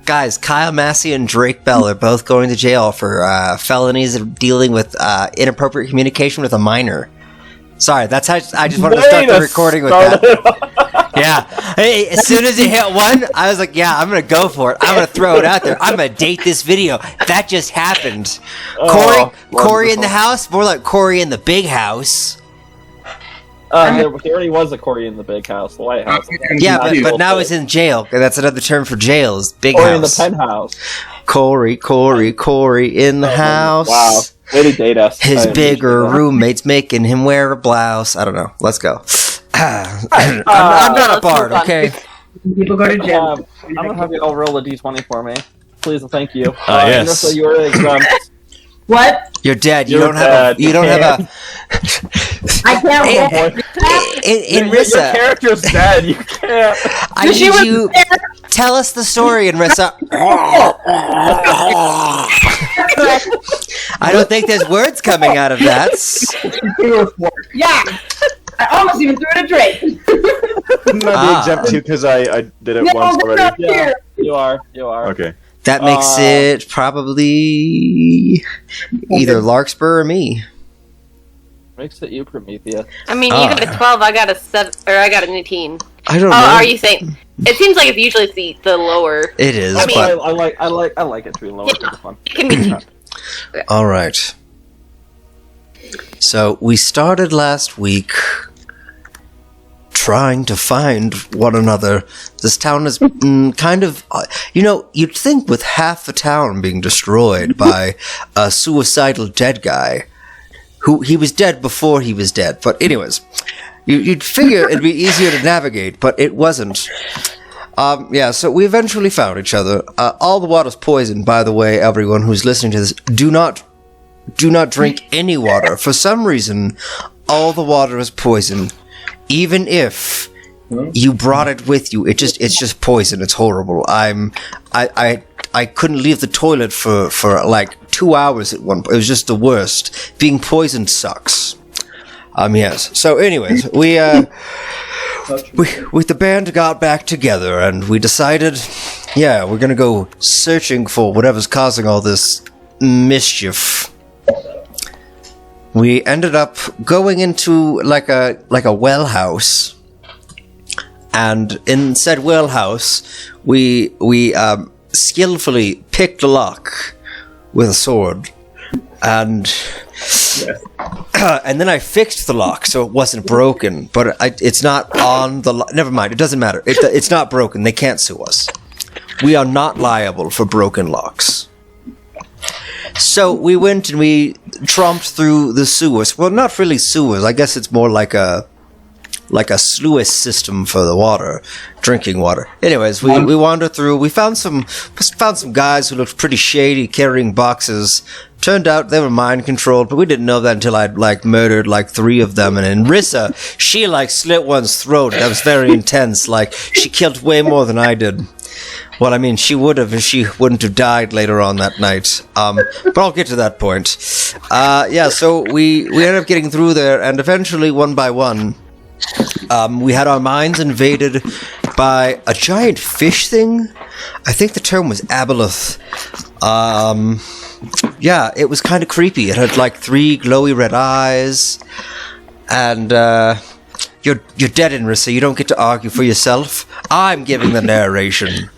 Guys, Kyle Massey and Drake Bell are both going to jail for felonies of dealing with inappropriate communication with a minor. Sorry, that's how I just wanted to start the recording with that. Yeah. Hey, as soon as it hit one, I was like, yeah, I'm going to go for it. I'm going to throw it out there. I'm going to date this video. That just happened. Corey in the house? More like Corey in the big house. There already was a Corey in the big house, the White House. Yeah, but now he's in jail. That's another term for jail, is big Corey house. in the penthouse. Corey in the house. Wow. Way to date us. His bigger roommate's making him wear a blouse. I don't know. Let's go. I'm not a bard, okay? People go to jail. I'm gonna have you all roll a d20 for me. Please and thank you. Yes. So you are exempt. What? You're dead. You You're don't have dead. a. You don't have a. I can't roll. In Your Rissa, character's dead. You can't. I need you. Tell us the story, in Rissa. I don't think there's words coming out of that. Yeah. I almost even threw it a Drake. Wouldn't I be exempt too because I did it once already? Yeah, you are. Okay. That makes it probably either Larkspur or me. Makes it you, Prometheus. I mean, you got a 12, I got a 7, or I got an 18. I don't know. Are you saying? It seems like it's usually the lower. It is, I mean, but I like it to be lower. Yeah. It's fun. It can be. all right. So we started last week trying to find one another. This town is kind of, you'd think with half the town being destroyed by a suicidal dead guy, who he was dead before he was dead. But anyways, you'd figure it'd be easier to navigate, but it wasn't. So we eventually found each other. All the water's poisoned, by the way, everyone who's listening to this. Do not drink any water. For some reason, all the water is poison. Even if you brought it with you, it's just poison. It's horrible. I couldn't leave the toilet for like 2 hours at one point. It was just the worst. Being poisoned sucks. Yes. So anyways, we with the band got back together and we decided, we're gonna go searching for whatever's causing all this mischief. We ended up going into like a well house, and in said well house, we skillfully picked a lock with a sword, and then I fixed the lock so it wasn't broken. But it's not on the lock. Never mind. It doesn't matter. It's not broken. They can't sue us. We are not liable for broken locks. So we went and we tromped through the sewers. Well, not really sewers. I guess it's more like a sluice system for the water, drinking water. Anyways, we wandered through. We found some guys who looked pretty shady carrying boxes. Turned out they were mind controlled, but we didn't know that until I'd murdered 3 of them. And then Rissa, she slit one's throat. That was very intense. She killed way more than I did. Well, I mean, she would have if she wouldn't have died later on that night. But I'll get to that point. So we ended up getting through there, and eventually, one by one, we had our minds invaded by a giant fish thing. I think the term was aboleth. It was kind of creepy. It had 3 glowy red eyes, and You're dead, Rissa. You don't get to argue for yourself. I'm giving the narration.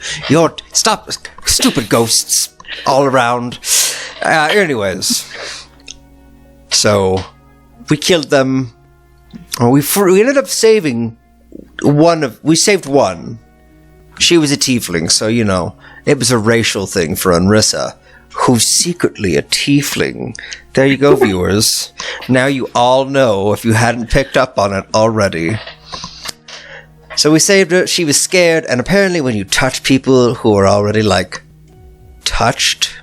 Stop, stupid ghosts all around. Anyways, so we killed them. We ended up saving one. We saved one. She was a tiefling, so it was a racial thing for Anrissa, who's secretly a tiefling. There you go, viewers. Now you all know if you hadn't picked up on it already. So we saved her. She was scared, and apparently when you touch people who are already, touched,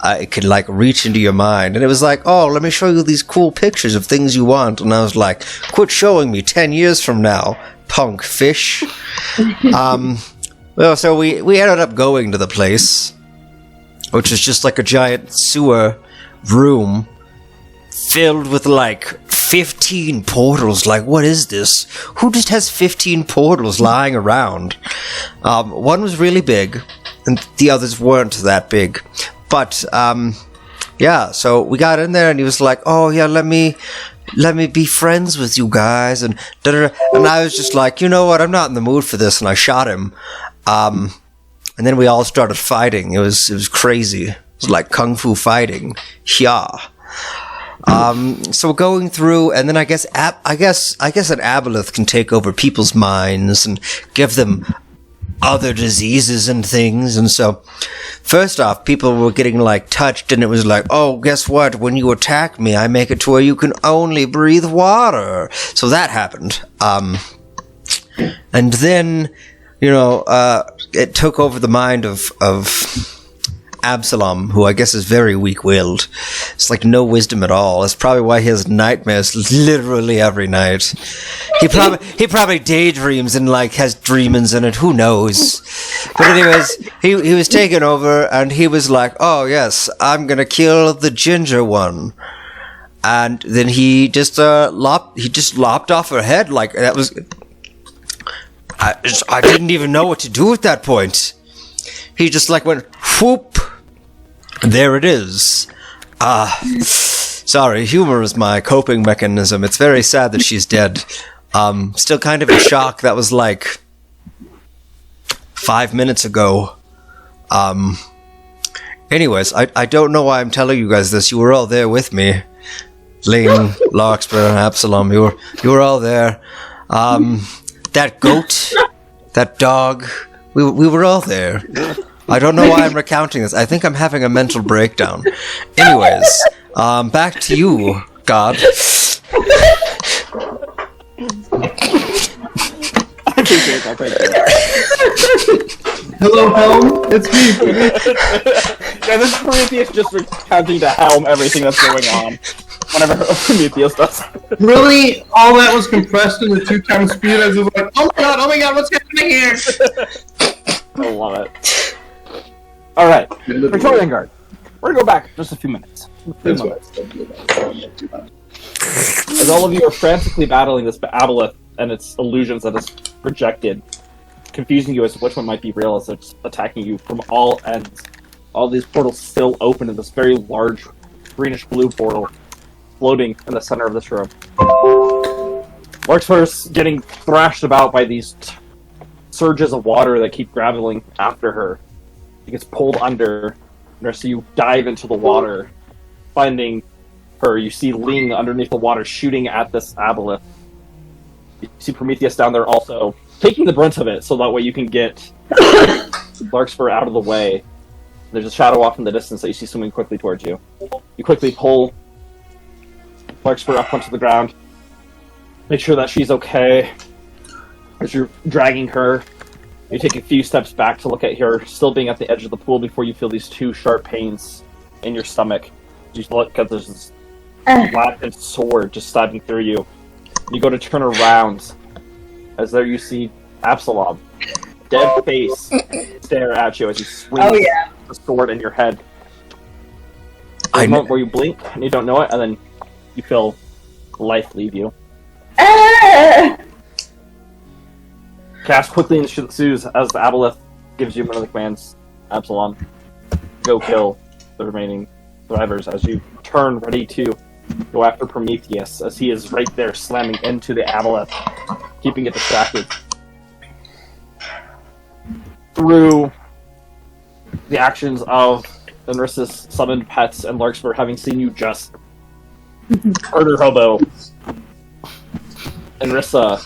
it could, reach into your mind. And it was let me show you these cool pictures of things you want. And I was like, quit showing me 10 years from now, punk fish. So we ended up going to the place, which is just a giant sewer room filled with 15 portals. What is this? Who just has 15 portals lying around? One was really big. and the others weren't that big. But yeah, so we got in there, and he was like, "Oh yeah, let me be friends with you guys," and da-da-da. And I was just like, you know what, I'm not in the mood for this, and I shot him. And then we all started fighting. It was crazy. It was like kung fu fighting. Yeah. So going through, and then I guess an aboleth can take over people's minds and give them other diseases and things. And so, first off, people were getting like touched, and it was like, oh, guess what? When you attack me, I make it to where you can only breathe water. So that happened. And then, it took over the mind of Absalom, who I guess is very weak-willed. It's like no wisdom at all. That's probably why he has nightmares literally every night. He probably daydreams and like has dreamings in it. Who knows? But anyways, he was taken over, and he was like, "Oh yes, I'm gonna kill the ginger one." And then he just lopped off her head. Like that was. I didn't even know what to do at that point. He just like went whoop. There it is. Sorry, humor is my coping mechanism. It's very sad that she's dead. Still kind of in shock. That was like 5 minutes ago. Anyways, I don't know why I'm telling you guys this. You were all there with me. Ling, Larkspur, and Absalom. You were all there. That goat, that dog, we were all there. I don't know why I'm recounting this. I think I'm having a mental breakdown. Anyways, back to you, God. Hello, Helm. It's me. Yeah, this is Prometheus just recounting to Helm everything that's going on. Whenever Prometheus does. Really? All that was compressed into 2 times speed. I was like, oh my god, what's happening here? I love it. Alright, Praetorian Guard. We're gonna go back just a few minutes. As all of you are frantically battling this aboleth and its illusions that is projected, confusing you as to which one might be real as it's attacking you from all ends. All these portals still open in this very large greenish-blue portal floating in the center of this room. Larkspur's getting thrashed about by these surges of water that keep grappling after her. She gets pulled under, and so you dive into the water, finding her. You see Ling underneath the water shooting at this aboleth. You see Prometheus down there also, taking the brunt of it, so that way you can get Larkspur out of the way. There's a shadow off in the distance that you see swimming quickly towards you. You quickly pull Larkspur up onto the ground, make sure that she's okay. As you're dragging her, you take a few steps back to look at her, still being at the edge of the pool before you feel these 2 sharp pains in your stomach. You look at this flattened sword just stabbing through you. You go to turn around, as there you see Absalom, dead face, stare at you as you swing the sword in your head. There's a moment where you blink and you don't know it, and then you feel life leave you. Chaos quickly ensues as the aboleth gives you one of the commands. Absalom, go kill the remaining survivors as you turn ready to go after Prometheus as he is right there slamming into the aboleth, keeping it distracted. Through the actions of Nrissa's summoned pets and Larkspur having seen you just murder Hobo, Nrissa,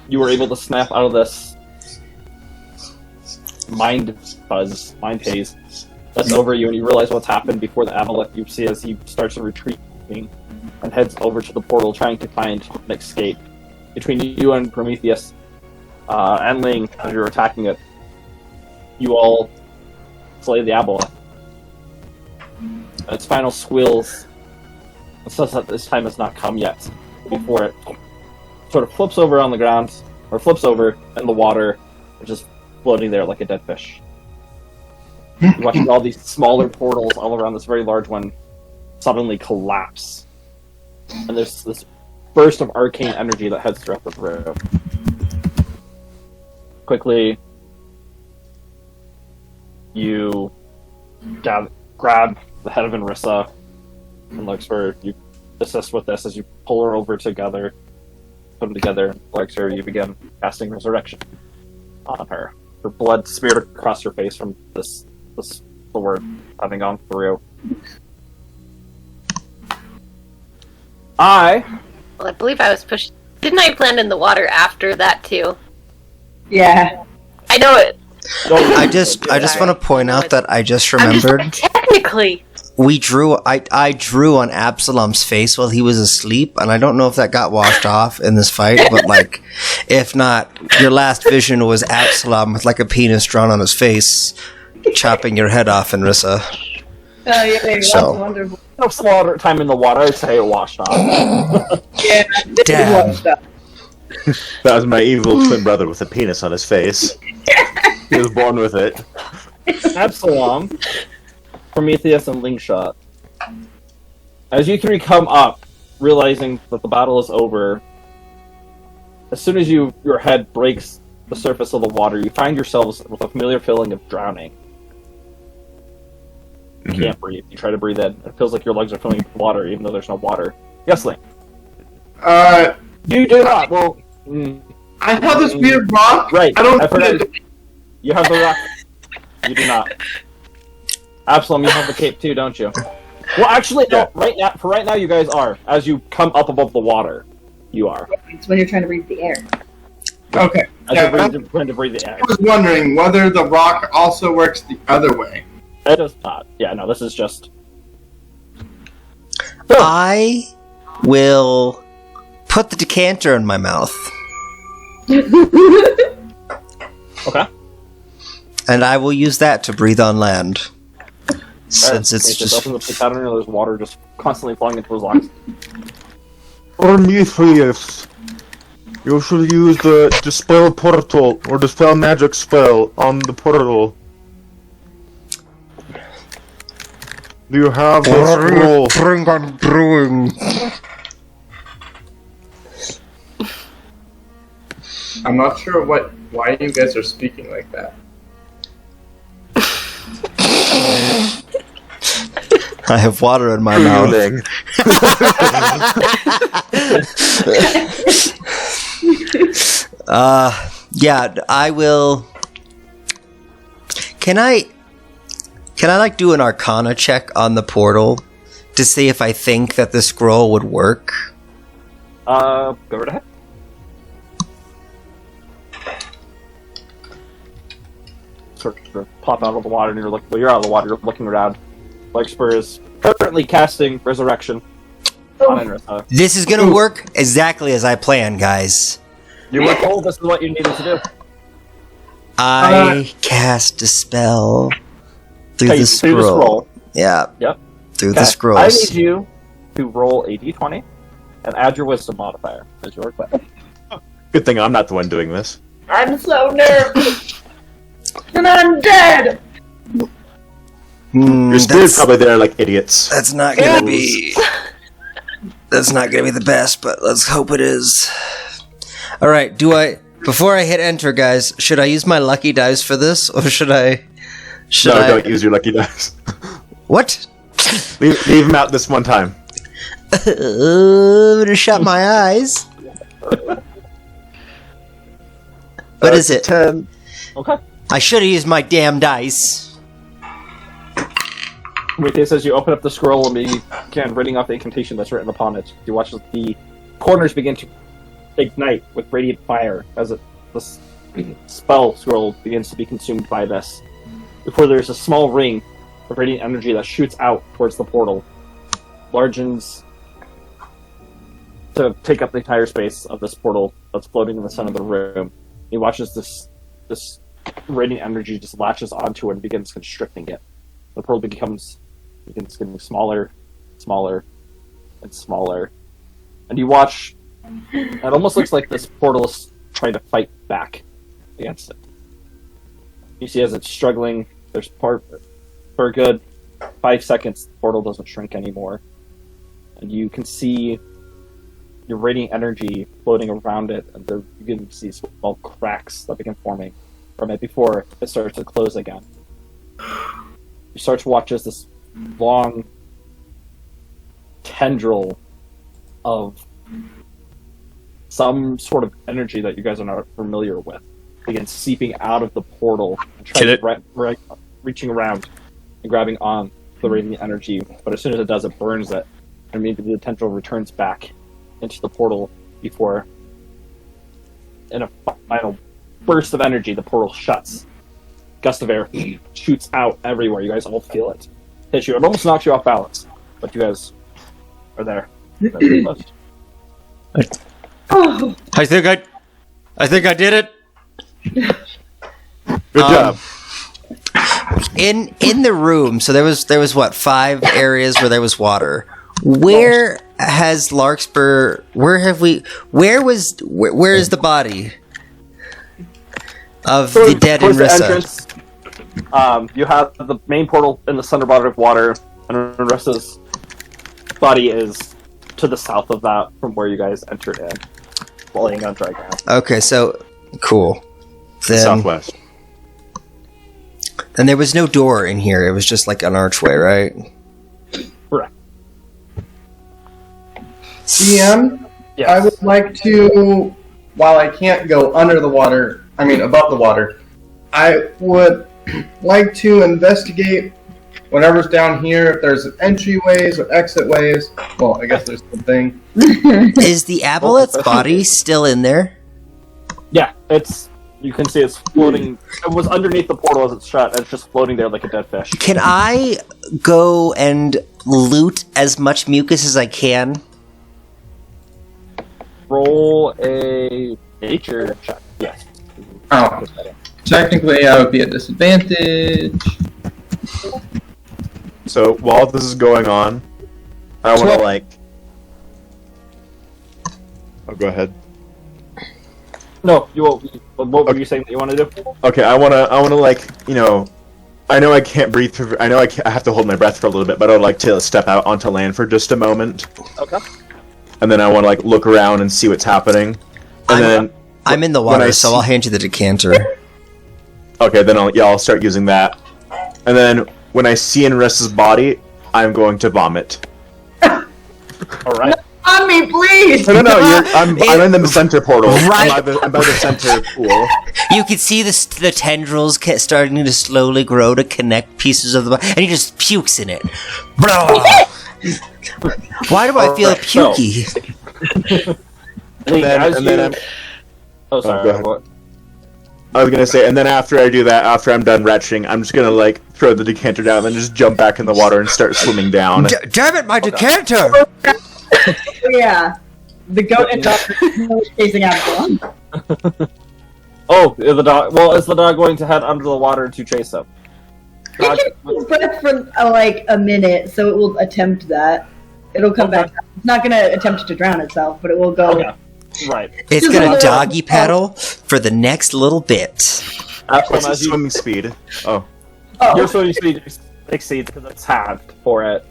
you were able to snap out of this mind haze that's over you, and you realize what's happened before the aboleth. You see as he starts to retreat and heads over to the portal, trying to find an escape. Between you and Prometheus and Ling, as you're attacking it, you all slay the aboleth. Its final squeals, it says that this time has not come yet, before it sort of flips over on the ground, or flips over in the water, which is floating there like a dead fish. You're watching all these smaller portals all around this very large one suddenly collapse. And there's this burst of arcane energy that heads throughout the room. Quickly, You grab the head of Anrissa and Larkspur. You assist with this as you pull her over together, put them together. Larkspur, you begin casting Resurrection on her. Her blood smeared across her face from this sword having gone through. Well, I believe I was pushed. Didn't I land in the water after that too? Yeah. I know it. I just want to point out that I just remembered I'm just like, technically. I drew on Absalom's face while he was asleep, and I don't know if that got washed off in this fight, but like, if not, your last vision was Absalom with like a penis drawn on his face, chopping your head off, Anrissa. Oh, yeah, that's So. wonderful. No water time in the water. I'd say it washed off. Yeah, this Damn. is stuff. That was my evil twin brother with a penis on his face. He was born with it. Absalom, Prometheus, and Lingshot. As you three come up, realizing that the battle is over, as soon as your head breaks the surface of the water, you find yourselves with a familiar feeling of drowning. You can't breathe. You try to breathe in. It feels like your legs are filling with water, even though there's no water. Yes, Link. You Do not. Well, I have this weird rock. right. I don't. I forgot. You have the rock. You do not. Absalom, you have the cape too, don't you? Well, actually, no. Right now, you guys are. As you come up above the water, you are. It's when you're trying to breathe the air. Okay. As Yeah, you're I trying to breathe the air. was wondering whether the rock also works the other way. It does not. Yeah, no. This is just. I will put the decanter in my mouth, Okay. and I will use that to breathe on land. Since it's just opens up the pattern, and there's water just constantly flowing into his lungs. Prometheus, you should use the dispel portal or dispel magic spell on the portal. Do you have the scroll? bring on brewing. I'm not sure why you guys are speaking like that. I have water in my mouth. Breathing. Yeah, I will. Can I like do an Arcana check on the portal to see if I think that the scroll would work? Go right ahead. Sort of pop out of the water, and you're looking. Well, you're out of the water. You're looking around. Larkspur is currently casting Resurrection on Anrissa. This is gonna work exactly as I planned, guys. You were told this is what you needed to do. I cast a spell through Okay, the through the scroll. scroll. Yeah, Yep. through the I scrolls. need you to roll a d20 and add your Wisdom modifier as your request. Good thing I'm not the one doing this. I'm so nervous. And I'm dead. Your spirit's probably there like idiots. That's not gonna be. That's not gonna be the best, but let's hope it is. All right, before I hit enter, guys? Should I use my lucky dice for this, or should I? Should I? Don't use your lucky dice. What? leave them out this one time. I'm gonna shut my eyes. What is it? 10. Okay. I should have used my damn dice. Prometheus, as you open up the scroll and begin reading off the incantation that's written upon it, you watch as the corners begin to ignite with radiant fire as this spell scroll begins to be consumed by this. Before there's a small ring of radiant energy that shoots out towards the portal, largens to take up the entire space of this portal that's floating in the center of the room. He watches this radiant energy just latches onto it and begins constricting it. The portal begins getting smaller, smaller, and smaller. And you watch, it almost looks like this portal is trying to fight back against it. You see as it's struggling, there's for a good 5 seconds, the portal doesn't shrink anymore. And you can see your radiant energy floating around it, and you begin to see small cracks that begin forming from it before it starts to close again. you start to watch as this long tendril of some sort of energy that you guys are not familiar with begins seeping out of the portal and Kill reaching around and grabbing on the radiant energy. But as soon as it does, it burns it, and immediately the tendril returns back into the portal before, in a final burst of energy, the portal shuts. Gust of air shoots out everywhere. You guys all feel it. Hits you. It almost knocks you off balance, but you guys are there. Oh, I think I did it. Good job. In the room, so there was what, 5 areas where there was water. Where has Larkspur? Where is the body of the dead Towards the Inrissa? entrance, you have the main portal in the center body of water, and Inrissa's body is to the south of that from where you guys entered in, laying on dry ground. Okay, so cool. Then, Southwest. and there was no door in here. It was just like an archway, right? Correct. DM, Yes. I would like to, while I can't go under the water, above the water, I would like to investigate whatever's down here, if there's entryways or exit ways. Well, I guess there's something. Is the aboleth's body still in there? Yeah, you can see it's floating. It was underneath the portal as it's shut, and it's just floating there like a dead fish. Can I go and loot as much mucus as I can? Roll a nature check. Yes. Oh, technically I would be at disadvantage. So while this is going on, I want to Oh, go ahead. No, what were you saying that you want to do? Okay, I wanna I know I can't breathe through. I know I have to hold my breath for a little bit, but I would like to step out onto land for just a moment, Okay. and then I want to look around and see what's happening, and I'm in the when I water, so see- I'll hand you the decanter. okay, then I'll start using that, and then when I see Inrissa's body, I'm going to vomit. All right. on me, please. No, I'm in the center portal. Right. I'm by the center pool. You can see the tendrils starting to slowly grow to connect pieces of the body, and he just pukes in it. Blah. Why do I feel Alright, so- pukey? Oh, sorry. go ahead. What? I was gonna say, and then after I do that, after I'm done retching, I'm just gonna throw the decanter down and then just jump back in the water and start swimming down. Damn it, my decanter! Yeah. The goat and dog are chasing Absalom. Oh, the dog. Well, is the dog going to head under the water to chase him? He can hold his breath for a minute, so it will attempt that. It'll come back. It's not going to attempt to drown itself, but it will go. Okay. Right. It's Just gonna a little- doggy paddle for the next little bit. What's Absalom, its as you, swimming speed? Oh, your swimming speed exceeds because it's halved for it.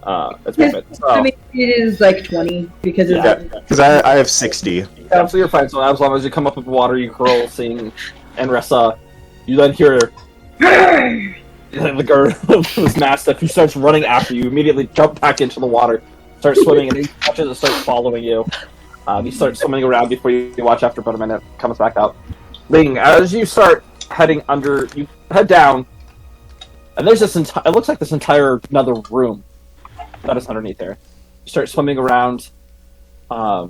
It's His movement. So, swimming speed is 20 because it's. Yeah. because I have 60. yeah, so you're fine. So Absalom, as you come up with the water, you curl, seeing Enressa. You then hear the guard of this mastiff. He starts running after you. Immediately jump back into the water, start swimming, and he watches it start following you. You start swimming around before you watch after about a minute. Comes back out. Ling, as you start heading under, you head down, and there's this it looks like this entire another room that is underneath there. You start swimming around. A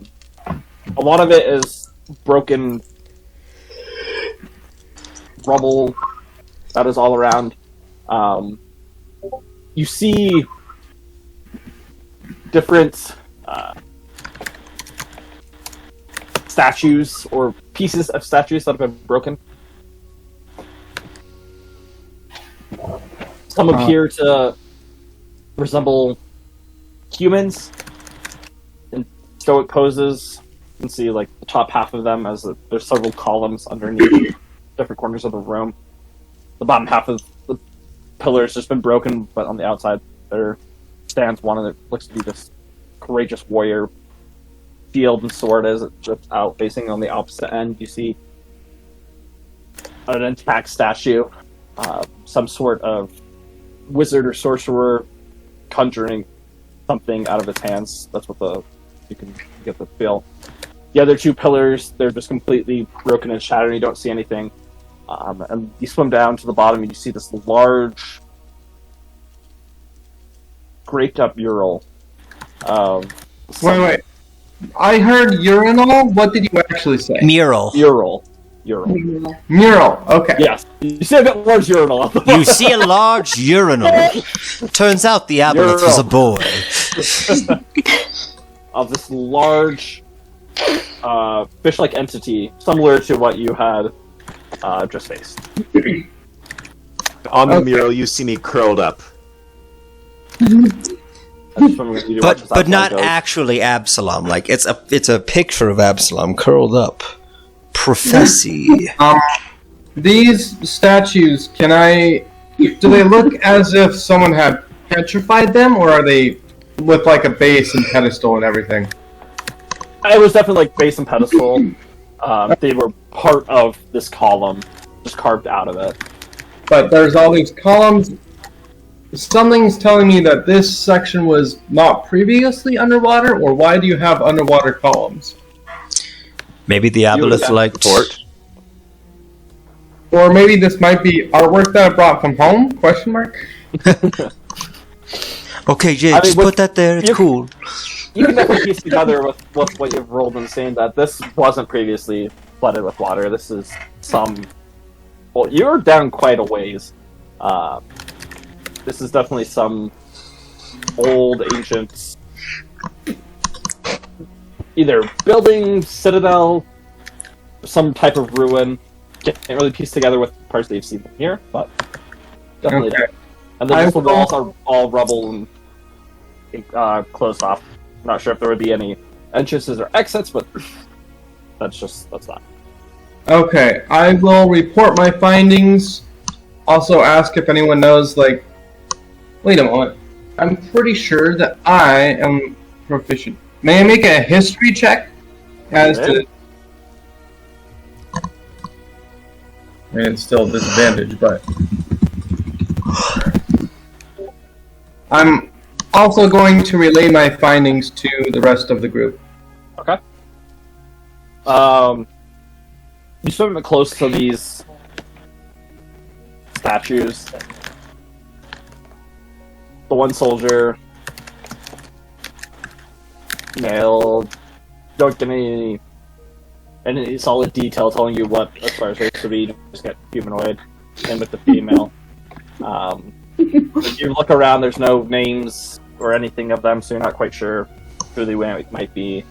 lot of it is broken rubble that is all around. You see different statues or pieces of statues that have been broken. Some appear to resemble humans in stoic poses. You can see the top half of them as there's several columns underneath different corners of the room. The bottom half of the pillar has just been broken, but on the outside there stands one, and it looks to be this courageous warrior. Shield and sword as it drips out. Facing on the opposite end, you see an intact statue, some sort of wizard or sorcerer conjuring something out of its hands. That's what you can get the feel. The other two pillars, they're just completely broken and shattered. You don't see anything. And you swim down to the bottom and you see this large, scraped up mural of... Wait. I heard urinal. What did you actually say? Mural. Mural. Mural. Okay. Yes. You see a bit large urinal. You see a large urinal. Turns out the aboleth was a boy. Of this large fish-like entity, similar to what you had just faced. On the mural, you see me curled up. But not actually Absalom. Like it's a picture of Absalom curled up. Prophecy. These statues, do they look as if someone had petrified them, or are they with like a base and pedestal and everything? It was definitely like base and pedestal. They were part of this column, just carved out of it. But there's all these columns. Something's telling me that this section was not previously underwater, or why do you have underwater columns? Maybe the aboleth liked... Or maybe this might be artwork that I brought from home? Question mark. Okay, Jay, just put that there. It's cool. You can definitely piece together with what you've rolled and saying that this wasn't previously flooded with water. This is well, you're down quite a ways. This is definitely some old, ancient, either building, citadel, some type of ruin. Can't really piece together with parts that you've seen here, but definitely. Okay. And then the walls are all rubble and closed off. Not sure if there would be any entrances or exits, but that's that. Okay, I will report my findings. Also ask if anyone knows, like... Wait a moment. I'm pretty sure that I am proficient. May I make a history check? As to... I mean, it's still a disadvantage, but... I'm also going to relay my findings to the rest of the group. Okay. You swim close to these statues. The one soldier nailed. Don't get any solid detail telling you what as far as race to be. Just get humanoid, and with the female. If you look around, there's no names or anything of them, so you're not quite sure who they might be.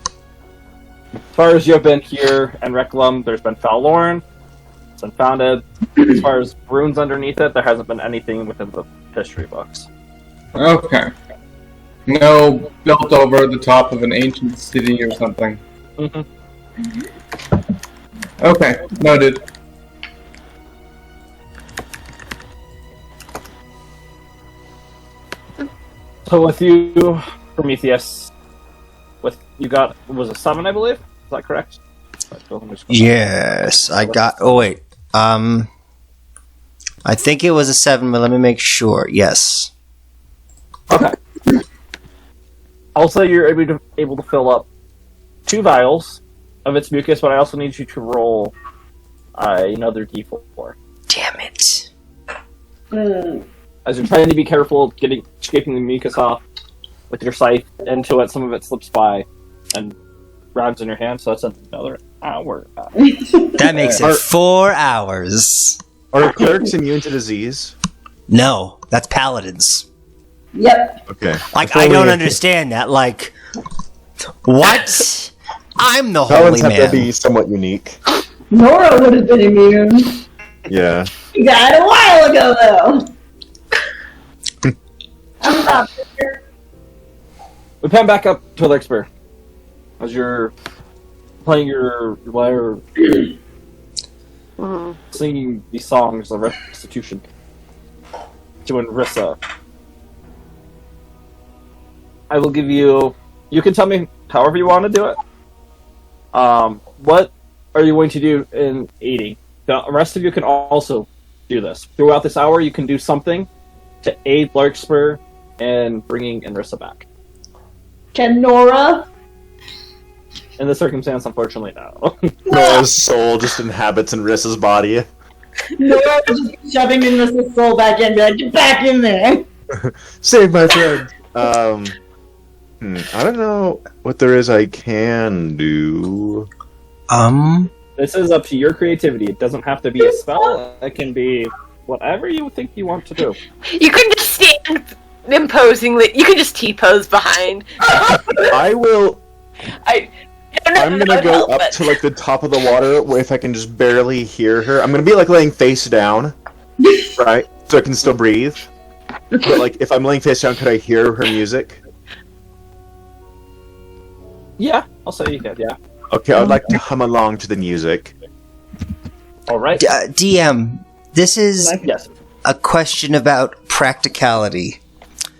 As far as you have been here in Requiem, there's been Falorn. It's been founded. As far as runes underneath it, there hasn't been anything within the history books. Okay. No built over the top of an ancient city or something. Mm-hmm. Okay, noted. So with you, Prometheus, you got, was it 7, I believe? Is that correct? Yes, I got... Oh, wait. I think it was a 7, but let me make sure. Yes. Okay. Also, you're able to fill up 2 vials of its mucus, but I also need you to roll another d4. Damn it. As you're trying to be careful scraping the mucus off with your scythe into it, some of it slips by and grabs in your hand, so that's another hour. That makes it 4 hours. Are clerics immune to disease? No, that's paladins. Yep. Okay. Like, I don't understand that. Like, what? I'm the Paladins holy have to be man. somewhat unique. Nora would have been immune. Yeah. He died a while ago, though. I'm not sure. We pan back up to Elixir. As you're playing your lyre, singing these songs of restitution to Enrissa. I will give you can tell me however you want to do it. What are you going to do in aiding? The rest of you can also do this. Throughout this hour, you can do something to aid Larkspur in bringing Inrissa back. Can Nora? In this circumstance, unfortunately, no. Nora's soul just inhabits Rissa's body. Nora was just shoving in this soul back in, be like, get back in there. Save my friend. I don't know what there is I can do. This is up to your creativity. It doesn't have to be a spell. It can be whatever you think you want to do. You can just stand imposingly. You can just T-pose behind. I will. I don't know I'm if gonna that would go help, up but- to like the top of the water where if I can just barely hear her. I'm gonna be like laying face down, right? So I can still breathe. But like if I'm laying face down, could I hear her music? Yeah, I'll say you can, yeah. Okay, I would like to hum along to the music. Alright. DM, this is Yes. a question about practicality.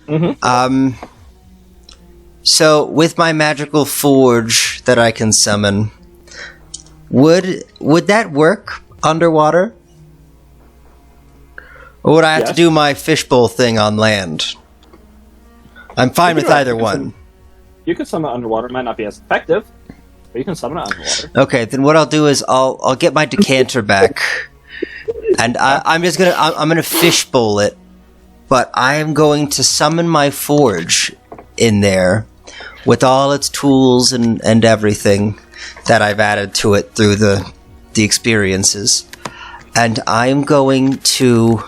Mhm. So with my magical forge that I can summon, would that work underwater? Or would I have to Yes. do my fishbowl thing on land? I'm fine with either one. You can summon it underwater. It might not be as effective, but you can summon it underwater. Okay, then what I'll do is I'll get my decanter back, and I'm gonna fishbowl it, but I am going to summon my forge in there with all its tools and everything that I've added to it through the experiences, and I'm going to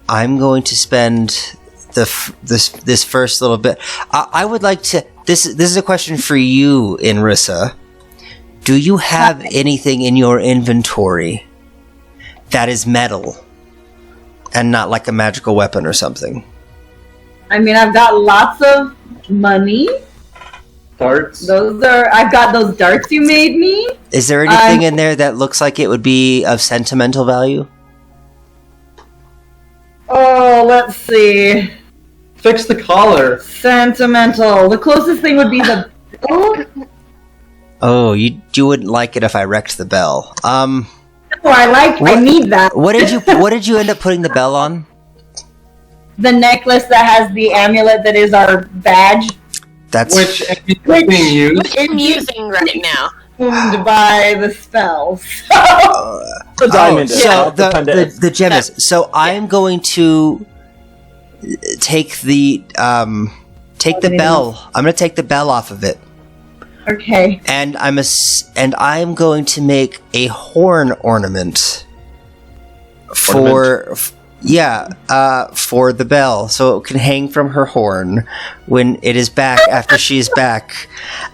spend this first little bit. I would like to. This is a question for you, Inrissa. Do you have anything in your inventory that is metal and not like a magical weapon or something? I mean, I've got lots of money. Darts. I've got those darts you made me. Is there anything in there that looks like it would be of sentimental value? Oh, let's see. Fix the collar. Sentimental. The closest thing would be the. Oh, you wouldn't like it if I wrecked the bell. I What- need that. What did you end up putting the bell on? The necklace that has the amulet that is our badge, That's Which is being used. I'm using right now. formed by the spells. The diamond is. so not the pendant. the gem is. So I am going to take the bell. I'm going to take the bell off of it, Okay. and I'm going to make a horn ornament for the bell, so it can hang from her horn when it is back after she is back.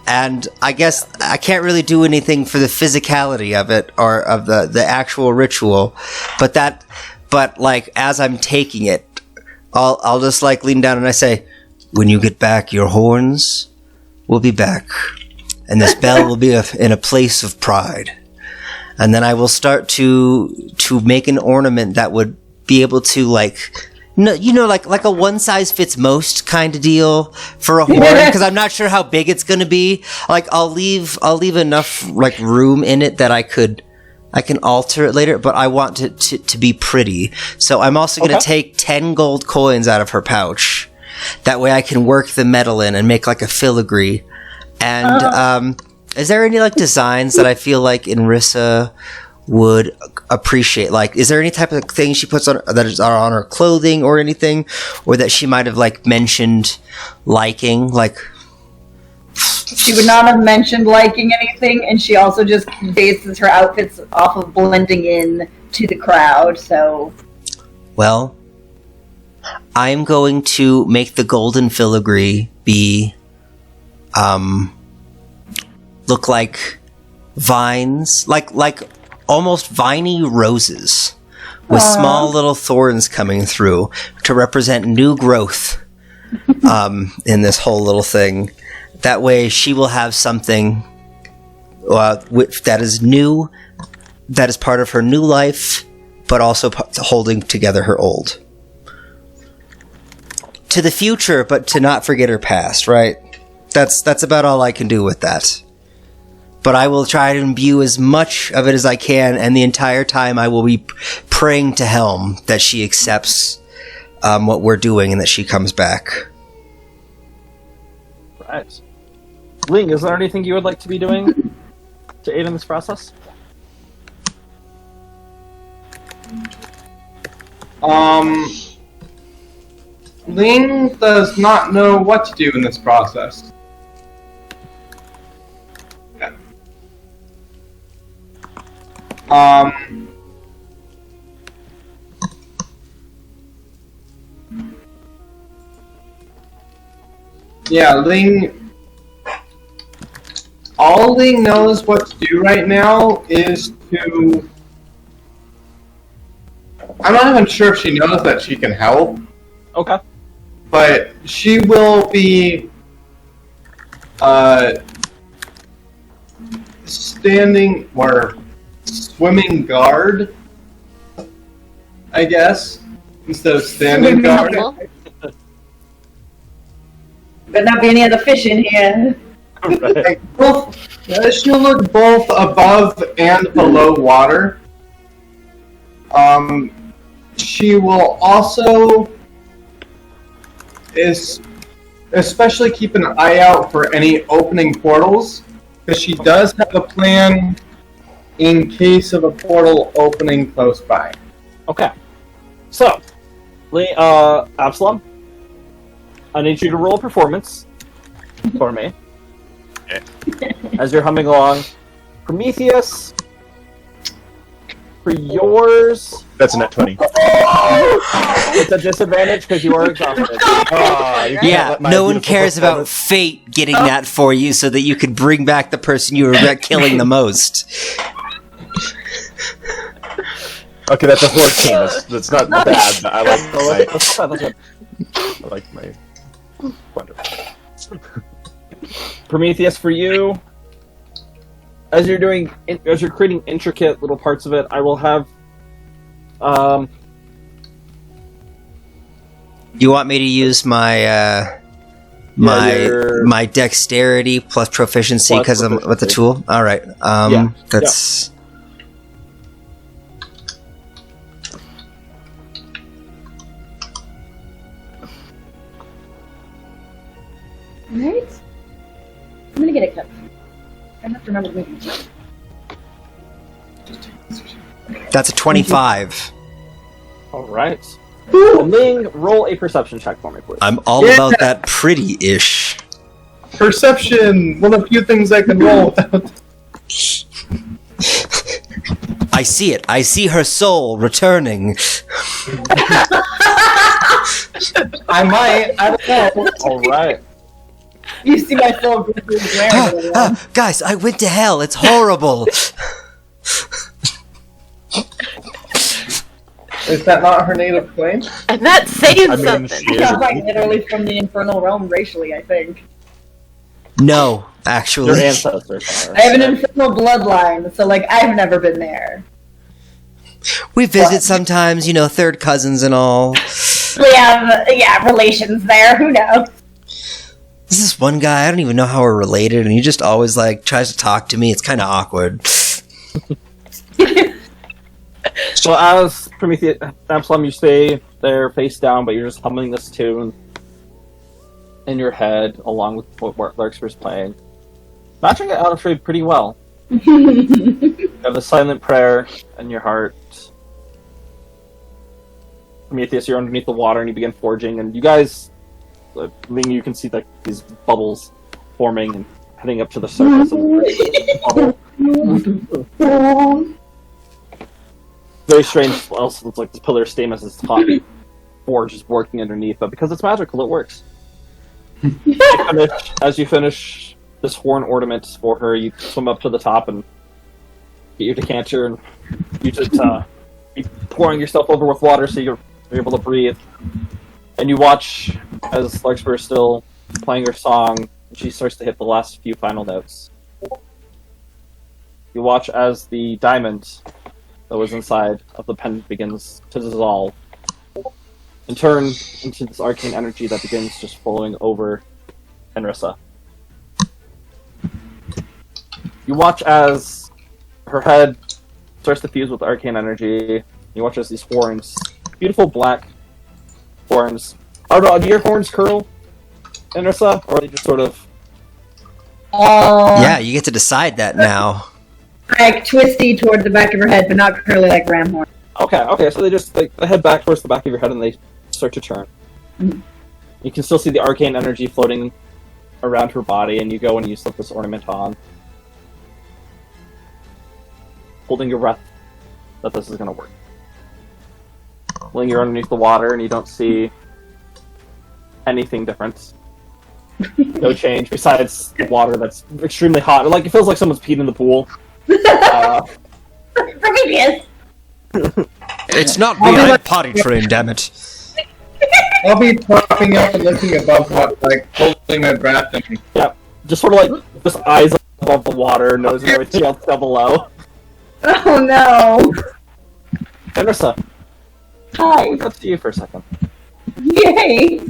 And I guess I can't really do anything for the physicality of it or of the actual ritual, but like as I'm taking it, I'll just like lean down and I say, "When you get back, your horns will be back, and this bell will be in a place of pride." And then I will start to make an ornament that would be able to like a one size fits most kind of deal for a horn, because I'm not sure how big it's going to be. Like I'll leave enough like room in it that I can alter it later, but I want it to be pretty. So I'm also going to take 10 gold coins out of her pouch. That way I can work the metal in and make like a filigree. And is there any like designs that I feel like Inrissa would appreciate? Like, is there any type of thing she puts on that are on her clothing or anything, or that she might have like mentioned liking? Like, She would not have mentioned liking anything, and she also just bases her outfits off of blending in to the crowd, so... well, I'm going to make the golden filigree be, look like vines, like almost viney roses with small little thorns coming through to represent new growth, in this whole little thing. That way she will have something that is new, that is part of her new life, but also holding together her old. To the future, but to not forget her past, right? That's about all I can do with that. but I will try to imbue as much of it as I can, and the entire time I will be praying to Helm that she accepts what we're doing and that she comes back. Right. Ling, is there anything you would like to be doing to aid in this process? Ling does not know what to do in this process. Yeah. Yeah, Ling. All Ling knows what to do right now is to. I'm not even sure if she knows that she can help, Okay. but she will be standing or swimming guard, I guess, instead of standing guard. Helpful. Better not be any other fish in here. Right. She'll look both above and below water. She will also especially keep an eye out for any opening portals, because she does have a plan in case of a portal opening close by. Okay. So, Absalom, I need you to roll a performance for me. As you're humming along. Prometheus, for yours, That's a net 20. it's a disadvantage because you are exhausted. Yeah, no one cares about fate getting that for you so that you could bring back the person you regret killing the most. Okay, that's a 14. That's not bad, but I like my wonderful. Prometheus, for you, as you're creating intricate little parts of it, I will have You want me to use my my dexterity plus proficiency Plus because I'm with the proficiency. tool? All right. Yeah. That's Right? I'm gonna get a cup. I have to remember to make it. that's a 25. all right. Ling, roll a perception check for me, please. I'm all Yeah. about that pretty-ish. Perception, one of the few things I can roll without. I see it. I see her soul returning. I might. I don't know. All right. You see my soul go through the ground. Guys, I went to hell. It's horrible. Is that not her native plane? And that's saying I mean, something. she is. I'm like literally from the infernal realm racially, I think. No, Your actually. ancestors are. I have an infernal bloodline, so like I've never been there. We visit sometimes, third cousins and all. We have relations there. Who knows? There's this one guy, I don't even know how we're related, and he just always tries to talk to me. It's kind of awkward. So as Prometheus, Absalom, you stay there face down, but you're just humming this tune in your head along with what Larkspur's playing. Matching it out actually pretty well. You have the silent prayer in your heart. Prometheus, you're underneath the water and you begin forging, and you guys, you can see these bubbles forming and heading up to the surface of the bubble. Very strange. Also, looks like this pillar of Stamus is hot. Forge is working underneath, but because it's magical, it works. As you finish this horn ornament for her, you swim up to the top and get your decanter, and you just be pouring yourself over with water so you're able to breathe. And you watch as Larkspur is still playing her song, and she starts to hit the last few final notes. You watch as the diamond that was inside of the pendant begins to dissolve and turn into this arcane energy that begins just flowing over Enrissa. You watch as her head starts to fuse with arcane energy. You watch as these horns, beautiful black horns. Oh no, do your horns curl, Andersa? Or are they just sort of... Yeah, you get to decide that now. Like twisty toward the back of her head, but not curly like ram horn. Okay, so they just they head back towards the back of your head and they start to turn. Mhm. You can still see the arcane energy floating around her body, and you go and you slip this ornament on. Holding your breath that this is going to work. When you're underneath the water and you don't see anything different. No change besides the water that's extremely hot. Like, it feels like someone's peed in the pool. Prometheus! It's not me, I'm potty trained, damn it. I'll be popping up and looking above what, like holding my breath and Yeah, just sort of like, just eyes above the water, nose and everything else down below. Oh no! Andersa, Hi! look up to you for a second. Yay!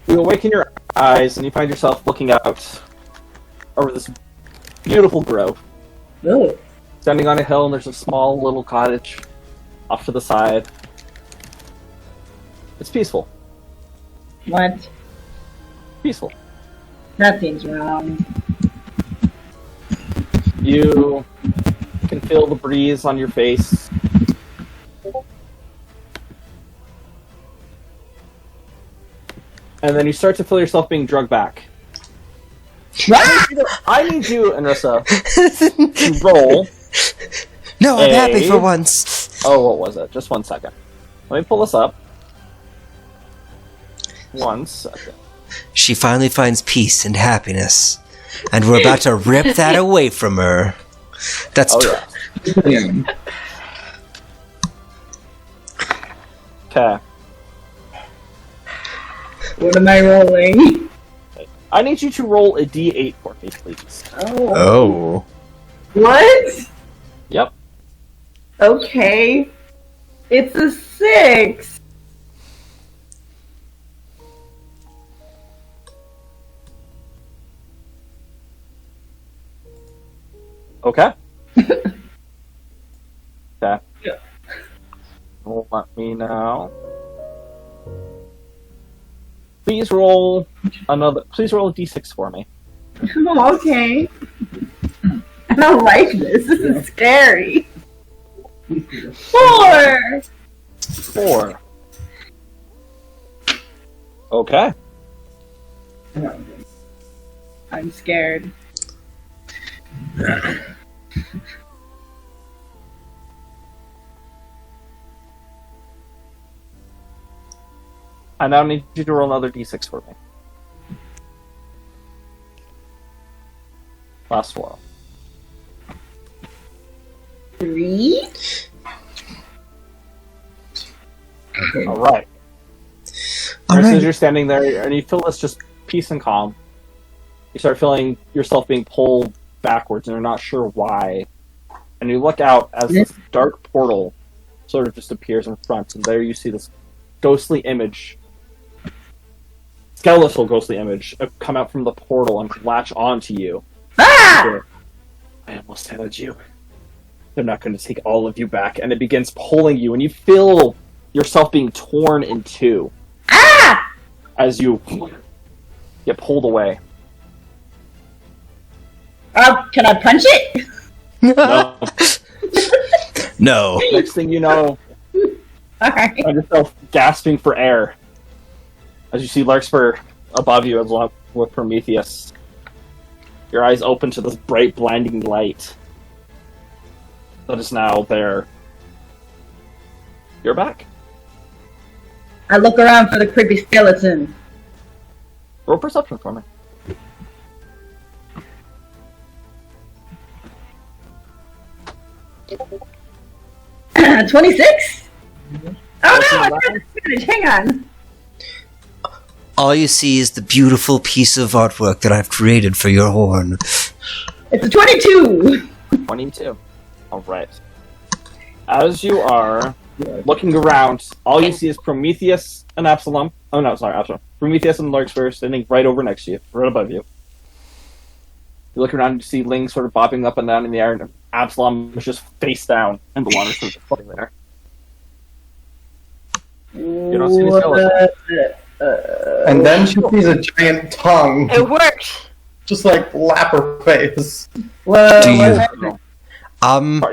You awaken your eyes and you find yourself looking out over this beautiful grove. Ooh. Standing on a hill, and there's a small little cottage off to the side. It's peaceful. What? Peaceful. That seems wrong. You can feel the breeze on your face. And then you start to feel yourself being drugged back. I need you, Anrissa, to roll. No, I'm happy for once. Oh, what was it? Just 1 second. Let me pull this up. 1 second. She finally finds peace and happiness. And we're about to rip that away from her. That's Oh, yeah. Okay. What am I rolling? I need you to roll a d8 for me, please. Oh. Oh. What? Yep. Okay. It's a 6. Okay. Okay. Yeah. Let me know. Please roll another. Please roll a d6 for me. Oh, okay. I don't like this. This is scary. 4. 4. Okay. I'm scared. I now need you to roll another d6 for me. Last roll. 3. All right. All As right. you're standing there and you feel this just peace and calm, you start feeling yourself being pulled backwards and you're not sure why. And you look out as this dark portal sort of just appears in front, and there you see this ghostly image, skeletal ghostly image, come out from the portal and latch onto you. Ah! I almost had you. They're not going to take all of you back, and it begins pulling you, and you feel yourself being torn in two Ah! as you get pulled away. Can I punch it? No. No. Next thing you know, Alright. you find yourself gasping for air as you see Larkspur above you, along with Prometheus. Your eyes open to this bright, blinding light that is now there. You're back. I look around for the creepy skeleton. Roll perception for me. 26? Oh no, I got advantage. Hang on. All you see is the beautiful piece of artwork that I've created for your horn. It's a 22. 22. Alright. As you are looking around, all you see is Prometheus and Absalom Oh no, sorry, Absalom. Prometheus and Larkspur standing right over next to you, right above you. You look around and you see Ling sort of bobbing up and down in the air, and Absalom is just face down in the water, sort of floating there. You don't see any skeleton. And then she sees a giant tongue, It worked. just like lap her face. Whoa, Do you- what happened?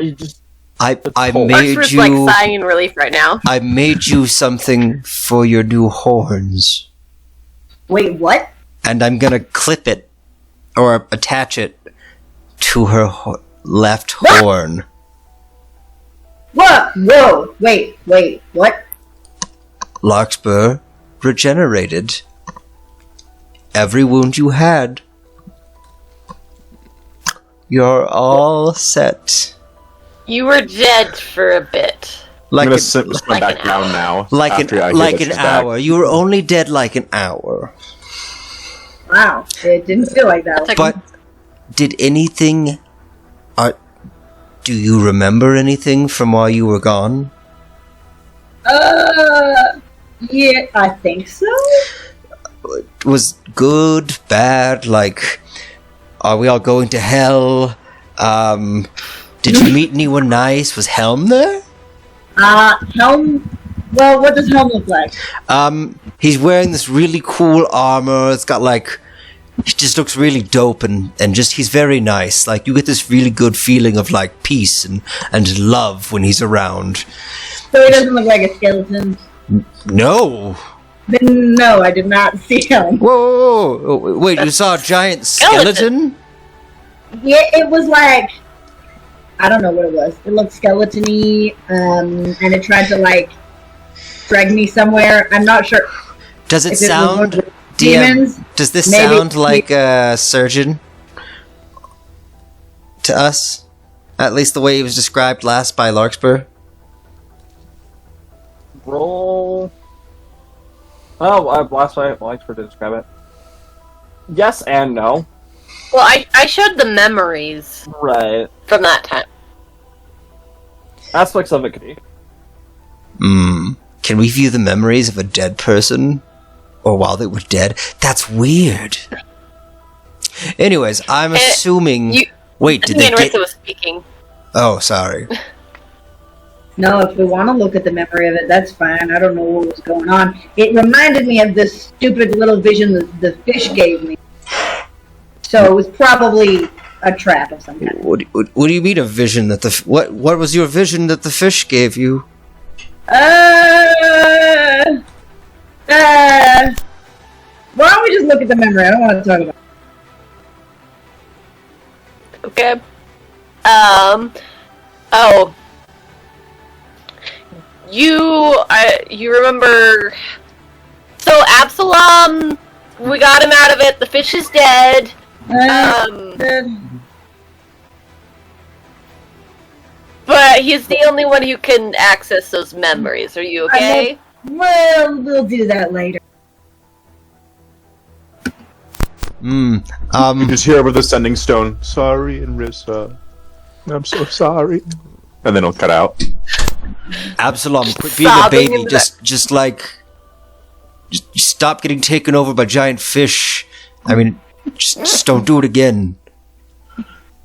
You just I cold. made Larkspur's you like sighing in relief right now. I made you something for your new horns, Wait, what? and I'm gonna clip it or attach it to her left horn. What? Whoa! Wait, what? Larkspur regenerated. Every wound you had. You're all set. You were dead for a bit. I'm Like gonna an, sit like back an down now. like after I an, hear like that an she's back. hour. You were only dead like an hour. Wow, it didn't feel like that. Like- But did anything? Do you remember anything from while you were gone? Yeah, I think so. Was good, bad? Like, are we all going to hell? Did you meet anyone nice? Was Helm there? Helm. Well, what does Helm look like? He's wearing this really cool armor. It's got like, he just looks really dope and just, he's very nice. Like, you get this really good feeling of like peace and love when he's around. So he doesn't look like a skeleton. No! Then no, I did not see Helm. Whoa! Wait, you saw a giant skeleton? Yeah, it was like, I don't know what it was. It looked skeleton-y, and it tried to like drag me somewhere. I'm not sure. Does it If it was sound, with DM, demons, does this maybe- sound like a surgeon? To us? At least the way he was described last by Larkspur? roll. Oh, last night, Larkspur to describe it. Yes and no. Well, I showed the memories Right. from that time. Aspects of it could be. Can we view the memories of a dead person? Or while they were dead? That's weird. Anyways, I'm assuming... Wait, did Me they and get... Rissa was speaking. Oh, sorry. No, if we want to look at the memory of it, that's fine. I don't know what was going on. It reminded me of this stupid little vision that the fish gave me. So it was probably a trap of some kind. What do you mean a vision that the... What was your vision that the fish gave you? Why don't we just look at the memory? I don't want to talk about it. Okay. Oh. You remember... So, Absalom, we got him out of it, the fish is dead. But he's the only one who can access those memories. Are you okay? Well, we'll do that later. You just hear over the sending stone, sorry, Rissa. I'm so sorry. And then it'll cut out. Absalom, quit being a Sobbing baby. in Just stop getting taken over by giant fish. I mean, just don't do it again.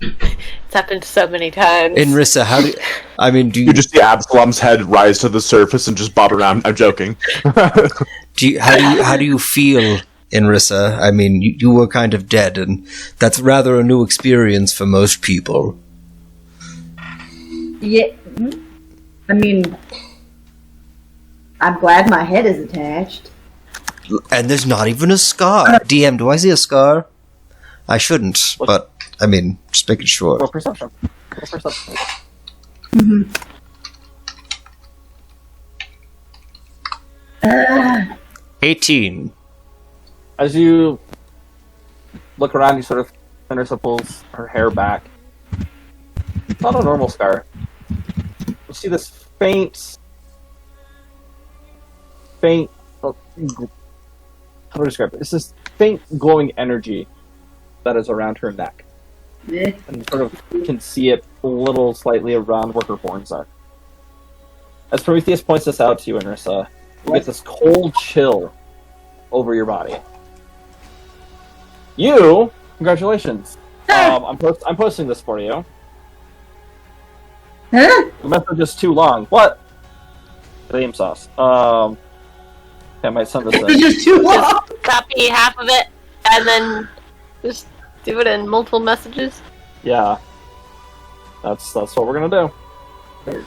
It's happened so many times. In Rissa, how do you, You just see Absalom's head rise to the surface and just bob around. I'm joking. how do you feel in Rissa? I mean, you were kind of dead, and that's rather a new experience for most people. Yeah, I mean, I'm glad my head is attached. And there's not even a scar. DM, do I see a scar? I shouldn't, but I mean, just making sure. Roll perception. Roll perception. 18. As you look around, you sort of Fenrisa pulls her hair back. It's not a normal scar. You see this faint, how do I describe it? It's this faint glowing energy that is around her neck. Eh. And you sort of can see it a little slightly around where her horns are. As Prometheus points this out to you, Inrissa, you get this cold chill over your body. You, congratulations. I'm posting this for you. Huh? The message is too long. What? Game sauce. I might send this It's in. just too long. Copy half of it, and then just do it in multiple messages. Yeah. That's what we're gonna do.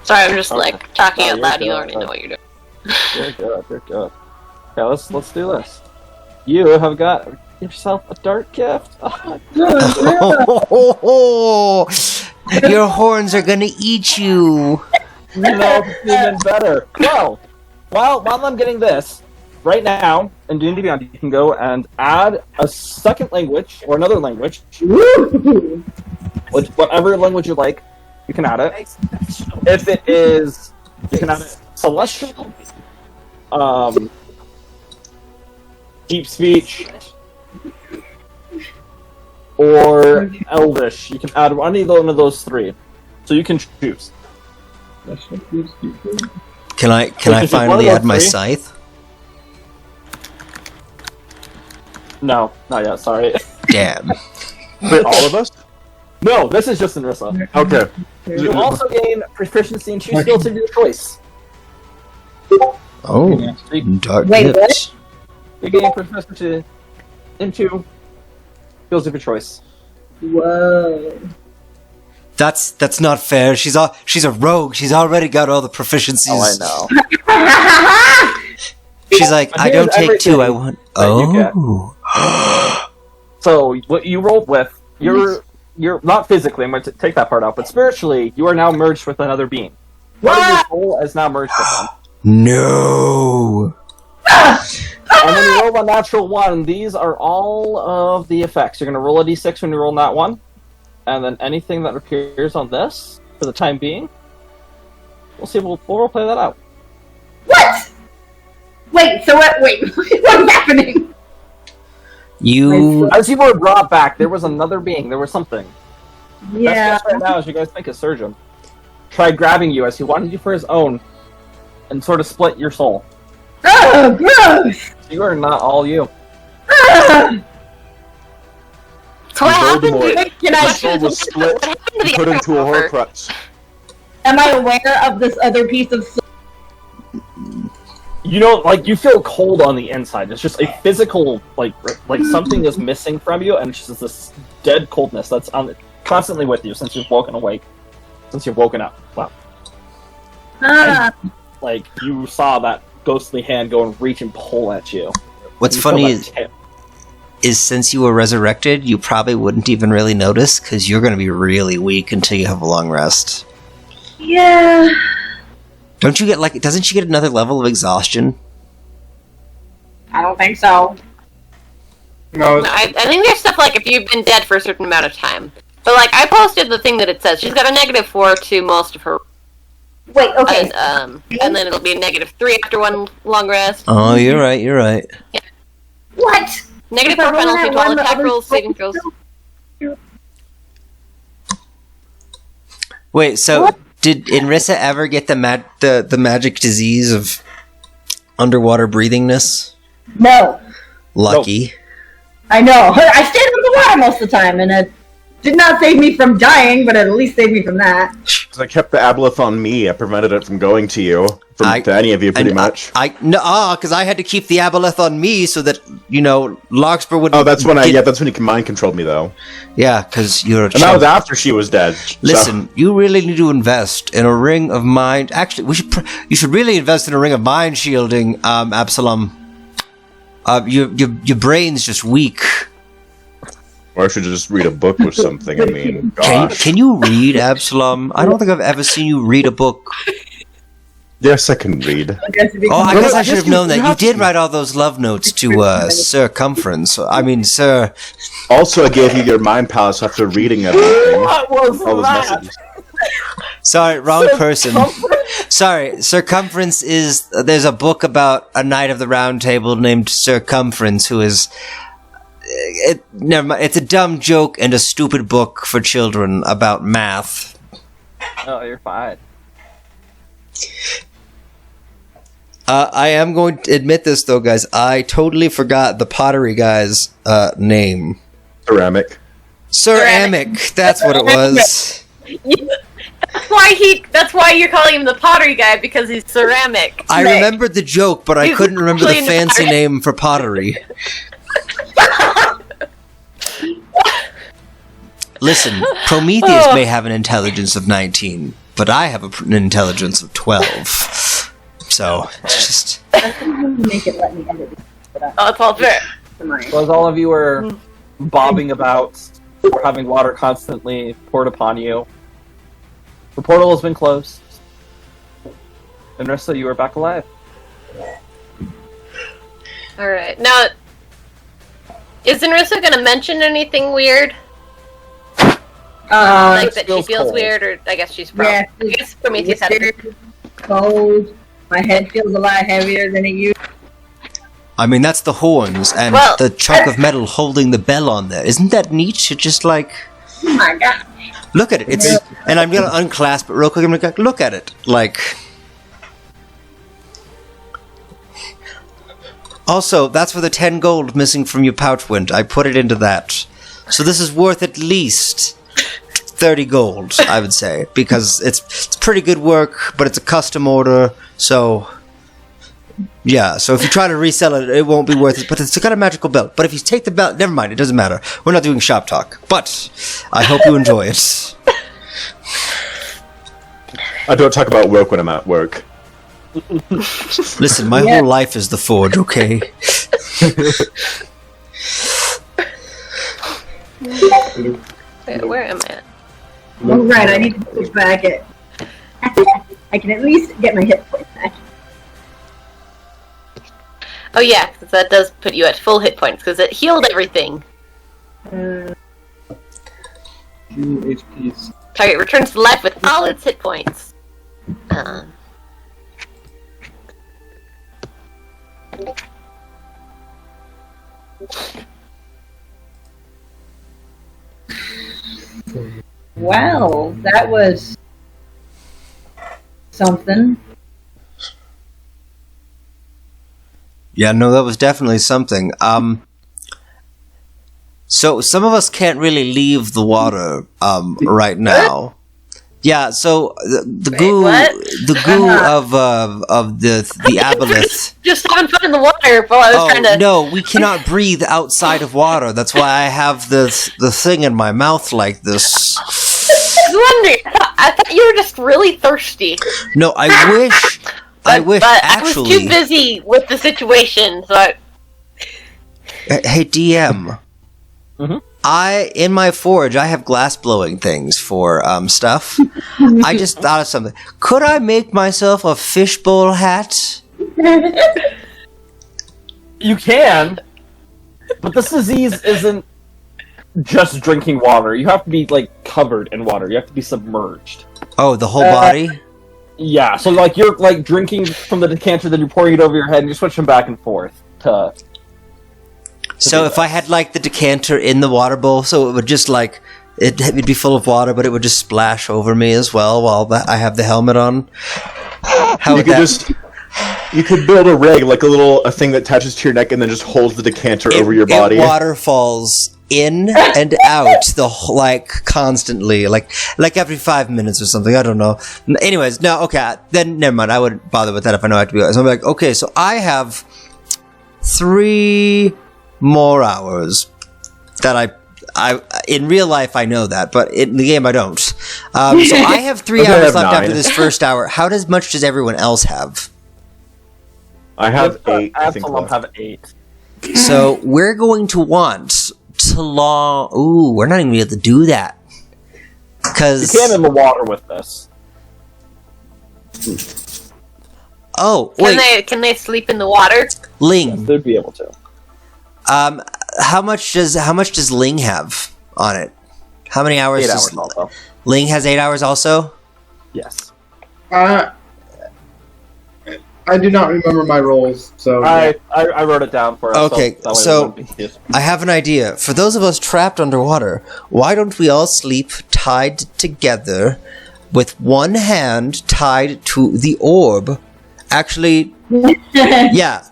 Sorry, I'm just Okay. like talking No, out you're loud. You good. already know what you're doing. You're good. You're good. Okay, let's do this. You have got yourself a dart gift. Your horns are gonna eat you. No, it's even better. Well, while I'm getting this, right now in D&D Beyond, you can go and add a second language or another language, whatever language you like. You can add it. If it is, you can add it celestial, deep speech, or elvish. You can add any one of those three, so you can choose. Can I Which is one finally of add my those three? scythe? No, not yet. Sorry. Damn. For all of us? No, this is just Narissa. Okay. You also gain proficiency in 2 skills of your choice. Oh, You dark Wait, nips. gain proficiency in 2 skills of your choice. Whoa. That's not fair. She's a rogue. She's already got all the proficiencies. Oh, I know. She's like, But I don't here's take 2. I everything want. that you get. Oh. So what you rolled with, you're not physically. I'm going to take that part out, but spiritually, you are now merged with another being. Part of your soul is now merged with them. No. And when you roll a natural 1, these are all of the effects. You're going to roll a d6 when you roll that 1, and then anything that appears on this, for the time being, we'll see. We'll play that out. What? Wait, so what? Wait, what's happening? You. As you were brought back, there was another being. There was something. Yeah. Best guess right now, as you guys think, is Surgeon. Tried grabbing you as he wanted you for his own, and sort of split your soul. Oh, gross. You are not all you. Ah! So what happened Voldemort. to Can I what soul was split happened to the Put other into a offer? Horcrux. Am I aware of this other piece of soul? You don't like. You feel cold on the inside. It's just a physical, like something is missing from you, and it's just this dead coldness that's constantly with you since you've woken awake, since you've woken up. Wow. Ah, Like you saw that ghostly hand go and reach and pull at you. What's You feel funny that is since you were resurrected, you probably wouldn't even really notice because you're going to be really weak until you have a long rest. yeah. Don't you get like? Doesn't she get another level of exhaustion? I don't think so. No, No, I think there's stuff like if you've been dead for a certain amount of time. But like I posted the thing that it says she's got a -4 to most of her, Wait, okay. and then it'll be a -3 after one long rest. Oh, you're right. You're right. What? -4 If I roll penalty that to all one, the attack other rolls, saving roll- throws. Wait. So did Inrissa ever get the magic disease of underwater breathingness? No. Lucky. I know. I stayed in the water most of the time, and it did not save me from dying, but it at least saved me from that. Because I kept the aboleth on me. I prevented it from going to you. To any of you, pretty much. Because I had to keep the aboleth on me so that Larkspur would. Oh, that's when that's when he mind controlled me, though. Yeah, because you're a And that chump. was after she was dead. Listen, you really need to invest in a ring of mind. Actually, you should really invest in a ring of mind shielding, Absalom. Your brain's just weak. Or I should just read a book or something. I mean, gosh. Can you read, Absalom? I don't think I've ever seen you read a book. Yes, I can read. Oh, I guess I should have known that. You did write all those love notes to Circumference. I mean, Sir. Also, I gave you your mind palace after reading everything. What was All those that? messages. Sorry, wrong person. Sorry, Circumference is... There's a book about a knight of the round table named Circumference who is... never mind. It's a dumb joke and a stupid book for children about math. Oh, you're fine. I am going to admit this, though, guys. I totally forgot the pottery guy's name. Ceramic. Ceramic. That's what it was. That's why you're calling him the pottery guy, because he's ceramic. I remembered the joke, but I He's couldn't remember the clean fancy pottery. name for pottery. Listen, Prometheus may have an intelligence of 19, but I have an intelligence of 12. So, it's just... Make it let me edit it. Oh, it's all fair. So as all of you are bobbing about, or having water constantly poured upon you, the portal has been closed. And Rissa, you are back alive. Alright, now... Is Narissa gonna mention anything weird? Like that she feels feels cold. weird, or I guess she's probably... Yeah, I guess Prometheus had a... cold. My head feels a lot heavier than it used. I mean, that's the horns and Well, the chunk of metal holding the bell on there. Isn't that neat? It's just like... Oh my god. Look at it. It's... And I'm gonna unclasp it real quick. I'm gonna go, look at it. Like... Also, that's where the 10 gold missing from your pouch went. I put it into that. So this is worth at least 30 gold, I would say. Because it's pretty good work, but it's a custom order, so... Yeah, so if you try to resell it, it won't be worth it. But it's got a magical belt. But if you take the belt, never mind, it doesn't matter. We're not doing shop talk. But I hope you enjoy it. I don't talk about work when I'm at work. Listen, my whole life is the forge, okay? Where am I at? Oh, right, I need to push back it. I can at least get my hit points back. Oh yeah, because that does put you at full hit points, because it healed everything. 2 HPs. Target returns to life with all its hit points. Wow, that was something. Yeah, no, that was definitely something. So some of us can't really leave the water right now. Yeah, so the goo, what? the goo of the aboleth. Just having fun in the water while I was trying to... No, we cannot breathe outside of water. That's why I have the thing in my mouth like this. I was wondering. I thought you were just really thirsty. No, I wish. But Actually. I was too busy with the situation, so Hey, DM. Mhm. In my forge, I have glass blowing things for stuff. I just thought of something. Could I make myself a fishbowl hat? You can, but this disease isn't just drinking water. You have to be, like, covered in water. You have to be submerged. Oh, the whole body? Yeah, so, like, you're, like, drinking from the decanter, then you're pouring it over your head, and you're switching back and forth to... So if I had, like, the decanter in the water bowl, so it would just, like, it'd be full of water, but it would just splash over me as well while I have the helmet on? How You would could that... you could build a rig, like a thing that attaches to your neck and then just holds the decanter over your body. It waterfalls in and out constantly, like every 5 minutes or something. I don't know. Anyways, no, okay, then never mind. I wouldn't bother with that if I know I have to be. So I'm like, okay, so I have 3 more hours that I in real life I know that, but in the game I don't. So I have 3 Okay, I hours have left 9. after this first hour. How much does everyone else have? I have 8, I think. Absalom left. have 8. So we're going to want to Ooh, we're not even able to do that. You Because can in the water with this. oh wait, Can they sleep in the water? Ling. They'd be able to. How much does Ling have on it? How many hours 8 does hours also. Ling has 8 hours also? Yes. I do not remember my roles, so I wrote it down for us. Okay, that way so- it wouldn't be confused. I have an idea. For those of us trapped underwater, why don't we all sleep tied together with one hand tied to the orb? Actually, Yeah,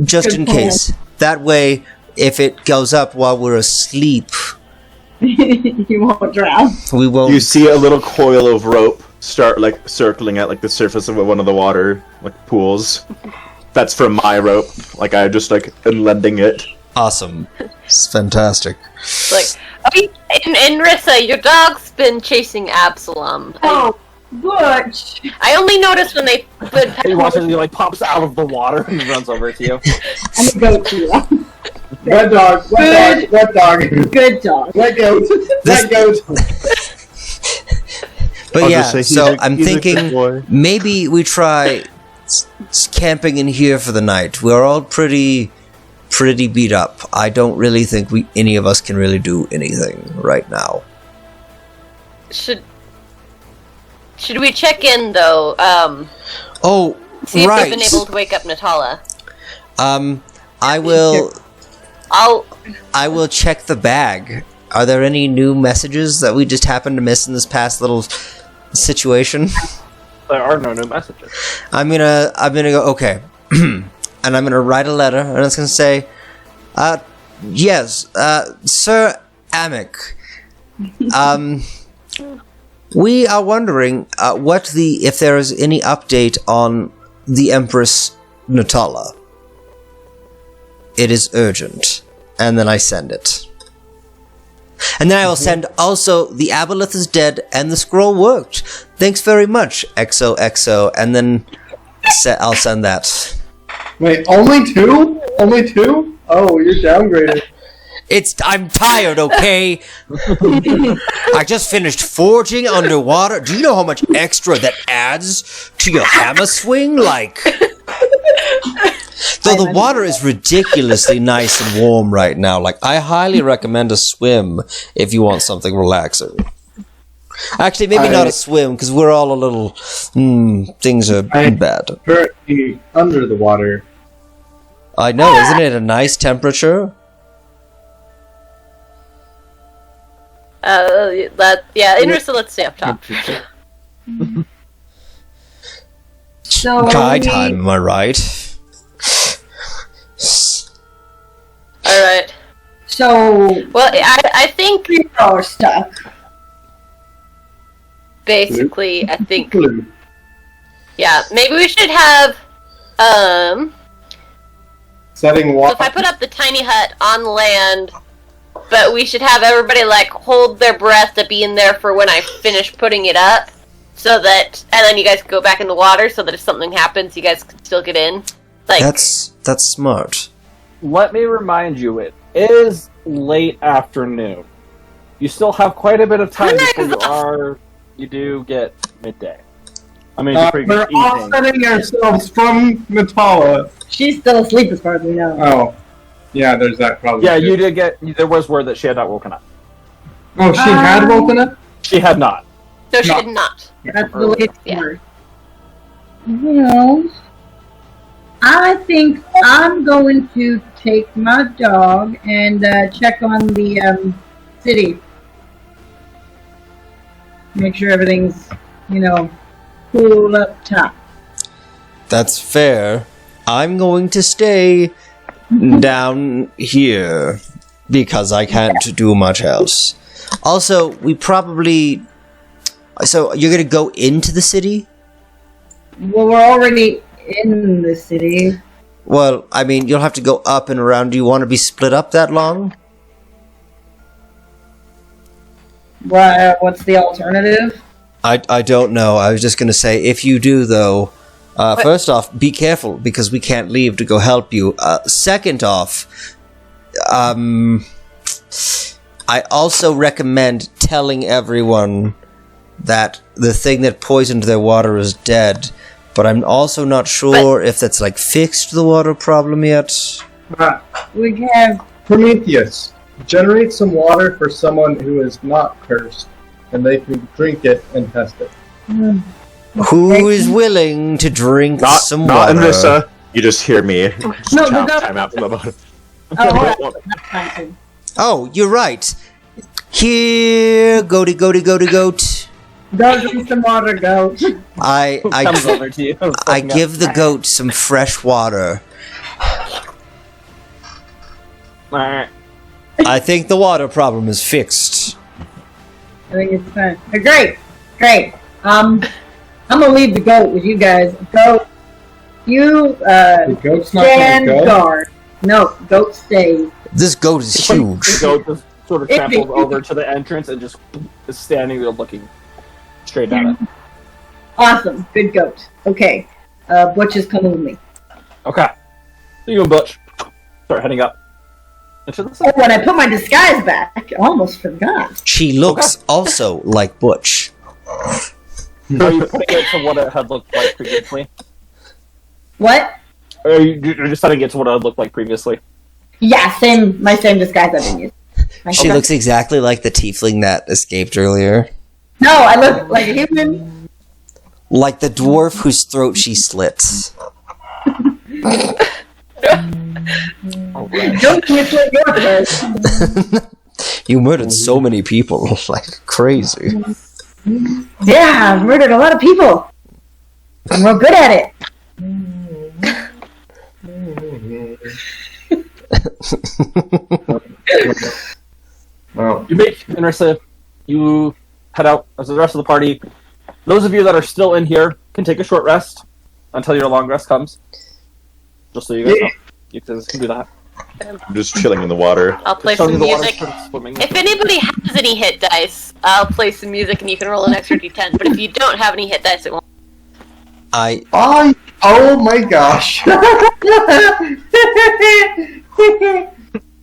just Good in point. case. That way, if it goes up while we're asleep, You won't drown. we won't. You see a little coil of rope start like circling at like the surface of one of the water like pools. That's from my rope. Like I just like am lending it. Awesome. It's fantastic. Like, and Rissa, your dog's been chasing Absalom. Oh, Butch. I only noticed when they put. He watches he like pops out of the water and runs over to you. I'm a goat too. Red dog. Red dog. Red dog. Good dog. Red goat. Red goat. But I'll yeah, just say he's so a- I'm he's a good thinking boy. maybe we try camping in here for the night. We're all pretty beat up. I don't really think any of us can really do anything right now. Should we check in though? Oh, See if right. we've been able to wake up Natala. I will I'll. check the bag. Are there any new messages that we just happened to miss in this past little situation? There are no new messages. I'm gonna go, okay. And I'm gonna write a letter, and it's gonna say, yes, Sir Amic, we are wondering, if there is any update on the Empress Natala. It is urgent. And then I send it. And then I will send also, the aboleth is dead, and the scroll worked. Thanks very much, XOXO, and then I'll send that. Wait, only two? Only two? Oh, you're downgraded. I'm tired, okay? I just finished forging underwater. Do you know how much extra that adds to your hammer swing? Like... Though the water is ridiculously nice and warm right now. Like, I highly recommend a swim if you want something relaxing. Actually, maybe not a swim, because we're all a little... things are bad. Currently under the water. I know, isn't it a nice temperature? Inrissa, let's stay up top. So Guy time, am I right? All right. So Well, I think we are stuck. basically, I think Blue. yeah, maybe we should have Setting So water. if I put up the tiny hut on land, but we should have everybody like hold their breath to be in there for when I finish putting it up, so that, and then you guys go back in the water, so that if something happens, you guys can still get in. Like That's smart. Let me remind you, it is late afternoon. You still have quite a bit of time before you do get midday. I mean, before you We're get all evening. setting ourselves from Natala. She's still asleep as far as we know. Oh. Yeah, there's that problem. Yeah, too. you did get. There was word that she had not woken up. Oh, she had woken up? She had not. no, she No. did not. That's the latest Yeah. word. Well, I think I'm going to take my dog and check on the city. Make sure everything's, cool up top. That's fair. I'm going to stay down here because I can't do much else. Also, we probably... So, you're going to go into the city? Well, we're already in the city. Well, I mean, you'll have to go up and around. Do you want to be split up that long? What's the alternative? I don't know. I was just going to say, if you do, though, first off, be careful, because we can't leave to go help you. Second off, I also recommend telling everyone that the thing that poisoned their water is dead, but I'm also not sure if that's, fixed the water problem yet. We have Prometheus, generate some water for someone who is not cursed, and they can drink it and test it. Who is willing to drink Not some not water? Anissa. You just hear me. No, Shout no. time out from the bottom. Oh, you're right. Here, goaty, goat. Go drink some water, goat. Comes over to you. I give the goat some fresh water. Alright. I think the water problem is fixed. I think it's fine. Great. I'm gonna leave the goat with you guys. Goat, you The goat's not stand gonna go? guard. No, goat stays. This goat is The huge. goat just sort of tramples over to the entrance and just is standing there looking straight at it. Awesome, good goat. Okay, Butch is coming with me. Okay. So you and Butch start heading up. Into the Oh, when I put my disguise back, I almost forgot. She looks also like Butch. Are you putting it to what it had looked like previously? What? Or are you just setting it to what it had looked like previously? Yeah, my same disguise I've been using. She looks exactly like the tiefling that escaped earlier. No, I look like a human. Like the dwarf whose throat she slits. Don't get your place. You murdered so many people, like crazy. Yeah, I've murdered a lot of people. I'm real good at it. Well, You make Inrissa, you head out as the rest of the party. Those of you that are still in here can take a short rest until your long rest comes. Just so you guys know. You guys can do that. I'm just chilling in the water. I'll play Telling some you the water's music. sort of swimming. If anybody has any hit dice, I'll play some music and you can roll an extra d10. But if you don't have any hit dice, it won't. oh my gosh. I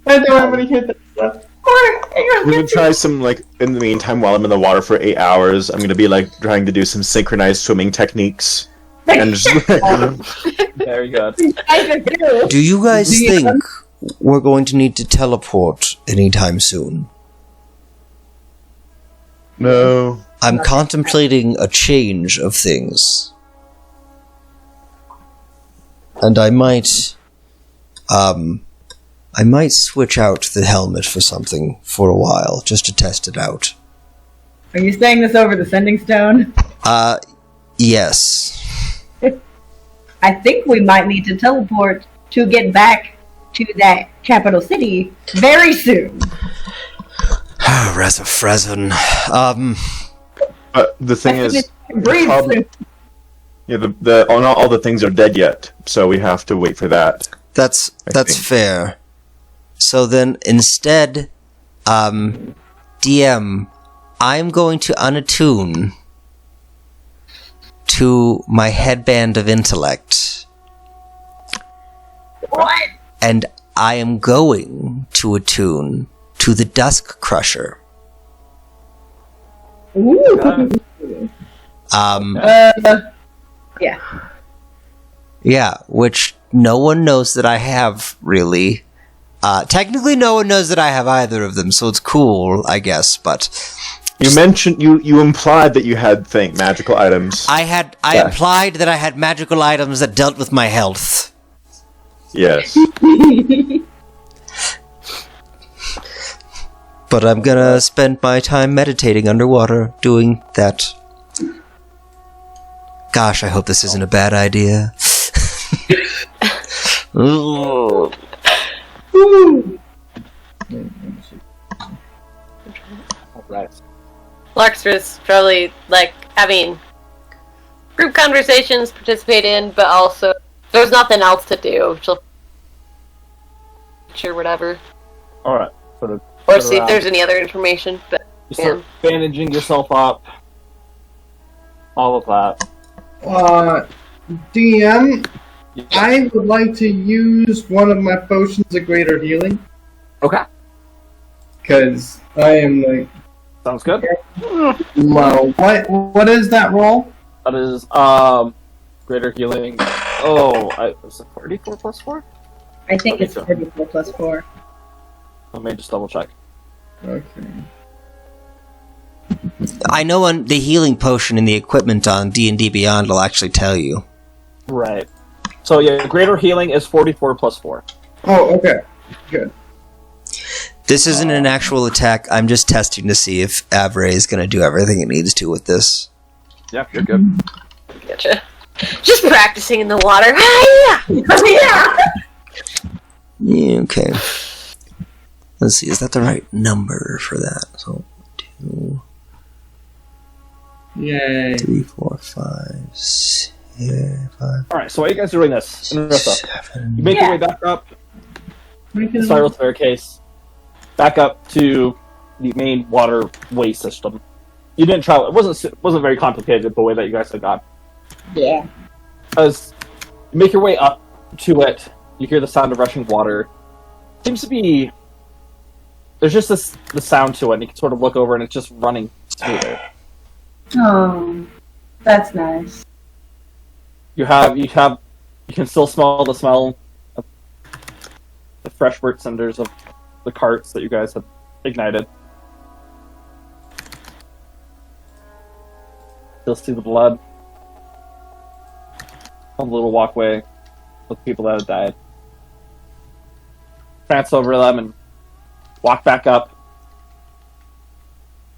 don't have any hit that stuff. I'm gonna try some, like, in the meantime, while I'm in the water for 8 hours, I'm gonna be, like, trying to do some synchronized swimming techniques. And just, Very good. Do you guys Do you- think we're going to need to teleport anytime soon? no. I'm contemplating a change of things. And I might switch out the helmet for something for a while, just to test it out. Are you saying this over the sending stone? Yes. I think we might need to teleport to get back to that capital city very soon. Reza Frezin. But the thing is, Breathe problem- soon. yeah, not all the things are dead yet, so we have to wait for that. That's think. fair. So then instead, DM, I'm going to unattune to my headband of intellect. What? And I am going to attune to the Dusk Crusher. Ooh. Yeah. Yeah, which no one knows that I have, really. Technically, no one knows that I have either of them, so it's cool, I guess, but You mentioned, you implied that you had magical items. I Yeah. implied that I had magical items that dealt with my health. Yes. But I'm gonna spend my time meditating underwater, doing that. Gosh, I hope this isn't a bad idea. Ugh. Alright. Larkster's probably like having group conversations, participate in, but also there's nothing else to do. She'll sure whatever, Alright. Sort of. or sit see if around. there's any other information. But You start bandaging yourself up. All of that. DM, Yeah. I would like to use one of my potions of greater healing. Okay. Because I am like, Sounds good. low. What is that roll? That is greater healing. Was it 44 plus 4? I think it's Okay, 44 plus 4. Let me just double check. Okay. I know on the healing potion in the equipment on D&D Beyond will actually tell you. Right. So yeah, greater healing is 44 plus 4. Oh, okay. Good. This isn't an actual attack. I'm just testing to see if Avray is going to do everything it needs to with this. Yeah, you're good. Gotcha. Just practicing in the water. Hi-ya! Yeah, okay. Let's see, is that the right number for that? So, 2, Yay. 3, 4, 5, 6, 5, Alright, so while you guys are doing this, Narissa, 7. you make your way back up the spiral staircase, back up to the main waterway system. You didn't travel. It wasn't very complicated the way that you guys had gone. Yeah. As you make your way up to it, you hear the sound of rushing water. Seems to be there's just the sound to it, and you can sort of look over, and it's just running smoother. Oh, that's nice. You can still smell the smell of the fresh burnt cinders of the carts that you guys have ignited. Still see the blood on the little walkway with people that have died. Prance over them and walk back up.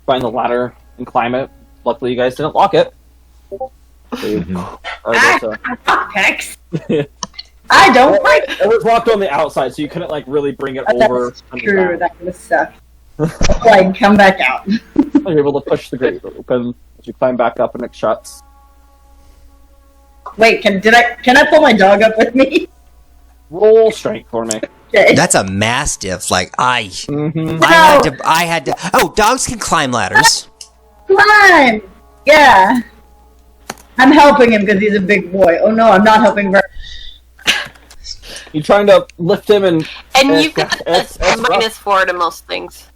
Find the ladder and climb it. Luckily, you guys didn't lock it. So you are able to- Pex. I don't like It was locked on the outside, so you couldn't like really bring it over. That's true. That would suck. Like, come back out. You're able to push the grate open as you climb back up, and it shuts. Wait, can I pull my dog up with me? Roll strength for me. Okay. That's a mastiff. Like, Mm-hmm. I had to. Oh, dogs can climb ladders. Climb! Yeah. I'm helping him because he's a big boy. Oh no, I'm not helping very. You're trying to lift him, and You've got a -4 to most things.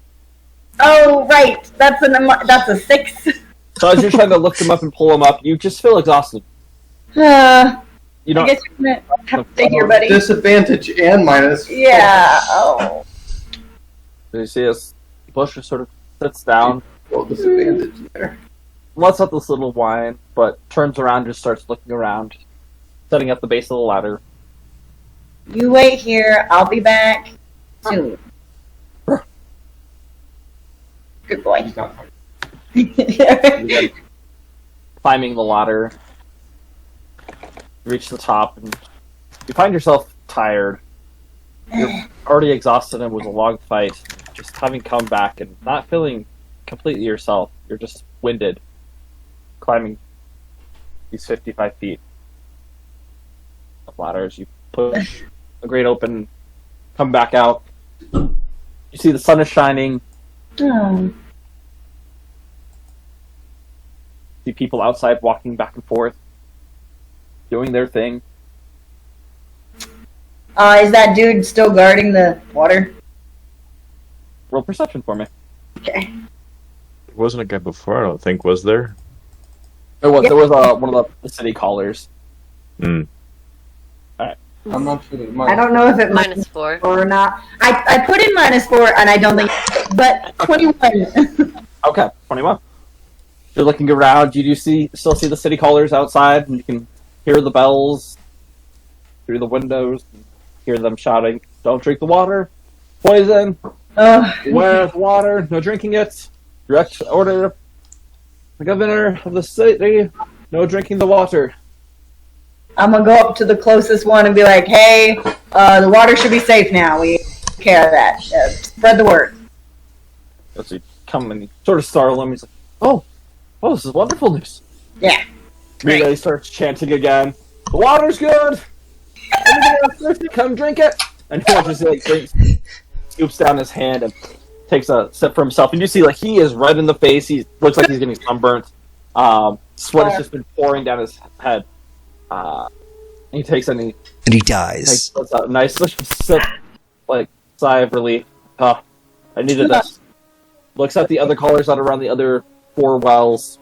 Oh right, that's a 6. so as you're trying to lift him up and pull him up, you just feel exhausted. You I don't. guess you're gonna have to stay here, buddy. Disadvantage and minus. Yeah. Oh. You see as Bush just sort of sits down, Well, disadvantage there. lets out this little whine, but turns around, just starts looking around, setting up the base of the ladder. You wait here. I'll be back soon. Good boy. Climbing the ladder, you reach the top, and you find yourself tired. You're already exhausted, and it was a long fight. Just having come back and not feeling completely yourself. You're just winded, climbing these 55 feet of ladders. You push the grate open, come back out. You see the sun is shining. Oh. See people outside walking back and forth, doing their thing. Is that dude still guarding the water? Roll perception for me. Okay. There wasn't a guy before, I don't think, was there? There was. Yep. There was one of the city callers. Hmm. I'm not sure that I don't know if it -4. or not. I put in -4 and I don't think, but 21. Okay, 21. You're looking around. You do still see the city callers outside, and you can hear the bells through the windows. Hear them shouting, "Don't drink the water! Poison! Where's water? No drinking it! Direct order, the governor of the city, no drinking the water." I'm gonna go up to the closest one and be like, "Hey, the water should be safe now. We take care of that. Spread the word." As you come and you sort of startle him, he's like, "Oh, this is wonderful news." Yeah. Immediately starts chanting again. "The water's good! Anybody else thirsty? Come drink it!" And he just like scoops down his hand and takes a sip for himself. And you see, like, he is red in the face. He looks like he's getting sunburnt. Sweat has just been pouring down his head. He takes and he And he dies. takes a nice sip, like, sigh of relief. I needed this. Looks at the other callers that are around the other 4 wells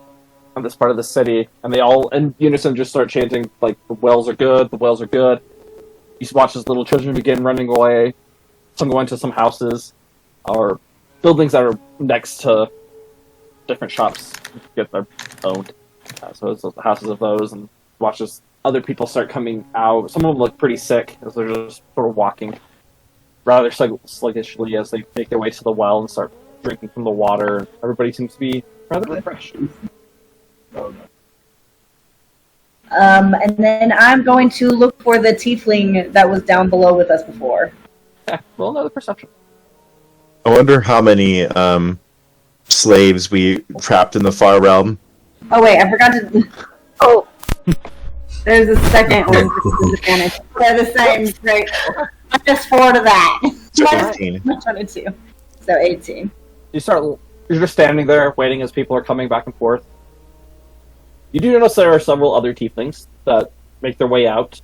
on this part of the city, and they all in unison just start chanting, like, "The wells are good, the wells are good." You watch as little children begin running away. Some go into some houses or buildings that are next to different shops get their owned. So it's the houses of those, and watch as other people start coming out. Some of them look pretty sick as they're just sort of walking. rather sluggishly as they make their way to the well and start drinking from the water. Everybody seems to be rather refreshed. And then I'm going to look for the tiefling that was down below with us before. Yeah, roll another perception. I wonder how many slaves we trapped in the far realm. Oh wait, I forgot to. Oh, there's a second one for disadvantage. They're the same. Great. -4 to that. So 18. -22. So 18. You're just standing there waiting as people are coming back and forth. You do notice there are several other tieflings that make their way out.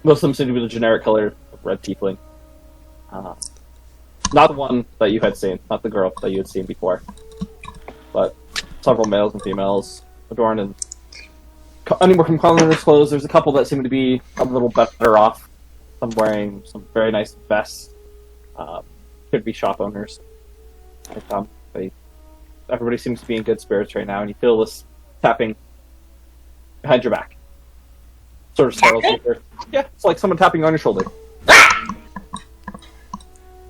Most of them seem to be the generic color of red tiefling. Not the one that you had seen, not the girl that you had seen before. But several males and females adorned in anywhere from colorless clothes. There's a couple that seem to be a little better off. Some wearing some very nice vests. Could be shop owners. Everybody seems to be in good spirits right now, and you feel this tapping behind your back. Sort of startles you. Yeah, it's like someone tapping on your shoulder.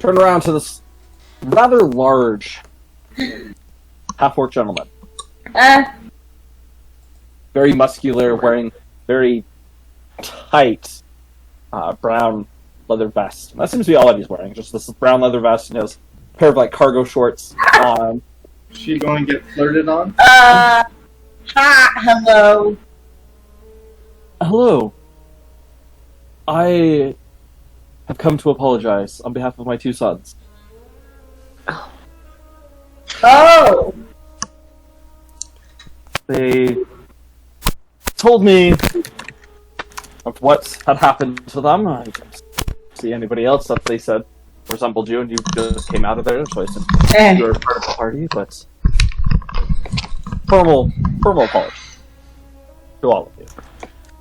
Turn around to this rather large half-orc gentleman. Very muscular, wearing very tight brown leather vest. And that seems to be all that he's wearing. Just this brown leather vest and his pair of like cargo shorts on. Is she going to get flirted on? Hi, hello. Hello. I have come to apologize on behalf of my 2 sons. Oh, They told me of what had happened to them. I didn't see anybody else that they said resembled you, and you just came out of there, so I assumed you were part of the party, but formal apology to all of you.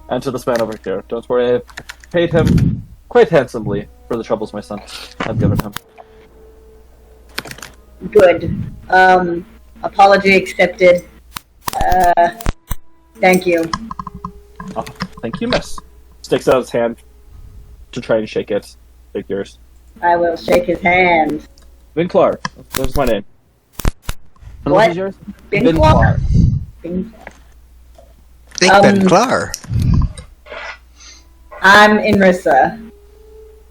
And to this man over here. Don't worry, I've paid him quite handsomely for the troubles my son have given him. good. Apology accepted. Thank you. Oh, thank you, miss. Sticks out his hand to try and shake it. Take yours. I will shake his hand. Vinclar. That's my name. And What? is yours? Vinclar? Think Um, Ben Clar. I'm Inrissa.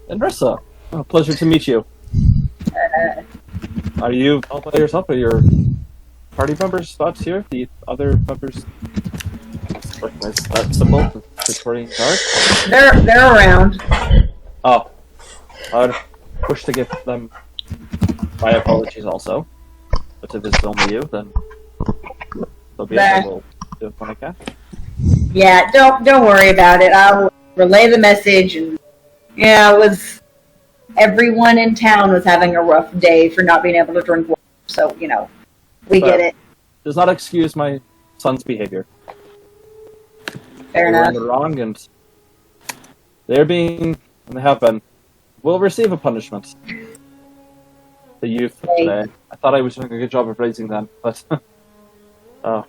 And Rissa. Oh, pleasure to meet you. Are you all by yourself? Are your party members spots here? The other members? Recognize that symbol? The Victorian Guard? They're around. Oh. I'd wish to give them my apologies also. But if it's only you, then so be it. I will do it when I can. Yeah, don't worry about it. I'll relay the message. And yeah, it was everyone in town was having a rough day for not being able to drink water. So we get it. Does not excuse my son's behavior. Fair They were enough. in the wrong, and they're being, and they have been, will receive a punishment. The youth of today. I thought I was doing a good job of raising them, but oh,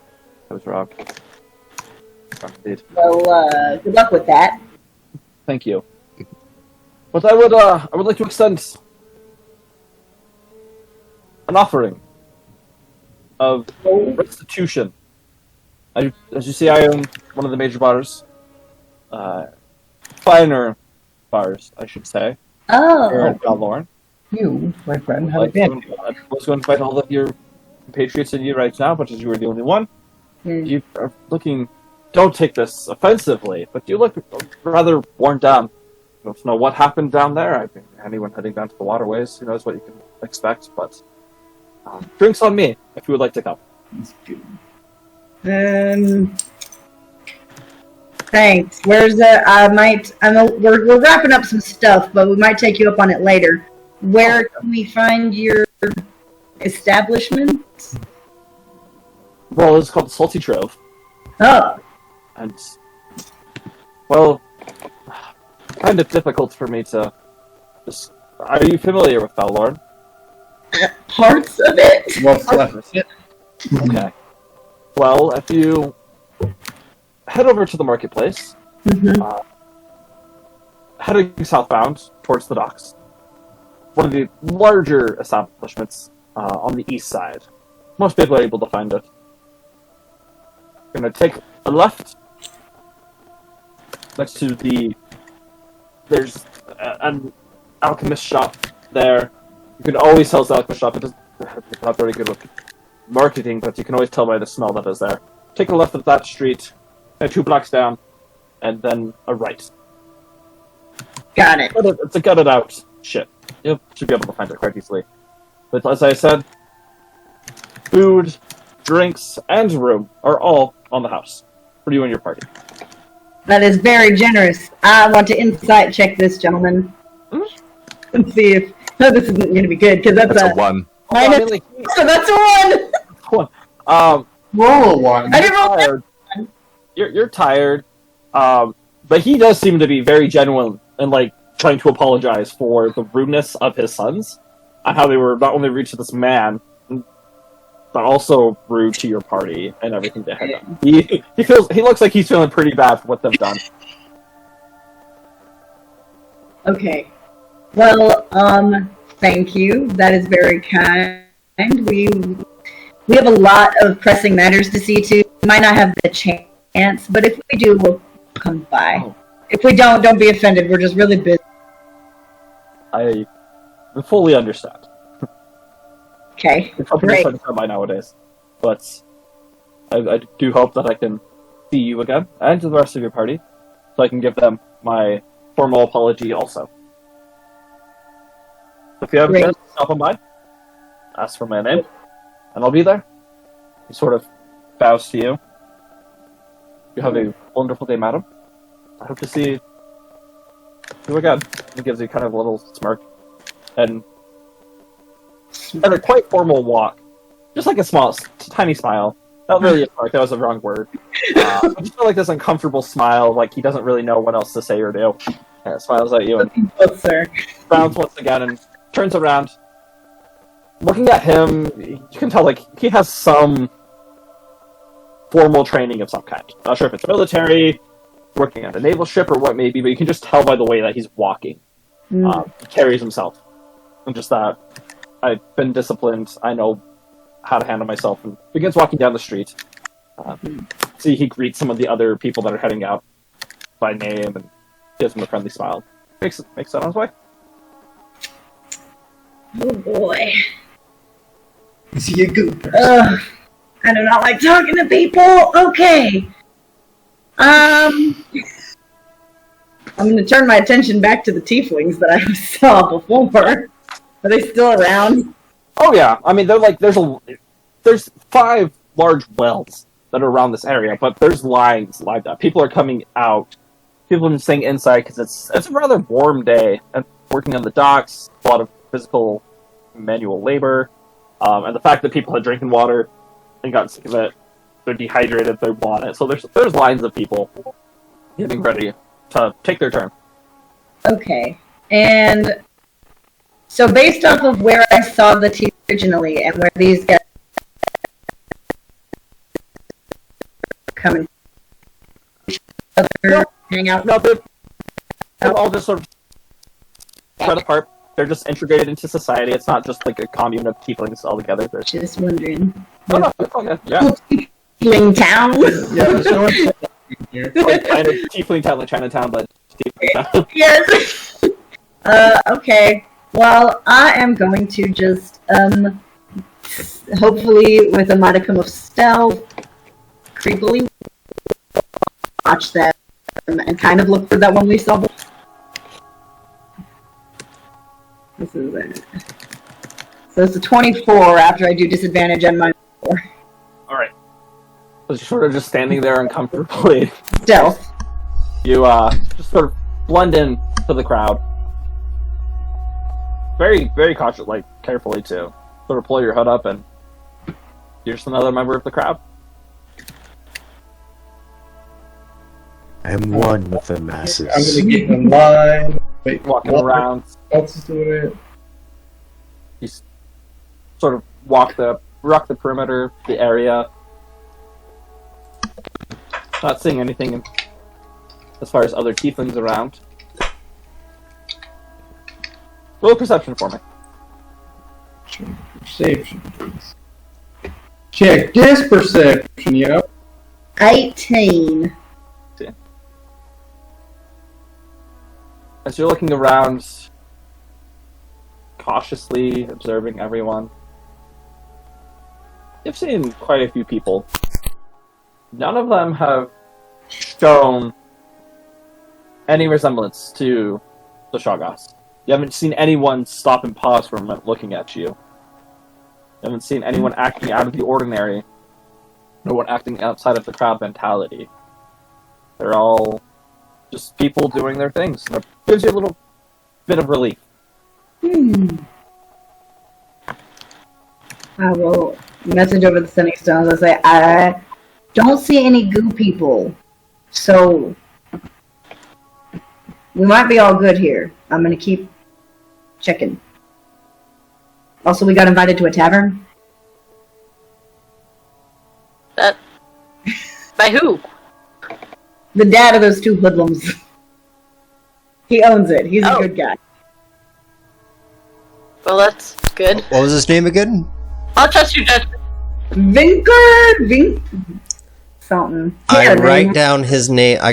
I was wrong. Wrong indeed. Well, good luck with that. Thank you. But I would like to extend an offering of restitution. As you see, I own one of the major bars. Finer bars, I should say. Here Oh, in Valorn. You, my friend, I was going to invite all of your compatriots in you right now, but as you were the only one, you are looking. Don't take this offensively, but you look rather worn down. I don't know what happened down there. I mean, anyone heading down to the waterways, who knows what you can expect, but drinks on me if you would like to come. thanks. Where's the? We're wrapping up some stuff, but we might take you up on it later. Where can we find your establishment? Well, it's called the Salty Trove, Oh, and well, kind of difficult for me to. Are you familiar with Valorn? parts of it. What's left? Okay. Well, if you head over to the marketplace, heading southbound towards the docks. One of the larger establishments on the east side. Most people are able to find it. Gonna take a left next to there's an alchemist shop there. You can always tell it's the alchemist shop. It's not very good with marketing, but you can always tell by the smell that is there. Take a left at that street, 2 blocks down, and then a right. Got it. It's a gutted out ship. You should be able to find it quite easily. But as I said, food, drinks, and room are all on the house for you and your party. That is very generous. I want to insight check this gentleman and see if. No, this isn't going to be good because that's That's a 1. Well, I mean, like, So that's a 1. Roll a 1. I didn't roll that. tired. You're tired, but he does seem to be very genuine and like trying to apologize for the rudeness of his sons and how they were not only rude to this man, but also rude to your party and everything they had done. He looks like he's feeling pretty bad for what they've done. Okay. Well, thank you. That is very kind. We have a lot of pressing matters to see to. We might not have the chance, but if we do, we'll come by. Oh. If we don't be offended. We're just really busy. I fully understand. Okay. It's something Great. that's hard to come by nowadays, but I do hope that I can see you again and the rest of your party, so I can give them my formal apology also. If you have a Great. chance, stop on by, ask for my name, and I'll be there. He sort of bows to you. You have a wonderful day, madam. I hope to see you again. He gives you kind of a little smirk, and a quite formal walk. Just like a small, tiny smile. Not really a smirk, that was the wrong word. I just feel like this uncomfortable smile, like he doesn't really know what else to say or do. Smiles at you and Both, sir. frowns once again and turns around. Looking at him, you can tell like he has some formal training of some kind. Not sure if it's military, working on a naval ship, or what may be, but you can just tell by the way that he's walking. He carries himself. And just that, I've been disciplined, I know how to handle myself, and begins walking down the street. See, he greets some of the other people that are heading out by name and gives them a friendly smile. Makes it on his way. Oh boy. Is he a good person? I do not like talking to people. Okay. I'm going to turn my attention back to the tieflings that I saw before. Are they still around? Oh yeah, I mean they're like there's 5 large wells that are around this area, but there's lines lined up. People are coming out. People have been staying inside because it's a rather warm day and working on the docks. A lot of physical manual labor, and the fact that people had drinking water and got sick of it, they're dehydrated, they want it. So there's lines of people getting ready to take their turn. Okay. And so based off of where I saw the teeth originally and where these guys come and hang out. No, they're all just sort of spread apart. They're just integrated into society. It's not just like a commune of tieflings all together. They're Just wondering. oh, no, it's all good. Yeah. Tiefling town? Yeah, there's no one here. Like Tiefling Town, like Chinatown, but Tiefling Town. Yes. Okay. Well, I am going to just, hopefully with a modicum of stealth, creepily watch them and kind of look for that one we saw before. This is it. So it's a 24 after I do disadvantage on my Alright. So sort of just standing there uncomfortably. stealth. You just sort of blend in to the crowd. Very, very cautious, like carefully too. Sort of pull your hood up and you're just another member of the crowd. I am one with the I'm masses. gonna get in line. Wait, Walking what around. else is doing it? You sort of walk the perimeter, the area. Not seeing anything as far as other tieflings around. Roll perception for me. Perception, please. Check this perception, yo. 18. As you're looking around, cautiously observing everyone, you've seen quite a few people. None of them have shown any resemblance to the Shoggoths. You haven't seen anyone stop and pause for a moment looking at you. You haven't seen anyone acting out of the ordinary. No one acting outside of the crowd mentality. They're all just people doing their things. It gives you a little bit of relief. I will message over the Sending Stones and say, I don't see any goo people. So, we might be all good here. I'm going to keep checking. Also, we got invited to a tavern. By who? The dad of those two hoodlums. He owns it. He's a Oh. good guy. Well, that's good. What was his name again? I'll trust your judgment. Something. I Yeah, write man. down his name. I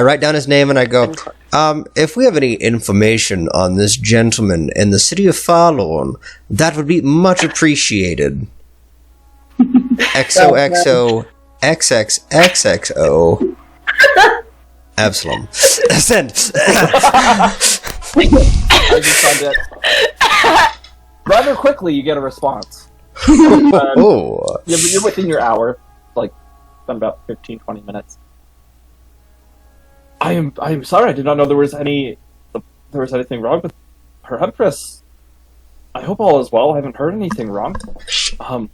write down his name and I go, if we have any information on this gentleman in the city of Farlorn, that would be much appreciated. XOXO XXXXO Absalom. Send. I just found it. Rather quickly, you get a response. Oh. You're within your hour. Like, done about 15-20 minutes. I am sorry. I did not know there was anything wrong with her Empress. I hope all is well. I haven't heard anything wrong. I've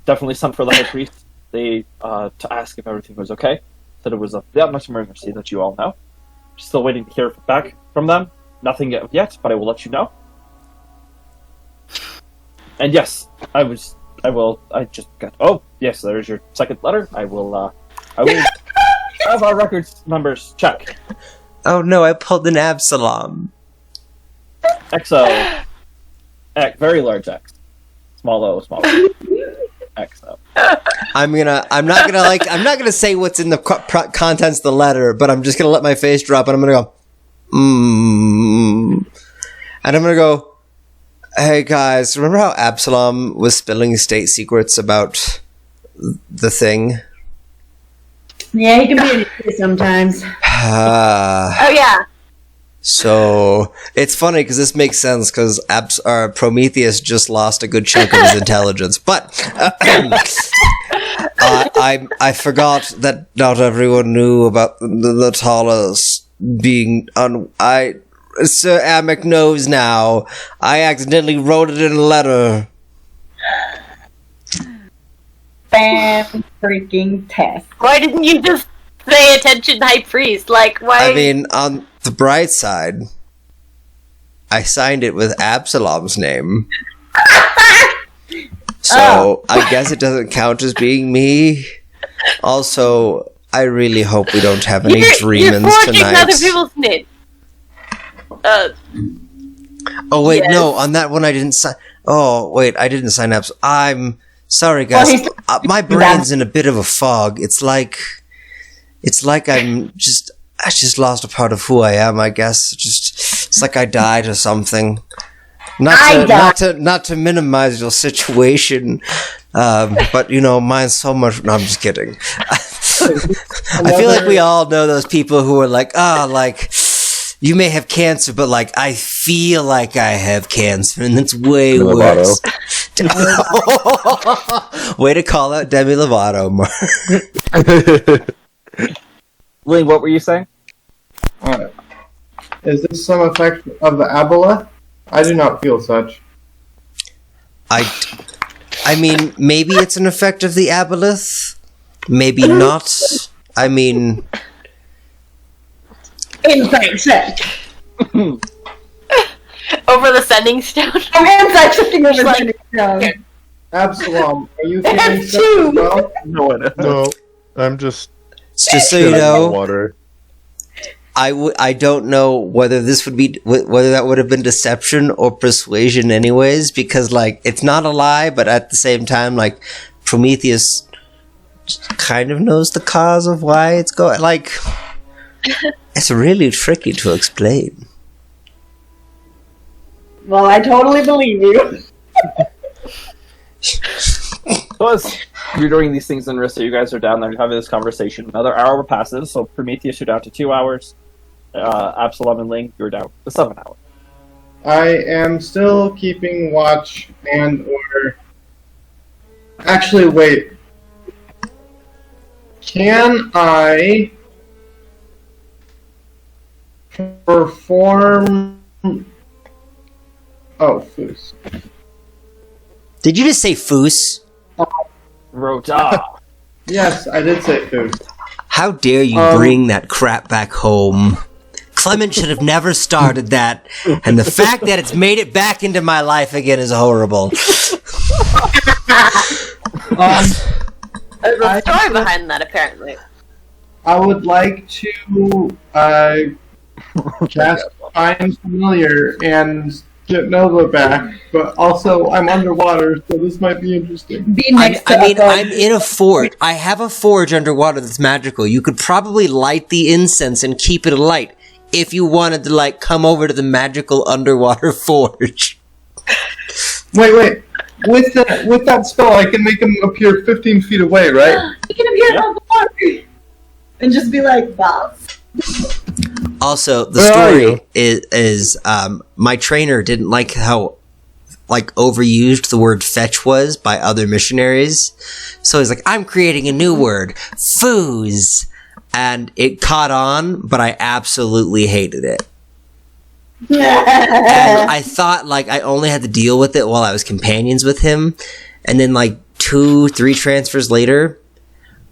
definitely sent for the high priest. They to ask if everything was okay. Said it was of the utmost emergency that you all know. Still waiting to hear back from them. Nothing yet, but I will let you know. And yes, I just got. Oh yes, there's your second letter. I will have our records numbers check. Oh no, I pulled an Absalom. XO. Very large X. Small O, small O. XO. I'm not gonna say what's in the contents of the letter, but I'm just gonna let my face drop and I'm gonna go, and I'm gonna go, hey guys, remember how Absalom was spilling state secrets about the thing? Yeah, he can be an idiot sometimes. Oh yeah. So it's funny because this makes sense because Prometheus just lost a good chunk of his intelligence, but I forgot that not everyone knew about the Talas being on. Sir Amic knows now. I accidentally wrote it in a letter. Fan freaking test. Why didn't you just say attention, high priest? Like, why? I mean, on the bright side, I signed it with Absalom's name. So, I guess it doesn't count as being me. Also, I really hope we don't have any you're dreamings forging tonight. other people's names. Oh, wait, Yes. no, on that one I didn't sign. Oh, wait, I didn't sign up. I'm sorry, guys. Well, he's- My brain's in a bit of a fog. It's like I just lost a part of who I am, I guess. It's like I died or something. Not to minimize your situation, but you know, mine's so much. No, I'm just kidding. I feel like we all know those people who are like, like you may have cancer, but like I feel like I have cancer, and it's way Demi worse. Way to call out Demi Lovato, Mark. Lee, what were you saying? Alright. Is this some effect of the Aboleth? I do not feel such. I mean, maybe it's an effect of the aboleth. Maybe not. I mean, Insight check. Over the sending stone. I'm insight checking over Like- Sending Stone. Absalom, are you feeling have such two. as well? No, I'm just just so you chilling in the know, water. I don't know whether this would be whether that would have been deception or persuasion, anyways, because like it's not a lie, but at the same time, like Prometheus kind of knows the cause of why it's going. Like it's really tricky to explain. Well, I totally believe you. So as you're doing these things in Rissa, you guys are down there having this conversation. Another hour passes, so Prometheus, you're down to 2 hours. Absalom and Ling, you're down to 7 hours. I am still keeping watch and order. Actually, wait. Can I perform... Oh, Foos. Did you just say foos? Rota. Yes, I did say Foos. How dare you bring that crap back home? Clement should have never started that, and the fact that it's made it back into my life again is horrible. There's a story behind that, apparently. I would like to cast Find Familiar and get Nova back, but also I'm underwater, so this might be interesting. Be next to I'm in a forge. I have a forge underwater that's magical. You could probably light the incense and keep it alight if you wanted to, like, come over to the magical underwater forge. Wait. With that spell, I can make him appear 15 feet away, right? You can appear above the water and just be like, boss. Also, the Where are story you? is my trainer didn't like how like overused the word fetch was by other missionaries. So he's like, I'm creating a new word, foos. And it caught on, but I absolutely hated it. And I thought like I only had to deal with it while I was companions with him. And then like 2-3 transfers later,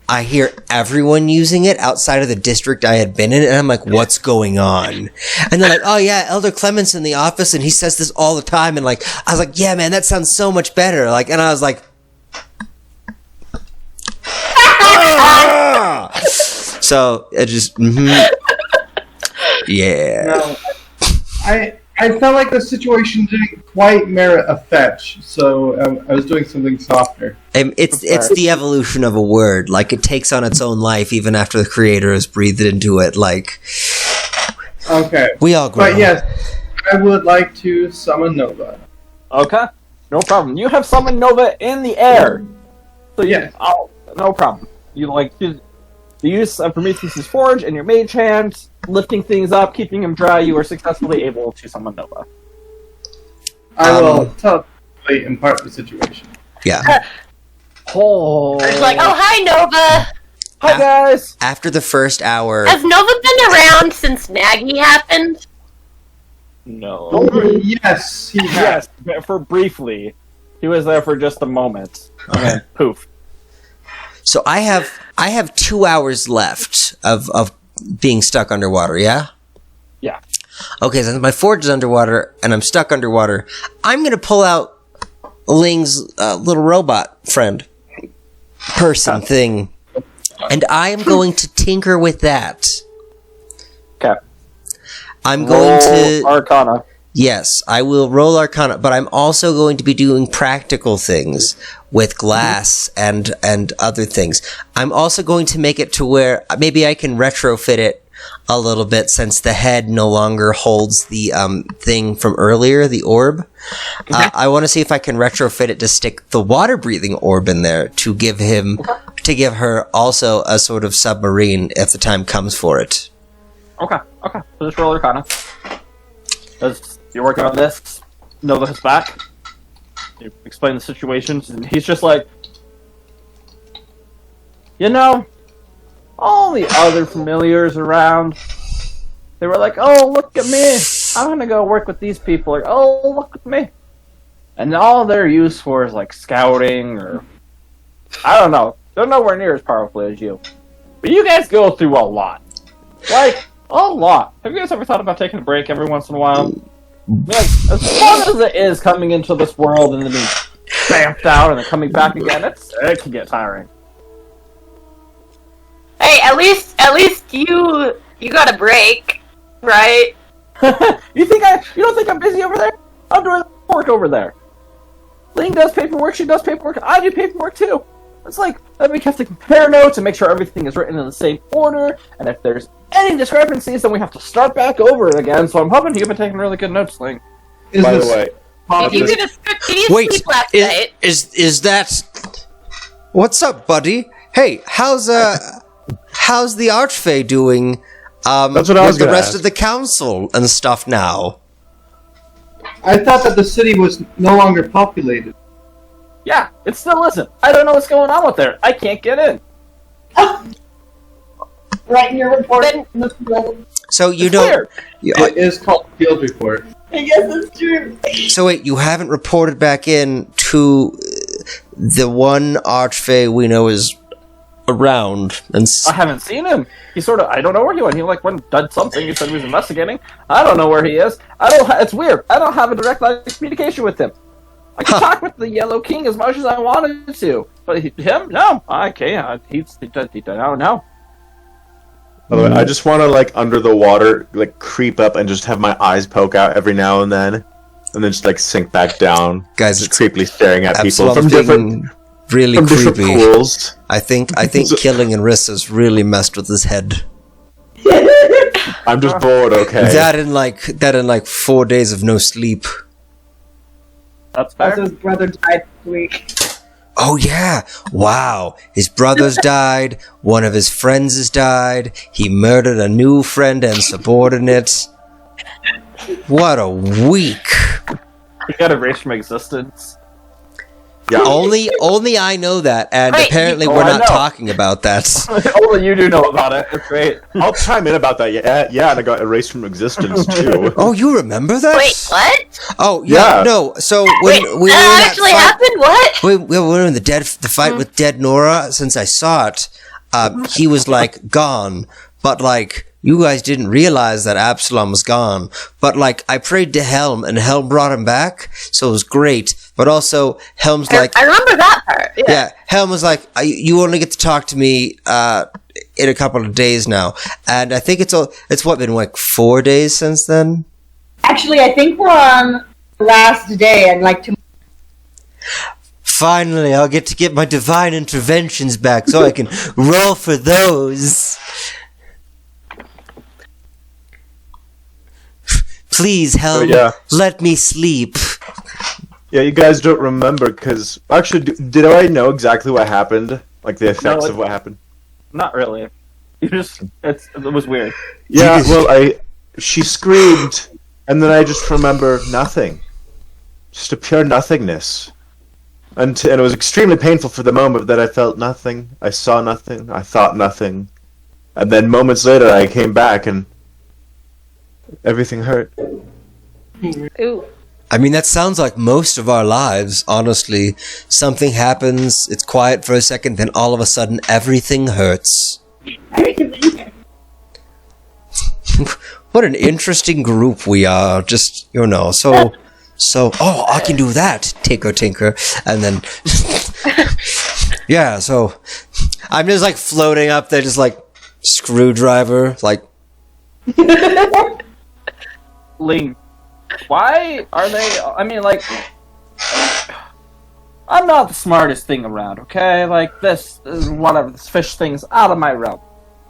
I hear everyone using it outside of the district I had been in, and I'm like, what's going on? And they're like, oh yeah, Elder Clement's in the office, and he says this all the time, and like, I was like, yeah, man, that sounds so much better. Like, and I was like, ah! So it just, yeah. No, I felt like the situation didn't quite merit a fetch, so I was doing something softer. It's the evolution of a word. Like, it takes on its own life even after the creator has breathed into it. Like, Okay. we all grow. But yes, I would like to summon Nova. Okay, no problem. You have summoned Nova in the air. So Yes. Oh, no problem. You like the use of Prometheus' Forge and your mage hand, lifting things up, keeping them dry. You are successfully able to summon Nova. I will telepathically impart the situation. Yeah. Oh, It's like, oh, hi, Nova! hi guys. After the first hour, Has Nova been around since Nagy happened? No. Yes, he has. Yes, for briefly. He was there for just a moment. And then poof. so I have 2 hours left of being stuck underwater. Yeah. Yeah. Okay, so my forge is underwater, and I'm stuck underwater. I'm gonna pull out Ling's little robot friend person thing, and I am going to tinker with that. Okay. I'm going to Arcana. yes, I will roll Arcana, but I'm also going to be doing practical things with glass and other things. I'm also going to make it to where maybe I can retrofit it a little bit, since the head no longer holds the thing from earlier, the orb. I want to see if I can retrofit it to stick the water-breathing orb in there to give her also a sort of submarine if the time comes for it. Okay. So just roll Arcana. As you're working on this, Nova's back. You explain the situations, and he's just like, you know, all the other familiars around, they were like, oh, look at me. I'm gonna go work with these people. Like, oh, look at me. And all they're used for is like scouting, or I don't know. They're nowhere near as powerful as you. But you guys go through a lot. Like, a lot. Have you guys ever thought about taking a break every once in a while? Like, as fun as it is coming into this world and then being stamped out and then coming back again, it can get tiring. Hey, at least you got a break. Right? You don't think I'm busy over there? I'm doing work over there. Ling does paperwork, she does paperwork, I do paperwork too. It's like, then we have to compare notes and make sure everything is written in the same order, and if there's any discrepancies, then we have to start back over again, so I'm hoping you've been taking really good notes, Ling. By the way, Did you Wait, sleep last night? is that? What's up, buddy? Hey, how's the Archfey doing? That's what I was with the gonna rest ask. of the council and stuff now. I thought that the city was no longer populated. Yeah, it still isn't. I don't know what's going on with there. I can't get in. Right in your report. So you It's don't. weird. It is called field report. I guess it's true. So wait, you haven't reported back in to the one Archfey we know is around and. I haven't seen him. He I don't know where he went. He went did something. He said he was investigating. I don't know where he is. It's weird. I don't have a direct line of communication with him. I can talk with the Yellow King as much as I wanted to, but him, no, I can't. He don't know. by the way, I just want to under the water, creep up and just have my eyes poke out every now and then just sink back down. Guys, just it's creepily staring at people Absalom's from different being really different creepy. pools. I think killing Arissa's really messed with his head. I'm just bored. Okay. That in 4 days of no sleep. That's fair. Also, his brother died this week. Oh yeah! Wow, his brother's died. One of his friends has died. He murdered a new friend and subordinate. What a week! He got erased from existence. Yeah. Only I know that, and Right. apparently Oh, we're I not know. talking about that. Only you do know about it. It's great. I'll chime in about that. Yeah, and I got erased from existence too. Oh, you remember that? Wait, what? Oh yeah, Yeah. no. So when Wait, we were in that that actually fight, happened? What? we were in the fight with Dead Nora. Since I saw it, he was gone. But you guys didn't realize that Absalom was gone. But I prayed to Helm, and Helm brought him back, so it was great. But also Helm's I remember that part. yeah, Helm was you only get to talk to me in a couple of days now, and I think it's been 4 days since then. Actually, I think we're on the last day, and Finally, I'll get my divine interventions back so I can roll for those. Please, Helm, yeah. let me sleep. Yeah, you guys don't remember because actually, did I know exactly what happened? The effects No, of what happened. Not really. You just it was weird. Yeah, well, she screamed, and then I just remember nothing, just a pure nothingness, and it was extremely painful for the moment that I felt nothing, I saw nothing, I thought nothing, and then moments later I came back and everything hurt. Ooh. I mean, that sounds like most of our lives, honestly. Something happens, it's quiet for a second, then all of a sudden everything hurts. What an interesting group we are. Just, so, oh, I can do that, tinker. And then, yeah, so, I'm just floating up there, just screwdriver, Ling, why are they? I mean, I'm not the smartest thing around. Okay, this fish thing's out of my realm.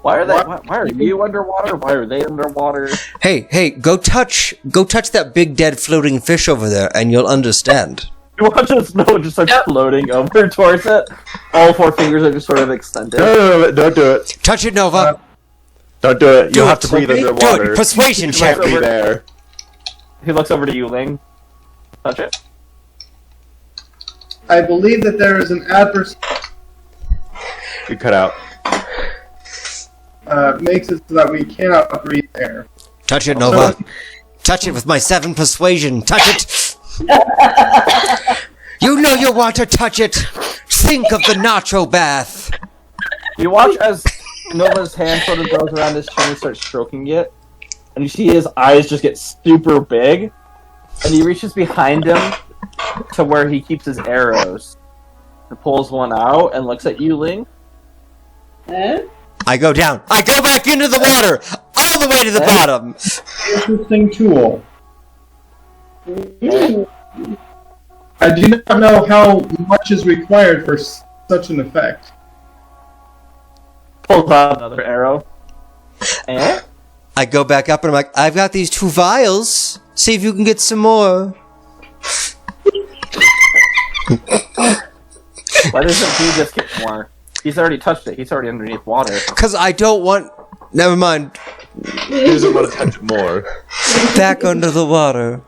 Why are they? Why are you underwater? Why are they underwater? Hey, go touch that big dead floating fish over there, and you'll understand. You watch the snow just start floating over towards it. All four fingers are just sort of extended. No, don't do it. Touch it, Nova. Don't do it. Do You'll it. have to breathe Do underwater. it. Persuasion You check. can't be there. He looks over to you, Ling. Touch it. I believe that there is an adverse You cut out. makes it so that we cannot breathe air. Touch it, Nova. Touch it with my 7 persuasion. Touch it. You know you want to touch it. Think of the nacho bath. You watch as Nova's hand sort of goes around his chin and starts stroking it, and you see his eyes just get super big, and he reaches behind him to where he keeps his arrows, and pulls one out and looks at you, Ling. Huh? I go down. I go back into the water. all the way to the bottom. Interesting tool. I do not know how much is required for such an effect. Pulls out another arrow. Eh? I go back up and I'm like, I've got these 2 vials. See if you can get some more. Why doesn't he just get more? He's already touched it. He's already underneath water. Because I don't want... Never mind. He doesn't want to touch it more. Back under the water.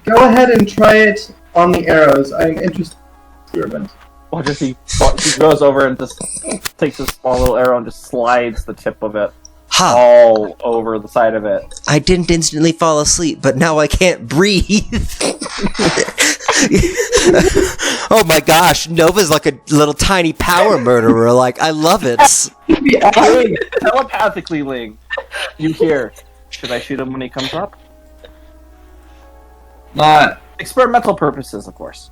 Go ahead and try it on the arrows. I'm interested in experiment. Well, just he goes over and just takes a small little arrow and just slides the tip of it Ha! all over the side of it. I didn't instantly fall asleep, but now I can't breathe. Oh my gosh, Nova's like a little tiny power murderer. Like, I love it. Ling, telepathically, Ling, you hear, should I shoot him when he comes up? Not. Experimental purposes, of course.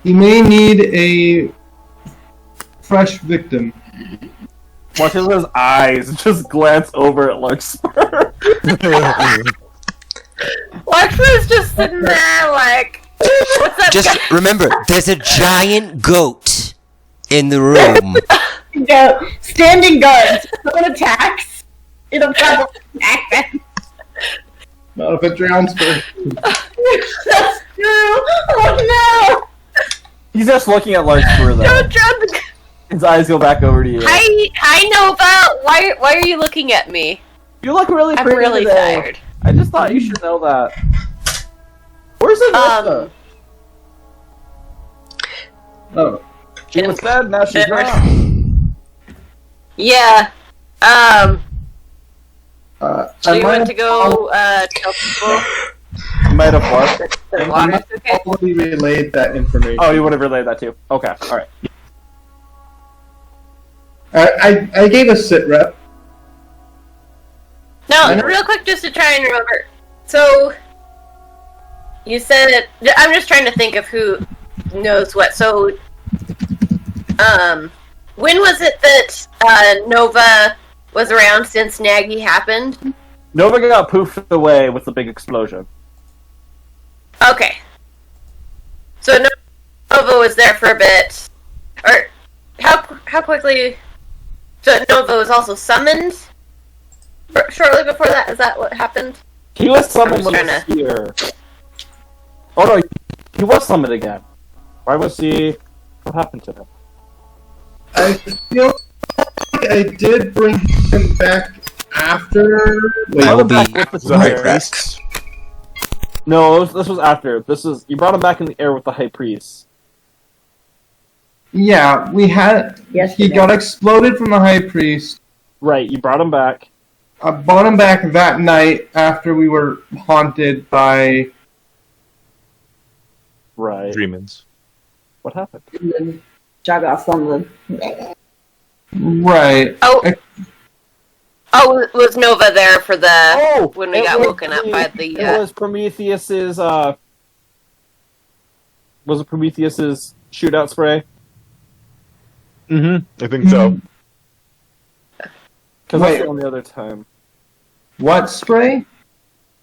He may need a fresh victim. Watch his eyes just glance over at Larkspur. Larkspur's just sitting there like, what's up, Just guys? remember, there's a giant goat in the room. Go, standing guards. Someone attacks. It'll probably attack them. Not if it drowns first. That's true. Oh He's just looking at Larkspur Don't though. drown the... His eyes go back over to you. Hi, Nova. Why are you looking at me? You look really I'm pretty really today. tired. I just thought you should know that. Where's Anissa? Oh. She was dead, now she's Never- not. Yeah. I So you might went to go tell people You might have what? the water's okay? already relayed that information. Oh, you would have relayed that too. Okay, alright. I gave a sit rep. I No, know. real quick, just to try and remember. So, you said I'm just trying to think of who knows what. So, when was it that Nova was around since Nagy happened? Nova got poofed away with the big explosion. Okay. So Nova was there for a bit, or how quickly? So Nova was also summoned shortly before that. Is that what happened? He was summoned I'm when just he was here. Oh no, he was summoned again. Why was he... What happened to him? I feel like I did bring him back after. Wait, I will be Back with the right air. back. No, this was after. You brought him back in the air with the High Priest. yeah, we had. Yes, He we did. got exploded from the High Priest. Right, you brought him back. I brought him back that night after we were haunted by. Right. Dreamins. What happened? And then jog off on the. Right. Oh, was Nova there for the Oh! when we it got was woken up by the? It was Prometheus's, Was it Prometheus's shootout spray? Mm-hmm. I think so. Because Wait. that's the only other time. What spray?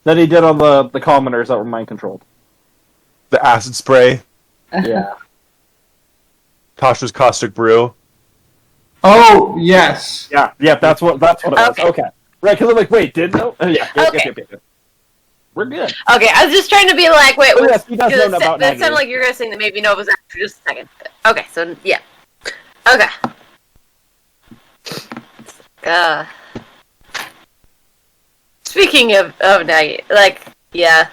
That he did on the commoners that were mind-controlled. The acid spray. Yeah. Tasha's caustic brew. Oh yes. Yeah, that's what it was. Okay. Okay. Right, because I'm like, wait, did no? Yeah, Okay. yeah. We're good. Okay, I was just trying to be like, wait, Oh, was, yes, he does know about that sounded Nagy. like you were gonna say that maybe Nova's after just a second. Okay, so yeah. Okay. Speaking of Nagy, like, yeah.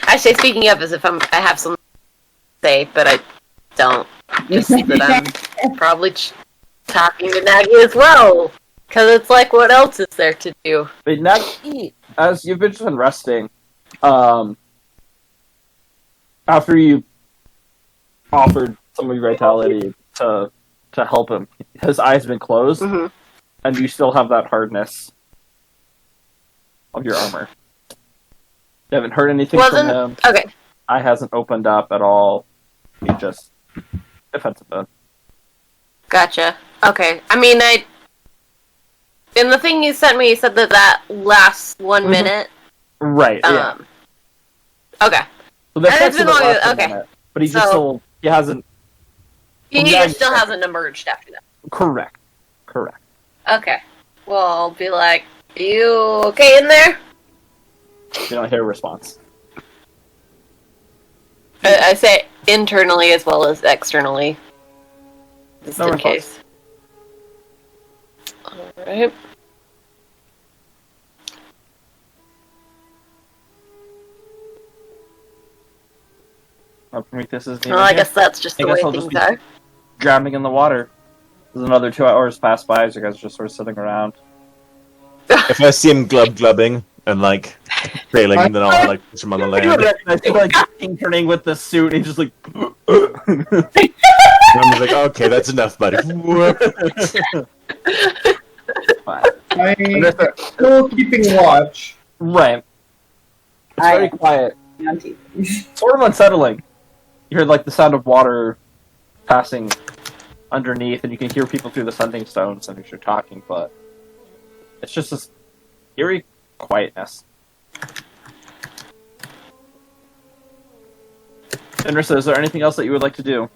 I say speaking of as if I have something to say, but I don't. Just that I'm probably talking to Nagy as well. Because it's like, what else is there to do? But Nagy, as you've been resting, after you offered some of your vitality to help him, his eyes have been closed, Mhm. and you still have that hardness of your armor. You haven't heard anything from him. Okay. Eye hasn't opened up at all. He just defensive mode. Gotcha. Okay. I mean, in the thing you sent me, you said that lasts 1 minute. Right. Yeah. Okay. So that's it's been about long- less than a okay. minute. But he hasn't. He Yeah, still hasn't emerged after that. Correct. Okay. Well, I'll be like, you okay in there? You don't hear a response. I say internally as well as externally. Just No in response. case. Alright. Prometheus is Well, I guess that's just I the guess way I'll things just be- are. drowning in the water. There's another 2 hours pass by as you guys are just sort of sitting around. If I see him glubbing and like failing, then I'll like push him on the You land. recognize him like turning with the suit, and he's just like. And I'm just like, okay, that's enough, buddy. I'm still keeping watch. Right. It's very quiet. Sort of unsettling. You hear like the sound of water passing underneath, and you can hear people through the sending stones and as you're talking, but it's just this eerie quietness. Fenrisa, is there anything else that you would like to do?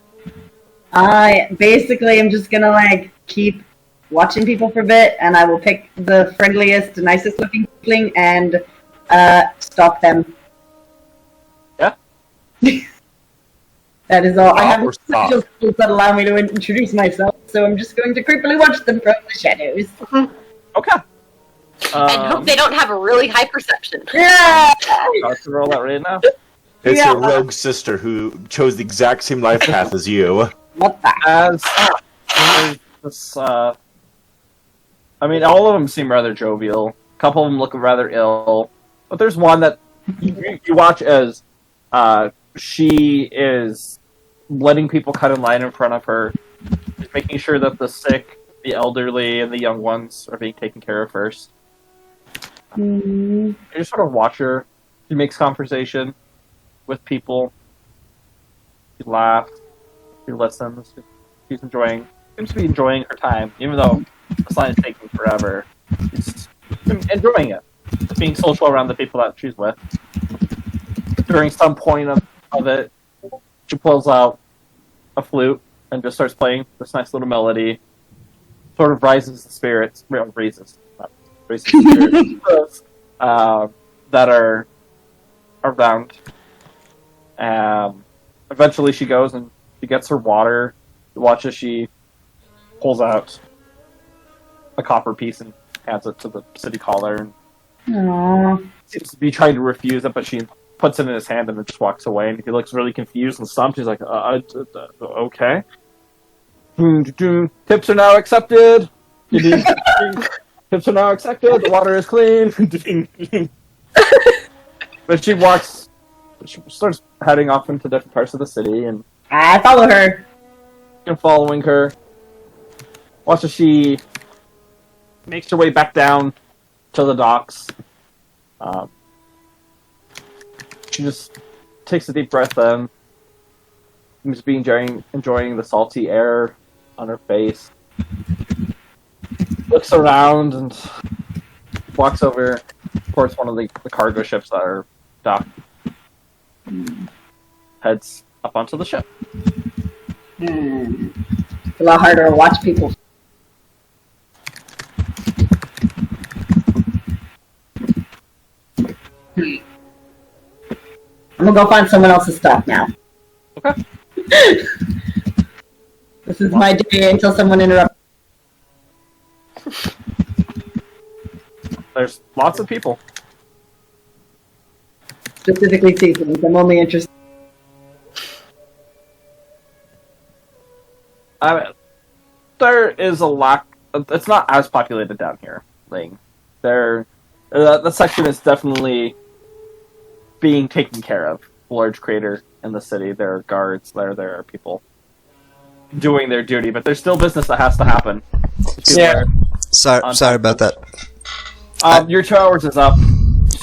I basically am just gonna like keep watching people for a bit, and I will pick the friendliest, nicest looking thing and stalk them. Yeah. That is all. I Stalk have or stalk? special skills that allow me to introduce myself, so I'm just going to creepily watch them from the shadows. Okay. And hope they don't have a really high perception. Yeah. I'll have to roll that right now. It's Yeah. your rogue sister who chose the exact same life path as you. What the? As there's this, I mean, all of them seem rather jovial. A couple of them look rather ill, but there's one that you watch as she is letting people cut in line in front of her, making sure that the sick, the elderly, and the young ones are being taken care of first. You just sort of watch her. She makes conversation with people. She laughs. She listens. She's seems to be enjoying her time, even though the sign is taking forever. She's enjoying it. Being social around the people that she's with. During some point of it, she pulls out a flute and just starts playing this nice little melody. Sort of raises the spirits. Well, raises the spirits that are around. Eventually she goes and she gets her water. You watch as she pulls out a copper piece and hands it to the city caller. And Aww. seems to be trying to refuse it, but she puts it in his hand and then just walks away. And he looks really confused and stumped. He's like, okay. Tips are now accepted. Tips are now accepted. The water is clean. But she starts heading off into different parts of the city, and I follow her. I'm following her. Watch as she makes her way back down to the docks. She just takes a deep breath in. Seems to be enjoying the salty air on her face. Looks around and walks over towards one of the cargo ships that are docked. Heads up onto the ship. It's a lot harder to watch people. I'm gonna go find someone else's stuff now. Okay. This is my day until someone interrupts. There's lots of people. Specifically seasons. I'm only interested. There is a lack. It's not as populated down here. Ling. That section is definitely being taken care of. Large crater in the city. There are guards there. There are people doing their duty, but there's still business that has to happen. Yeah. Sorry about that. Your 2 hours is up.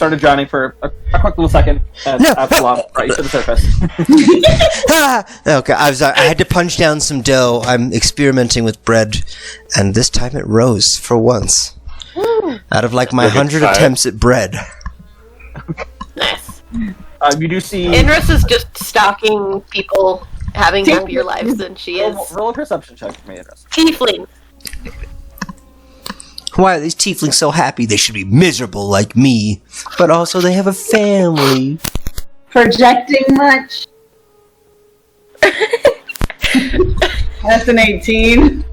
started drowning for a quick little second, and No. Absalom brought you to the surface. Okay, I had to punch down some dough. I'm experimenting with bread, and this time it rose for once. Out of like my Look at 100 that. attempts at bread. Nice. You do see. Inris is just stalking people having happier lives than she is. Roll a perception check for me, Idris. Tiefling. Why are these tieflings so happy? They should be miserable like me. But also they have a family. Projecting much? That's an 18.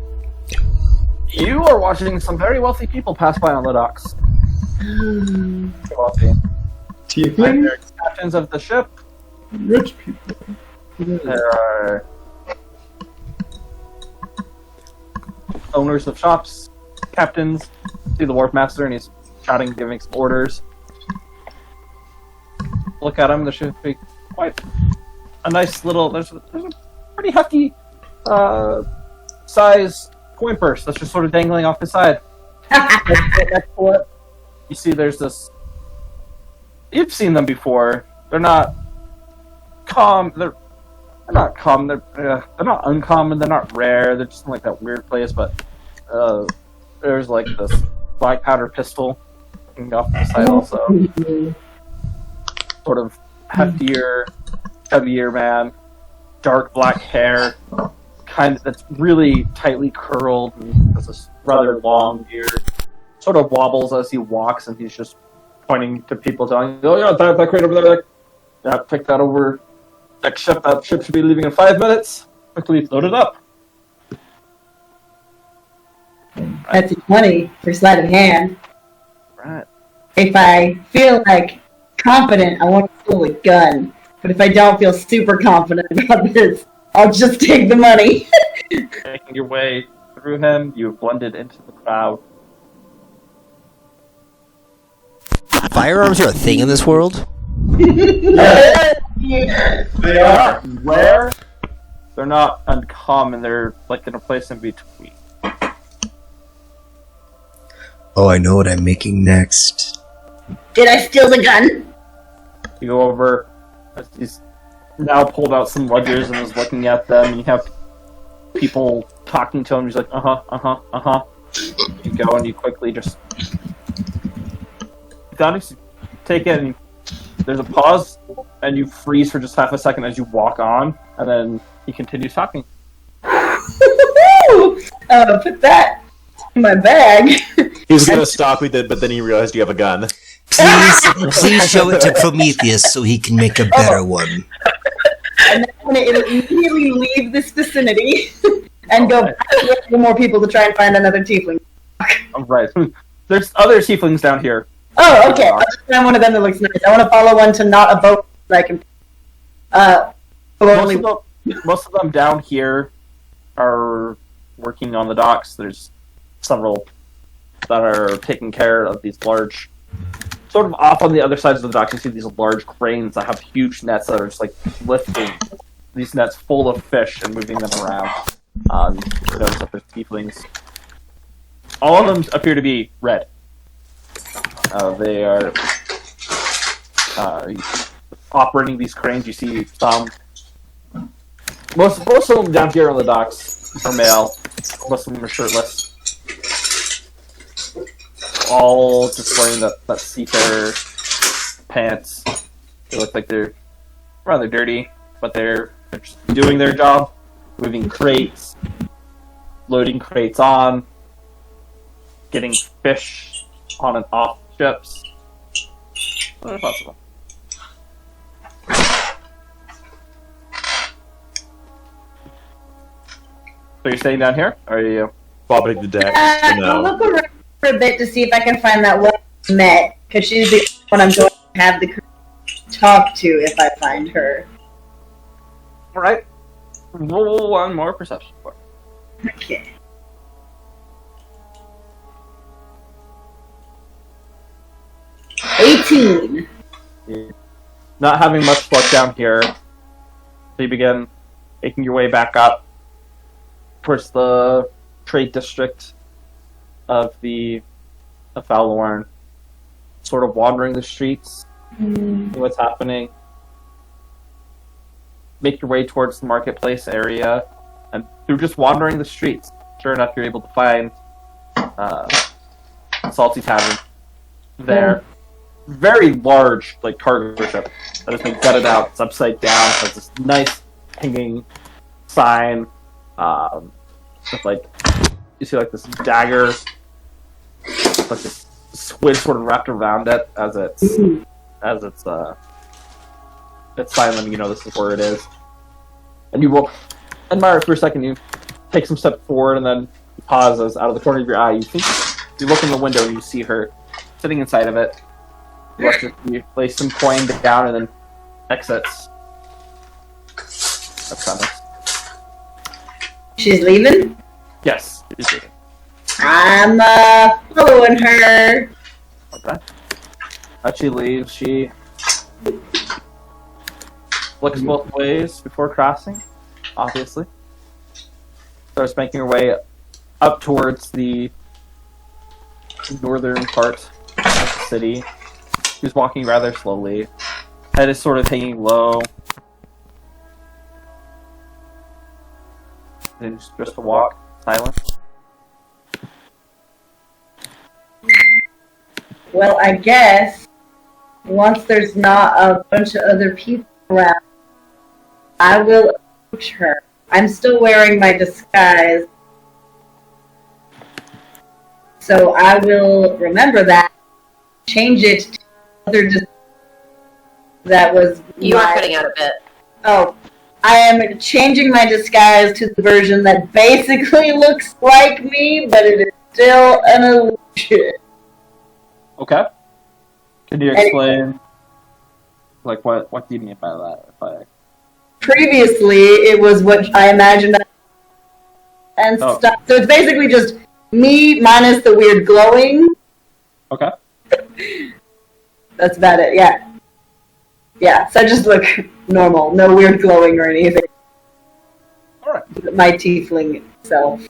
You are watching some very wealthy people pass by on the docks. Very wealthy. Tiefling? They're captains of the ship. Rich people. There are owners of shops, captains. See the wharf master, and he's shouting, giving some orders. Look at him. There should be quite a nice little. There's a pretty hefty size coin purse that's just sort of dangling off the side. Next to it, you see there's this. You've seen them before. They're not they're not common. They're not uncommon. They're not rare. They're just in like that weird place. But there's like this black powder pistol hanging off the side also. Sort of heftier, chubbier man, dark black hair, that's really tightly curled and has this rather long beard. Sort of wobbles as he walks, and he's just pointing to people, telling, "Oh yeah, that crate over there. Yeah, pick that over. That ship should be leaving in 5 minutes. Quickly load it up." That's a 20 for sleight of hand. Right. If I feel like confident, I want to pull a gun. But if I don't feel super confident about this, I'll just take the money. Making your way through him, you've blended into the crowd. Firearms are a thing in this world? They are. Rare. They're not uncommon. They're like in a place in between. Oh, I know what I'm making next. Did I steal the gun? You go over. He's now pulled out some ledgers and is looking at them. And you have people talking to him. He's like, You go and you quickly just take it. And there's a pause, and you freeze for just half a second as you walk on, and then he continues talking. Put that in my bag. He was gonna stop me, but then he realized you have a gun. Please show it to Prometheus so he can make a better one. And then I'm going to immediately leave this vicinity and go back to look for more people to try and find another tiefling. All right. There's other tieflings down here. Oh, okay. I'll just find one of them that looks nice. I want to follow one to not a boat that I can. Most of them down here are working on the docks. There's several that are taking care of these large, sort of off on the other sides of the docks. You see these large cranes that have huge nets that are just like lifting these nets full of fish and moving them around. You notice that there's tieflings. All of them appear to be red. They are operating these cranes. You see some. Most of them down here on the docks are male. Most of them are shirtless. All just wearing that seafarer pants. They look like they're rather dirty, but they're just doing their job. Moving crates, loading crates on, getting fish on and off ships. What are thoughts of them? So you're staying down here? Or are you? Bobbing the deck. I'll look around for a bit to see if I can find that one I met, because she's the one I'm going to have the talk to if I find her. Alright. Roll one more perception for me. Okay. $18. Not having much luck down here, so you begin making your way back up towards the trade district of Valorn. sort of wandering the streets, Hmm. see what's happening. Make your way towards the marketplace area, and through just wandering the streets, sure enough, you're able to find Salty Tavern there. Very large, like, cargo ship that has been gutted out. It's upside down. Has this nice hanging sign with, like, you see, like, this dagger, like this squid sort of wrapped around it as it's silent. You know this is where it is, and you will admire it for a second. You take some steps forward, and then you pause as out of the corner of your eye, you look in the window and you see her sitting inside of it. You place some coin down and then exits. That's kind of... She's leaving? Yes. She's leaving. I'm following her. Okay. As she leaves, she looks both ways before crossing, obviously. Starts making her way up towards the northern part of the city. She's walking rather slowly. Head is sort of hanging low. And just a walk, silent. Well, I guess once there's not a bunch of other people around, I will approach her. I'm still wearing my disguise, so I will remember that, change it to other disguise that was You are my- cutting out a bit. Oh, I am changing my disguise to the version that basically looks like me, but it is still an illusion. Okay. Can you explain, like, what do you mean by that? If I... Previously, it was what I imagined and Oh. stuff. So it's basically just me minus the weird glowing. Okay. That's about it, yeah. Yeah, so I just look normal. No weird glowing or anything. Alright. My tiefling self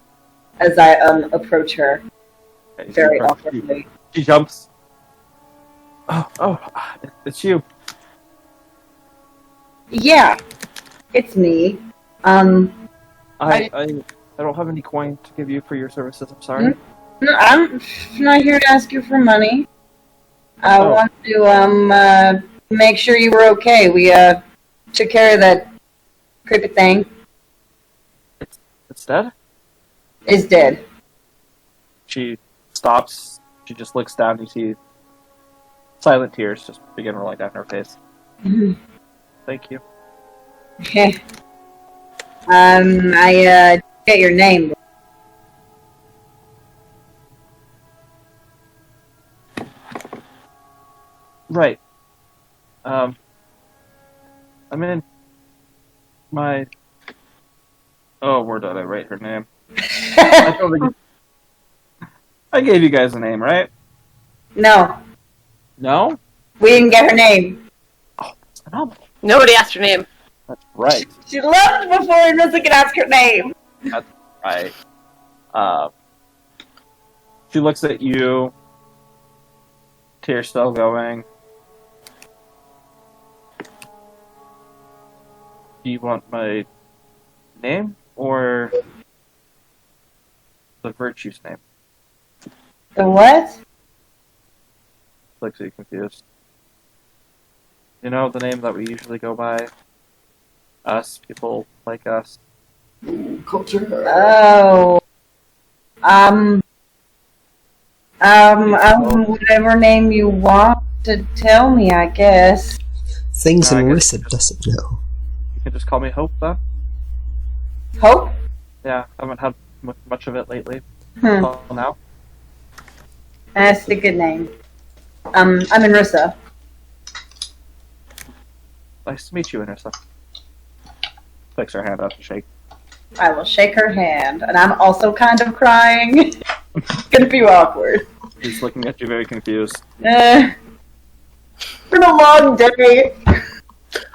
as I approach her Okay, very so awkwardly. She jumps. Oh, it's you. Yeah, it's me. I don't have any coin to give you for your services. I'm sorry. No, I'm not here to ask you for money. I Oh. want to make sure you were okay. We took care of that creepy thing. It's dead. Is dead. She stops. She just looks down. You see silent tears just begin rolling down her face. Thank you. Okay. I get your name. Right. I'm in my. Oh, where did I write her name? I don't think I gave you guys a name, right? No, No? we didn't get her name. It's phenomenal. Nobody asked your name. That's right. She left before Anissa could ask her name. Right. She looks at you. Tears still going. Do you want my name or the virtue's name? The what? Looks at you confused. You know the name that we usually go by? Us, people like us. Oh. Whatever name you want to tell me, I guess. Things I guess- Marissa doesn't know. You can just call me Hope, then. Hope? Yeah, I haven't had much of it lately. Hmm. Well, now. That's a good name. I'm Anissa. Nice to meet you, Anissa. Flicks her hand out to shake. I will shake her hand, and I'm also kind of crying. Gonna be awkward. He's looking at you very confused. Been a long day.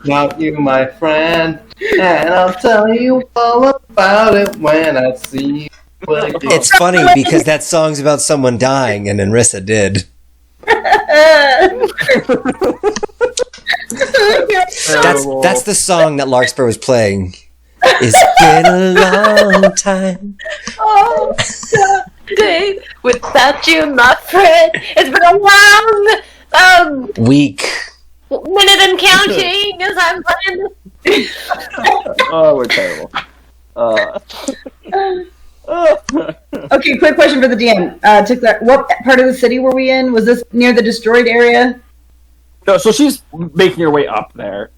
Not you, my friend, and I'll tell you all about it when I see you again. It's funny because that song's about someone dying, and Narissa did. That's the song that Larkspur was playing. It's been a long time. Oh, day without you, my friend. It's been a long Week. minute and counting as I'm playing this. Oh, we're terrible. Okay, quick question for the DM. What part of the city were we in? Was this near the destroyed area? No, so she's making her way up there.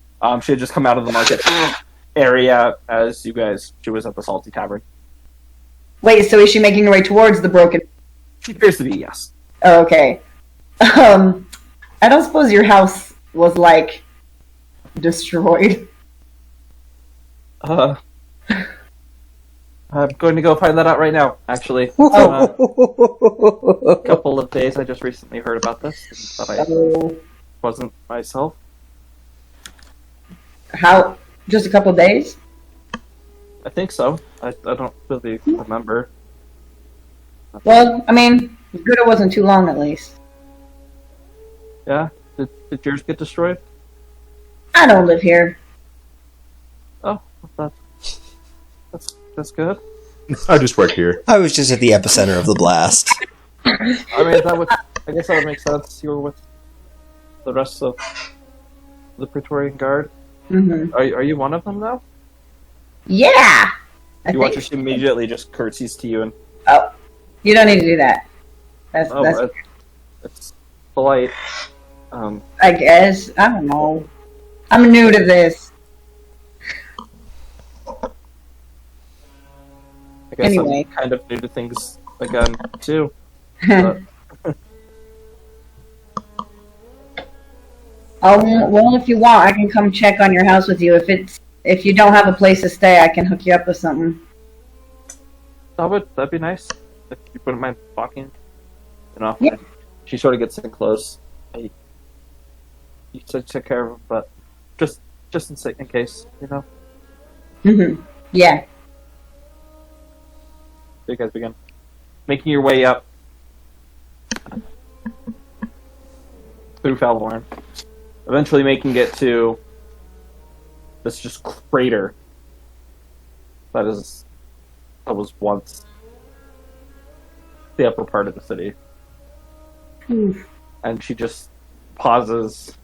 She had just come out of the market area as you guys. She was at the Salty Tavern. Wait, so is she making her way towards the broken? She appears to be, yes. Oh, okay. I don't suppose your house was like destroyed. I'm going to go find that out right now, actually. Oh. A couple of days, I just recently heard about this, and thought I Oh. wasn't myself. How? Just a couple days? I think so. I don't really remember. Well, I mean, good it wasn't too long at least. Yeah? Did yours get destroyed? I don't live here. Oh, that's good. I just work here. I was just at the epicenter of the blast. I mean, I guess that would make sense. You were with the rest of the Praetorian Guard. Mm-hmm. Are you one of them, though? Yeah! You watch her, she immediately just curtsies to you and... Oh, you don't need to do that. That's It's polite. I guess. I don't know. I'm new to this. I guess Anyway. I'm kind of new to things again, too. But, Well, if you want, I can come check on your house with you. If you don't have a place to stay, I can hook you up with something. that'd be nice. If you wouldn't mind walking. Yeah. She sort of gets in close. You take care of him, but just in case, Mm-hmm. Yeah. So you guys begin making your way up through Falvorn, eventually making it to this just crater that was once the upper part of the city. Oof. And she just pauses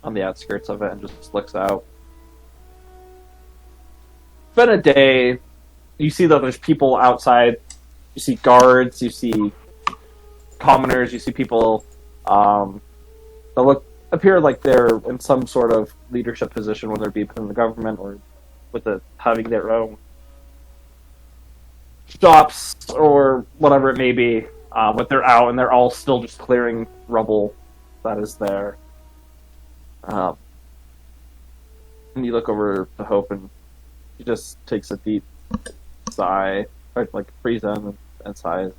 on the outskirts of it and just looks out. It's been a day. You see that there's people outside. You see guards. You see commoners. You see people that appear like they're in some sort of leadership position, whether it be within the government or with having their own shops or whatever it may be. But they're out and they're all still just clearing rubble that is there. And you look over to Hope and she just takes a deep sigh, or like breathes in and sighs.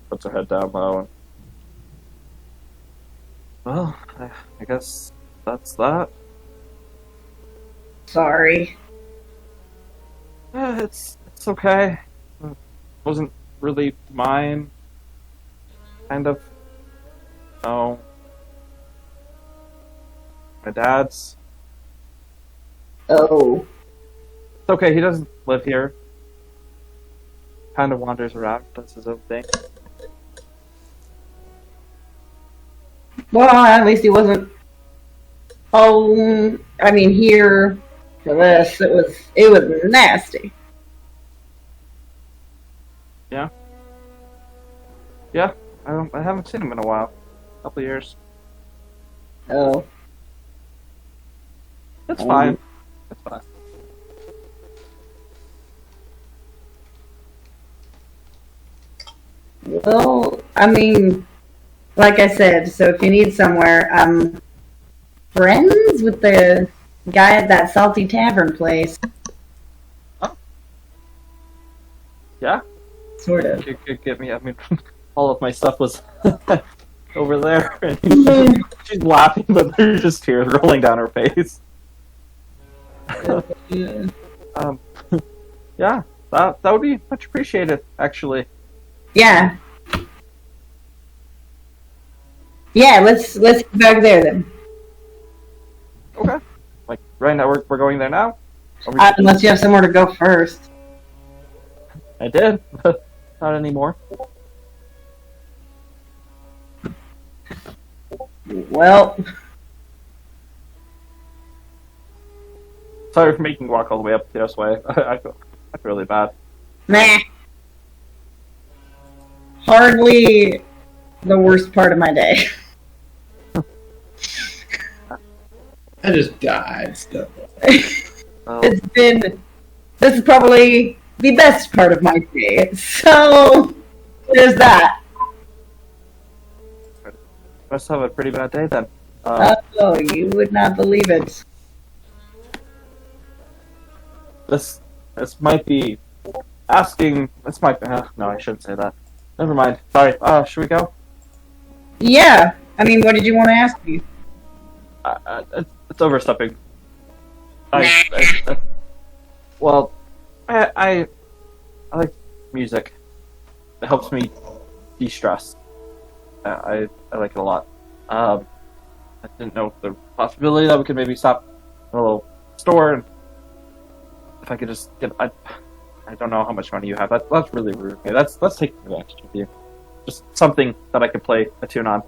Puts her head down low. And, well, I guess that's that. Sorry. It's okay. It wasn't really mine. Kind of. No. My dad's. Oh. It's okay, he doesn't live here. Kind of wanders around, does his own thing. Well, at least he wasn't. Oh, I mean, here for this, it was nasty. Yeah, I haven't seen him in a while. A couple of years. Oh. It's fine. It's fine. Well, I mean, like I said, so if you need somewhere, I'm friends with the guy at that Salty Tavern place. Yeah? Sort of. You could get me, I mean, all of my stuff was over there. She's laughing, but there's just tears rolling down her face. Yeah, that would be much appreciated, actually. Yeah. Yeah, let's get back there then. Okay. Like right now, we're going there now. Unless you have somewhere to go first. I did. Not anymore. Well, Sorry for making you walk all the way up this way. I feel really bad. nah. Hardly the worst part of my day. I just died. So. Oh, This is probably the best part of my day. So, there's that. must have a pretty bad day then. Oh, you would not believe it. This might be asking. This might. No, I shouldn't say that. Never mind. Sorry. Should we go? Yeah. I mean, what did you want to ask me? It's overstepping. Well, I like music. It helps me de-stress. I like it a lot. I didn't know the possibility that we could maybe stop at a little store and if I could just get. I don't know how much money you have. That's really rude of me. That's taking advantage of you. Just something that I could play a tune on.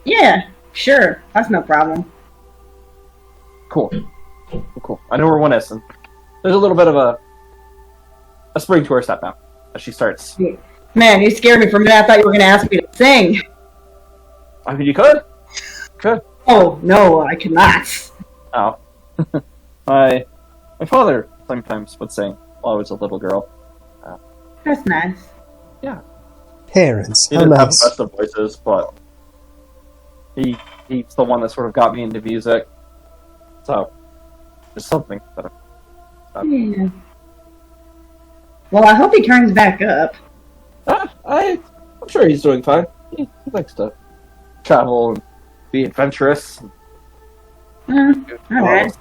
Yeah, sure. That's no problem. Cool. I know where one is. And there's a little bit of a spring to her step now as she starts. Man, you scared me for a minute. I thought you were going to ask me to sing. I mean, you could. Oh, no, I cannot. Oh. My father sometimes would sing while I was a little girl. That's nice. Parents, He how didn't have the nice. best of voices, but he's the one that sort of got me into music. So, it's something that Yeah. Well, I hope he turns back up. I'm sure he's doing fine. He likes to travel and be adventurous. All right.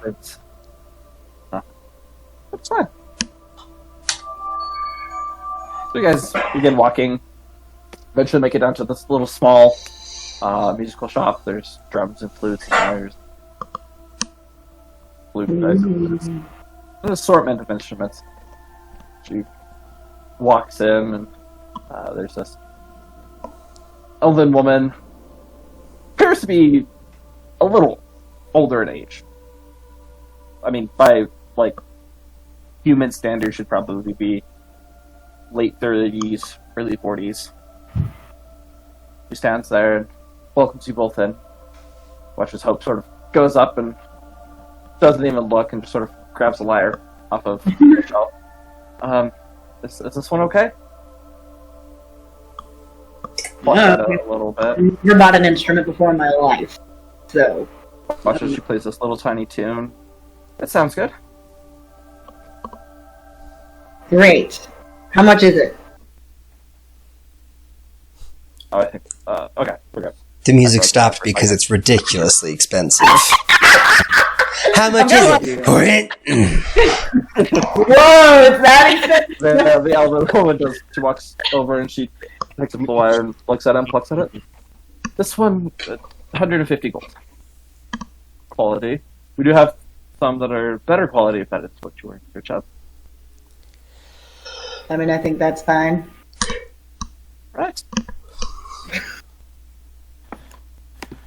It's fine. So you guys begin walking. Eventually make it down to this little small musical shop. There's drums and flutes and lyres. Flute, an assortment of instruments. She walks in and there's this elven woman. Appears to be a little older in age. I mean, by like human standards, should probably be late 30s, early 40s. She stands there and welcomes you both in. Watches Hope sort of goes up and doesn't even look and just sort of grabs a lyre off of the shelf. Is this one okay? Watch that a little bit. I've never bought an instrument before in my life. So, Watch as she plays this little tiny tune. That sounds good. great. How much is it? Oh, I think. Okay, we're good. The music stopped because it's ridiculously expensive. How much is it? Whoa, it's that expensive? The elven woman does. She walks over and she picks up the wire and looks at it and plucks at it. This one, 150 gold. Quality. We do have some that are better quality if that is what you were in search of. I mean, I think that's fine. Right.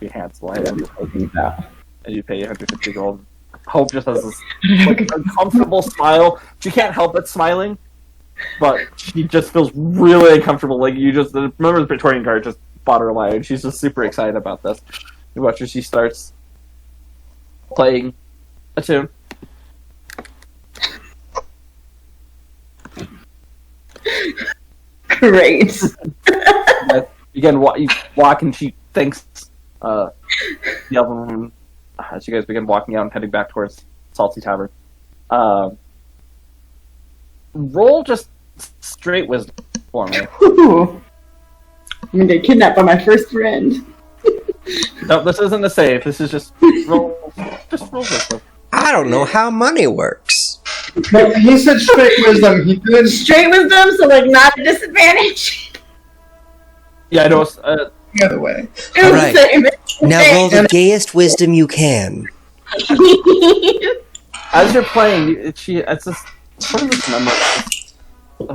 Your hands light up and you pay 150 gold. Hope just has this like, uncomfortable smile. She can't help but smiling, but she just feels really uncomfortable. Like you just remember the Praetorian Guard just bought her a lyre, and she's just super excited about this. You watch her; she starts playing a tune. Great. Again, you walk, and she thanks the elven woman as you guys begin walking out and heading back towards Salty Tavern. Roll just straight wisdom for me. Ooh. I'm gonna get kidnapped by my first friend. No, this isn't a save. This is just roll wisdom. I don't know how money works. But he said straight wisdom. He did. Straight wisdom, so like not a disadvantage. Yeah, I know. the other way. All right. Insane. Now roll the gayest wisdom you can. As you're playing, it's this. What is this number?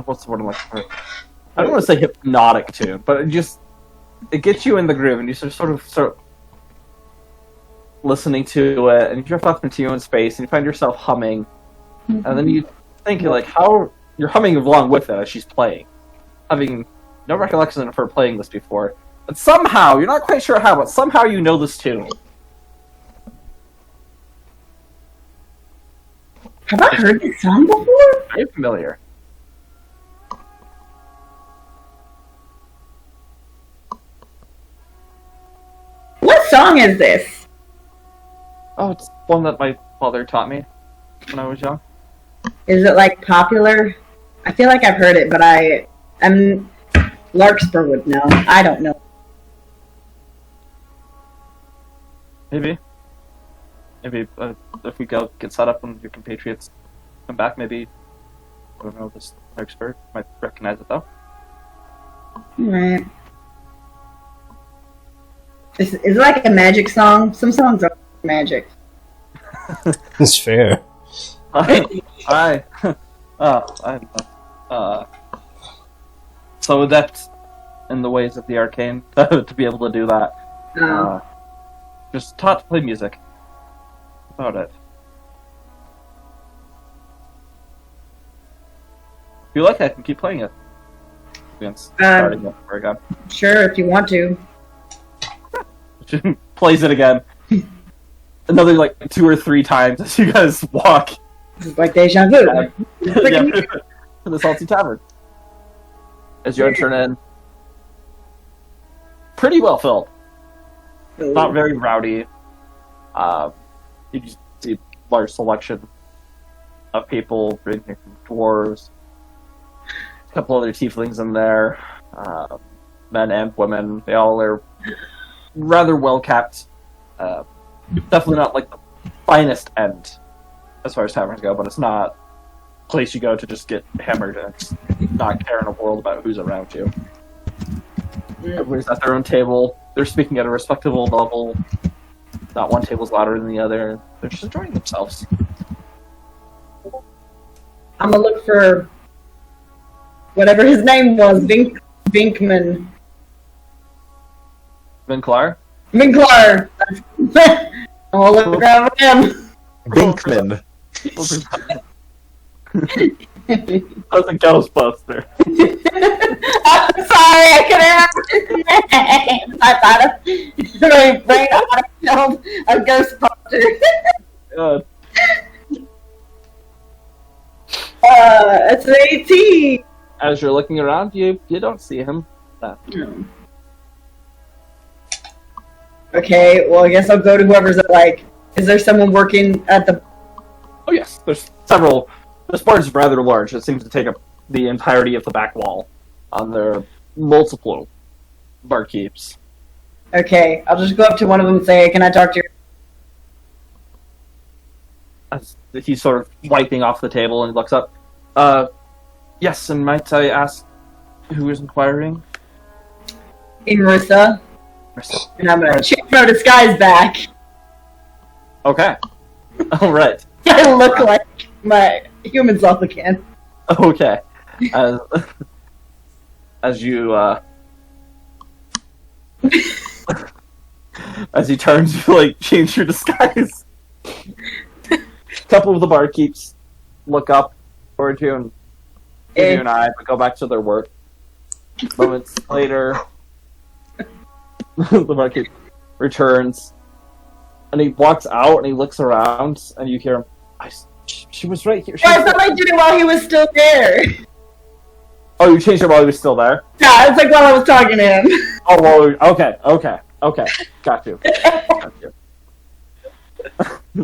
What's the word I'm looking for? I don't want to say hypnotic tune, but it gets you in the groove, and you sort of start listening to it, and you drift off into your own space, and you find yourself humming, and then you think like how you're humming along with it as she's playing, having no recollection of her playing this before, but somehow you're not quite sure how, but somehow you know this tune. Have I heard this song before? Very familiar. What song is this? Oh, it's one that my father taught me when I was young. Is it like popular? I feel like I've heard it, but I'm Larkspur would know. I don't know. Maybe if we go get set up when your compatriots come back, maybe I don't know, this expert might recognize it though. Alright. Is it like a magic song? Some songs are magic. That's fair. I so that's in the ways of the arcane to be able to do that. Just taught to play music. About it. If you like, I can keep playing it. Against starting it over again. Sure, if you want to. Plays it again. Another like 2 or 3 times as you guys walk. This is like deja vu. To the Salty Tavern. As you turn in, pretty well filled. Not very rowdy. You just see a large selection of people, ranging from dwarves, a couple other tieflings in there, men and women. They all are rather well kept. Definitely not like the finest end as far as taverns go, but it's not a place you go to just get hammered and not care in a world about who's around you. Everybody's at their own table. They're speaking at a respectable level. Not one table's louder than the other. They're just enjoying themselves. I'm gonna look for whatever his name was, Vinkman. Vinklar? Vinklar! I'm gonna look around for him. Binkman. That was a Ghostbuster. I'm sorry, I couldn't remember his name. I thought of my brain killed a Ghostbuster. It's an 18. As you're looking around, you don't see him. Okay, well, I guess I'll go to whoever's at, like, is there someone working at the... Oh yes, there's several. This bar is rather large. It seems to take up the entirety of the back wall. There are multiple barkeeps. Okay, I'll just go up to one of them and say, can I talk to you? As he's sort of wiping off the table and looks up. Yes, and might I ask who is inquiring? Hey, Marissa. And I'm gonna change my disguise back. Okay. Alright. I look like my human self again. Okay. As you, as you turn to, like, change your disguise. A couple of the barkeeps look up toward you and give you an eye, but go back to their work. Moments later, the barkeep returns, and he walks out and he looks around, and you hear him, she was right here. I thought I did it while he was still there. Oh, you changed it while he was still there? Yeah, it's like while I was talking to him. Oh, well, okay. Got you.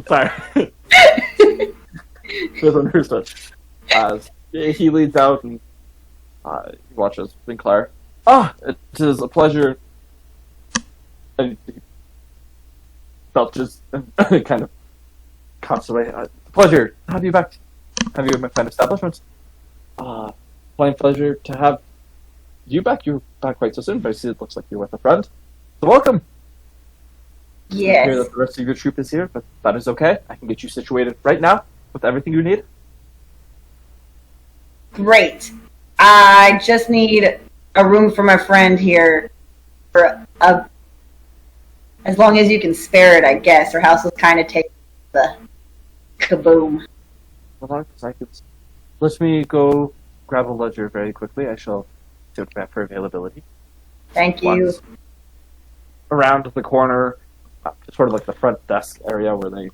Sorry. Misunderstood. He leads out and he watches Sinclair. It is a pleasure. And he belches and kind of coughs away. Pleasure to have you back. Have you in my fine establishment. Fine pleasure to have you back. You're back quite so soon, but I see it looks like you're with a friend. So welcome. I hear Yes. that the rest of your troop is here, but that is okay. I can get you situated right now with everything you need. Great. I just need a room for my friend here for as long as you can spare it, I guess. Her house will kind of take the kaboom. Hold on, 'cause I could... Let me go grab a ledger very quickly. I shall look back for availability. Thank you. Once around the corner, sort of like the front desk area where they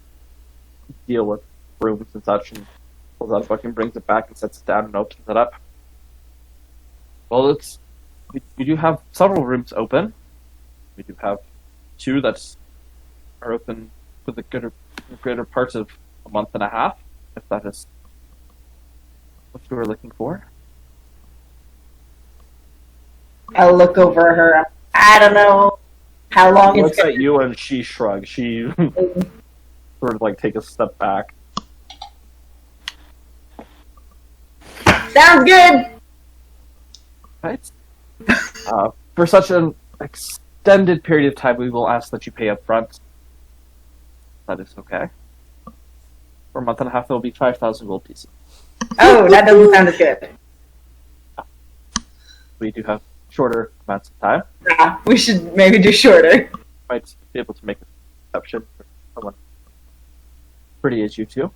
deal with rooms and such, and pulls out a book and brings it back and sets it down and opens it up. Well, we do have several rooms open. We do have 2 that are open for the greater parts of a month and a half, if that is what you were looking for. I'll look over her. I don't know how long She it's looks at you and she shrugs. She sort of like take a step back. Sounds good. Right. For such an extended period of time, we will ask that you pay up front. That is okay. For a month and a half, there will be 5,000 gold pieces. Oh, that doesn't sound as good. We do have shorter amounts of time. We should maybe do shorter. Might be able to make an exception for someone pretty as you two.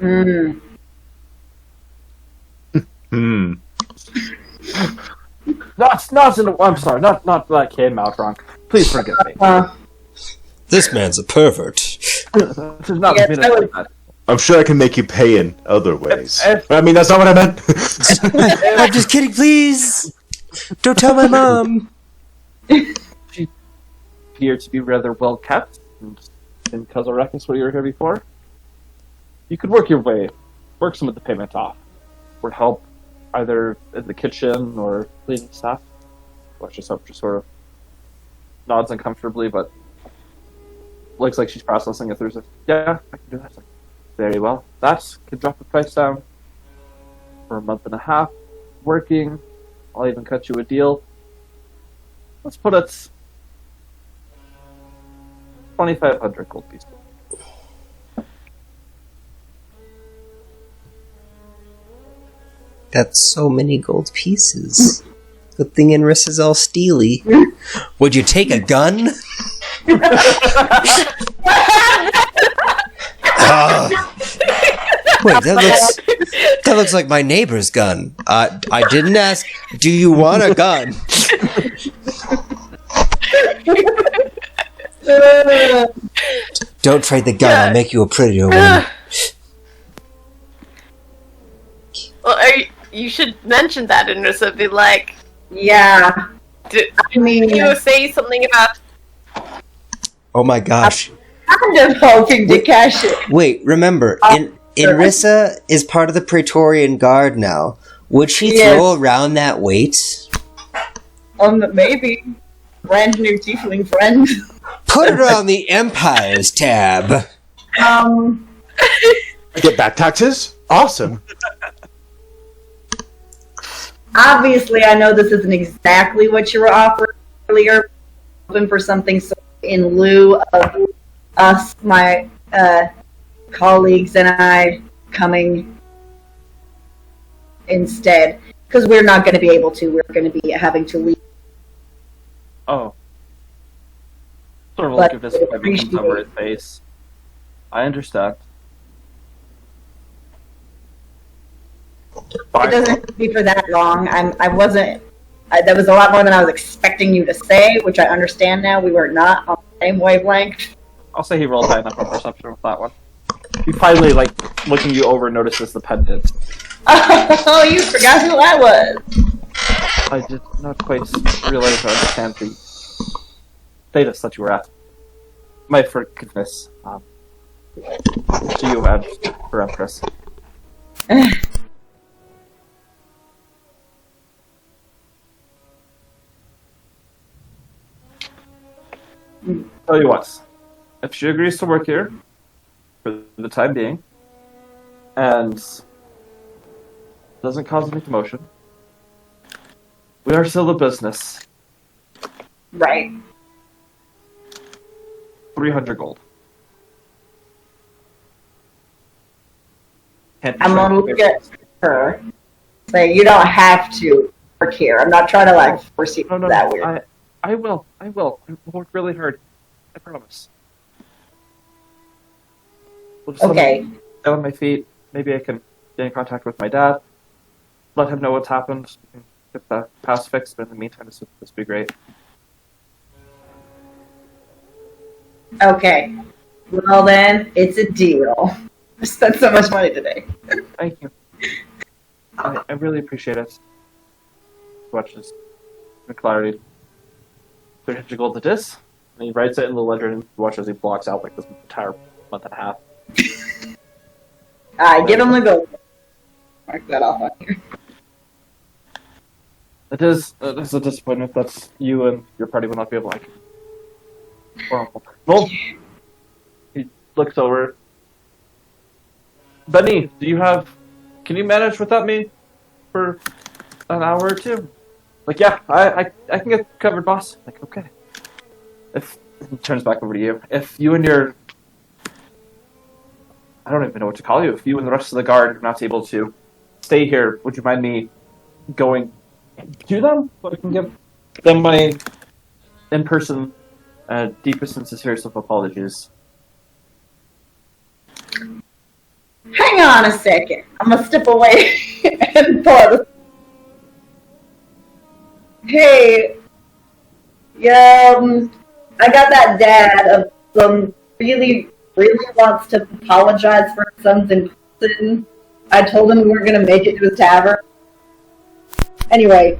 Mm. Hmm. I'm sorry, not that came out wrong. Please forgive me. This man's a pervert. This is not Yes, mean I would- like that. I'm sure I can make you pay in other ways. If- I mean, that's not what I meant. I'm just kidding, please. Don't tell my mom. Appear to be rather well kept, and in Kazarakis, where you were here before, you could work some of the payment off, or help either in the kitchen or cleaning staff. Watch yourself just sort of nods uncomfortably, but looks like she's processing it through. Yeah, I can do that. Very well. That could drop the price down for a month and a half working. I'll even cut you a deal. Let's put it 2,500 gold pieces. That's so many gold pieces. Good thing Inris all steely. Would you take a gun? Wait, that looks like my neighbor's gun. I didn't ask. Do you want a gun? Don't trade the gun. I'll make you a prettier one. Well, you should mention that, Inrissa. Be like, Yeah. I mean, you say something about. Oh my gosh. kind of hoping to cash it. Wait, remember, Inrissa is part of the Praetorian Guard now. Would she Yes. throw around that weight? Maybe. Brand new tiefling friend. Put it on the Empire's tab. I get back taxes? Awesome. Obviously, I know this isn't exactly what you were offering earlier. Hoping for something so in lieu of us, my colleagues, and I coming instead, because we're not going to be able to. We're going to be having to leave. Oh. Sort of But like a disappointment comes over his face. I understand. It doesn't have to be for that long. I wasn't. That was a lot more than I was expecting you to say, which I understand now. We were not on the same wavelength. I'll say he rolled high enough on perception with that one. He finally, looking you over, notices the pendant. Oh, you forgot who I was. I did not quite realize or understand the status that you were at. My forgiveness. To you and for Empress. Tell you what, if she agrees to work here for the time being, and doesn't cause any commotion, we are still a business. Right. 300 gold. I'm gonna look at her. Say, you don't have to work here. I'm not trying to like force you No, that weird. I will. I will work really hard. I promise. We'll just Okay. down on my feet. Maybe I can get in contact with my dad. Let him know what's happened. Get the pass fixed. But in the meantime, this would be great. Okay. Well then, it's a deal. I spent so much money today. Thank you. I really appreciate it. Watch this. Clarity. 300 gold it is. And he writes it in the ledger and watch as he blocks out like this entire month and a half. Alright, give him the gold. Mark that off on here. It is a disappointment that you and your party will not be able to like. Well, he looks over. Benny, can you manage without me for an hour or two? Like, yeah, I can get covered, boss. Like, okay. If he turns back over to you, if you and your, I don't even know what to call you. If you and the rest of the guard are not able to stay here, would you mind me going to them? So I can give them my in-person, deepest and sincerest of apologies. Hang on a second. I'm gonna step away and pause. Hey, I got that dad of some really wants to apologize for something. I told him we were gonna make it to his tavern. Anyway,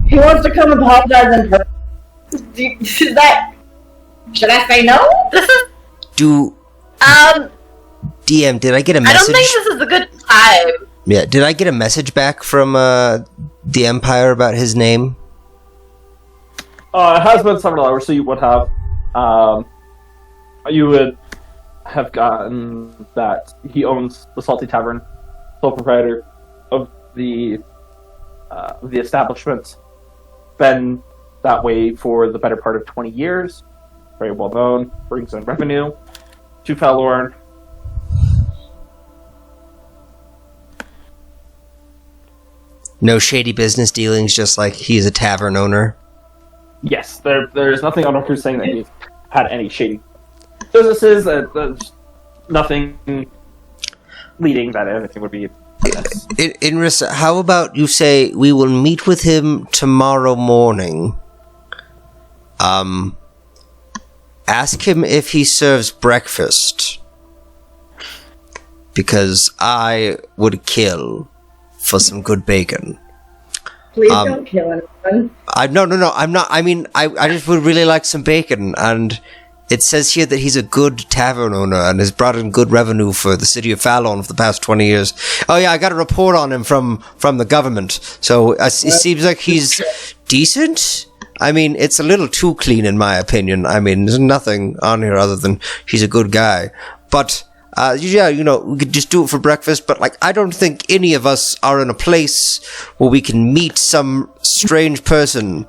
he wants to come apologize in person. Should I say no? DM, did I get a I message? don't think this is a good time. Yeah, did I get a message back from the Empire about his name? It has been several hours, so you would have. You would have gotten that he owns the Salty Tavern, sole proprietor of the establishment. Been that way for the better part of 20 years. Very well known, brings in revenue to Falorn. No shady business dealings, just like he's a tavern owner. Yes, there's nothing on record saying that he's had any shady businesses. There's nothing leading that anything would be. Yes. Inris, how about you say we will meet with him tomorrow morning? Ask him if he serves breakfast. Because I would kill for some good bacon. Please don't kill anyone. No, I'm not. I mean, I just would really like some bacon, and it says here that he's a good tavern owner and has brought in good revenue for the city of Fallon for the past 20 years. Oh yeah, I got a report on him from the government, so it seems like he's decent. I mean, it's a little too clean in my opinion. I mean, there's nothing on here other than he's a good guy. But yeah, we could just do it for breakfast, but I don't think any of us are in a place where we can meet some strange person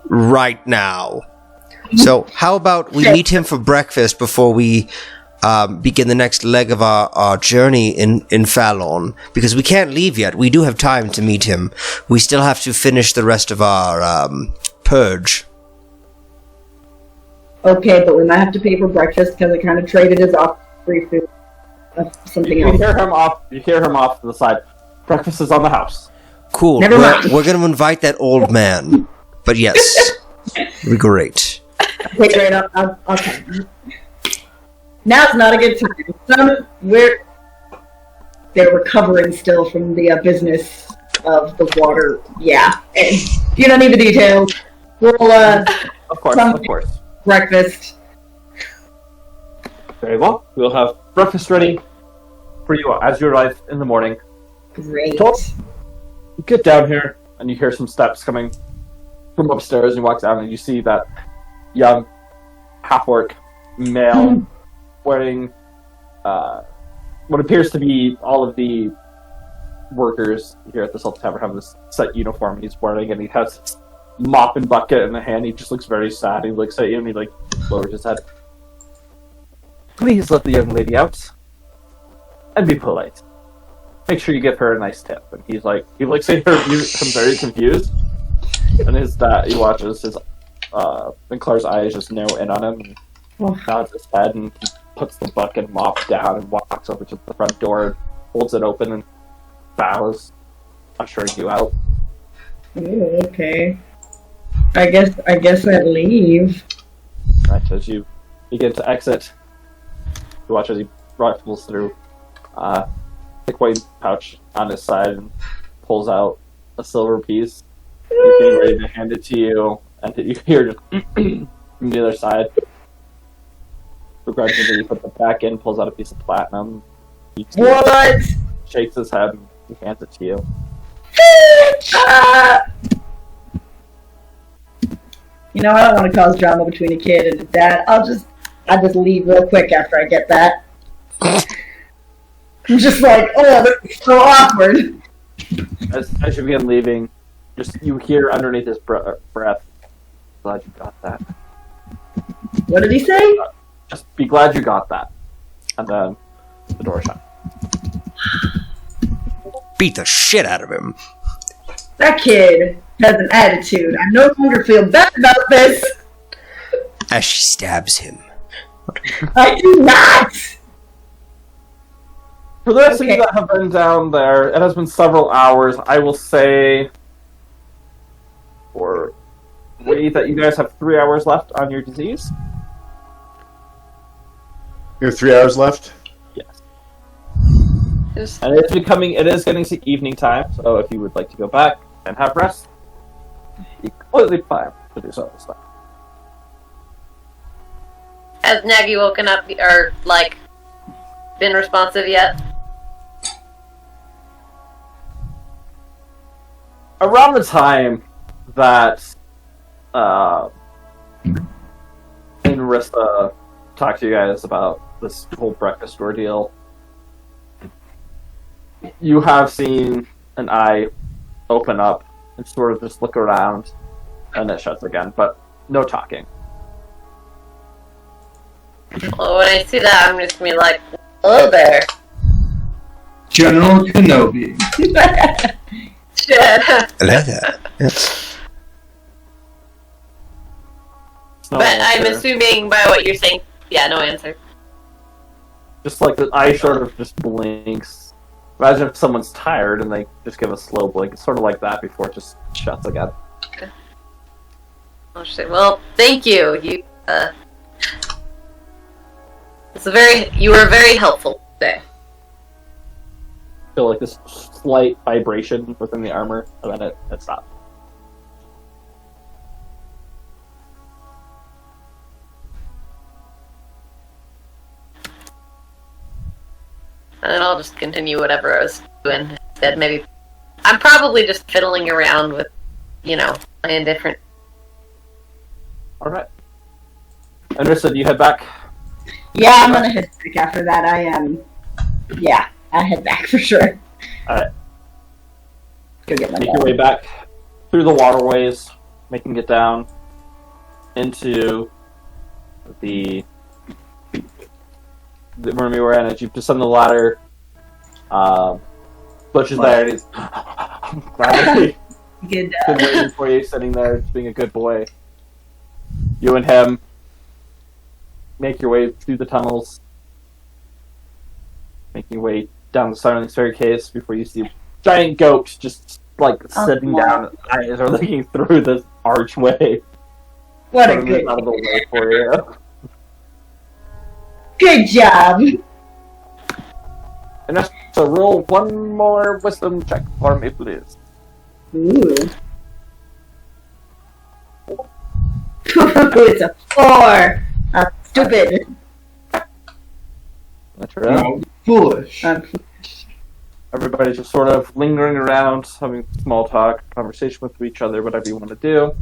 right now. So how about we meet him for breakfast before we begin the next leg of our journey in Fallon, because we can't leave yet. We do have time to meet him. We still have to finish the rest of our purge. Okay, but we might have to pay for breakfast because I kind of traded his off free food. Something You else. hear him off to the side. Breakfast is on the house. Cool. Never mind. We're going to invite that old man. But yes, it'll be great. Wait, okay. Now's not a good time. They're recovering still from the business of the water. Yeah, and you don't need the details. We'll Of course. breakfast. Very well. We'll have breakfast ready for you as you arrive in the morning. Great. Top. Get down here, and you hear some steps coming from upstairs, and you walk down, and you see that young half-orc male wearing what appears to be all of the workers here at the Salt Tavern have this set uniform he's wearing, and he has mop and bucket in the hand. He just looks very sad. He looks at you and he like lowers his head. Please let the young lady out. And be polite. Make sure you give her a nice tip. And he looks at her, I'm very confused. And his dad, he watches his, Clar's eyes just narrow in on him, and nods his head, and he puts the bucket and mop down and walks over to the front door, holds it open, and bows, ushering you out. Ooh, okay. I guess I'd leave. Right, as you begin to exit, you watch as he rifles through thick white pouch on his side and pulls out a silver piece. He's getting ready to hand it to you, and you hear just from the other side. Begrudgingly, he puts it back in, pulls out a piece of platinum. He What? shakes his head and he hands it to you. You know, I don't want to cause drama between a kid and his dad. I'll just leave real quick after I get that. I'm just like, oh, that's so awkward. As you begin leaving, you hear underneath his breath, "Glad you got that." What did he say? Just be glad you got that. And then the door shut. Beat the shit out of him. That kid has an attitude. I no longer feel bad about this. As she stabs him. I do not. For the rest of Okay. you that have been down there, it has been several hours. I will say, for that you guys have 3 hours left on your disease. You have 3 hours left? Yes. Just- And it is getting to evening time, so if you would like to go back and have rest, you're completely fine to do so this time. Has Nagy woken up or like been responsive yet? Around the time that Narissa talked to you guys about this whole breakfast ordeal, you have seen an eye open up and sort of just look around, and it shuts again, but no talking. Well, when I see that, I'm just gonna be like, "Hello there." General Kenobi. Shit. Hello there. No But I'm answer. assuming by what you're saying, yeah, no answer. Just like the eye sort of just blinks. Imagine if someone's tired and they just give a slow blink. It's sort of like that before it just shuts again. Oh shit. Well, thank you. You you were very helpful today. Feel like this slight vibration within the armor, and then it stops. And then I'll just continue whatever I was doing instead. Maybe I'm probably just fiddling around with, playing different. Alright. Understood, you head back. Yeah, I'm gonna head back after that. I am. Yeah, I head back for sure. Alright. Go get my Make your dog. way back through the waterways, making it down into the room you were in. As you descend the ladder, Butch is there, and he's gladly Good. been waiting for you, sitting there, just being a good boy. You and him make your way through the tunnels, making your way down the silent staircase before you see a giant goat just sitting down. Eyes are looking through this archway. What a Turning good. out of the way for you. Good job. And just to roll one more wisdom check for me, please. Ooh. It's a 4. Stupid. That's right. No, foolish. Everybody's just sort of lingering around, having small talk, conversation with each other, whatever you want to do.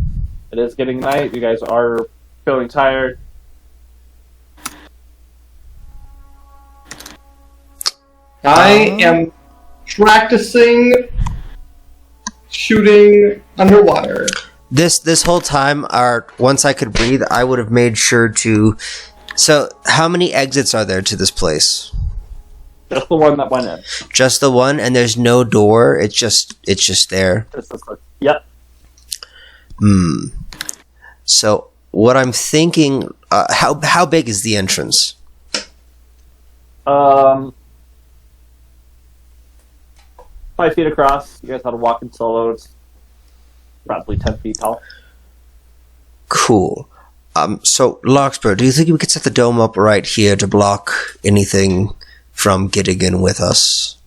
It is getting night. You guys are feeling tired. I am practicing shooting underwater. this whole time, once I could breathe, I would have made sure to. So, how many exits are there to this place? Just the one that went in. Just the one, and there's no door. It's just there. Yep. So, what I'm thinking, how big is the entrance? 5 feet across. You guys had to walk in solo. It's probably 10 feet tall. Cool. So, Larkspur, do you think we could set the dome up right here to block anything from getting in with us?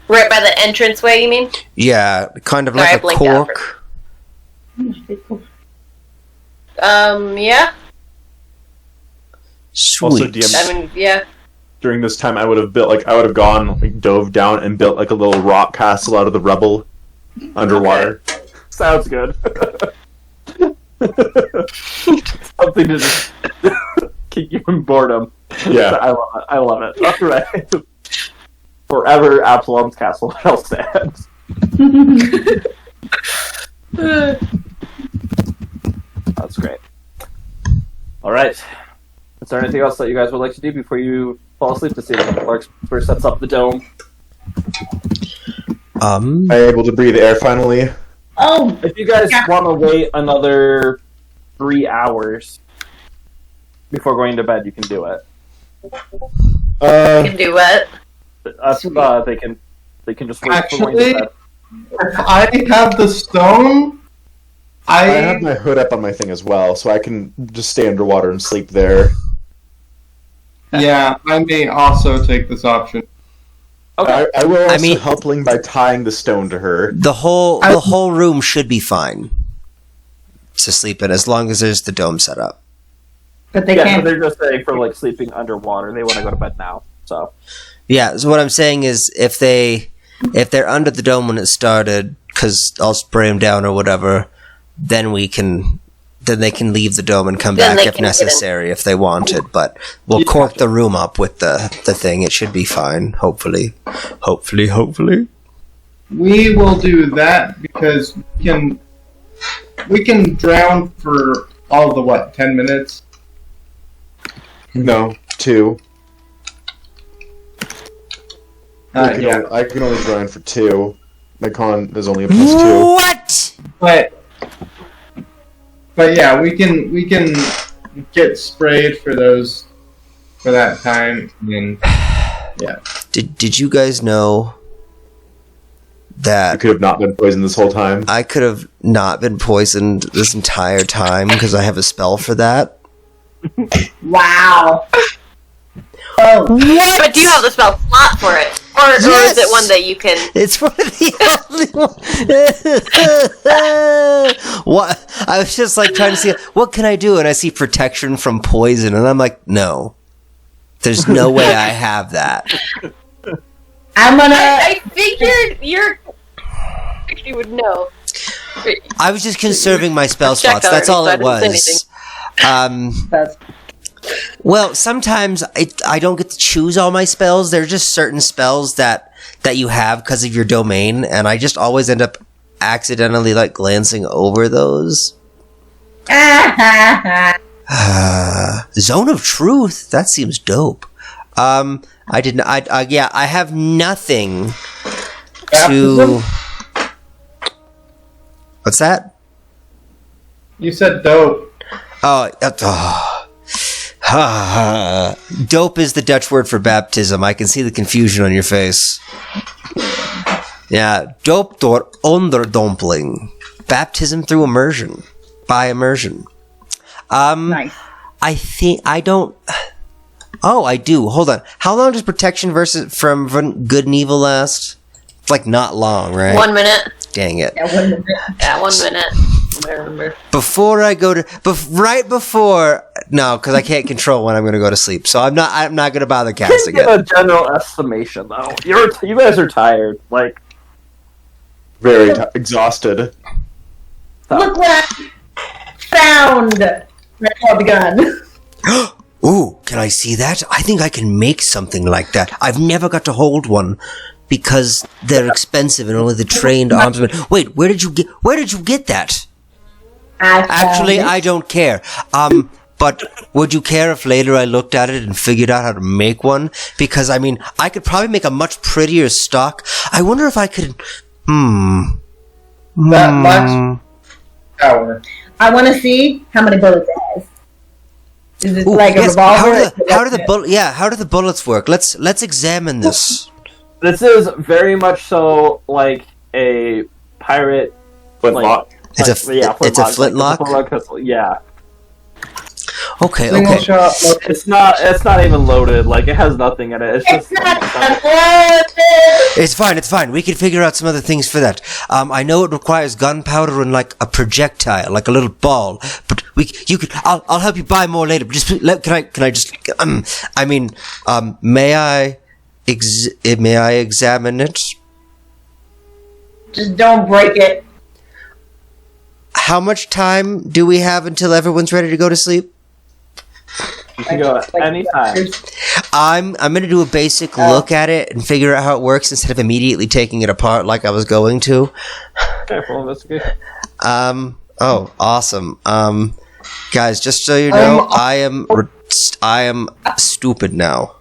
Right by the entranceway, you mean? Yeah, kind of Sorry, I like a blinked out cork. Yeah. Also, Sweet. DM, I mean, yeah. during this time, I would have dove down and built like a little rock castle out of the rubble underwater. Sounds good. Something to just keep you in boredom. Yeah. I love it. That's right. Forever Absalom's castle shall stand. That's great. Alright. Is there anything else that you guys would like to do before you fall asleep this evening? Larkspur sets up the dome. I'm able to breathe air finally. Oh, If you guys want to wait another 3 hours before going to bed, you can do it. You can do what? They can just wait for going Actually, to bed. if I have the stone, I have my hood up on my thing as well, so I can just stay underwater and sleep there. Yeah, I may also take this option. Okay. I will also mean- help Ling by tying the stone to her. The whole room should be fine to sleep in as long as there's the dome set up. but they Yeah, can't. but they're just saying for like sleeping underwater. They want to go to bed now. So Yeah. So what I'm saying is, if they're under the dome when it started, because I'll spray them down or whatever, then they can leave the dome and come Then back they if can get in. necessary if they wanted. But we'll cork the room up with the thing. It should be fine. Hopefully. We will do that because we can drown for all the 10 minutes? No, 2. Yeah. I can only drown for 2. My con is only a +2. What? But yeah, we can get sprayed for that time, and yeah. Did you guys know I that could have not been poisoned this whole time. I could have not been poisoned this entire time because I have a spell for that? Wow. Oh, But do you have the spell slot for it? Or is Yes! it one that you can... It's one of the only one. What? I was just like trying to see what can I do, and I see protection from poison, and I'm like, no, there's no way I have that. I'm gonna. I figured you would know. I was just conserving my spell Checked slots. That's all already, it so I didn't say was. That's Well, sometimes I don't get to choose all my spells. There are just certain spells that you have because of your domain, and I just always end up accidentally glancing over those. Zone of Truth. That seems dope. I didn't. I have nothing to. What's that? You said dope. Dope is the Dutch word for baptism. I can see the confusion on your face. Yeah, dope door onderdompeling. Baptism through immersion. By immersion. nice. I think I don't. Oh, I do. Hold on. How long does protection from Good and Evil last? It's not long, right? 1 minute. Dang it. Yeah, wait a minute. Yeah, 1 minute. I remember. Before I go to, right before, no, because I can't control when I'm going to go to sleep. So I'm not going to bother casting Give it. a general estimation though. You guys are tired. Very exhausted. Look what I found. Record the gun. Ooh, can I see that? I think I can make something like that. I've never got to hold one. because they're expensive and only the trained armsmen. Wait, where did you get that? Actually, I don't care. But would you care if later I looked at it and figured out how to make one? Because, I mean, I could probably make a much prettier stock. I wonder if I could... That max power. I want to see how many bullets it has. Is it Ooh, like a yes, revolver? how do the bullets work? Let's examine this. This is very much so like a pirate. Flintlock. It's a flintlock? Like pistol, yeah. Okay, Single okay. shot. It's not even loaded. Like, it has nothing in it. It's just. It's fine. We can figure out some other things for that. I know it requires gunpowder and like a projectile, like a little ball. But I'll help you buy more later. But just can I just may I examine it? Just don't break it. How much time do we have until everyone's ready to go to sleep? You can go at any time. I'm gonna do a basic look at it and figure out how it works instead of immediately taking it apart like I was going to. Okay, full investigation. Oh, awesome. Guys, just so you know, I am stupid now.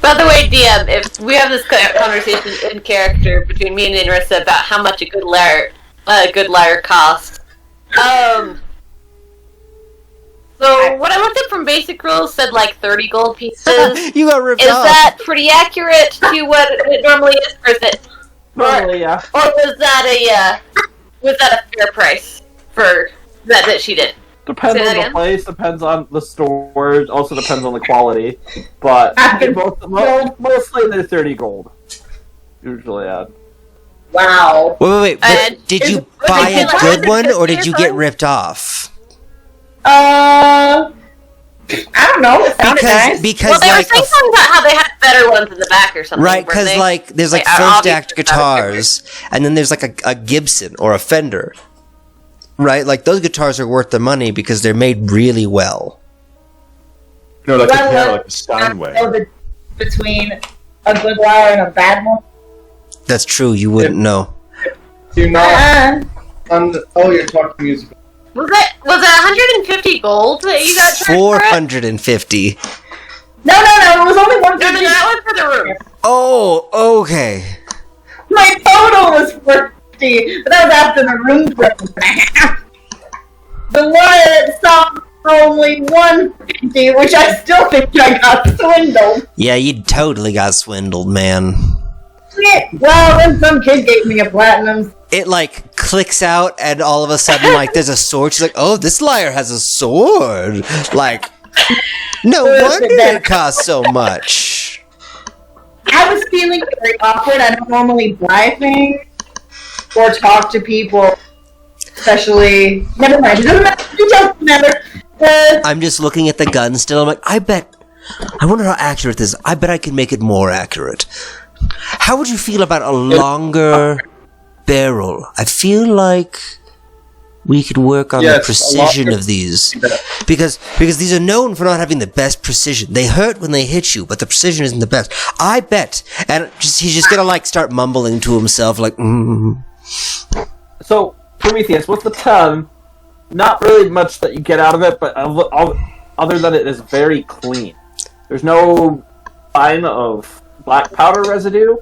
By the way, DM, if we have this conversation in character between me and Inrissa about how much a good lyre costs. So what I looked up from Basic Rules said like 30 gold pieces. You got ripped Is off. that pretty accurate to what it normally is, or is it? Normally, yeah. Or was that a fair price for that she did? Depends Say on that the again? place, depends on the storage, also depends on the quality. But mostly they're 30 gold. Usually, yeah. Wow. Wait. But did you buy it a like good one, or 150 did you or get something? ripped off? I don't know. It sounded nice. Because Well, they were like saying something about how they had better ones in the back or something. right, weren't they? because like there's like Like, full obviously stacked it's not a guitars, and then there's like a Gibson or a Fender. Right, like those guitars are worth the money because they're made really well. No, like Well, a pair, like a I know Steinway. between a good lyre and a bad one. That's true. You wouldn't know. Do not. You're talking music. Was it 150 gold that you got charged for it? 450. No. It was only No, 150. that was for the room. Oh, okay. My total was 50, but that was after the room broke. The lyre itself for only 150, which I still think I got swindled. Yeah, you totally got swindled, man. Well, then some kid gave me a platinum. It like clicks out, and all of a sudden, like there's a sword. She's like, "Oh, this lyre has a sword." Like, no wonder it costs so much. I was feeling very awkward. I don't normally buy things or talk to people, especially. Never mind. It doesn't matter. It doesn't matter. I'm just looking at the gun still. I'm like, I wonder how accurate this is. I bet I can make it more accurate. How would you feel about a longer barrel? I feel like we could work on the precision of these. Because these are known for not having the best precision. They hurt when they hit you, but the precision isn't the best. I bet. And he's just gonna like start mumbling to himself like, So, Prometheus, with the 10, not really much that you get out of it, but other than it is very clean. There's no sign of black powder residue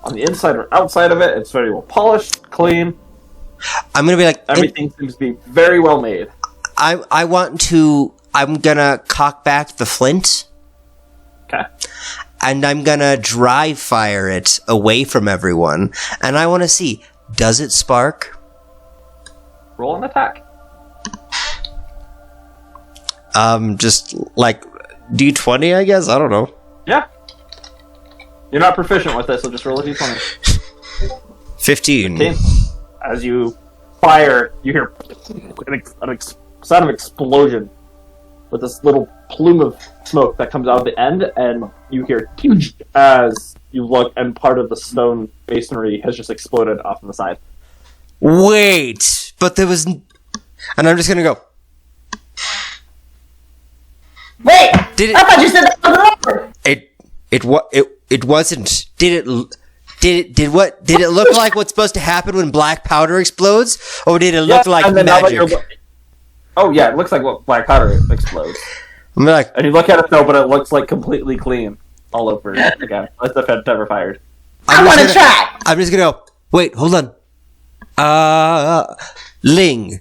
on the inside or outside of it. It's very well polished, clean. I'm gonna be like, Everything seems to be very well made. I'm gonna cock back the flint. Okay. And I'm gonna dry fire it away from everyone. And I wanna see, does it spark? Roll an attack. Just like D20, I guess? I don't know. Yeah. You're not proficient with this, so just roll a d20. 15. Okay. As you fire, you hear sound of explosion with this little plume of smoke that comes out of the end, and you hear as you look, and part of the stone masonry has just exploded off on the side. Wait, but there was... And I'm just gonna go... Wait! Did I it? thought you said that was over! It wasn't. Did it look like what's supposed to happen when black powder explodes, or did it look like and then now that magic? oh yeah, it looks like what black powder explodes. I'm like, And you look at it though, but it looks like completely clean all over again. As if it never fired. I want to try! I'm just gonna go. Wait, hold on. Ling.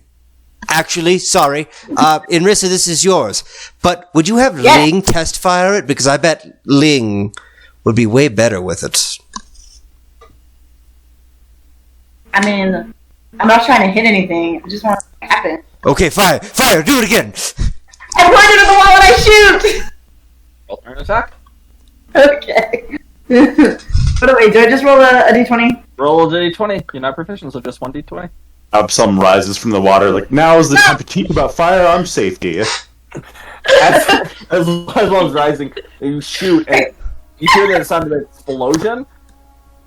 Actually, sorry. Inrissa, this is yours. But would you have Yes. Ling test fire it? Because I bet Ling would be way better with it. I mean, I'm not trying to hit anything. I just want it to happen. Okay, fire! Fire! Do it again! I pointed at the wall and I shoot! Roll an attack. Okay. But wait, do I just roll a d20? Roll a d20. You're not proficient, so just 1d20. Absalom rises from the water, like, now is the time to teach about firearm safety. As long as rising, you shoot, and you hear the sound of an explosion,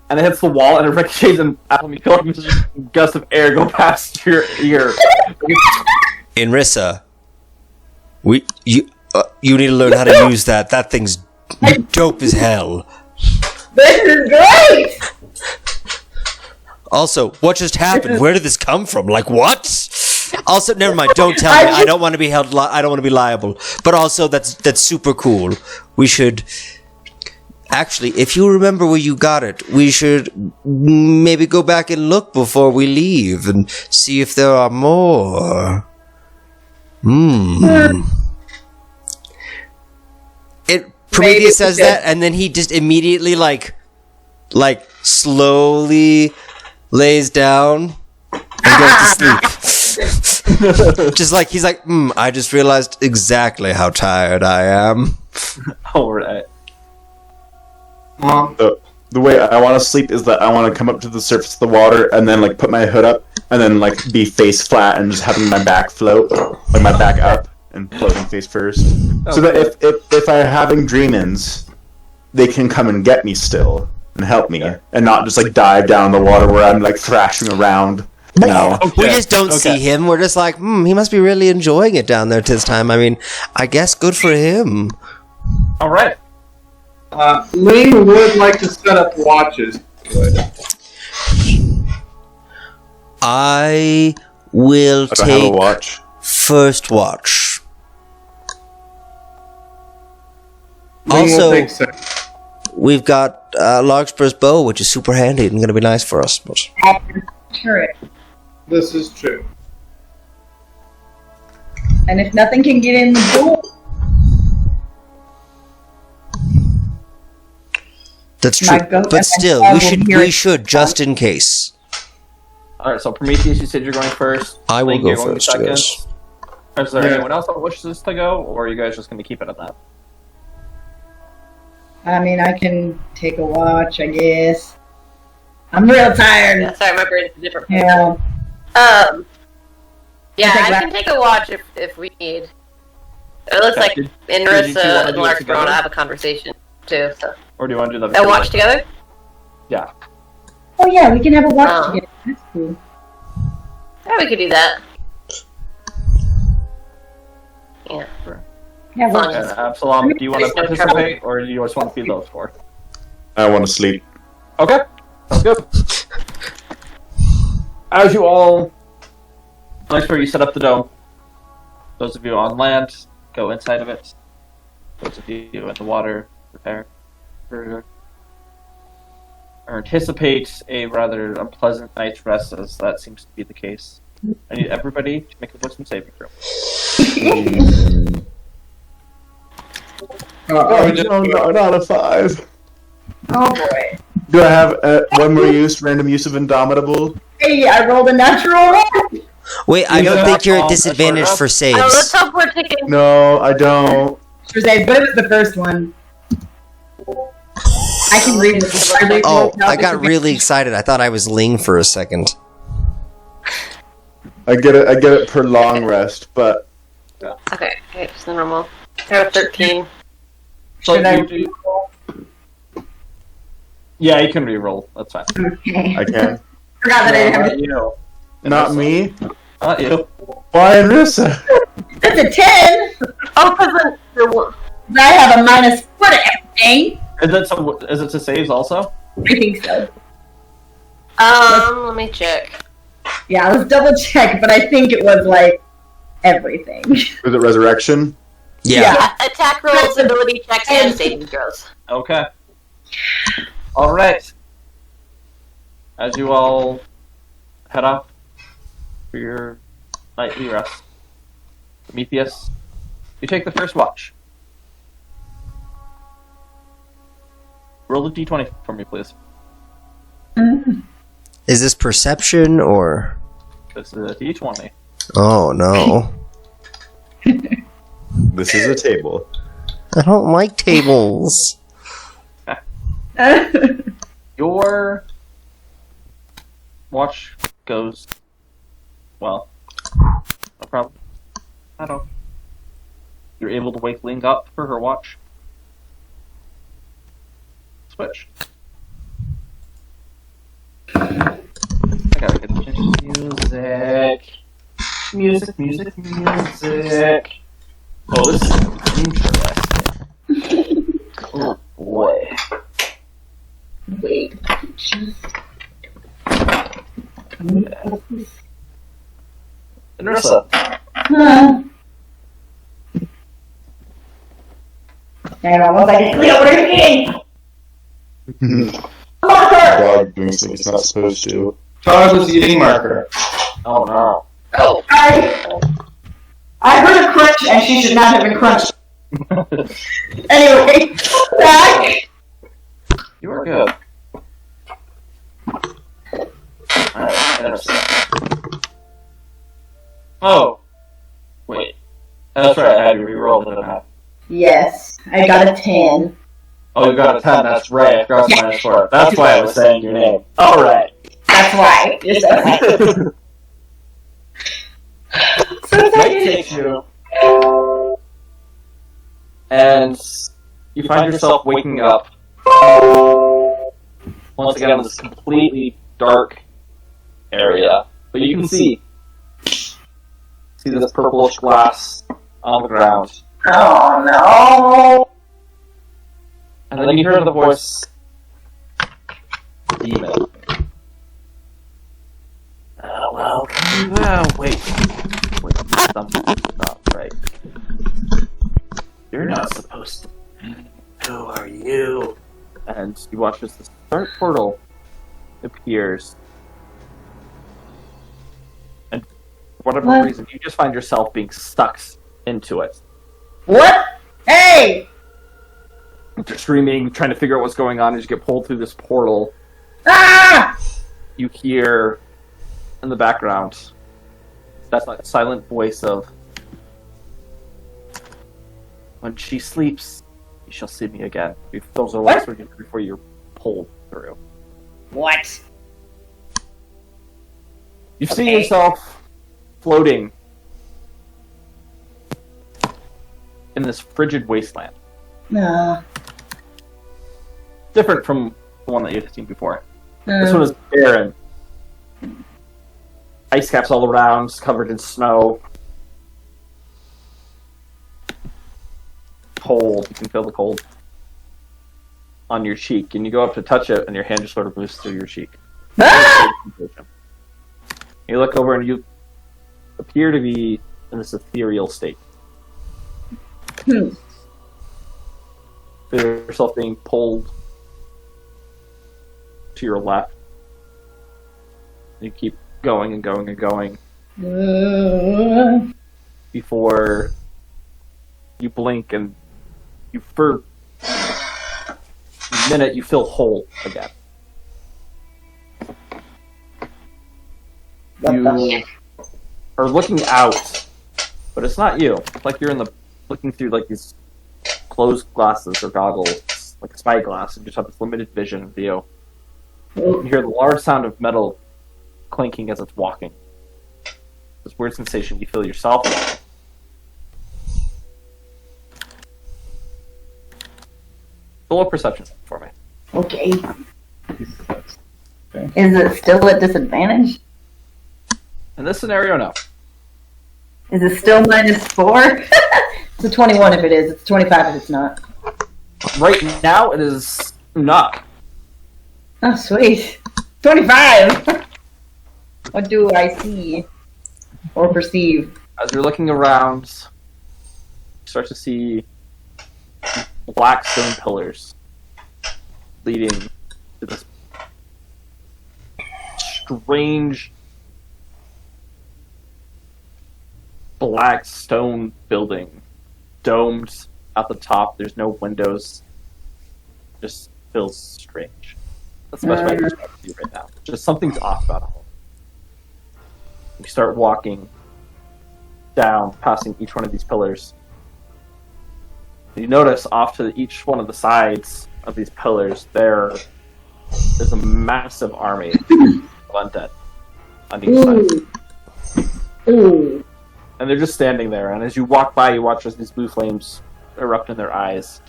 and it hits the wall, and it ricochets, and you feel like just a gust of air go past your ear. Inrissa, you need to learn how to use that. That thing's dope as hell. This is great! Also, what just happened? Where did this come from? Like what? Also, never mind. Don't tell me. I don't want to be held. I don't want to be liable. But also, that's super cool. We should actually, if you remember where you got it, we should maybe go back and look before we leave and see if there are more. Prometheus says that, and then he just immediately like slowly lays down and goes to sleep. Just like he's like, I just realized exactly how tired I am. Alright. The way I want to sleep is that I want to come up to the surface of the water and then like put my hood up and then like be face flat and just having my back float, like my back up and floating face first, so that if I'm having dream-ins, they can come and get me still and help me, and not just like dive down the water where I'm like thrashing around. No, We just don't see him. We're just like, he must be really enjoying it down there this time. I mean, I guess good for him. Alright. Ling would like to set up watches. I will I don't have a take watch. first watch. Ling will Also, take second. we've got Larkspur's bow, which is super handy and going to be nice for us. But Sure. This is true. And if nothing can get in the door, that's true. My goat But and still, I we will should hear we it. should just in case. Alright, so Prometheus, you said you're going first. I will Link, go you're going first. second. Yes. Is there Yeah. anyone else that wishes to go, or are you guys just going to keep it at that? I mean, I can take a watch, I guess. I'm real tired. Yeah, sorry, my brain's a different. Yeah. Yeah, Okay, I can take a watch if we need. It looks Okay, like did you two wanna Inrissa and do it Lark together? want to have a conversation too. So Or do you want to do that? a watch together. Yeah. Oh yeah, we can have a watch Oh. together. That's cool. Yeah, we could do that. Yeah. Yeah, Fun. watch. And Absalom, do you want to There's no participate, or do you just want to feed those four? I want to sleep. Okay, sounds good. As you all, make sure you set up the dome. Those of you on land, go inside of it. Those of you in the water, prepare for or anticipate a rather unpleasant night's rest, as that seems to be the case. I need everybody to make a wisdom saving throw. I would just not a 5. Oh boy. Do I have one more use, random use of Indomitable? Hey, I rolled a natural one. Wait, I Yeah, don't think you're at that's disadvantage far for Let's saves. hope we're taking. No, I don't. Sure, but it was the first one. I can read this. Oh, I got really excited. I thought I was Ling for a second. I get it per long rest, but Okay, just the normal. I have 13. So Should I you do, yeah, you can re-roll. That's fine. Okay. I can. Forgot that I didn't have Not you. Not me. Not you. Why, Rissa? That's a 10! Oh, because I have a minus 4 to everything. Is it to saves also? I think so. let me check. Yeah, let's double check, but I think it was like everything. Was it resurrection? Yeah. Attack rolls, ability checks, and saving throws. Okay. All right. As you all head off for your nightly rest, Prometheus, you take the first watch. Roll a d20 for me, please. Is this perception or? This is a d20. Oh no. This is a table. I don't like tables. Your watch goes well. No problem. I don't. You're able to wake Ling up for her watch. Switch. I gotta get the music. Music. Oh, this is interesting. Oh boy. Wait. Nursa. Hang on 1 second. Cleo, what are you eating? Dog doing something he's not supposed to. Thomas was eating marker. Oh no. Oh, I heard a crunch, and she should not have been crunched. Anyway, back. You are good. Alright, Nursa. Oh. Wait. That's right, I had you reroll, didn't I? Yes, I got a 10. Oh, you got a 10, that's right. I forgot the minus 4. That's why I was saying your name. Alright. That's why. You're so right. Night takes you. And you find yourself waking up once again in this completely dark area. But you can see this purplish glass on the ground. Oh no! And then you hear the voice, Demon. Wait, something's not right. You're not supposed to. Who are you? And you watch as this dark portal appears. And for whatever reason, you just find yourself being stuck into it. What? Hey! You're screaming, trying to figure out what's going on as you get pulled through this portal. Ah! You hear in the background that like silent voice of, "When she sleeps, you shall see me again." Those are the last words before you're pulled through. What? You see yourself floating in this frigid wasteland. No. Different from the one that you've seen before. This one is barren. Ice caps all around, covered in snow. Cold. You can feel the cold on your cheek. And you go up to touch it, and your hand just sort of moves through your cheek. Ah! You look over, and you appear to be in this ethereal state. Feel yourself being pulled to your left. You keep going and going and going before you blink, and you, for a minute, you feel whole again. You are looking out, but it's not you. It's like you're looking through like these closed glasses or goggles, like a spyglass, and you just have this limited vision of you. You hear the large sound of metal clinking as it's walking. This weird sensation you feel yourself. Roll a perception for me. Okay. Is it still at disadvantage? In this scenario, no. Is it still -4? It's a 21 if it is. It's 25 if it's not. Right now, it is not. Oh, sweet. 25! What do I see? Or perceive? As you're looking around, you start to see black stone pillars leading to this strange black stone building. Domed at the top, there's no windows. Just feels strange. That's the best way to describe it to you right now. Just something's off about it. You start walking down, passing each one of these pillars. You notice off to each one of the sides of these pillars, there is a massive army of undead on each side. Ooh. And they're just standing there, and as you walk by, you watch as these blue flames erupt in their eyes.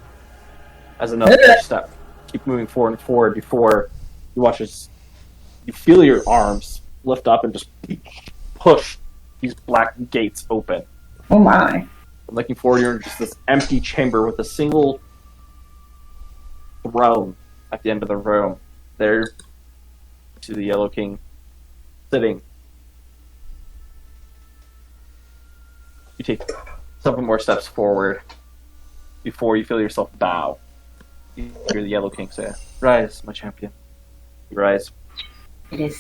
As another step, keep moving forward and forward before you watch as you feel your arms lift up and just push these black gates open. Oh my. Looking forward, you're in just this empty chamber with a single throne at the end of the room. There, to the Yellow King, sitting. You take several more steps forward before you feel yourself bow. You hear the Yellow King say, "Rise, my champion." You rise. It is.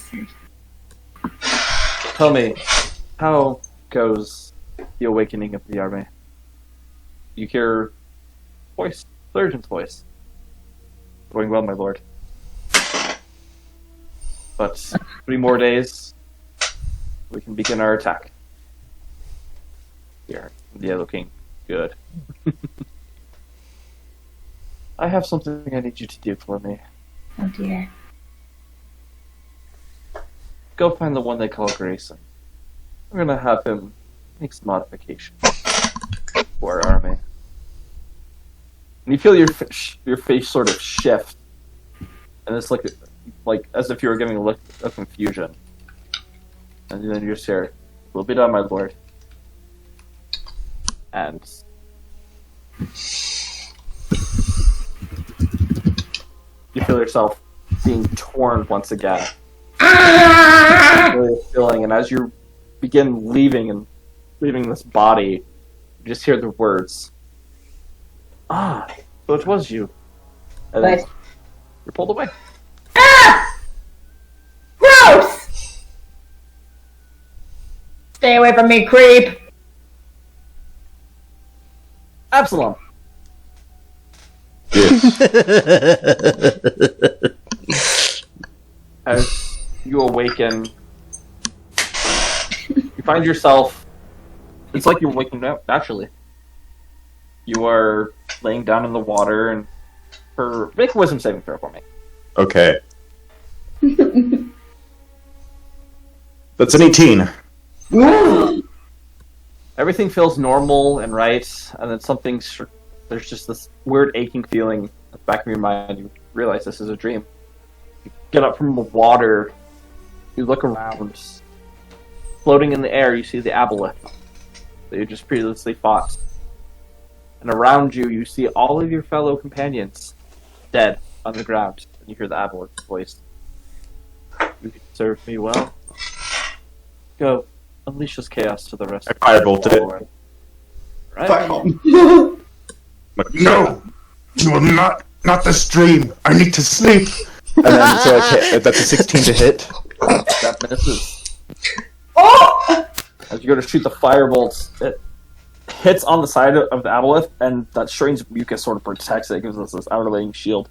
Tell me, how goes the awakening of the army? You hear voice, Surgeon's voice. Going well, my lord. But 3 more days, we can begin our attack. Here, the Yellow King. Good. I have something I need you to do for me. Oh dear. Go find the one they call Grayson. We're gonna have him make some modifications for our army. And you feel your face sort of shift, and it's like as if you were giving a look of confusion. And then you just hear, "We'll be done, my lord." And you feel yourself being torn once again. Really feeling, and as you begin leaving this body, you just hear the words, "Ah, so it was you." And then Nice. you're pulled away. Ah! Gross! Stay away from me, creep! Absalom. As you awaken, you find yourself. It's like you're waking up naturally. You are laying down in the water, and make a wisdom saving throw for me. Okay. That's an 18. Everything feels normal and right, and then there's just this weird aching feeling at the back of your mind. You realize this is a dream. You get up from the water, you look around. Floating in the air, you see the aboleth that you just previously fought. And around you, you see all of your fellow companions dead on the ground. And you hear the aboleth's voice. "You can serve me well. Go, unleash this chaos to the rest I of the firebolted it. world." Right? Like, no! You will not this dream! I need to sleep! And then, so that's a 16 to hit. That misses. Oh! As you go to shoot the firebolts, it hits on the side of the aboleth, and that strange mucus sort of protects it. It gives us this outerlaying shield.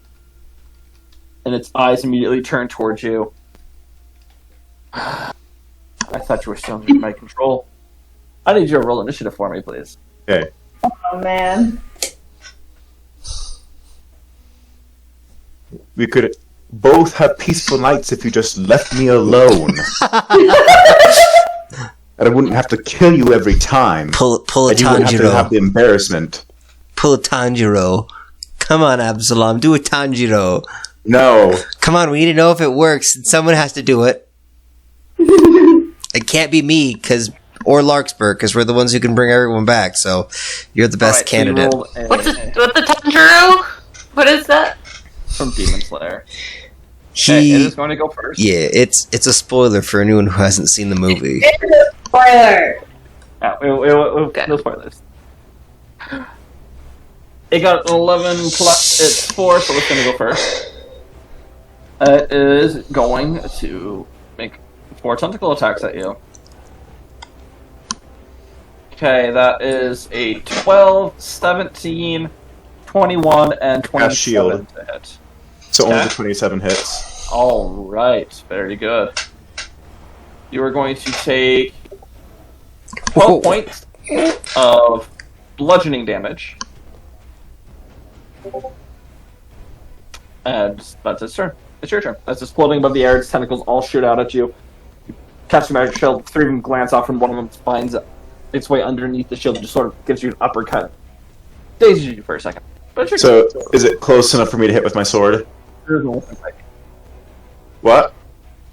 And its eyes immediately turn towards you. I thought you were still under my control. I need you to roll initiative for me, please. Okay. Oh man. We could both have peaceful nights if you just left me alone. And I wouldn't have to kill you every time. Pull a And you wouldn't have to have Tanjiro. the embarrassment. Pull a Tanjiro. Come on, Absalom. Do a Tanjiro. No. Come on, we need to know if it works. And someone has to do it. It can't be me, because or Larkspur, because we're the ones who can bring everyone back. So you're the best Alright, so you candidate. rolled a- What's the Tanjiro? What is that? from Demon Slayer. Okay, it He, is going to go first. yeah, it's a spoiler for anyone who hasn't seen the movie. It's a spoiler. No spoilers. It got an 11 plus its 4, so it's going to go first. It is going to make 4 tentacle attacks at you. Okay, that is a 12, 17, 21, and 27 shield. to hit. So only Okay. the 27 hits. Alright, very good. You are going to take Whoa. 12 points of bludgeoning damage. And that's its turn. It's your turn. As it's floating above the air, its tentacles all shoot out at you. You catch the magic shield, 3 of them glance off, and one of them finds its way underneath the shield and just sort of gives you an uppercut. Dazes you for a second. But it's your So is it close enough for me to hit with my sword? turn. What?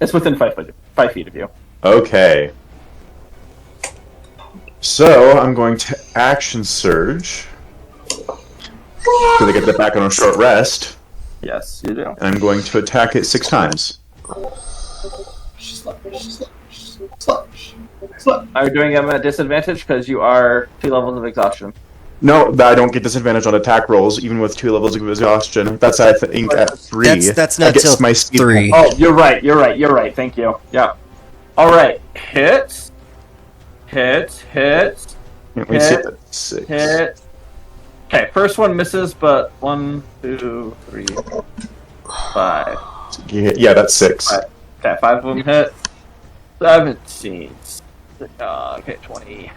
It's within 5 feet of you. Okay. So I'm going to action surge. Because I get that back on a short rest. Yes, you do. And I'm going to attack it 6 times. Are you doing them at disadvantage because you are 2 levels of exhaustion? No, I don't get disadvantage on attack rolls, even with 2 levels of exhaustion. That's, I think, at 3. That's I not get till my speed 3. Oh, you're right. Thank you. Yeah. All right. Hit. Let me see if that's 6. Hit. Okay, first one misses, but 1, 2, 3, 5. Yeah, that's 6. Right. Okay, 5 of them hit. 17. Okay, 20.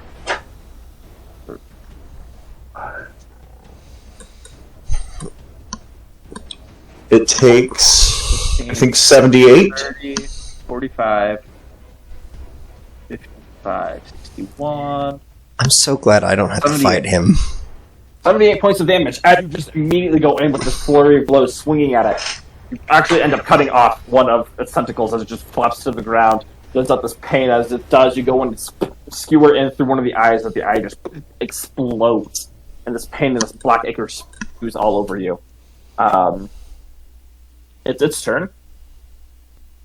It takes, I think, 78. 30, 45, 55, 61. I'm so glad I don't have to 78. fight him. 78 points of damage. As you just immediately go in with this flurry of blows swinging at it, you actually end up cutting off one of its tentacles as it just flops to the ground. There's not this pain as it does. You go and skewer in through one of the eyes, that the eye just explodes. And this pain and this black ichor spews all over you. It's its turn.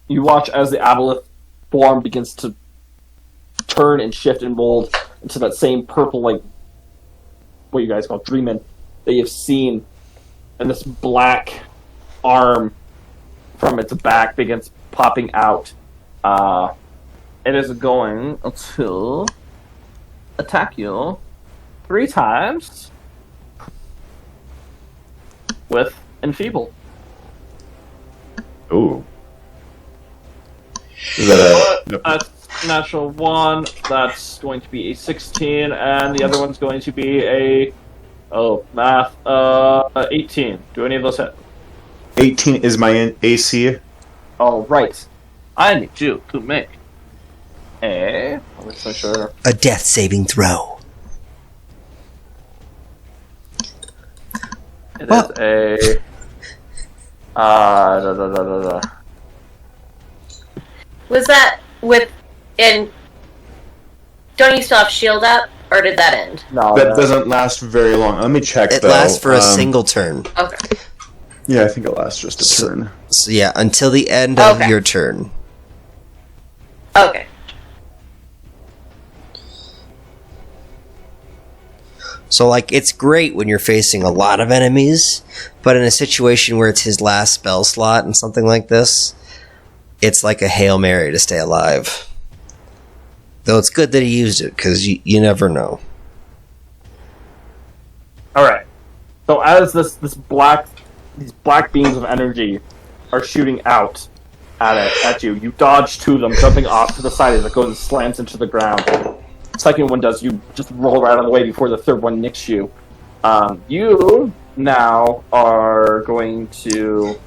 You watch as the aboleth form begins to turn and shift and mold into that same purple, like, what you guys call dreaming that you've seen, and this black arm from its back begins popping out. It is going to attack you 3 times with Enfeeble. Ooh. Is that a... That's natural 1. That's going to be a 16, and the other one's going to be a math 18. Do any of those hit? 18 is my AC. All right. I need you to make a. Let's make sure. A death saving throw. It Well- is a. Was that with and don't you still have shield up, or did that end? No, That doesn't last very long. Let me check, It though. lasts for a single turn. Okay. Yeah, I think it lasts just a So- turn. So yeah, until the end of Okay. your turn. Okay. So like it's great when you're facing a lot of enemies, but in a situation where it's his last spell slot and something like this, it's like a Hail Mary to stay alive. Though it's good that he used it, because you never know. All right. So as these black beams of energy are shooting out at you, you dodge to them, jumping off to the side as it goes and slams into the ground. Second one does, you just roll right out of the way before the third one nicks you. You now are going to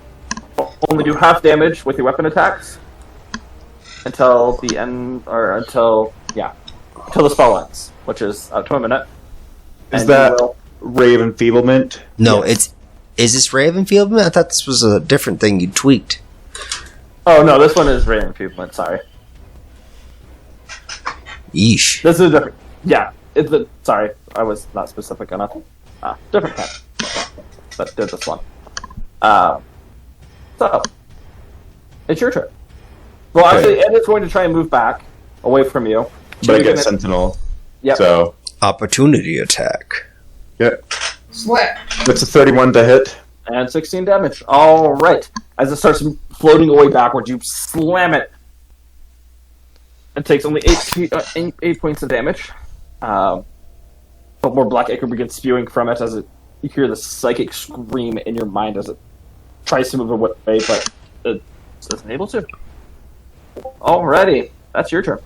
only do half damage with your weapon attacks until the end, or until the spell ends, which is up to a minute. Is And that you will- Ray of Enfeeblement? No, Yes. is this Ray of Enfeeblement? I thought this was a different thing you tweaked. Oh no, this one is Ray Enfeeblement, sorry. Yeesh. This is a different. Yeah, sorry, I was not specific enough. Different cat, but did this one. So it's your turn. Well, actually, Ed is going to try and move back away from you. But I get Sentinel. Yep. So Opportunity attack. yeah, Slap. that's a 31 to hit. And 16 damage. All right. As it starts floating away backwards, you slam it. It takes only 8 points of damage. But more black ichor begins spewing from it as you hear the psychic scream in your mind as it tries to move away, but it isn't able to. Alrighty. That's your turn.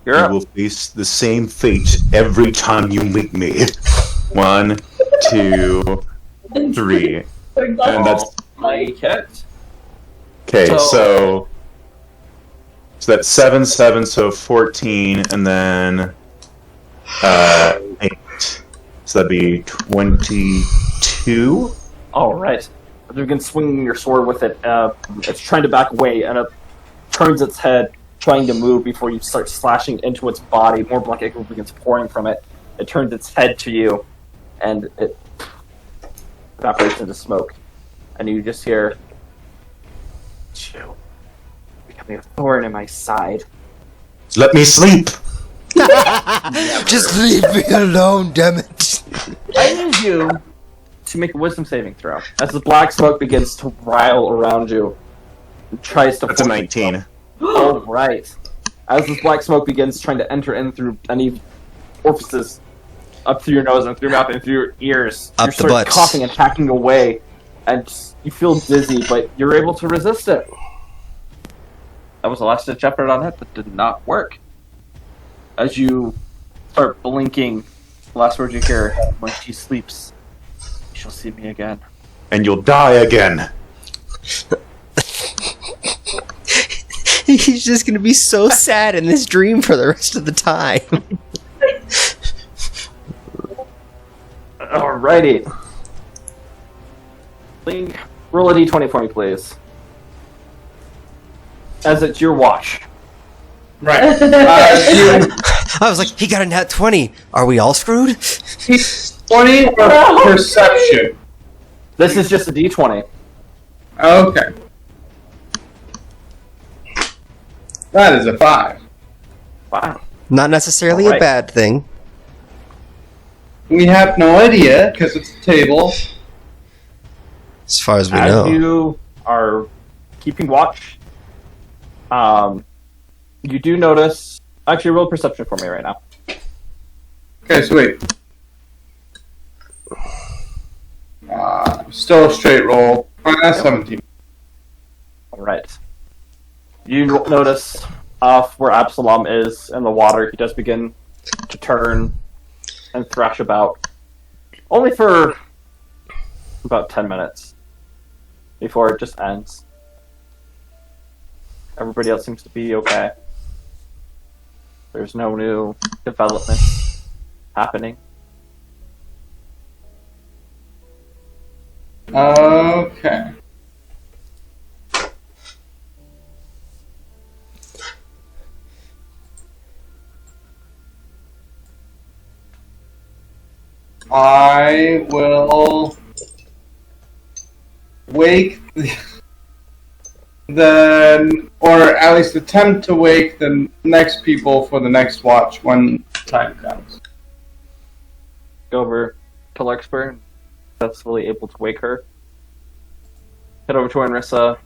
You're You up. will face the same fate every time you meet me. 1, 2, 3. And that's Like it. okay. So that's 7, 7, so 14, and then 8. So that'd be 22. Alright. You begin swinging your sword with it. It's trying to back away, and it turns its head, trying to move before you start slashing into its body. More black ichor begins pouring from it. It turns its head to you, and it evaporates into smoke. And you just hear, "You becoming a thorn in my side." Let me sleep. Just leave me alone, damn it. I need you to make a wisdom saving throw. As the black smoke begins to rile around you, it tries to That's a force 19. All right. As this black smoke begins trying to enter in through any orifices, up through your nose and through your mouth and through your ears, Up you the start butts. coughing and hacking away, and you feel dizzy, but you're able to resist it. That was a last-ditch effort on it, but did not work. As you start blinking, the last word you hear, "When she sleeps, you shall see me again." And you'll die again. He's just gonna be so sad in this dream for the rest of the time. Alrighty. Ling, roll a d20 for me, please. As it's your watch. Right. I was like, he got a nat 20. Are we all screwed? 20 or perception? This is just a d20. Okay. That is a 5. Wow. Not necessarily a Alright. bad thing. We have no idea, because it's a table. As far as we As know. you are keeping watch, you do notice... Actually, roll perception for me right now. Okay, sweet. Still a straight roll. That's 17. Alright. You notice off where Absalom is in the water, he does begin to turn and thrash about. Only for about 10 minutes. Before it just ends. Everybody else seems to be okay. There's no new developments happening. Okay. I will wake or at least attempt to wake the next people for the next watch when time comes. Go over to Larkspur, successfully able to wake her. Head over to Anrissa.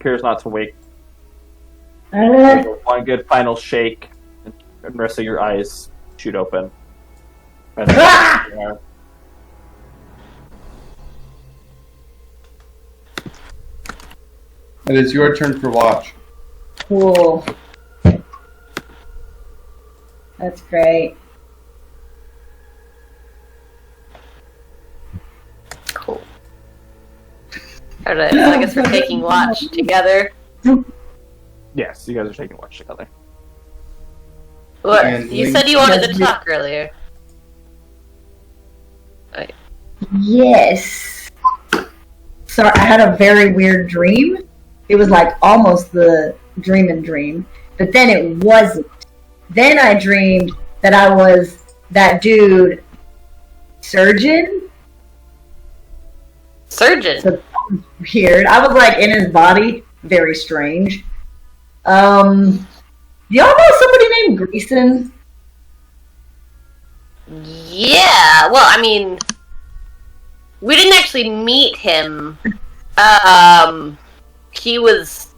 Appears not to wake. One good final shake, and Anrissa, your eyes shoot open. And yeah. It is your turn for watch. Cool. That's great. Cool. Alright, so I guess we're taking watch together. Yes, you guys are taking watch together. What? And You we- said you wanted to talk earlier. Yes. Sorry, I had a very weird dream. It was like almost the dream and dream. but then it wasn't. Then I dreamed that I was that dude, Surgeon. Surgeon. So that was weird. I was like in his body, very strange. Y'all know somebody named Greason? Yeah. Well, I mean, we didn't actually meet him. He was.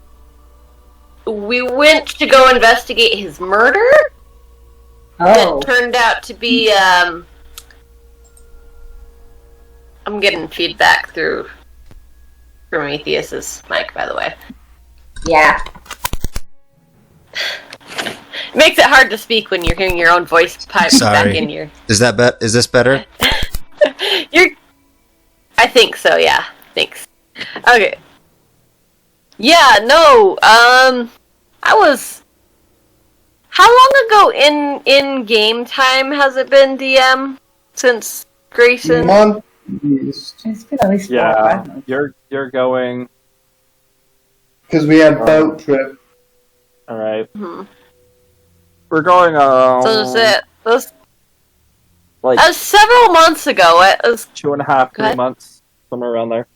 We went to go investigate his murder. Oh, It turned out to be. I'm getting feedback through Prometheus's mic, by the way. yeah. It makes it hard to speak when you're hearing your own voice pipe back Sorry. in your. Is this better? You're. I think so. Yeah. Thanks. Okay. Yeah. No. I was. How long ago in game time has it been, DM? Since Grayson? Month east. It's been at least 4 or Yeah, 5 months. you're going. Because we had boat trip. All right, Mhm. we're going. So that's it. Like That was several months ago. It was 2.5, Go 3 ahead. months, somewhere around there.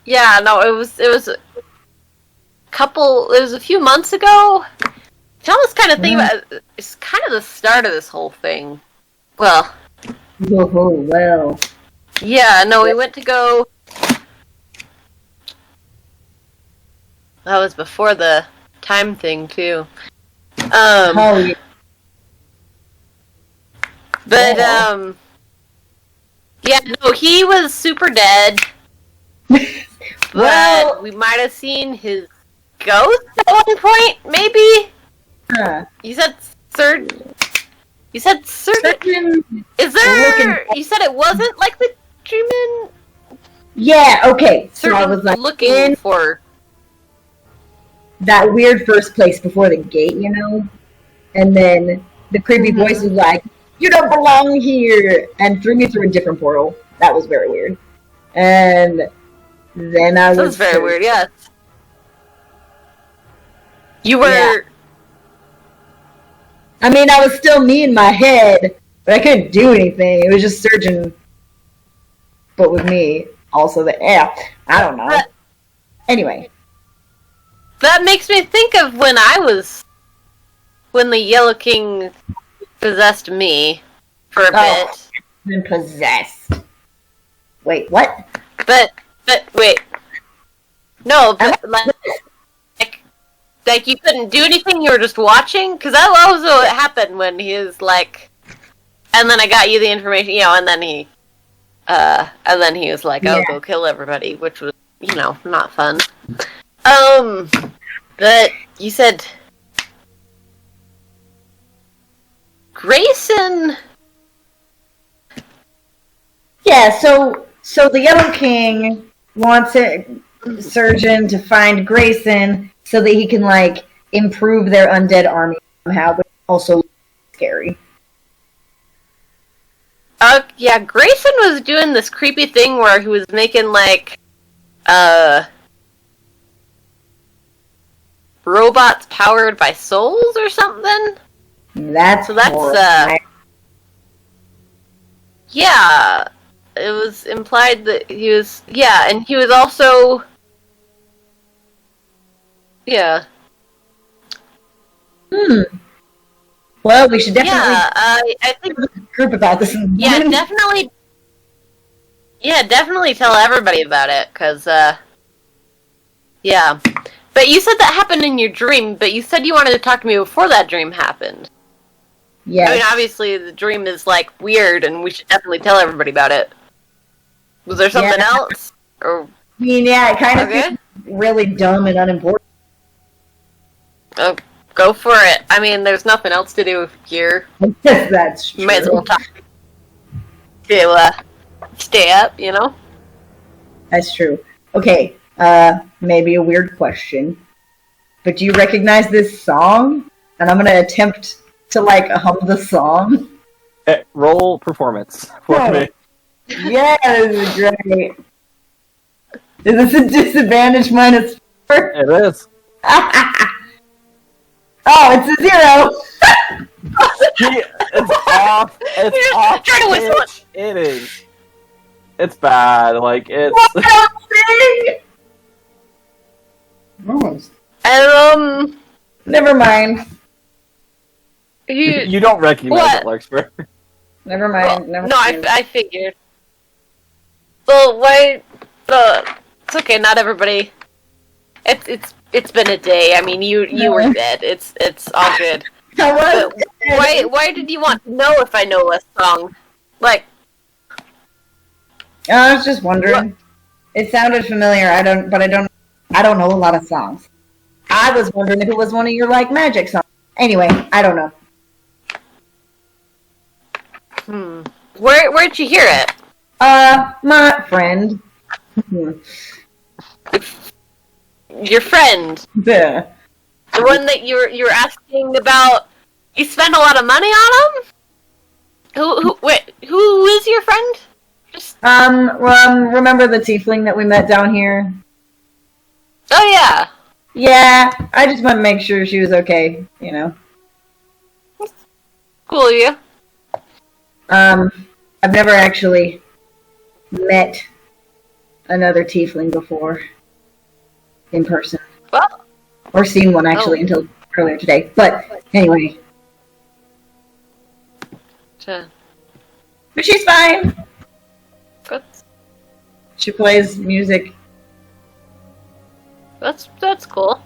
Yeah, no, it was a few months ago. I almost kind of think about it, it's kind of the start of this whole thing. Well, Oh, well. yeah, no, we went to go. That was before the time thing too. Oh, yeah. But Yeah. yeah, no, he was super dead. Well- But we might have seen his ghost at one point, maybe. Huh. You said surgeon. You said surgeon. Surgeon. Is there? Looking- You said it wasn't like the Truman. Yeah, okay. So I Surgeon was like looking in for. that weird first place before the gate, you know? And then the creepy Mhm. voice was like, "You don't belong here," and threw me through a different portal. That was very weird. And then I That was was very weird. Yes. You were. Yeah. I mean, I was still me in my head, but I couldn't do anything. It was just Surgeon, but with me. Also, I don't know. But- Anyway, That makes me think of when the Yellow King possessed me for a Oh. bit. been possessed. Wait, what? But wait. No, but like you couldn't do anything. You were just watching, because that was what happened when he was like, and then I got you the information, and then he was like, "Oh, Yeah. go kill everybody," which was, not fun. But you said Grayson. Yeah, so the Yellow King wants a surgeon to find Grayson so that he can improve their undead army somehow, but also scary. Yeah, Grayson was doing this creepy thing where he was making robots powered by souls or something. That's horrifying. Yeah, it was implied that he was, and he was also, Well, we should definitely I think, group about this. definitely tell everybody about it, because, but you said that happened in your dream, but you said you wanted to talk to me before that dream happened. Yeah. I mean, obviously, the dream is, weird, and we should definitely tell everybody about it. Was there something else? Or, I mean, yeah, it kind of okay, feels really dumb and unimportant. oh, go for it. I mean, there's nothing else to do here. That's true. You might as well talk to, stay up, That's true. Okay, maybe a weird question, but do you recognize this song? And I'm gonna attempt to hum the song. Roll performance for Yeah. me. Yeah, this is great. Is this a disadvantage -4? It is. Oh, it's a 0. It's off. It's off. Try to whistle it. Pitch. It is. It's bad. Like it's. What else? Almost. Never mind. You don't recognize What? it, Larkspur. Never mind. Never No, mind. I figured. Well, why? It's okay. Not everybody. It's been a day. I mean, you were dead. It's all good. I was. But why did you want to know if I know a song? Like, I was just wondering. It sounded familiar. I don't know a lot of songs. I was wondering if it was one of your like magic songs. Anyway, I don't know. where'd you hear it? My friend. Your friend, Bleh. the one that you were asking about. You spent a lot of money on him. Who is your friend? Remember the tiefling that we met down here? Oh yeah. Yeah, I just want to make sure she was okay, you know. Cool, you. I've never actually met another tiefling before in person. Well, Or seen one actually until earlier today. But anyway. to- But she's fine. that's She plays music. that's cool.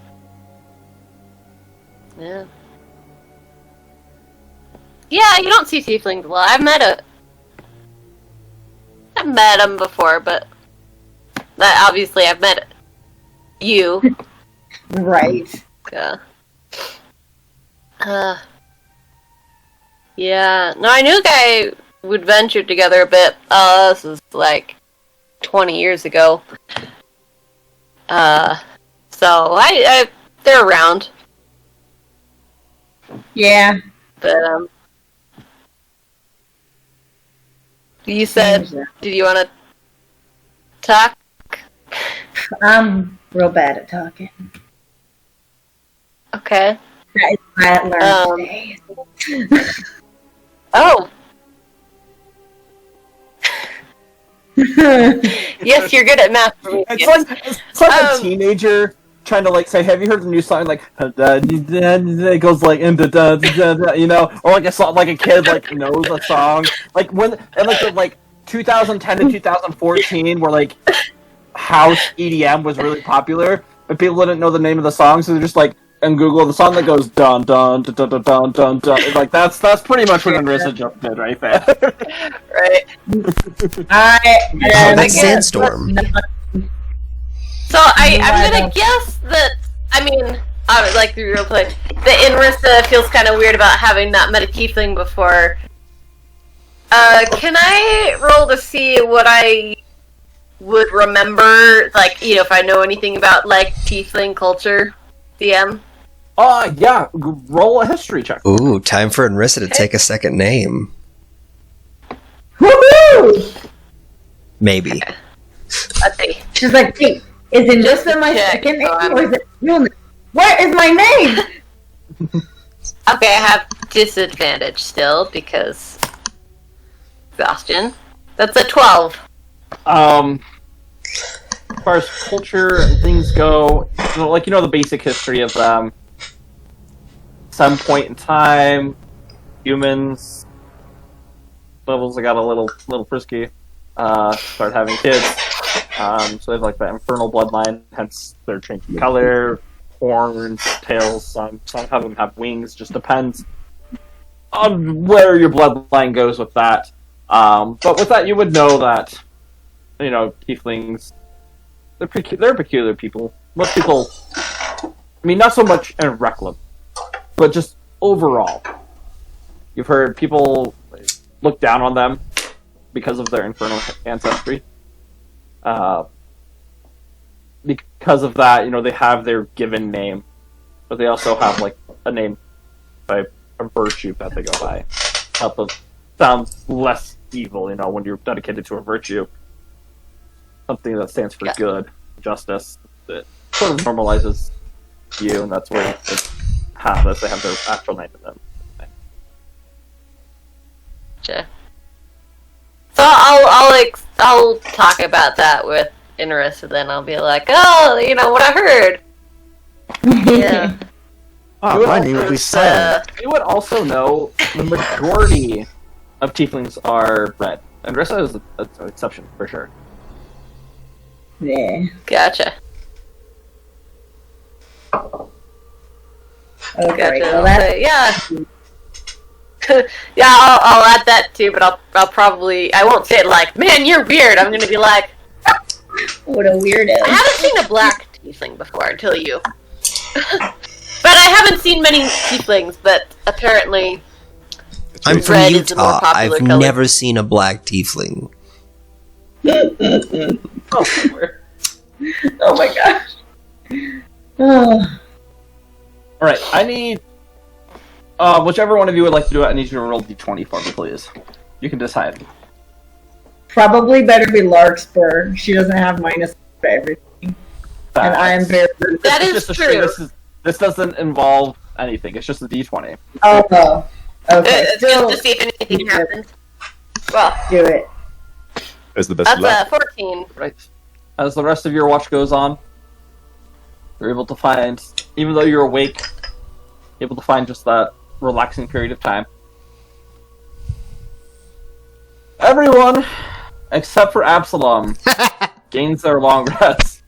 Yeah. Yeah, you don't see tieflings a lot. I've met them before, but obviously I've met you. Right. Yeah. No, I knew a guy would venture together a bit. This was like 20 years ago. So they're around, Yeah. but you said, did you want to talk? I'm real bad at talking. Okay. That is why I learned today. Oh, yes, you're good at math. It's like a teenager trying to like say, "Have you heard the new song?" Like it goes like you know, or like a song, like a kid like knows a song. Like when and like 2010 to 2014, where like house EDM was really popular, but people didn't know the name of the song, so they're just like and Google the song that goes dun dun dun dun dun dun dun. It's like that's pretty much what Narissa just did right there. Right. That's Sandstorm. So I'm gonna guess that. I mean, I would like the real play. That Inrissa feels kind of weird about having not met a tiefling before. Can I roll to see what I would remember? Like, you know, if I know anything about like tiefling culture, DM. Yeah. Roll a history check. Ooh, time for Enrissa to take a second name. Woohoo! Maybe. Let's see. She's like, wait, is it just in my Check. second name Oh, or is it real name? What is my name? Okay, I have disadvantage still because exhaustion. That's a 12. As far as culture and things go, you know, like you know the basic history of them. Some point in time, humans levels that got a little frisky, started having kids. So they have like that infernal bloodline, hence their changing color, horns, tails. Some of them have wings. Just depends on where your bloodline goes with that. But with that, you would know that you know tieflings. They're peculiar people. Most people, I mean, not so much in Reclam, but just overall. You've heard people look down on them because of their infernal ancestry. Because of that, you know, they have their given name, but they also have like a name by a virtue that they go by. Sounds less evil, you know, when you're dedicated to a virtue. Something that stands for good, justice, that sort of normalizes you, and that's where it's half this. They have their actual name in them. Gotcha. So I'll talk about that with Inris, and then I'll be like, oh, what I heard. Yeah. Oh, my name would be silent. You would also know the majority of tieflings are red. And Rissa is an exception, for sure. Yeah. Gotcha. Okay. Gotcha. Well, that's Yeah. Yeah, I'll add that too, but I'll probably, I won't say it like, man, you're weird. I'm gonna be like, what a weirdo. I haven't seen a black tiefling before until you. But I haven't seen many tieflings, but apparently I'm from red is the more Utah. popular I've color. never seen a black tiefling. Oh my gosh. Oh. Alright, I need... whichever one of you would like to do it, I need you to roll d20 for me, please. You can decide. Probably better be Larkspur. She doesn't have minus for everything. And I am very... That It's is just a true. This doesn't involve anything. It's just a d20. Oh, okay. It's Still, just to see if anything happens. Well, do it. It's the best that's luck. 14. Right. As the rest of your watch goes on, you're able to find, even though you're awake, able to find just that relaxing period of time. Everyone, except for Absalom, gains their long rest.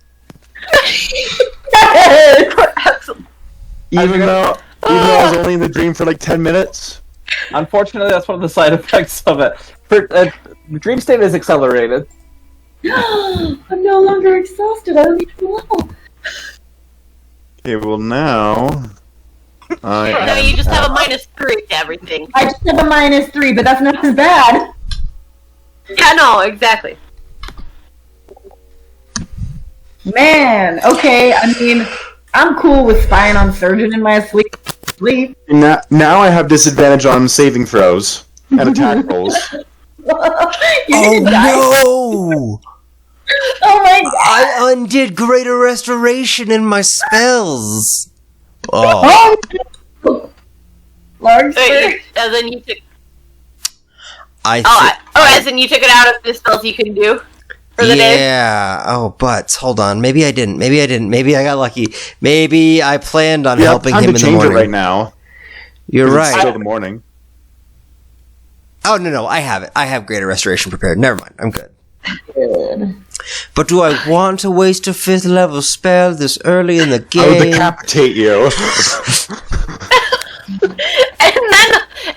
Even though I was only in the dream for like 10 minutes? Unfortunately, that's one of the side effects of it. The dream state is accelerated. I'm no longer exhausted. I don't even know. Okay, well now... No, you just have a -3 to everything. I just have a -3, but that's not as bad. Yeah, no, exactly. Man, okay. I mean, I'm cool with spying on Surgeon in my sleep. Now I have disadvantage on saving throws and attack rolls. You're Oh gonna die. no! Oh my god. I undid greater restoration in my spells. Oh, Oh, Larkspur. Wait, and then you took. I As in you took it out of the spells you can do for the day. yeah. Oh, but hold on. Maybe I didn't. Maybe I got lucky. Maybe I planned on helping time him to in the change morning. it right now. You're 'cause It's right. still the morning. Oh no, I have it. I have greater restoration prepared. Never mind. I'm good. Good. But do I want to waste a 5th level spell this early in the I will game? decapitate you.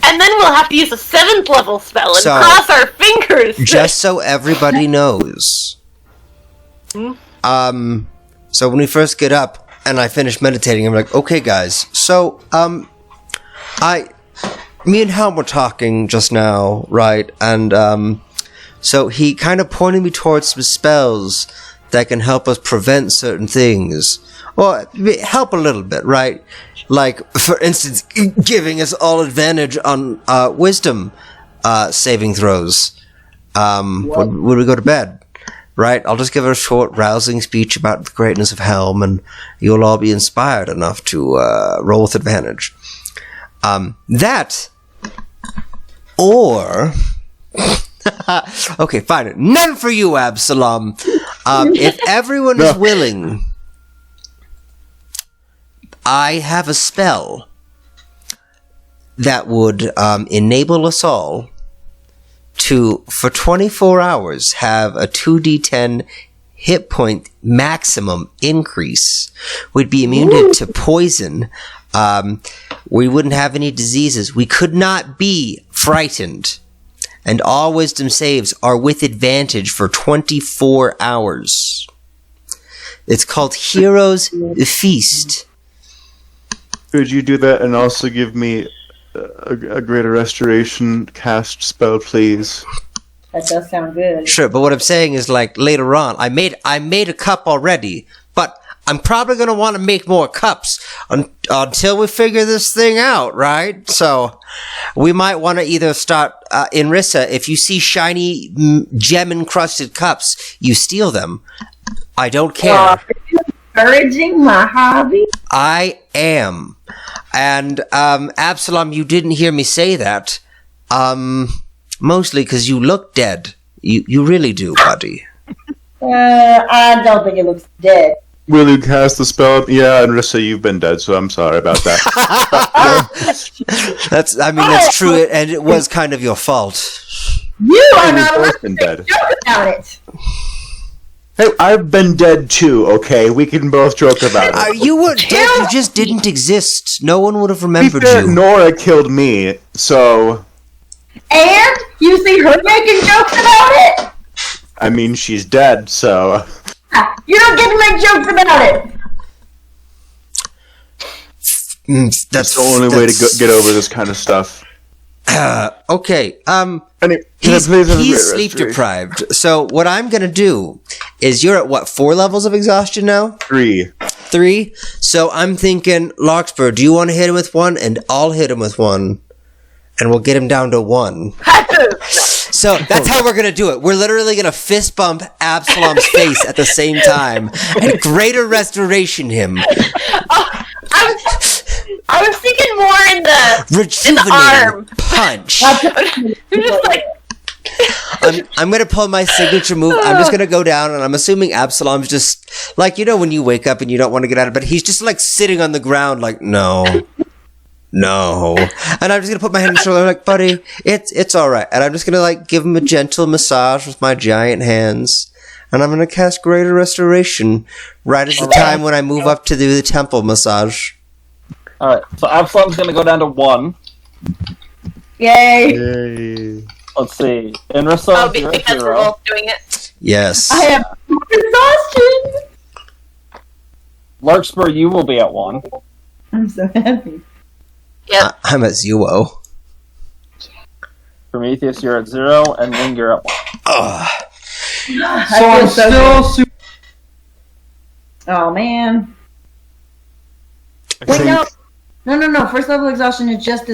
And then we'll have to use a 7th level spell and So- cross our fingers. Just so everybody knows. So when we first get up and I finish meditating, I'm like, okay, guys. So, me and Helm were talking just now, right? And, so he kind of pointed me towards some spells that can help us prevent certain things. Or help a little bit, right? Like, for instance, giving us all advantage on, wisdom, saving throws. When we go to bed. Right? I'll just give a short, rousing speech about the greatness of Helm, and you'll all be inspired enough to roll with advantage. That, or... okay, fine. None for you, Absalom. If everyone is willing, I have a spell that would enable us all to, for 24 hours, have a 2d10 hit point maximum increase. We'd be immune to poison. We wouldn't have any diseases. We could not be frightened. And all wisdom saves are with advantage for 24 hours. It's called Hero's Feast. Could you do that and also give me a greater restoration cast spell, please? That does sound good. Sure, but what I'm saying is, like, later on, I made a cup already, but I'm probably going to want to make more cups until we figure this thing out, right? So we might want to either start in Rissa, if you see shiny gem-encrusted cups, you steal them. I don't care. encouraging my hobby? I am. And, Absalom, you didn't hear me say that. Mostly because you look dead. You really do, buddy. I don't think it looks dead. Will you cast the spell? Yeah, Anrissa, you've been dead, so I'm sorry about that. That's true, and it was kind of your fault. You are We've not both allowed been to dead. joke about it. Hey, I've been dead too, okay? We can both joke about it. You were dead, you just didn't exist. No one would have To be remembered fair, you. Nora killed me, so... And you see her making jokes about it? I mean, she's dead, so... You don't get to make jokes about it. That's the only way to get over this kind of stuff. Okay, Anyway, he's sleep deprived. So what I'm gonna do is you're at what, 4 levels of exhaustion now? 3. 3? So I'm thinking, Larkspur, do you want to hit him with 1? And I'll hit him with 1. And we'll get him down to 1. So that's how we're gonna do it. We're literally gonna fist bump Absalom's face at the same time and greater restoration him. I was thinking more in the Rejuvenating arm. punch. You're just like, I'm gonna pull my signature move. I'm just gonna go down, and I'm assuming Absalom's just like, you know, when you wake up and you don't want to get out of bed, he's just like sitting on the ground, like no. And I'm just gonna put my hand on his shoulder, like, buddy, it's all right. And I'm just gonna like give him a gentle massage with my giant hands, and I'm gonna cast Greater Restoration right at the time when I move up to do the temple massage. Alright, so Absalom's gonna go down to 1. Yay. Yay. Let's see. Inrissa, you're a because we're hero. both doing it. Yes. I have exhaustion. Larkspur, you will be at 1. I'm so happy. Yep. I'm at 0. Prometheus, you're at 0, and Ling, you're at 1. Ugh. So I'm still super. Oh man. I Wait, think- no. First level exhaustion is just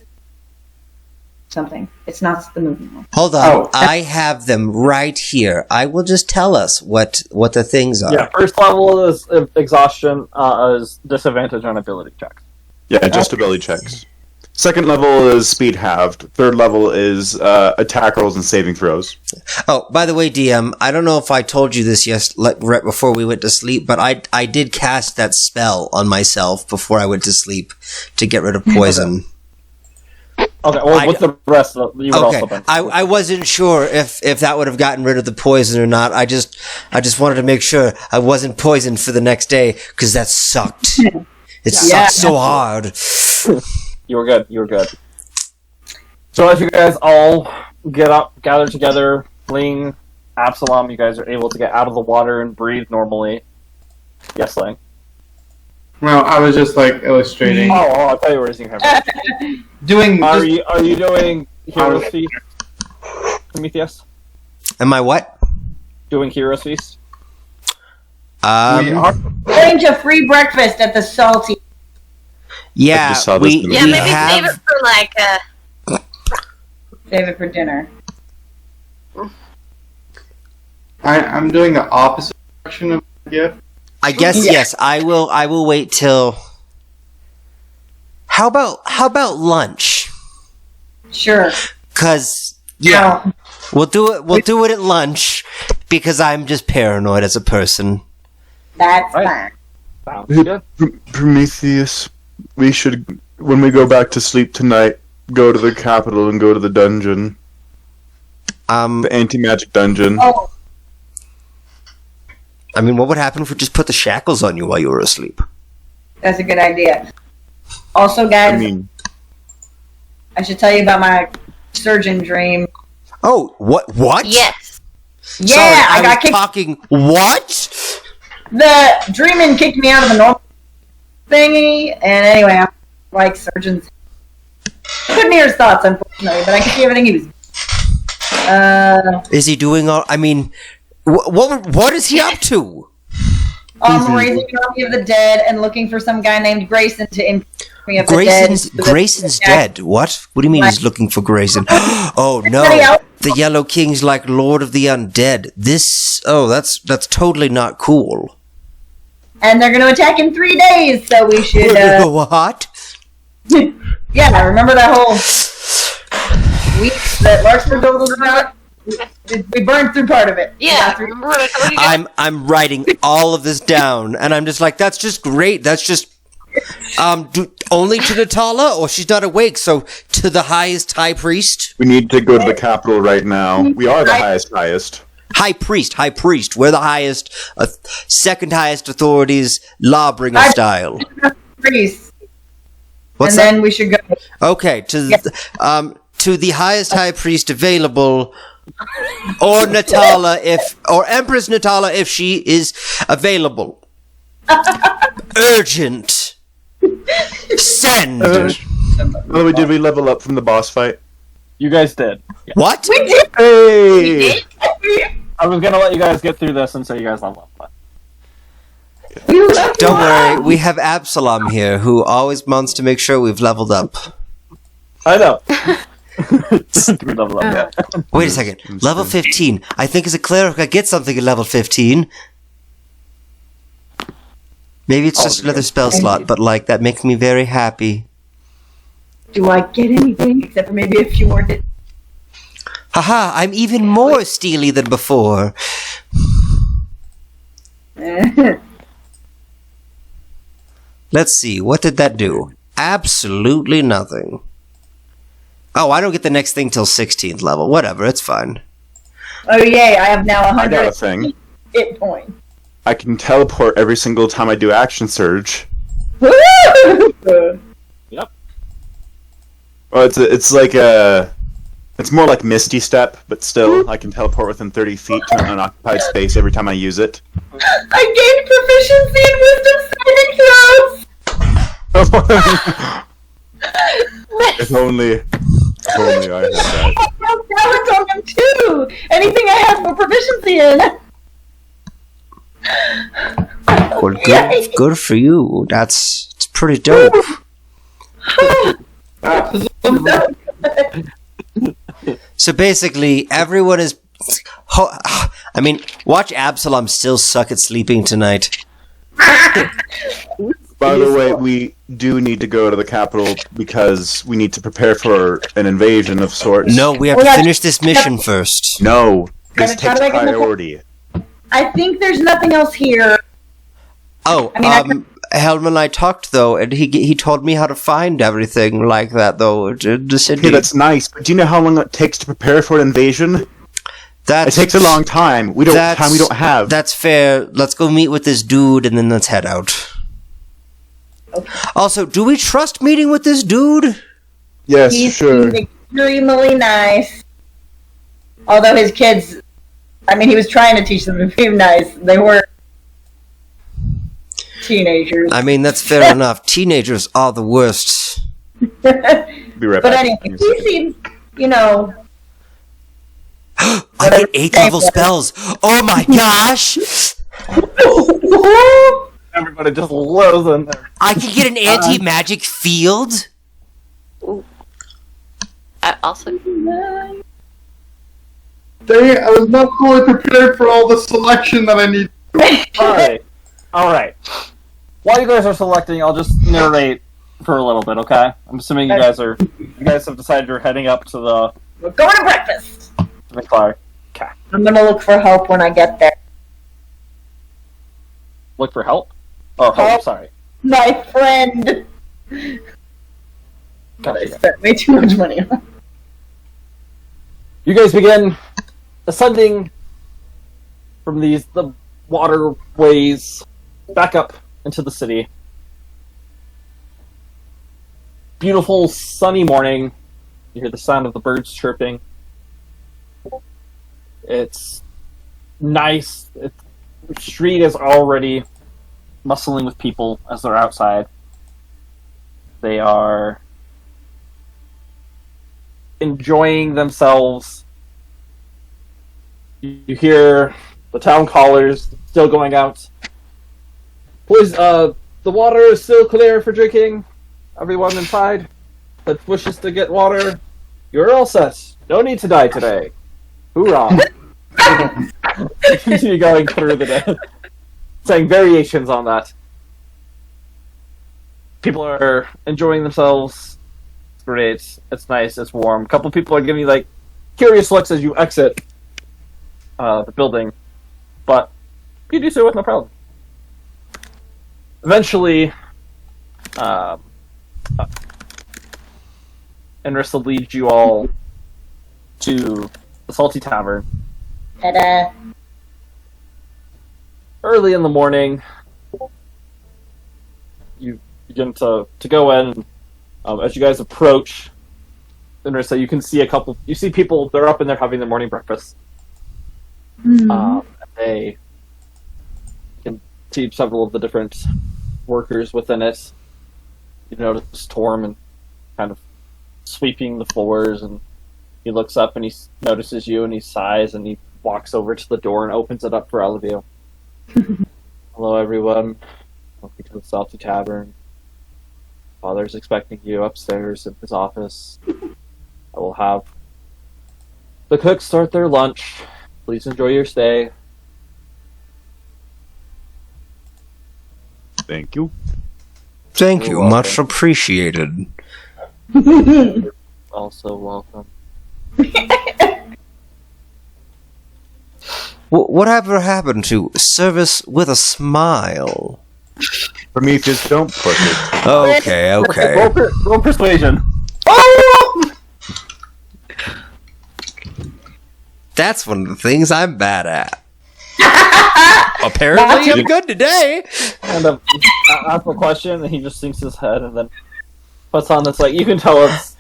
something. It's not the movement one. Hold on, Oh. I have them right here. I will just tell us what the things are. Yeah, first level is exhaustion, is disadvantage on ability checks. Yeah, just ability checks. Second level is speed halved. Third level is attack rolls and saving throws. Oh, by the way, DM, I don't know if I told you this right before we went to sleep, but I did cast that spell on myself before I went to sleep to get rid of poison. Okay, well, with the rest of it, you would Okay, also been. I wasn't sure if that would have gotten rid of the poison or not. I just wanted to make sure I wasn't poisoned for the next day, because that sucked. It sucked so hard. You were good. So as you guys all get up, gather together, Ling, Absalom, you guys are able to get out of the water and breathe normally. Yes, Ling. No, I was just like illustrating. Oh, I thought you were raising your hand. Doing. Are Just, you doing Hero's Feast, Prometheus? Am I what? Doing Hero's Feast? we are. Going to free breakfast at the Salty. Yeah, just saw this in the Yeah, We maybe save it for like Save it for dinner. I'm doing the opposite direction of the gift. I guess yes. I will wait till. How about lunch? Sure. Cause Yeah. we'll do it. We'll do it at lunch because I'm just paranoid as a person. That's Right. fine. Sounds good. Prometheus, we should, when we go back to sleep tonight, go to the capital and go to the dungeon. The anti-magic dungeon. Oh, I mean, what would happen if we just put the shackles on you while you were asleep? that's a good idea. Also, guys, I mean, I should tell you about my surgeon dream. Oh, what? yes. Yeah, Sorry, I got was kicked. talking. What? The dreaming kicked me out of the normal thingy, and anyway, I'm like surgeons. I couldn't hear his thoughts, unfortunately, but I could see everything he was. Is he doing all? I mean, what is he up to? Raising an army of the dead and looking for some guy named Grayson to inform me of the dead. Grayson's dead. What? What do you mean he's looking for Grayson? Oh no, the Yellow King's like Lord of the Undead. That's totally not cool. and they're going to attack in 3 days. So we should. What? Yeah, remember that whole week that Larkspur told us about? We burned through part of it. Yeah, remember what I told you guys? I'm writing all of this down, and I'm just like, that's just great. That's just only to Natala, or she's not awake. So to the highest high priest. We need to go to the capital right now. We are the highest. High priest. We're the highest, second highest authorities, lawbringer style. Priest. What's and that? then we should go. Okay, to the highest high priest available, or Natala or Empress Natala if she is available. Urgent. Send. By the way, did we level up from the boss fight? You guys did. Yeah. What? We did. Hey! I was gonna let you guys get through this until you guys level up. But Don't worry, we have Absalom here, who always wants to make sure we've leveled up. I know. We level up, yeah. Wait a second. Level 15. I think as a cleric I get something at level 15. Maybe it's just another spell slot, but like that makes me very happy. Do I get anything except for maybe a few more? Haha, I'm even more steely than before. Let's see, what did that do? Absolutely nothing. Oh, I don't get the next thing till 16th level. Whatever, it's fine. Oh yay! I have now I got a 100 thing. hit points. I can teleport every single time I do action surge. Woo! Well, it's like it's more like Misty Step, but still, I can teleport within 30 feet to an unoccupied space every time I use it. I gained proficiency in wisdom saving throws. If only I had that. I have talents on them too. Anything I have more proficiency in. Well, Yay. good for you. It's pretty dope. So basically, everyone is... I mean, watch Absalom still suck at sleeping tonight. By the way, we do need to go to the capital because we need to prepare for an invasion of sorts. No, we have to finish this mission first. No, this How takes do I get the- priority. I think there's nothing else here. Oh, Helm and I talked, though, and he told me how to find everything like that, though. Okay, that's nice, but do you know how long it takes to prepare for an invasion? It takes a long time. We don't have. That's fair. Let's go meet with this dude, and then let's head out. Okay. Also, do we trust meeting with this dude? Yes, He sure. seemed extremely nice. Although his kids, I mean, he was trying to teach them to be nice. They were teenagers. I mean, that's fair enough. Teenagers are the worst. Be right But back. anyway, he seemed, you know... I get 8th level spells. Oh my gosh! Everybody just lows in there. I can get an anti-magic field? Also, Dang it, I was not fully prepared for all the selection that I need. Alright. While you guys are selecting, I'll just narrate for a little bit, okay? I'm assuming you guys have decided you're heading up to the We're going to breakfast. McClar. Okay. I'm gonna look for help when I get there. Look for help? Oh, Help. sorry. My friend. I Gotcha. spent way too much money on. You guys begin ascending from the waterways back up into the city. Beautiful sunny morning. You hear the sound of the birds chirping. It's nice. The street is already bustling with people as they're outside. They are enjoying themselves. You hear the town callers still going out. Please, the water is still clear for drinking. Everyone inside that wishes to get water, you're all set. No need to die today. Hoorah. Continue going through the day. saying variations on that. People are enjoying themselves. It's great. It's nice. It's warm. A couple people are giving you like curious looks as you exit the building, but you do so with no problem. Eventually, Enrissa leads you all to the Salty Tavern. Ta-da. Early in the morning, you begin to go in. As you guys approach, Enrissa, you can see you see people, they're up and they're having their morning breakfast. They can see several of the different workers within it. You notice Torm and kind of sweeping the floors, and he looks up and he notices you and he sighs and he walks over to the door and opens it up for all of you. Hello, everyone. Welcome to the Salty Tavern. Father's expecting you upstairs in his office. I will have the cooks start their lunch. Please enjoy your stay. Thank you. Thank You're you, welcome. much appreciated. Also welcome. Whatever happened to service with a smile? Prometheus, don't push it. Okay, okay. Roll persuasion. That's one of the things I'm bad at. Apparently, I'm good today. And asks a question, and he just sinks his head, and then puts on this like you can tell it's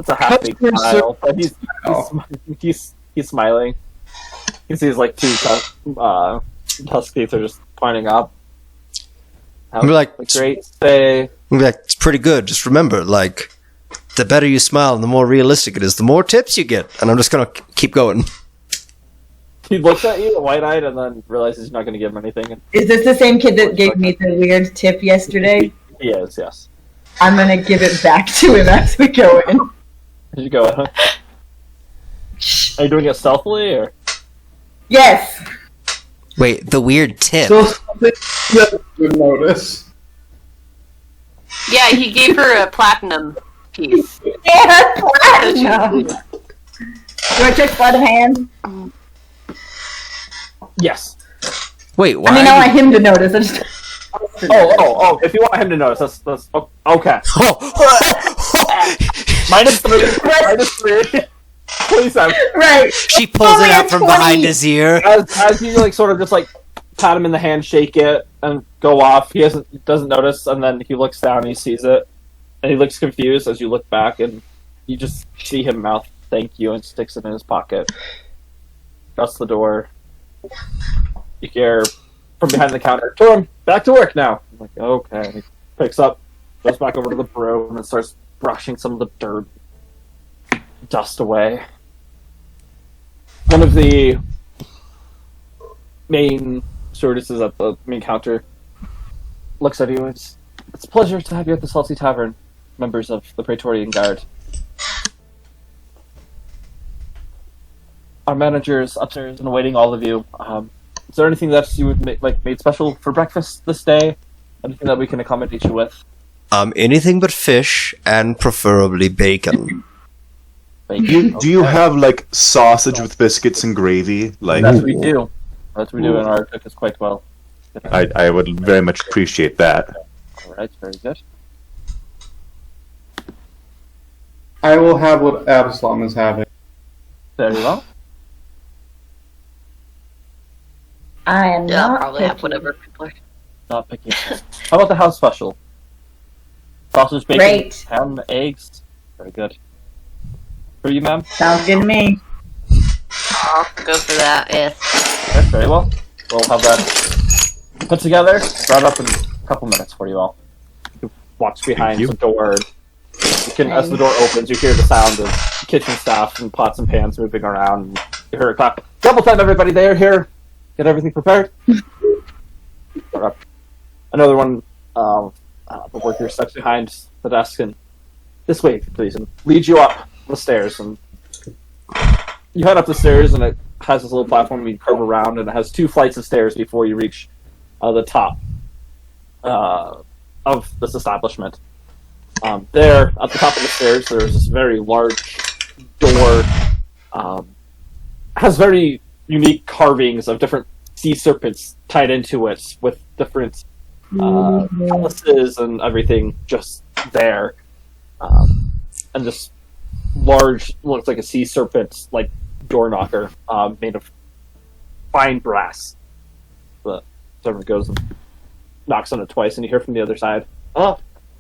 a happy Customer smile, but he's smiling. You can see his like two tusk teeth are just pointing up. Have Be like, a great stay. I'm like, it's pretty good. Just remember, like, the better you smile and the more realistic it is, the more tips you get. And I'm just gonna keep going. He looks at you, wide-eyed, and then realizes you're not going to give him anything. And Is this the same kid that gave me the weird tip yesterday? he is, yes. I'm gonna give it back to him as we go in. Did you go? Are you doing it stealthily, or? Yes. Wait, the weird tip. Still something that you would notice. Yeah, he gave her a platinum piece. Yeah, platinum. Do I check sleight of hand? Yes. Wait, why? I mean, I want him to notice. I just... Oh! If you want him to notice, that's okay. Minus 3. Minus 3. Please, Right. She pulls Only it out a from 20. behind his ear. as you like, sort of just like pat him in the hand, shake it, and go off. He doesn't notice, and then he looks down and he sees it, and he looks confused as you look back, and you just see him mouth "thank you" and sticks it in his pocket. Shuts the door. You hear from behind the counter, "Torm, back to work now." I'm like, okay. He picks up, goes back over to the broom, and starts brushing some of the dirt, dust away. One of the main stewardesses at the main counter looks at you and it's a pleasure to have you at the Salty Tavern, members of the Praetorian Guard. Our manager is upstairs and awaiting all of you. Is there anything that you would made special for breakfast this day? Anything that we can accommodate you with? Anything but fish and preferably bacon. Do you have like sausage with biscuits and gravy? Like That we do. That we do in our cook is quite well. I would very much appreciate that. Alright, very good. I will have what Absalom is having. Very well. I am Yeah, I'll not probably have picky. whatever people are. Not picky. How about the house special? Sausage, bacon, Great. ham, eggs. Very good. For you, ma'am? Sounds good to me. I'll go for that, yes. Okay, very well. We'll have that put together, brought up in a couple minutes for you all. You watch behind you. the door. You can, as the door opens, you hear the sound of kitchen staff and pots and pans moving around. You hear a clap. Double time, everybody there, here. Get everything prepared. Another one, the worker steps behind the desk and this way, please, and leads you up the stairs. And you head up the stairs, and it has this little platform you curve around, and it has 2 flights of stairs before you reach the top of this establishment. There, at the top of the stairs, there's this very large door. Has very unique carvings of different sea serpents tied into it, with different palaces and everything just there. And this large, looks like a sea serpent, like door knocker, made of fine brass. The servant goes and knocks on it twice, and you hear from the other side, "Oh,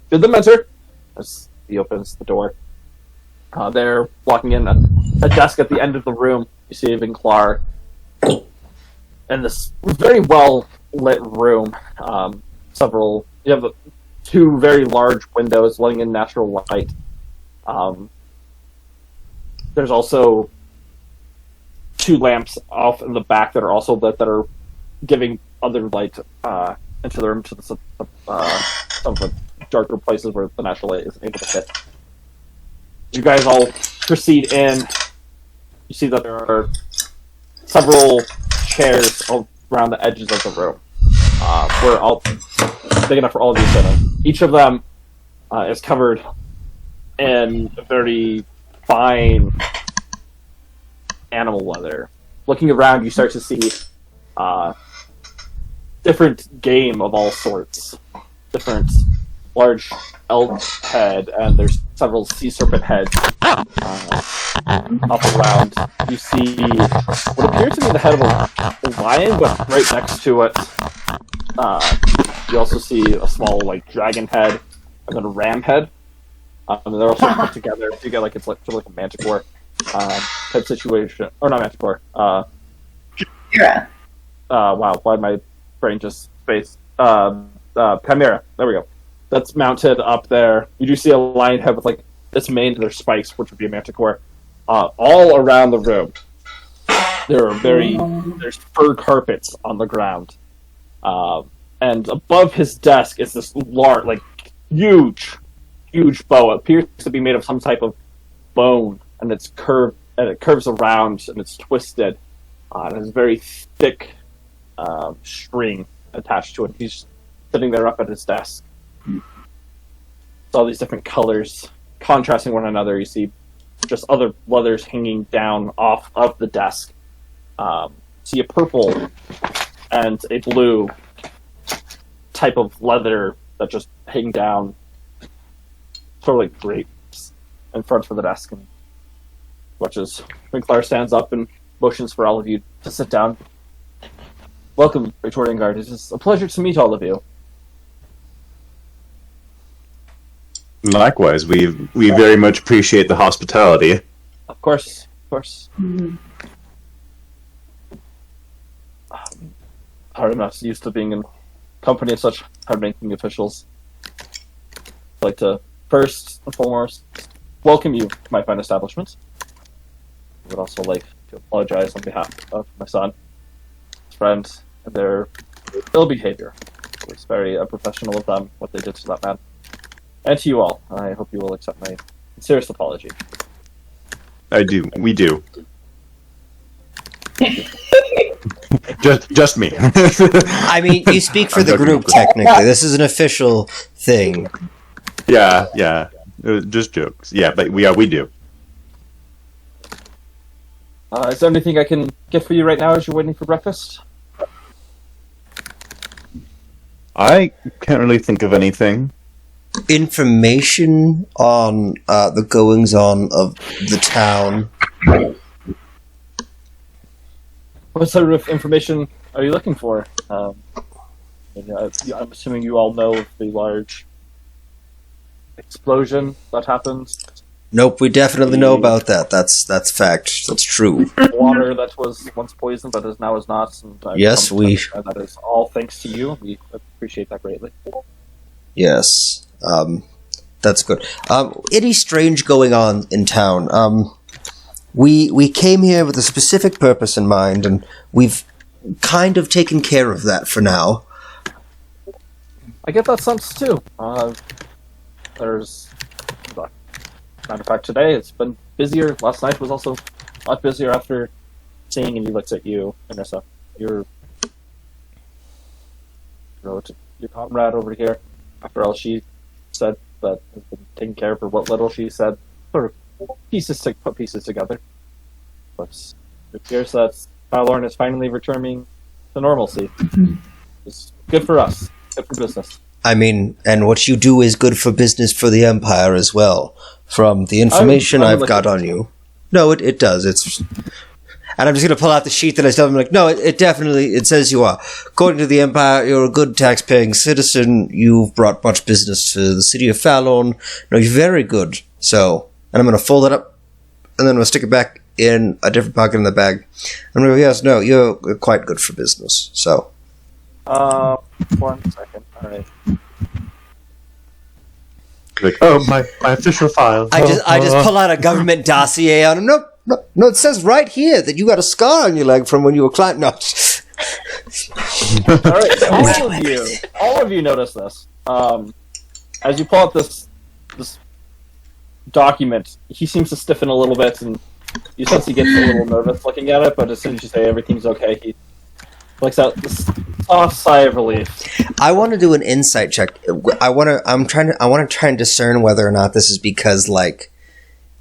bid them enter." As he opens the door, they're walking in a desk at the end of the room. You see Vinclar in this very well lit room. You have two very large windows letting in natural light. There's also two lamps off in the back that are also lit, that are giving other light into the room to some of the darker places where the natural light isn't able to fit. You guys all proceed in. You see that there are several chairs around the edges of the room, where all big enough for all of you to sit in. Each of them is covered in very fine animal leather. Looking around, you start to see different game of all sorts. Different large elk head, and there's several sea serpent heads up around. You see what appears to be the head of a lion, but right next to it, you also see a small dragon head, and then a ram head. And they're also put together to get it's sort of like a manticore type situation, or not manticore. Yeah. Wow, why my brain just spaced? Chimera. There we go. That's mounted up there. You do see a lion head with its mane and their spikes, which would be a manticore. All around the room, there's fur carpets on the ground, and above his desk is this large, huge bow. It appears to be made of some type of bone, and it's curved, and it curves around, and it's twisted. And there's a very thick string attached to it. He's sitting there up at his desk. It's all these different colors contrasting one another. You see just other leathers hanging down off of the desk. See a purple and a blue type of leather that just hang down, sort of like grapes, in front of the desk. And watches Winkler stands up and motions for all of you to sit down. Welcome, Victorian Guard. It is a pleasure to meet all of you. Likewise, we very much appreciate the hospitality. Of course. I'm not used to being in company of such hard-ranking officials. I'd like to first and foremost welcome you to my fine establishment. I would also like to apologize on behalf of my son, his friends, and their ill behavior. It was very unprofessional of them, what they did to that man. And to you all, I hope you will accept my sincerest apology. I do. We do. just me. I mean, you speak for the group, technically. This is an official thing. Yeah. Just jokes. Yeah, but we do. Is there anything I can get for you right now as you're waiting for breakfast? I can't really think of anything. Information on the goings-on of the town. What sort of information are you looking for? I'm assuming you all know of the large explosion that happened. Nope, we definitely know about that. That's fact. That's true. Water that was once poisoned but is now not. And Yes, that is all thanks to you. We appreciate that greatly. Yes. That's good. Any strange going on in town? We came here with a specific purpose in mind, and we've kind of taken care of that for now. I get that sense too. Matter of fact, today it's been busier. Last night was also a lot busier after seeing, and he looks at you, Anissa. go to your comrade over here. After all she said, that has been taken care of, or what little she said, sort of put pieces together. But it appears that Valorn is finally returning to normalcy. It's good for us. Good for business. I mean, and what you do is good for business for the Empire as well. From the information I've got on you. No, it does. It's... And I'm just going to pull out the sheet that I still have. I'm like, no, it definitely, it says you are. According to the Empire, you're a good tax-paying citizen. You've brought much business to the city of Fallon. No, you're very good. So, and I'm going to fold it up, and then I'm going to stick it back in a different pocket in the bag. I'm going to go, yes, no, you're quite good for business. So. 1 second. All right. Like, oh, my official file. I just pull out a government dossier on him. No, it says right here that you got a scar on your leg from when you were climbing. No. All right, so all of you notice this. As you pull out this document, he seems to stiffen a little bit, and you sense he gets a little nervous looking at it. But as soon as you say everything's okay, he lets out this soft sigh of relief. I want to do an insight check. I want to try and discern whether or not this is because like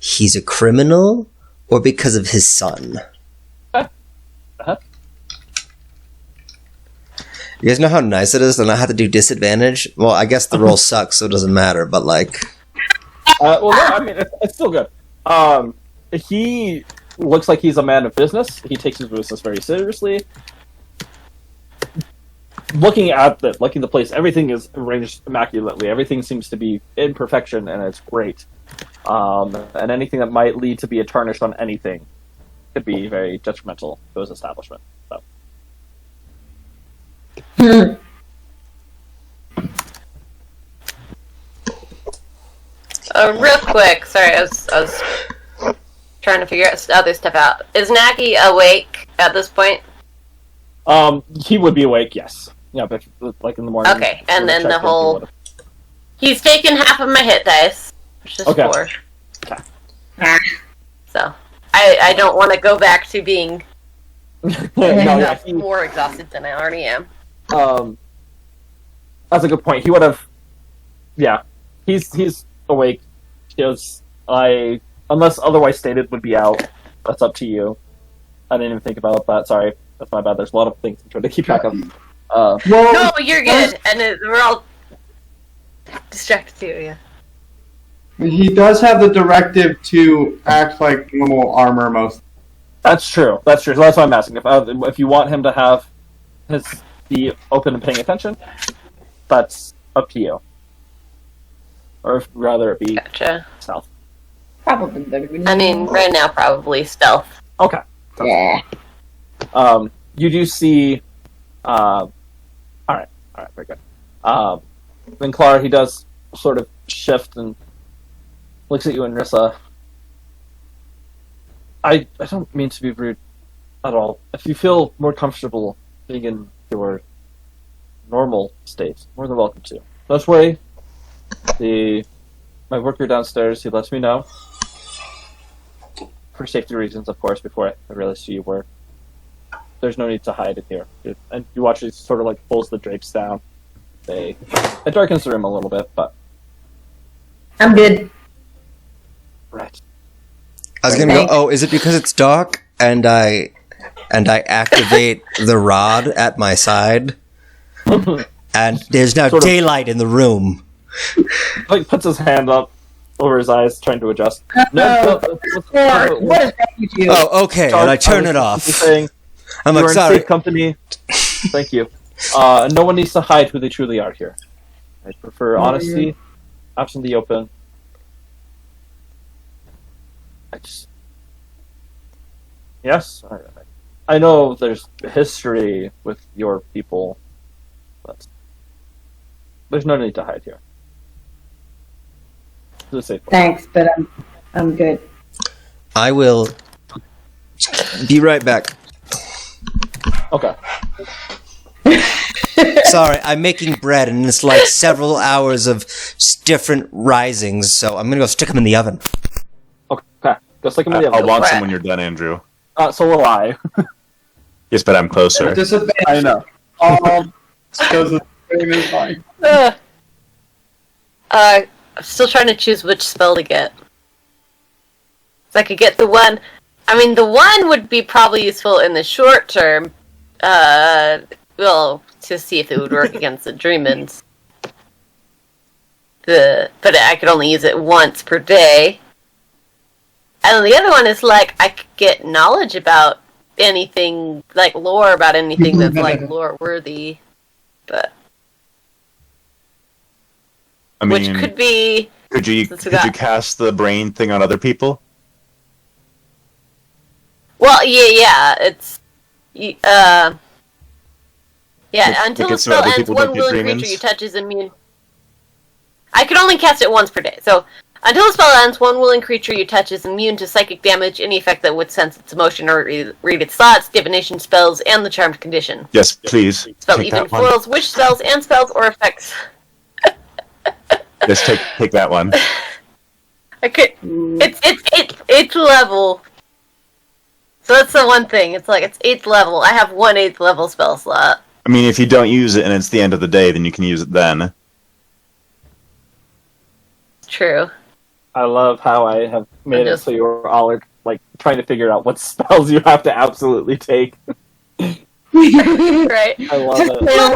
he's a criminal or because of his son. Uh-huh. You guys know how nice it is to not have to do disadvantage? Well, I guess the roll sucks, so it doesn't matter, but like... Well, no, I mean, it's still good. He looks like he's a man of business. He takes his business very seriously. Looking at the place, everything is arranged immaculately. Everything seems to be in perfection, and it's great. And anything that might lead to be a tarnish on anything could be very detrimental to his establishment. So. Real quick, sorry, I was trying to figure other stuff out. Is Naki awake at this point? He would be awake, yes. Yeah, but like in the morning. Okay, and then the whole... He's taken half of my hit dice, which is 4. Okay. So, I don't want to go back to being more more exhausted than I already am. That's a good point. He would have... Yeah, he's awake. Unless otherwise stated, would be out. That's up to you. I didn't even think about that. Sorry, that's my bad. There's a lot of things I'm trying to keep track of. No, you're good, and we're all distracted too. Yeah. He does have the directive to act like normal armor most. That's true. So that's why I'm asking. If you want him to have be open and paying attention, that's up to you. Or if rather it be stealth. Probably better be. I mean, right now, probably stealth. Okay. Yeah. You do see... Alright, very good. Then Clara, he does sort of shift and looks at you and Rissa. I don't mean to be rude at all. If you feel more comfortable being in your normal state, more than welcome to. Don't worry. My worker downstairs, he lets me know. For safety reasons, of course, before I realized who you were. There's no need to hide in here. And you watch it sort of like pulls the drapes down. It darkens the room a little bit, but... I'm good. Right. I was gonna go, oh, is it because it's dark and I activate the rod at my side? And there's now Sort of- daylight in the room. Like, puts his hand up over his eyes, trying to adjust. What is that you do? Oh, okay, and I turn it off. Saying, I'm you're like, in sorry. safe company. Thank you. No one needs to hide who they truly are here. I prefer honesty, out in the open. Yes, I know there's history with your people, but there's no need to hide here. This is safe. Thanks, but I'm good. I will be right back. Okay. Sorry, I'm making bread, and it's like several hours of different risings, so I'm gonna go stick them in the oven. Okay. Go stick them in the oven. I'll want some when you're done, Andrew. So will I. Yes, but I'm closer. Disadvantage. I know. Because of Same is fine. I'm still trying to choose which spell to get. So I could get the one. I mean, the one would be probably useful in the short term. Well, to see if it would work against the Dreamins. But I could only use it once per day. And then the other one is like I could get knowledge about anything, like lore about anything that's like lore worthy. But I mean, which could be. Could you cast the brain thing on other people? Well, yeah, it's until the get some spell other ends, people one don't get willing dream-ins? creature you touch is immune. I could only cast it once per day, so until the spell ends, one willing creature you touch is immune to psychic damage, any effect that would sense its emotion or read its thoughts, divination spells, and the charmed condition. Yes, please. Spell take even that one. foils, wish spells, and spells or effects. Just take that one. I could. It's level. So that's the one thing. It's like it's 8th level. I have one 8th level spell slot. I mean, if you don't use it and it's the end of the day, then you can use it then. True. I love how I have made it just- so you're all like trying to figure out what spells you have to absolutely take. Right. I love it. Well,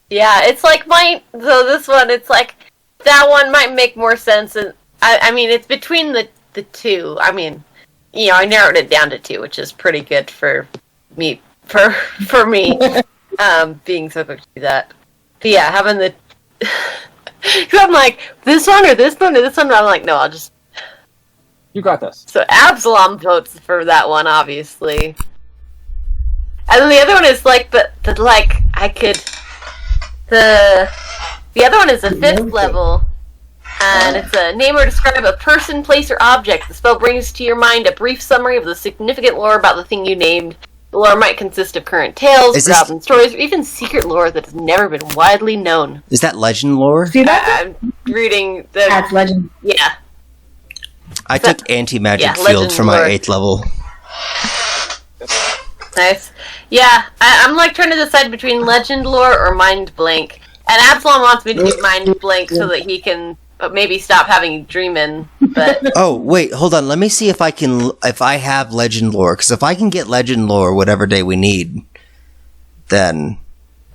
yeah, it's like so this one, it's like, that one might make more sense, and I mean, it's between the two. I mean, I narrowed it down to 2, which is pretty good for me, for me, being so quick to do that. But yeah, having the, because I'm like, this one or this one or this one, and I'm like, no, I'll just, You got this. so Absalom votes for that one, obviously. And then the other one is like I could the other one is a 5th level, and it's a name or describe a person, place, or object. The spell brings to your mind a brief summary of the significant lore about the thing you named. The lore might consist of current tales, Is this- goblin stories, or even secret lore that has never been widely known. Is that legend lore? See that? I'm reading the That's legend. yeah. I took anti-magic Yeah, field legend for my lore. 8th level. Nice. Yeah, I'm like trying to decide between legend lore or mind blank. And Absalom wants me to get mind blank so that he can maybe stop having dream in. But Oh, wait, hold on. Let me see if I have legend lore. Because if I can get legend lore whatever day we need, then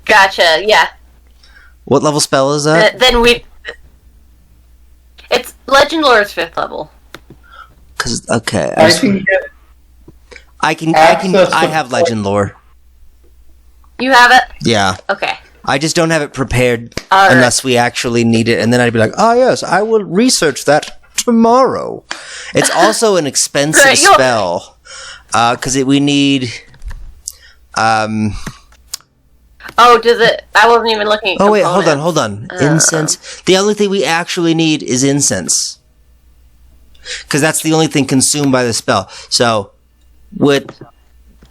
gotcha. Yeah. what level spell is that? Then it's legend lore is 5th level. Because okay, I can get I have legend lore. You have it. Yeah, Okay. I just don't have it prepared All right. unless we actually need it, and then I'd be like, oh yes, I will research that tomorrow. It's also an expensive Right, you'll- spell because we need. Oh, does it? I wasn't even looking at Oh wait, components. hold on. Incense. The only thing we actually need is incense, because that's the only thing consumed by the spell. So,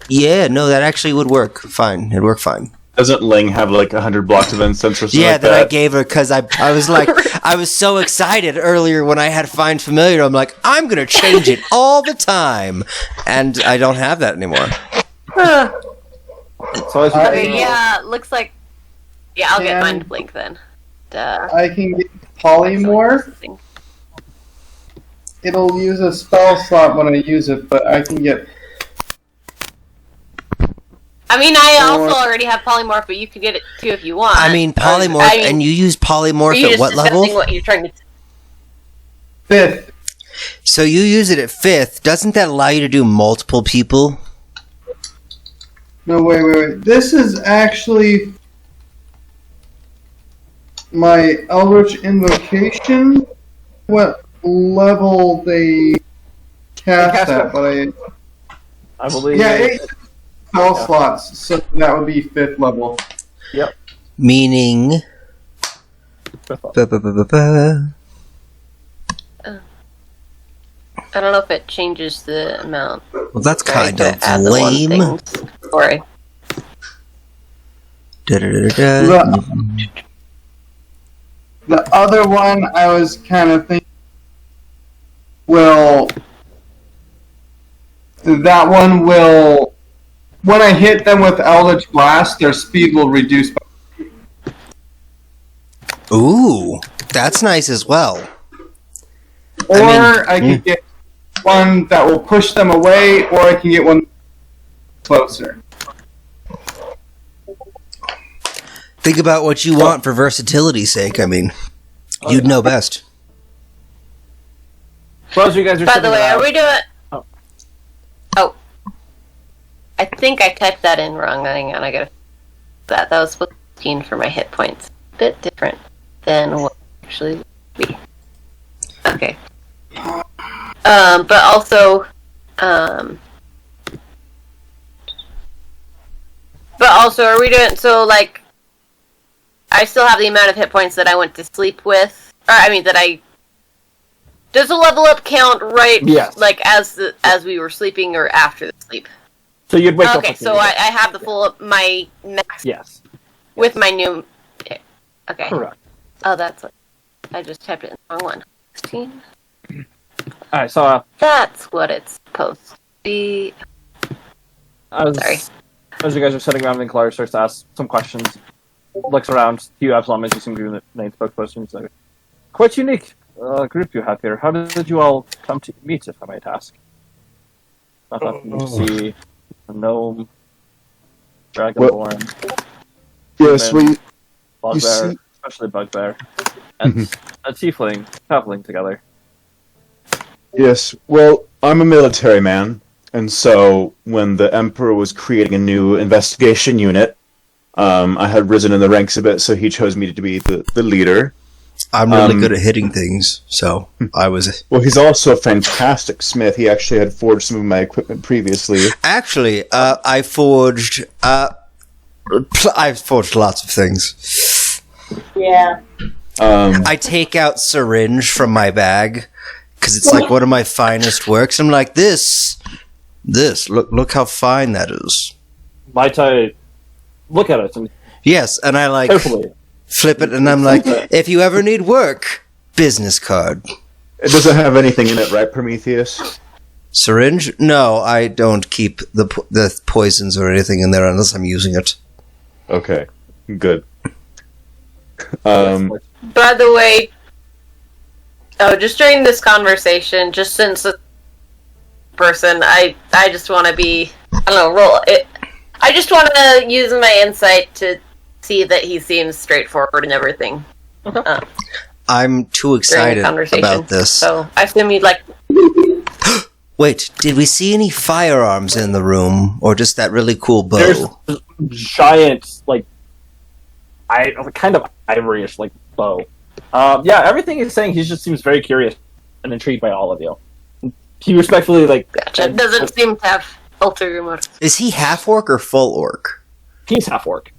yeah, no, that actually would work fine. It'd work fine. Doesn't Ling have like 100 blocks of incense or something Yeah, like that I that? gave her because I was like, I was so excited earlier when I had Find Familiar. I'm like, I'm gonna change it all the time, and I don't have that anymore. So as you Okay, yeah, looks like. Yeah, I'll get And- mind blank then. Duh. I can get polymorph. It'll use a spell slot when I use it, but I can get. I mean, I also already have polymorph, but you could get it too if you want. I mean, polymorph, and you use Are polymorph you at just what level? discussing what you're trying to? 5th. So you use it at 5th. Doesn't that allow you to do multiple people? No, wait. This is actually my Eldritch Invocation. What level they cast that? But I believe. yeah, 8 spell slots, so that would be 5th level. Meaning. Ba-ba-ba-ba-ba. I don't know if it changes the amount. Well, that's Right, kind to of add the one lame. thing. Sorry. Da-da-da-da-da. The other one I was kind of thinking, well, that one will when I hit them with Eldritch Blast, their speed will reduce. Ooh, that's nice as well. Or I can get one that will push them away, or I can get one closer. Think about what you want for versatility's sake. I mean, you'd know best. So as you guys are By sitting the way, around- are we doing? Oh. Oh, I think I typed that in wrong. Hang on, I gotta. That was 15 for my hit points. Bit different than what actually would be. Okay. But also, are we doing so? Like, I still have the amount of hit points that I went to sleep with. Or, I mean, that I. Does the level up count right? Yes. Like as we were sleeping or after the sleep? So you'd wake up. Okay, with so me. I have the full my max Yes. with my new. Okay. Correct. Oh, that's. I just typed it in the wrong one. 16. Alright, so That's what it's supposed to be. Sorry. As you guys are sitting around and Clark starts to ask some questions, looks around to you, Absalom, as you seem to be the main spokesperson. He's like, quite unique group you have here. How did you all come to meet, if I might ask? I thought you see a gnome, dragonborn, Yes, Human. you bugbear, see- especially bugbear, and a tiefling traveling together. Yes, well, I'm a military man, and so when the Emperor was creating a new investigation unit, I had risen in the ranks a bit, so he chose me to be the leader. I'm really good at hitting things, so I was. Well, he's also a fantastic smith. He actually had forged some of my equipment previously. Actually, I forged. I've forged lots of things. Yeah. I take out syringe from my bag because it's like one of my finest works. I'm like, this. Look how fine that is. Might I look at it and Yes, and I like carefully? flip it, and I'm like, if you ever need work, business card. It doesn't have anything in it, right, Prometheus? Syringe? No, I don't keep the poisons or anything in there unless I'm using it. Okay, good. By the way, just during this conversation, just since the person, I just want to be, I don't know, roll it. I just want to use my insight to see that he seems straightforward and everything. I'm too During the excited conversation. about this. So I assume you'd like. Wait, did we see any firearms in the room, or just that really cool bow? There's giant, like, kind of ivoryish, like, bow. Yeah, everything he's saying, he just seems very curious and intrigued by all of you. He respectfully, like, Gotcha. Doesn't seem to have ulterior motives. Is he half orc or full orc? he's half orc.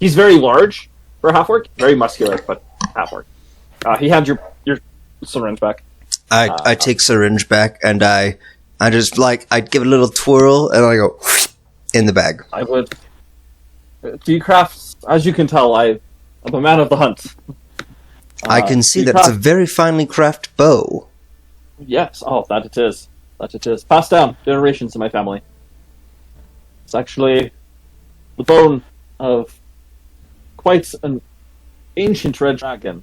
He's very large for half orc, very muscular, but half orc. He hands your syringe back. I take syringe back, and I just I'd give it a little twirl, and I go in the bag. I would. Do you craft? As you can tell, I'm a man of the hunt. I can see do you that it's a craft- very finely crafted bow. Yes. Oh, that it is. That it is. Passed down generations in my family. It's actually the bone of quite an ancient red dragon.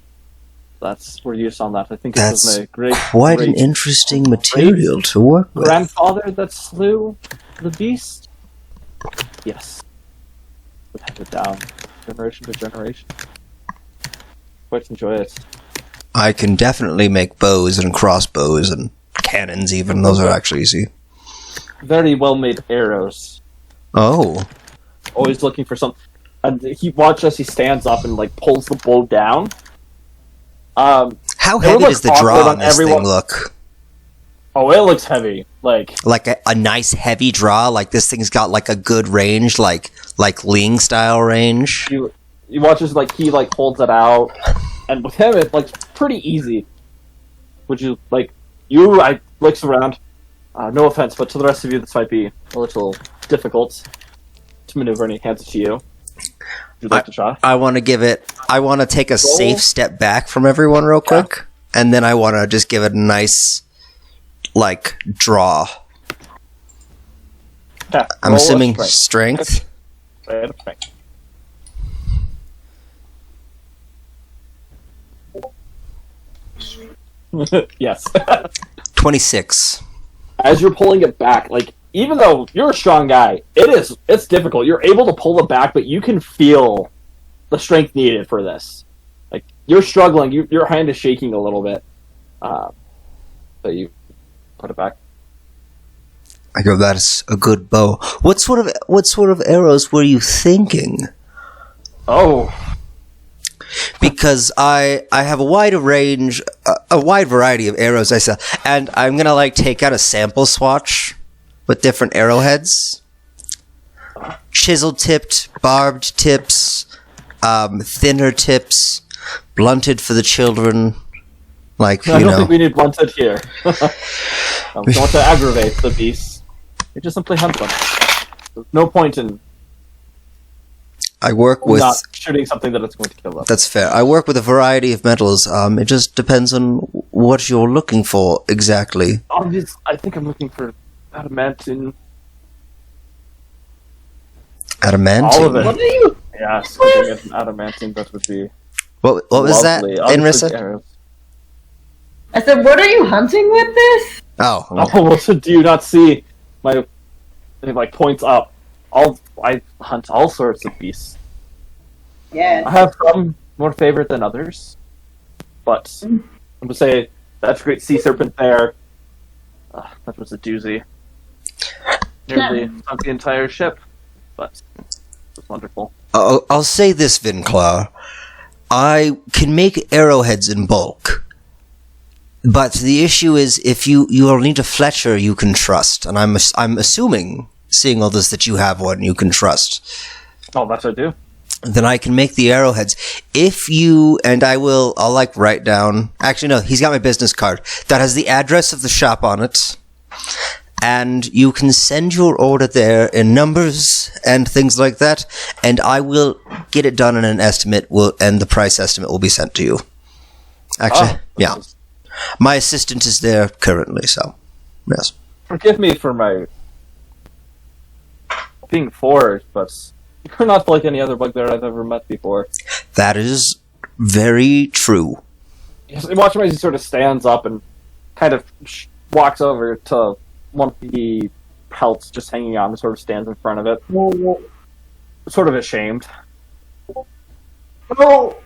That's where you saw that. I think it was That's my great quite an interesting material to work with. grandfather that slew the beast. Yes. Would have it down generation to generation. Quite enjoy it. I can definitely make bows and crossbows and cannons even. Those are actually easy. Very well made arrows. Oh. Always looking for something. And he watches as he stands up and like pulls the bow down. How It heavy would does the look draw awkward on on this everyone. thing look? Oh, it looks heavy. Like Like a nice heavy draw? Like this thing's got like a good range, like Ling style range? you watches like he like holds it out, and with him it looks pretty easy. Would you like you? I looks around. No offense, but to the rest of you, this might be a little difficult to maneuver. And he hands it to you. Would you like to try? I want to take a safe step back from everyone real quick, and then I want to just give it a nice, like, draw. Yeah, I'm roll a assuming strength. strength. Strength. Yes. 26. As you're pulling it back, like even though you're a strong guy, it's difficult. You're able to pull it back, but you can feel the strength needed for this. Like you're struggling, your hand is shaking a little bit. So you put it back. I go, that's a good bow. What sort of arrows were you thinking? Oh, Because I have a wide range, a wide variety of arrows I sell, and I'm gonna like take out a sample swatch with different arrowheads, chisel tipped, barbed tips, thinner tips, blunted for the children. Like I don't think we need blunted here. We don't want to aggravate the beasts. We just simply hunt them. There's no point in I work with. not shooting something that it's going to kill them. That's fair. I work with a variety of metals. It just depends on what you're looking for exactly. I think I'm looking for adamantine. Adamantine. All of it. What are you? Yes, I think it's an adamantine. That would be What was that? lovely. I'll Inra just said? put arrows. I said, what are you hunting with this? Oh, Oh, well, so do you not see my? It like points up. I hunt all sorts of beasts. I Yeah. have some more favorite than others, but I'm gonna say that's a great sea serpent there. That was a doozy. Nearly sunk the entire ship, but it was wonderful. I'll say this, Vinclar. I can make arrowheads in bulk. But the issue is, if you'll need a Fletcher you can trust, and I'm assuming, seeing all this, that you have one you can trust. Oh, that's what I do. Then I can make the arrowheads. If you, and I'll like write down, actually no, he's got my business card that has the address of the shop on it, and you can send your order there in numbers and things like that, and I will get it done in an estimate, and the price estimate will be sent to you. Actually, yeah. My assistant is there currently, so, yes. Forgive me for my being forward, but you're not like any other bugbear I've ever met before. That is very true. Watch him as he sort of stands up and kind of walks over to one of the pelts just hanging on and sort of stands in front of it. Sort of ashamed. Oh,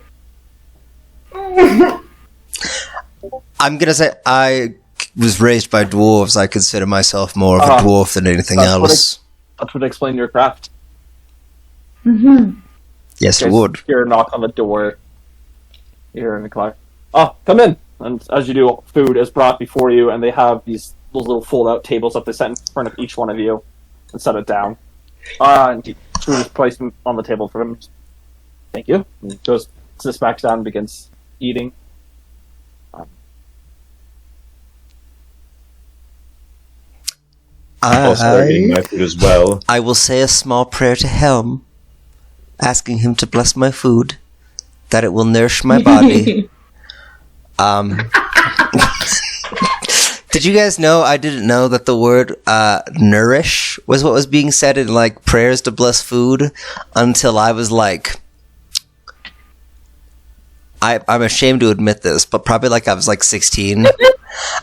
I'm gonna say I was raised by dwarves. I consider myself more of a Ah, dwarf than anything that's what else. That would explain your craft. Yes, it Guys would. hear a knock on the door. You hear Nikolai. Oh, come in! And as you do, food is brought before you, and they have those little fold-out tables that they set in front of each one of you and set it down. And food is placed on the table for him. Thank you. And he sits back down and begins eating. Also eating my food as well. I will say a small prayer to Helm, asking him to bless my food, that it will nourish my body. Did you guys know I didn't know that the word nourish was what was being said in like prayers to bless food until I was like, I'm ashamed to admit this, but probably like I was like 16.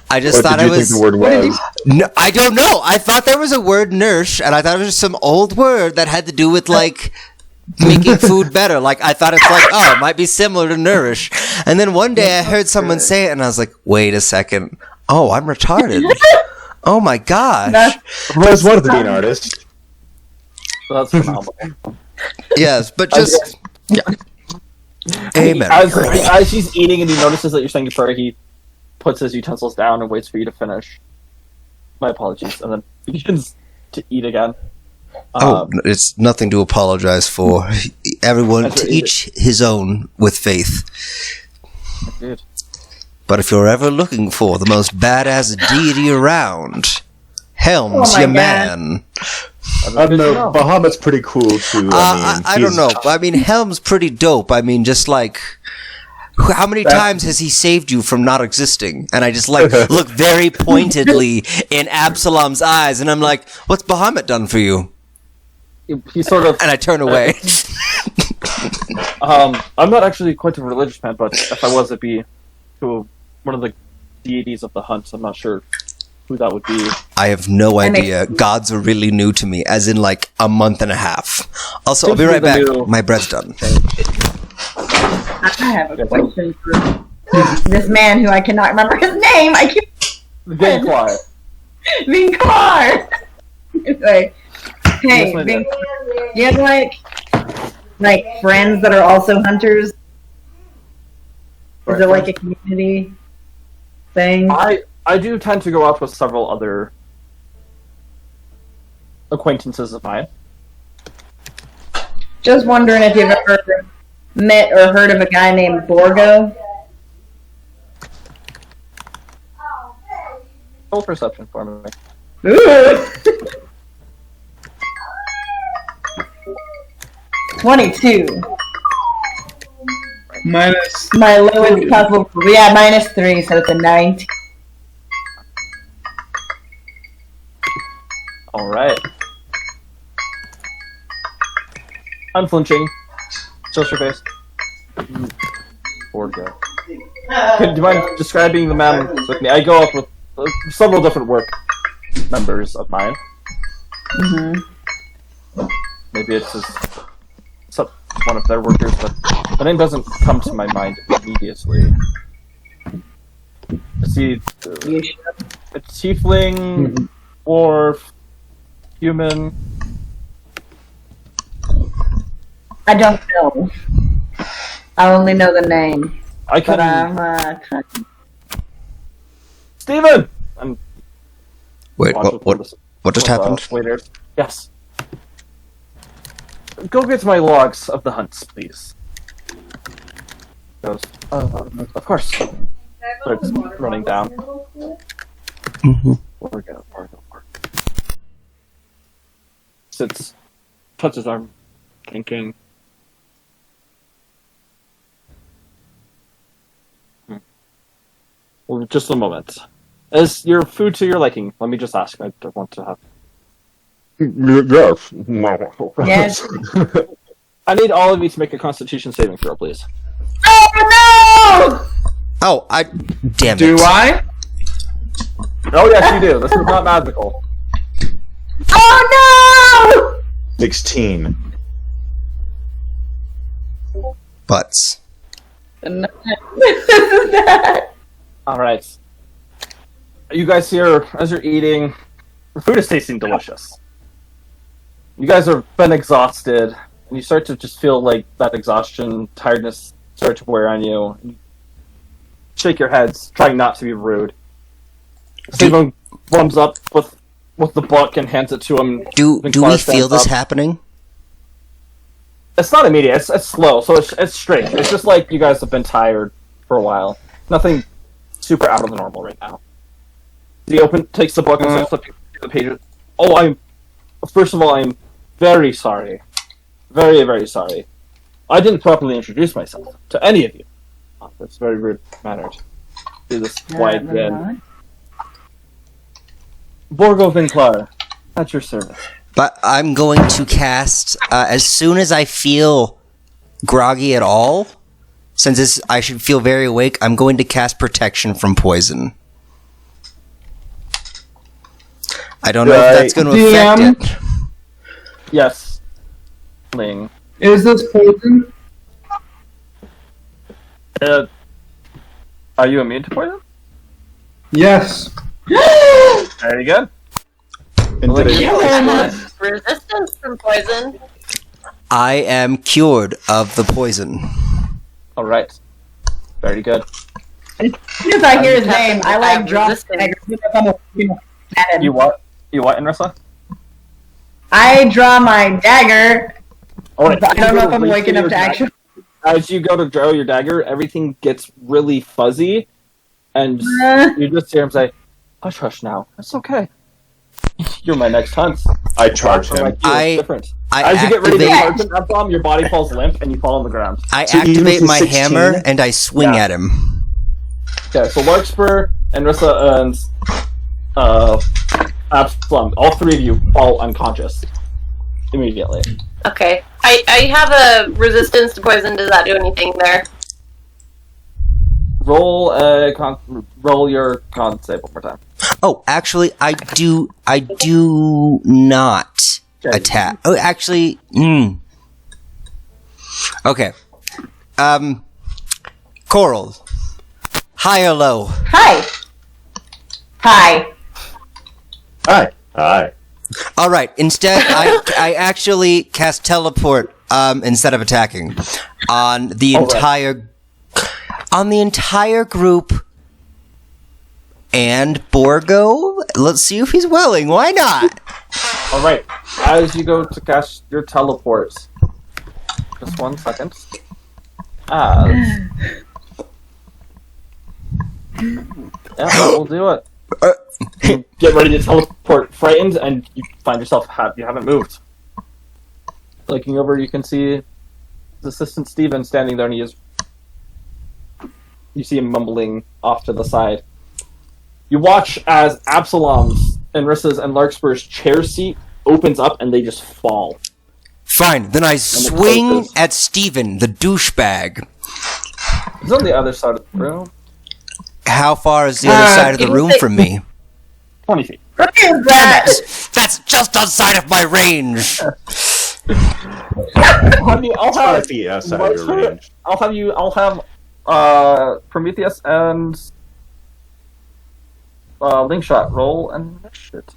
I just What thought did you I was. think the word was? No, I don't know. I thought there was a word nourish, and I thought it was some old word that had to do with like making food better. Like I thought it's like, oh, it might be similar to nourish. And then one day I heard someone say it, and I was like, wait a second. Oh, I'm retarded. Oh my gosh. I've always wanted to be an artist. So that's phenomenal. Yes, but just yeah. Amen. As he's eating and he notices that you're saying a prayer, he puts his utensils down and waits for you to finish. My apologies. And then begins to eat again. Oh, it's nothing to apologize for. Everyone, That's to what each his own with faith. Dude. But if you're ever looking for the most badass deity around, Helm's Oh my your God. man. I don't know. Bahamut's pretty cool too. I don't know. I mean, Helm's pretty dope. I mean, just like How many times has he saved you from not existing? And I just like look very pointedly in Absalom's eyes, and I'm like, "What's Bahamut done for you?" He sort of. And I turn away. I'm not actually quite a religious man, but if I was, it'd be to one of the deities of the hunt. I'm not sure who that would be. I have no I mean- idea. Gods are really new to me, as in like a month and a half. Also, I'll be Seems to right be back. the new- My bread's done. I have a question for this man who I cannot remember his name. I keep Vinklar. Vinklar. Anyway, hey, Yes, my dear. Vinklar, do you have like friends that are also hunters? Is it like a community thing? I do tend to go out with several other acquaintances of mine. Just wondering if you've ever met or heard of a guy named Borgo. Roll perception for me. Ooh. 22. Minus. My lowest possible. Yeah, -3, so it's a 19. All right. Unflinching. Just your face. Borgo. Do you mind describing the man with me? I go up with several different work members of mine. Maybe it's one of their workers, but the name doesn't come to my mind immediately. See, a tiefling, dwarf, human. I don't know. I only know the name. I But can. I'm Steven! I'm Wait, watch what with what just with, happened? Waiters. Yes. Go get my logs of the hunts, please. Goes, of course. Starts running down. Borgo. Sits, touches his arm, thinking. Well, just a moment. Is your food to your liking? Let me just ask. I don't want to have. Yes. Yes. I need all of you to make a Constitution saving throw, please. Oh Oh, damn it. Do I? Oh yes, you do. This is not magical. no! Oh 16. Butts. no! All right. You guys here, as you're eating, the food is tasting delicious. You guys have been exhausted, and you start to just feel like that exhaustion, tiredness start to wear on you. You shake your heads, trying not to be rude. Stephen runs up with the book and hands it to him. Do Then we Clark feel stands this up. happening? It's not immediate. It's slow, so it's straight. It's just like you guys have been tired for a while. Nothing super out of the normal right now. He takes the book and starts flipping through the pages. Oh, first of all, I'm very sorry. Very, very sorry. I didn't properly introduce myself to any of you. Oh, that's very rude mannered. Do this wide grin. Borgo Vinklar, at your service. But I'm going to cast as soon as I feel groggy at all. Since I should feel very awake, I'm going to cast protection from poison. I don't know if that's going to affect DM? it. Yes. Ling. Is this poison? Are you immune to poison? Yes. Very good. In today's Resistance from poison. I am cured of the poison. All right. Very good. As soon as I hear his name, I like drop resistance. dagger. At him. You what? You what, Inrissa? I draw my dagger. All right. I don't know if I'm Reach awake for enough your to dagger. actually. As you go to draw your dagger, everything gets really fuzzy, and you just hear him say, "Hush, hush, now. It's okay. You're my next hunt." I charge him. Like you, it's different. As you get ready to activate- charge that bomb, your body falls limp and you fall on the ground. I So even if activate he's my 16? hammer and I swing Yeah. at him. Okay, so Larkspur, Enrissa, and Absalom, all three of you fall unconscious immediately. Okay. I have a resistance to poison. Does that do anything there? Roll your con save one more time. Oh, actually, I do not Okay. attack. Oh, actually, Okay. Coral. High or low? Hi. Hi. Hi. All right. Instead, I actually cast teleport instead of attacking on the All right. entire group and Borgo. Let's see if he's willing. Why not? Alright, as you go to cast your teleports, just 1 second. Yeah, that will do it. You get ready to teleport, frightened, and you find yourself you haven't moved. Looking over, you can see his assistant Steven standing there, and you see him mumbling off to the side. You watch as Absalom's, Enrissa's, and Larkspur's chair seat opens up, and they just fall. Fine. Then I swing closes. at Steven, the douchebag. He's on the other side of the room. How far is the other side of the give me room the- from me? 20 feet. What is that? That's just outside of my range. I'll have feet outside of your range. I'll have Prometheus and Linkshot roll initiative.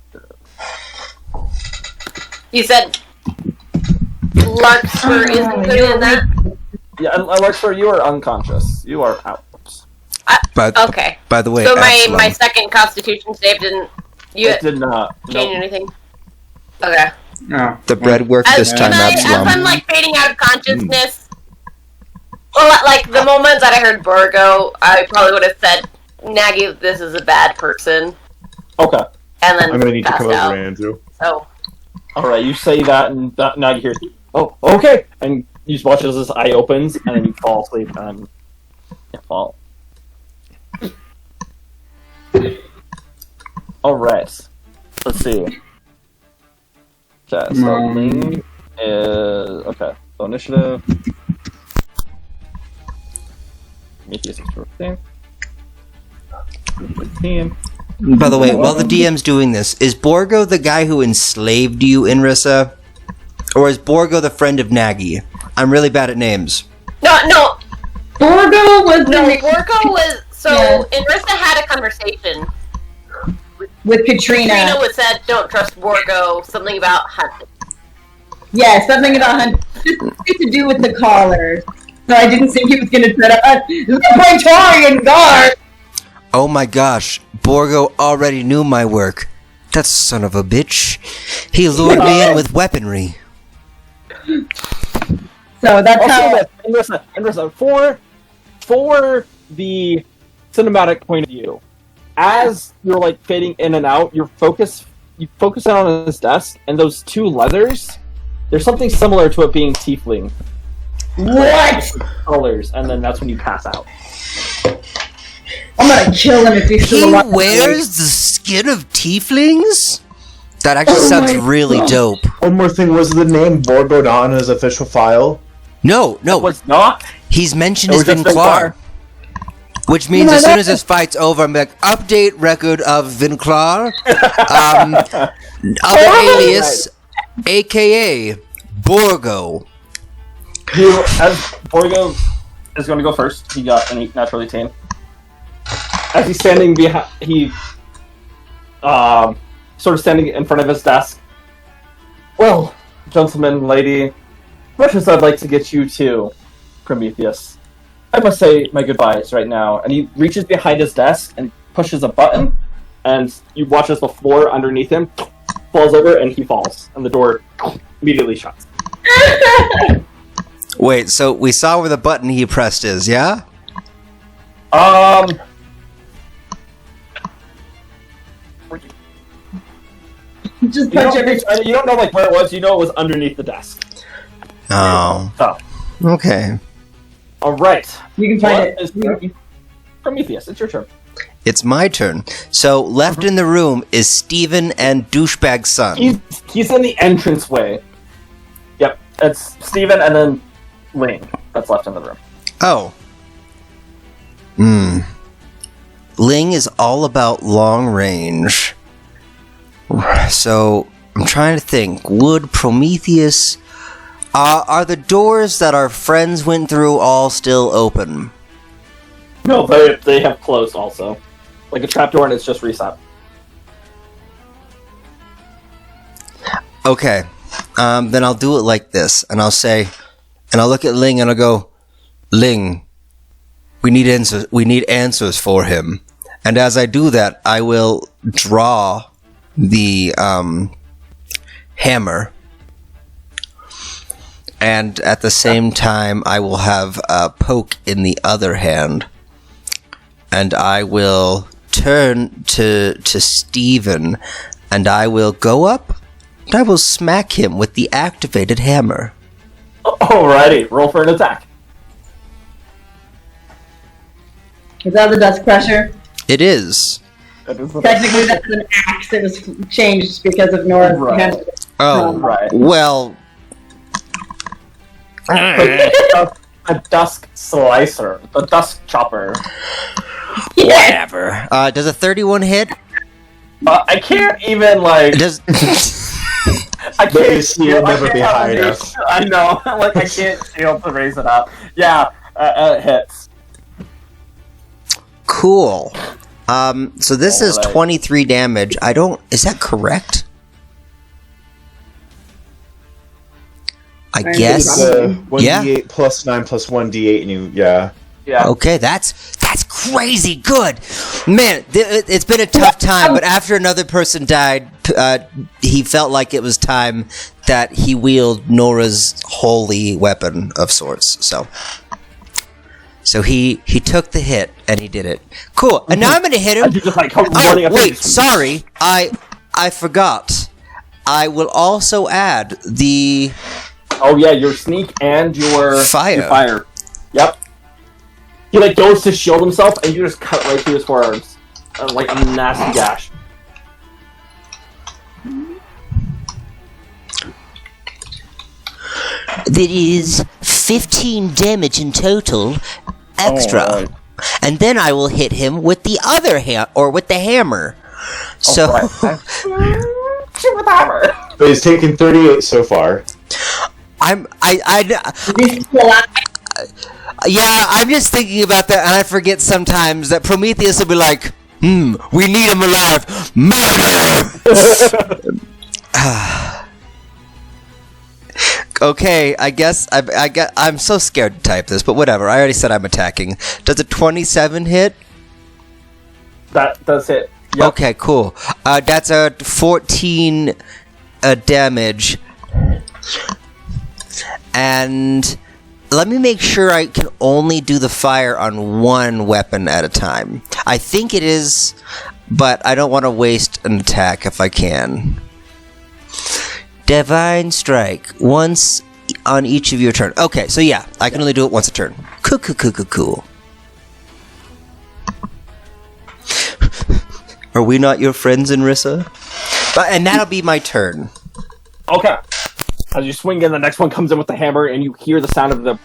You said Larkspur is included in that? Yeah, and Larkspur, you are unconscious. You are out. But Okay. by the way, So my Absalom, second Constitution save didn't It did not. change Nope. anything? Okay. No. the bread worked this time, as I'm Absalom. like fading out of consciousness, well, like the moment that I heard Borgo, I probably would have said, Nagy, this is a bad person. Okay. And then I'm gonna need to passed come out. over, Andrew. So, Alright, you say that, and now you hear, oh, okay! And you just watch as his eye opens, and then you fall asleep, and you fall. Alright. Let's see. Okay, so Ling is... Okay, so initiative. Prometheus is 15. 15. By the way, while the DM's doing this, is Borgo the guy who enslaved you, Inrissa? Or is Borgo the friend of Nagy? I'm really bad at names. no, Borgo was no, the Borgo was, so Yeah. Inrissa had a conversation. with Katrina. Trina was said, don't trust Borgo, something about hunting. Yeah, something about hunting. Just to do with the collars. So I didn't think he was going to set up the Praetorian Guard. Oh my gosh, Borgo already knew my work. That son of a bitch. He lured me in with weaponry. So that's how. Also, Andressa, for the cinematic point of view, as you're like fading in and out, you focus in on his desk, and those two leathers, there's something similar to it being tiefling What? colors, and then that's when you pass out. I'm gonna kill him if he's He still alive. wears the skin of tieflings? That actually Oh sounds my really God. dope. One more thing, was the name Borgo on his official file? No, Was not. he's mentioned It as was just Vinclar. Which means Oh my as soon as God. this fight's over, I'm like, update record of Vinclar. Other alias, aka Borgo. As Borgo is going to go first, he got an 8 naturally tame. As he's standing behind, sort of standing in front of his desk. Well, gentlemen, lady, much as I'd like to get you to Prometheus, I must say my goodbyes right now. And he reaches behind his desk and pushes a button, and you watch as the floor underneath him falls over and he falls, and the door immediately shuts. Wait, so we saw where the button he pressed is, yeah? Just punch everything. You don't know like where it was. You know it was underneath the desk. Oh, So, okay. all right. You can find What is it. Prometheus, it's your turn. It's my turn. So left in the room is Steven and Douchebag Son. He's in the entranceway. Yep, it's Steven and then Ling that's left in the room. Oh. Ling is all about long range. So I'm trying to think. Would Prometheus... are the doors that our friends went through all still open? No, they have closed also. Like a trapdoor and it's just reset. Okay. Then I'll do it like this. And I'll say... And I'll look at Ling and I'll go, Ling, we need answers for him. And as I do that, I will draw the hammer. And at the same time, I will have a poke in the other hand. And I will turn to Steven, and I will go up, and I will smack him with the activated hammer. Alrighty, roll for an attack. Is that the Dust Crusher? It is. Technically, that's an axe. It was changed because of Nora's Right. hand. Oh, Right. well, A dusk slicer, a dusk chopper. whatever. Does a 31 hit? I can't even like. Does I But can't. you see it never be high enough. I know. Like I can't shield to raise it up. Yeah, it hits. cool. So this is Alright. 23 damage. Is that correct? I guess. It's 1d8 Yeah. plus 9 plus 1d8, and you, yeah. Yeah. Okay, that's crazy good. Man, it's been a tough time, but after another person died, he felt like it was time that he wield Nora's holy weapon of sorts. So he took the hit and he did it. Cool. And now I'm going to hit him. And you just like come running Oh, up. wait, sorry. I forgot. I will also add the Oh yeah, your sneak and your Fire. Your fire. Yep. He like goes to shield himself, and you just cut right through his forearms, like a nasty gash. that is 15 damage in total extra. Alright. And then I will hit him with the other with the hammer. So Alright. Shoot with the hammer. But he's taken 38 so far. I'm He's still alive. yeah, I'm just thinking about that, and I forget sometimes that Prometheus will be like, we need him alive. Murder! Okay, I guess I'm so scared to type this, but whatever. I already said I'm attacking. Does a 27 hit? That does hit. Yep. Okay, cool. That's a 14 damage. And let me make sure I can only do the fire on one weapon at a time. I think it is, but I don't want to waste an attack if I can. Divine Strike. Once on each of your turn. Okay, so yeah, I can only do it once a turn. Cool. Are we not your friends, Inrissa? And that'll be my turn. Okay. As you swing in, the next one comes in with the hammer, and you hear the sound of the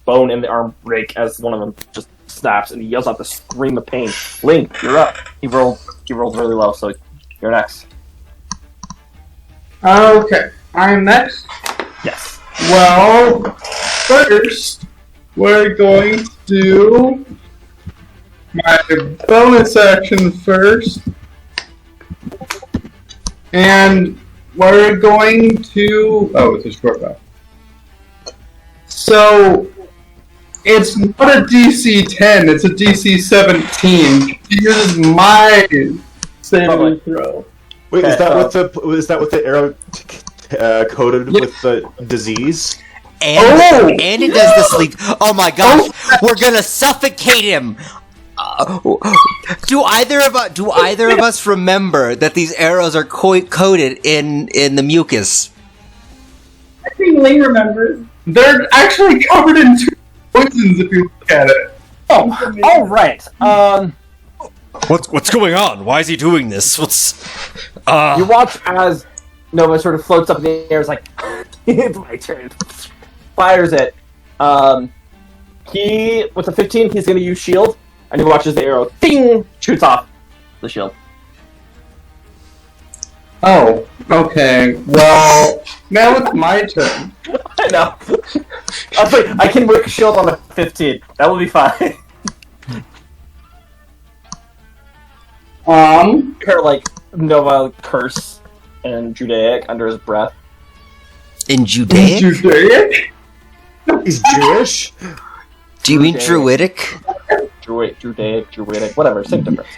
bone in the arm break as one of them just snaps, and he yells out the scream of pain. Ling, you're up. He rolled really low, so you're next. Okay, I'm next. Yes. Well, first, we're going to do my bonus action first. And we're going to... Oh, it's a short bow. So, it's not a DC 10, it's a DC 17. Here's my saving throw. Wait, Okay, is that with the arrow coated Yeah. with the disease? And Oh! and it does the sleep. Oh my gosh, we're gonna suffocate him. Do either of us remember that these arrows are coated in the mucus? I think Lee remembers. They're actually covered in two poisons if you look at it. Oh, all right. What's going on? Why is he doing this? You watch as Nova sort of floats up in the air. It's like, it's my turn. Fires it. He with a 15, he's going to use shield, and he watches the arrow, ding, shoots off the shield. Oh, okay. Well, now it's my turn. I know. I was like, I can work shield on a 15. That will be fine. Her like Nova curse in Judaic under his breath. In Judaic? Judaic? He's Jewish? Do you mean Druidic? Judaic, Druidic, whatever, same difference.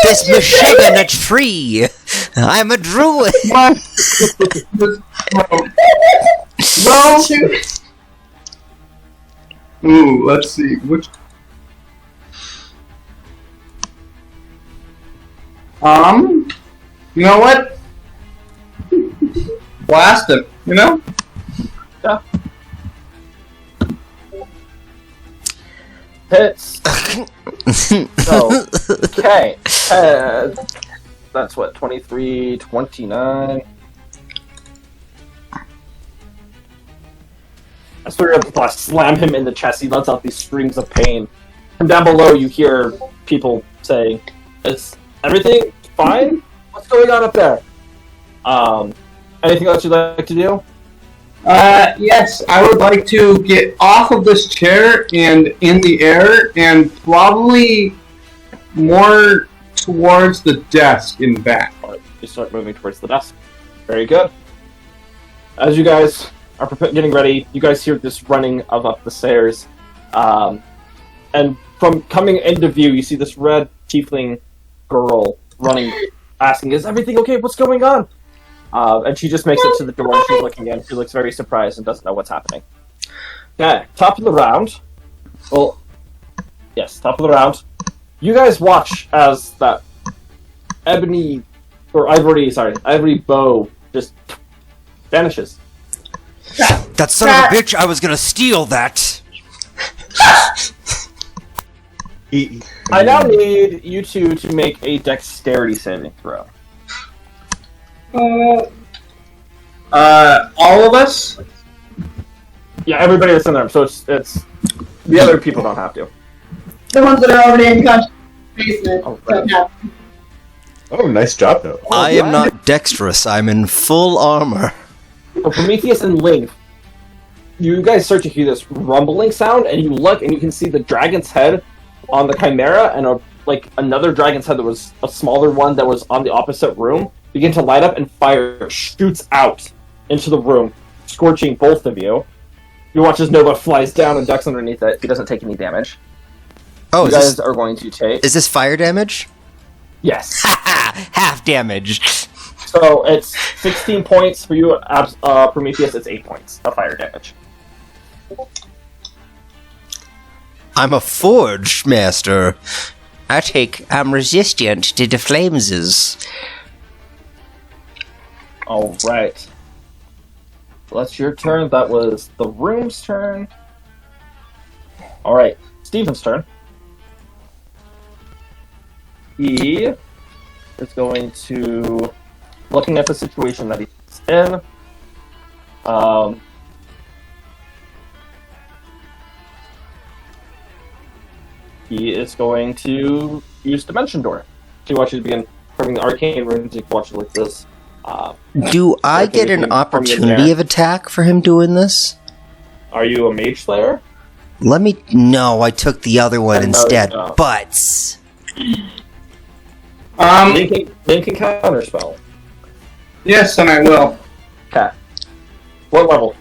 This machine in a tree. I'm a druid. Well, ooh, let's see. Which? You know what? Blast him. You know? Yeah. Hits. So, okay. That's what, 23, 29. I sort of slam him in the chest. He lets out these screams of pain. From down below, you hear people saying, "Is everything fine? What's going on up there?" Anything else you'd like to do? Yes, I would like to get off of this chair and in the air and probably more towards the desk in back. You start moving towards the desk. Very good. As you guys are getting ready, you guys hear this running of up the stairs. And from coming into view, you see this red tiefling girl running, asking, "Is everything okay? What's going on?" And she just makes it to the door and she's looking in. She looks very surprised and doesn't know what's happening. Okay, top of the round. Well, yes, top of the round. You guys watch as that ivory bow just vanishes. That son of a bitch, I was gonna steal that. I now need you two to make a dexterity saving throw. All of us? Yeah, everybody that's in there. So it's the other people don't have to. The ones that are already in the basement. Oh, right. Oh, nice job, though. I am not dexterous. I'm in full armor. For Prometheus and Ling, you guys start to hear this rumbling sound, and you look and you can see the dragon's head on the Chimera and another dragon's head that was a smaller one that was on the opposite room begin to light up, and fire shoots out into the room, scorching both of you. You watch as Nova flies down and ducks underneath it. He doesn't take any damage. Oh, You guys are going to take... is this fire damage? Yes. Half damage. So it's 16 points for you, Prometheus. It's 8 points of fire damage. I'm a forge master. I'm resistant to the flameses. All right. Well, that's your turn. That was the room's turn. All right, Steven's turn. He is going to, looking at the situation that he's in. He is going to use Dimension Door. So you watch it begin forming the arcane runes. You can watch it like this. Do I get an opportunity of attack for him doing this? Are you a Mage Slayer? No, I took the other one instead. no. But Link can counter spell. Yes, and I will. Okay. What level?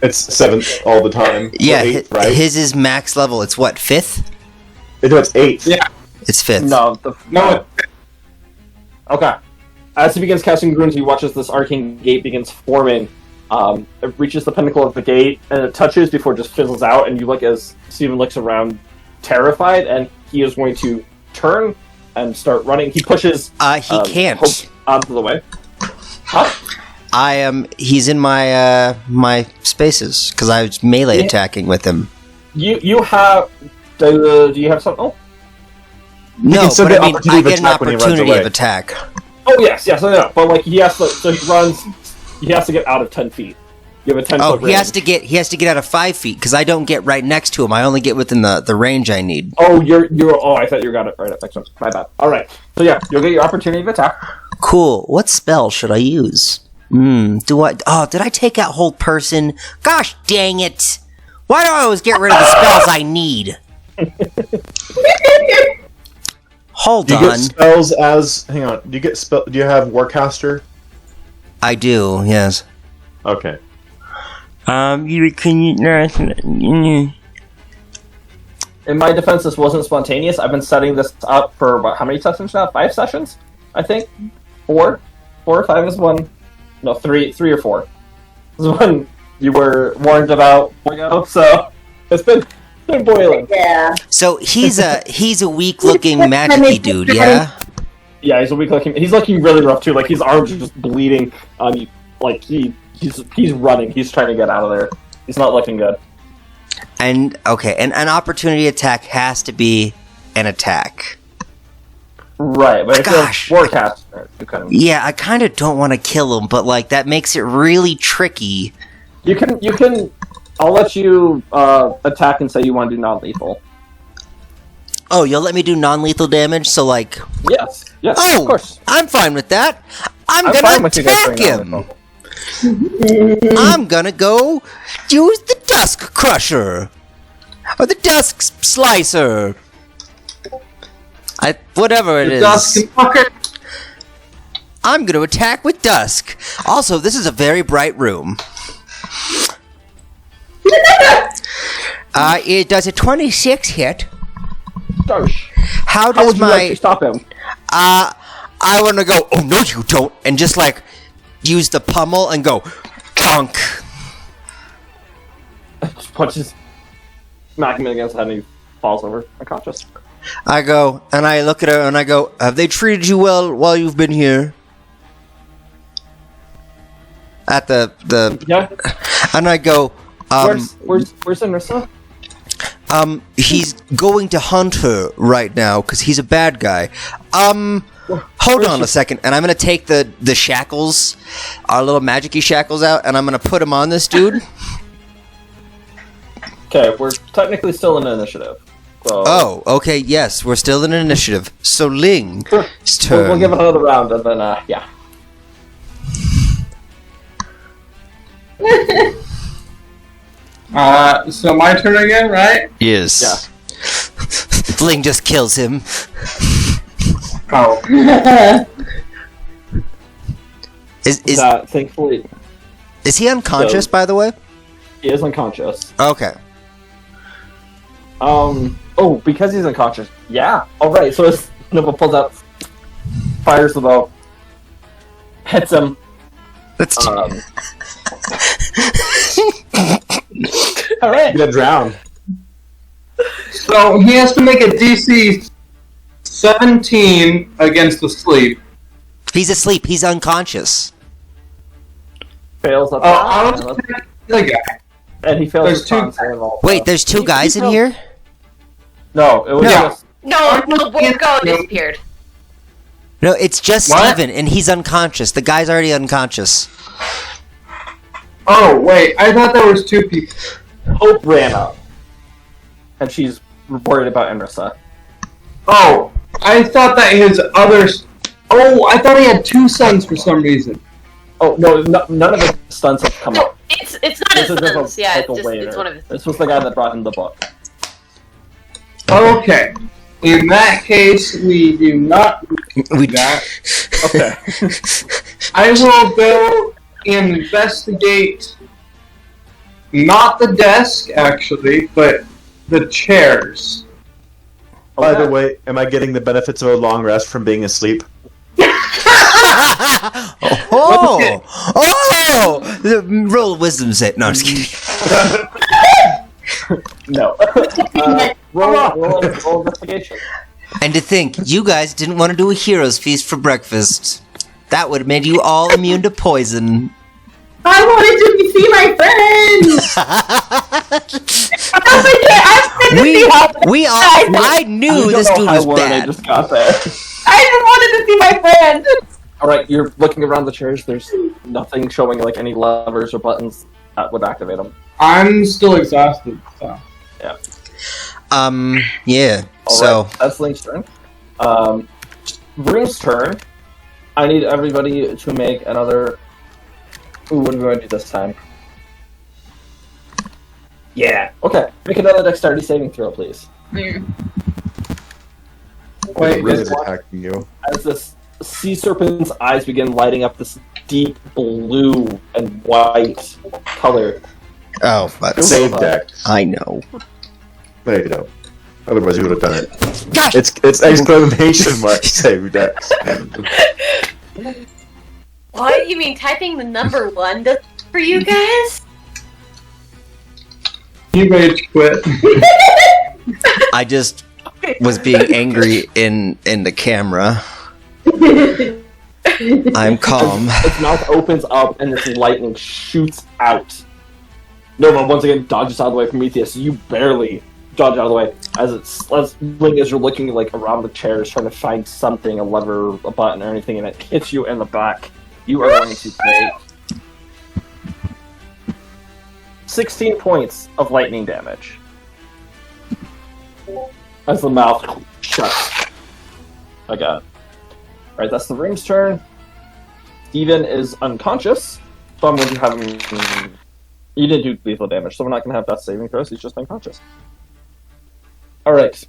It's 7th all the time. yeah, So 8th, right? his is max level. It's what, 5th? No, it's 8th. Yeah. It's 5th. No. Okay. As he begins casting runes, you watch as this arcane gate begins forming. It reaches the pinnacle of the gate, and it touches before it just fizzles out, and you look as Steven looks around terrified, and he is going to turn and start running. He pushes. He can't. Hope out of the way. Huh? He's in my my spaces because I was melee attacking with him. You have. Do you have something? Oh. No, can still but get I mean, I opportunity of get an attack when he runs opportunity away. of attack. Oh yes, I know. But like he has to. So he runs. He has to get out of 10 feet. You have a 10 Oh, foot he has range. to get out of 5 feet because I don't get right next to him. I only get within the range I need. Oh, you're. Oh, I thought you got it right up next one. My bad. All right. So yeah, you'll get your opportunity of attack. Cool. What spell should I use? Do I? Oh, did I take out hold person? Gosh dang it! Why do I always get rid of the spells I need? Hold Do you on. get spells as? Hang on. Do you get spell? Do you have Warcaster? I do. Yes. Okay. You can. In my defense, this wasn't spontaneous. I've been setting this up for how many sessions now? 5 sessions, I think. 4 or 5 is one. No, 3 or 4. This is when you were warned about. So it's been boiling. Yeah. So he's a weak looking magic dude. Yeah. Yeah, he's a weak looking. He's looking really rough too. Like his arms are just bleeding. Like he's running. He's trying to get out of there. He's not looking good. And okay, and an opportunity attack has to be an attack. Right, but if Gosh. you're Warcaster, you can. Yeah, I kind of don't want to kill him, but like that makes it really tricky. You can. I'll let you attack and say you want to do non-lethal. Oh, you'll let me do non-lethal damage, so like, Yes. Yes. oh, Of course. I'm fine with that. I'm I'm fine gonna with you guys attack doing him. non-lethal. I'm gonna go use the Dusk Crusher or the Dusk Slicer. Whatever it is. Dusk fucker. I'm gonna attack with Dusk. Also, this is a very bright room. It does a 26 hit. Gosh. How How does would you like my to stop him? I want to go, oh no you don't, and just like use the pummel and go conk. Just punches, smack him against the head, and he falls over unconscious. I go and I look at her and I go, have they treated you well while you've been here? At the Yeah. and I go, Where's Inrissa? he's going to hunt her right now because he's a bad guy. Hold on a second, and I'm gonna take the shackles, our little magic-y shackles out, and I'm gonna put them on this dude. Okay, we're technically still in initiative. So Oh, okay, yes, we're still in initiative. So Ling's turn. we'll give it another round, and then yeah. So my turn again, right? Yes. Yeah. Ling just kills him. Oh. Is Thankfully, is he unconscious, So- by the way? he is unconscious. Okay. Oh, because he's unconscious. Yeah. All right. So as Nova pulls out, fires the bow, hits him. That's All right. You're gonna drown. So he has to make a DC 17 against the sleep. he's asleep. He's unconscious. Fails at I'll that, just take the guy. and he fails There's his two- con save also. Wait, there's two guys in failed- here? No, it was No. just No, Borgo disappeared. No, it's just What? Steven, and he's unconscious. The guy's already unconscious. Oh, wait, I thought there was 2 people. Hope ran up, and she's worried about Inrissa. Oh, I thought that his other... Oh, I thought he had 2 sons for some reason. Oh no, none of his stunts have come up. It's not This his is just sons. a, Yeah, like a it's just waiter. it's one of his. This was the guy that brought him the book. Okay. In that case, we do not We do that. Okay. I will go investigate not the desk, actually, but the chairs. By the way, am I getting the benefits of a long rest from being asleep? Oh! Roll wisdom save. No, I'm just kidding. No. Roll investigation. And to think, you guys didn't want to do a hero's feast for breakfast. That would have made you all immune to poison. I wanted to see my friends. I knew this dude was I bad. just got there. I just wanted to see my friends. Alright, you're looking around the chairs. There's nothing showing like any levers or buttons that would activate them. I'm still exhausted, so. Yeah. So Alright, that's Link's turn. Vroom's turn. I need everybody to make another. Ooh, what are we going to do this time? Yeah. Okay. Make another dexterity saving throw, please. Wait, really is attacking you. As this sea serpent's eyes begin lighting up this deep blue and white color. oh, but Save Dex. I know. There you go. Otherwise, you would have done it. Gosh, It's exclamation mark save Dex. What? You mean typing the number 1 does for you guys? you rage quit? I just was being angry in the camera. I'm calm. Its mouth opens up and this lightning shoots out. Nova once again dodges out of the way from Prometheus. You barely dodge out of the way as Link, as you're looking like around the chairs trying to find something, a lever, a button, or anything, and it hits you in the back. You are going to take 16 points of lightning damage as the mouth shuts. Okay. Alright, that's the Vroom's turn. Steven is unconscious, so I'm going to have him. You didn't do lethal damage, so we're not going to have death saving throws, he's just unconscious. Alright.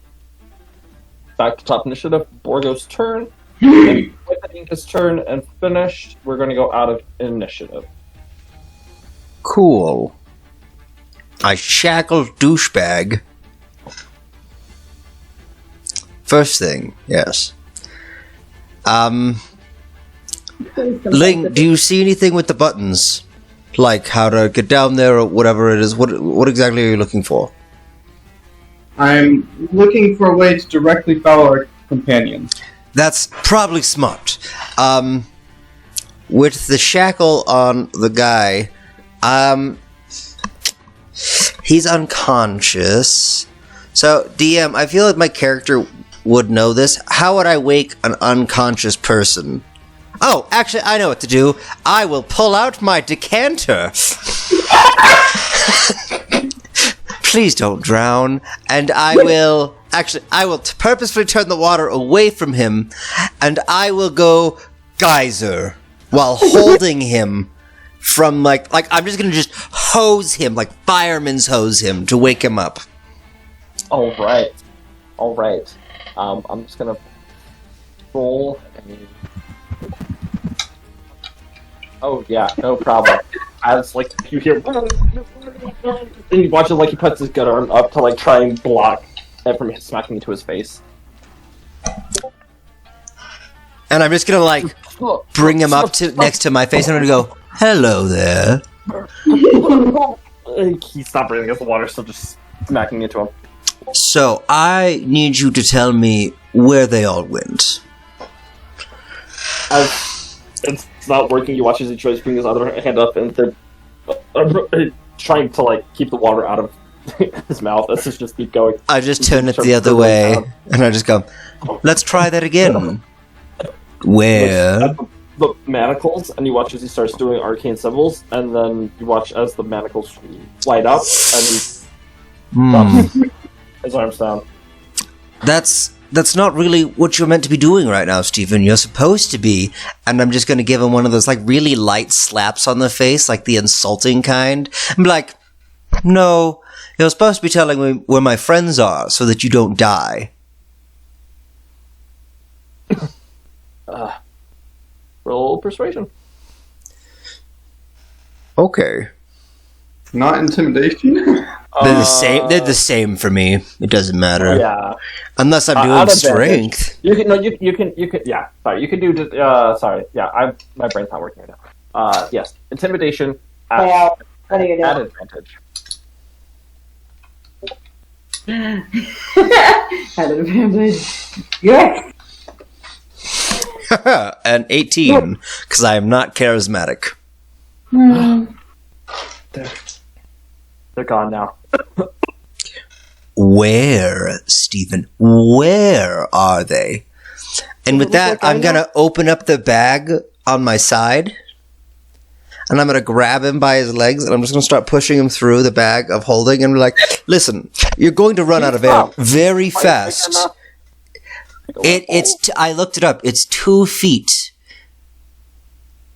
Back to top initiative, Borgo's turn. And with Inka's turn and finished, we're going to go out of initiative. Cool. I shackle douchebag. First thing, yes. Ling, do you see anything with the buttons? Like how to get down there or whatever it is? What exactly are you looking for? I'm looking for a way to directly follow our companions. That's probably smart. With the shackle on the guy, he's unconscious. So, DM, I feel like my character would know this. How would I wake an unconscious person? Oh, actually, I know what to do. I will pull out my decanter. Please don't drown. And I will... Actually, I will purposefully turn the water away from him, and I will go geyser while holding him from, like I'm just gonna just hose him, like fireman's hose him to wake him up. Alright. I'm just gonna roll. Oh yeah, no problem. As like you hear, and you watch it like he puts his good arm up to like try and block it from smacking into his face. And I'm just gonna like bring him up to next to my face, and I'm gonna go, "Hello there." He's not breathing as the water's still just smacking into him. So I need you to tell me where they all went. As it's not working, you watch as he tries to bring his other hand up, and they're trying to like keep the water out of his mouth. Let's just keep going. I just turn it the other way, and I just go, "Let's try that again." Where? At the manacles, and you watch as he starts doing arcane symbols, and then you watch as the manacles light up, and he drops his arms down. That's not really what you're meant to be doing right now, Stephen. You're supposed to be, and I'm just gonna give him one of those like really light slaps on the face, like the insulting kind. I'm like, no, you're supposed to be telling me where my friends are so that you don't die. Roll persuasion. Okay. Not intimidation? They're the same. They're the same for me. It doesn't matter. Yeah. Unless I'm doing Out of strength. You can yeah. Sorry, you can do. Sorry, yeah. My brain's not working right now. Yes, intimidation at What are you doing? advantage. Had an advantage. Yes. An 18, because I am not charismatic. They're gone now. Where, Stephen? Where are they? And with that, I'm going to open up the bag on my side. And I'm going to grab him by his legs. And I'm just going to start pushing him through the bag of holding. And be like, listen, you're going to run out of air very fast. I looked it up. It's 2 feet.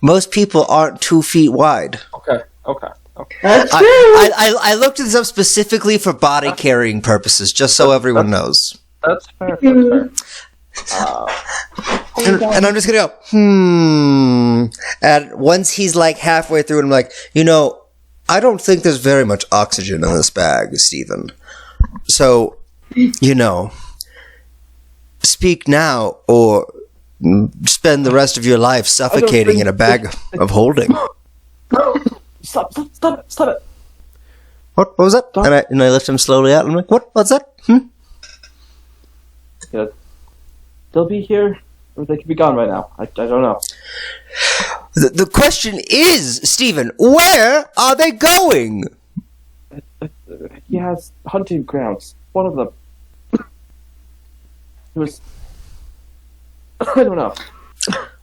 Most people aren't 2 feet wide. Okay. That's true. I looked this up specifically for body carrying purposes, just so everyone knows. That's fair. And I'm just gonna go, And once he's like halfway through, and I'm like, I don't think there's very much oxygen in this bag, Stephen. So, speak now or spend the rest of your life suffocating in a bag of holding. Stop it. What was that? And I lift him slowly out. I'm like, what's that? Yeah. They'll be here, or they could be gone by now. I don't know. The question is, Stephen, where are they going? He has hunting grounds. One of them. It was... I don't know.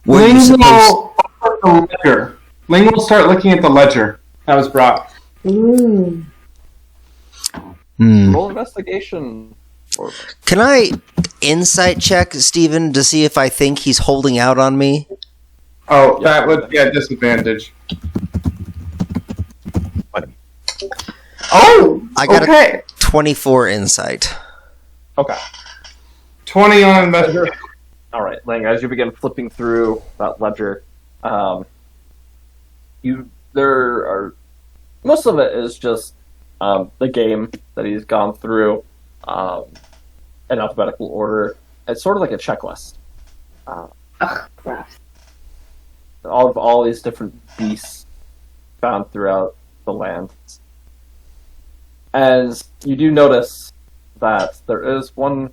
Were you Ling supposed... will open the ledger. Ling will start looking at the ledger that was brought. Ooh. Roll investigation. Can I insight check Stephen to see if I think he's holding out on me? Oh, that would be a disadvantage. Oh, I got okay. a 24 insight. Okay. 20 on investigation. All right, Lang. As you begin flipping through that ledger, most of it is just the game that he's gone through in alphabetical order. It's sort of like a checklist. All these different beasts found throughout the land. And you do notice that there is one.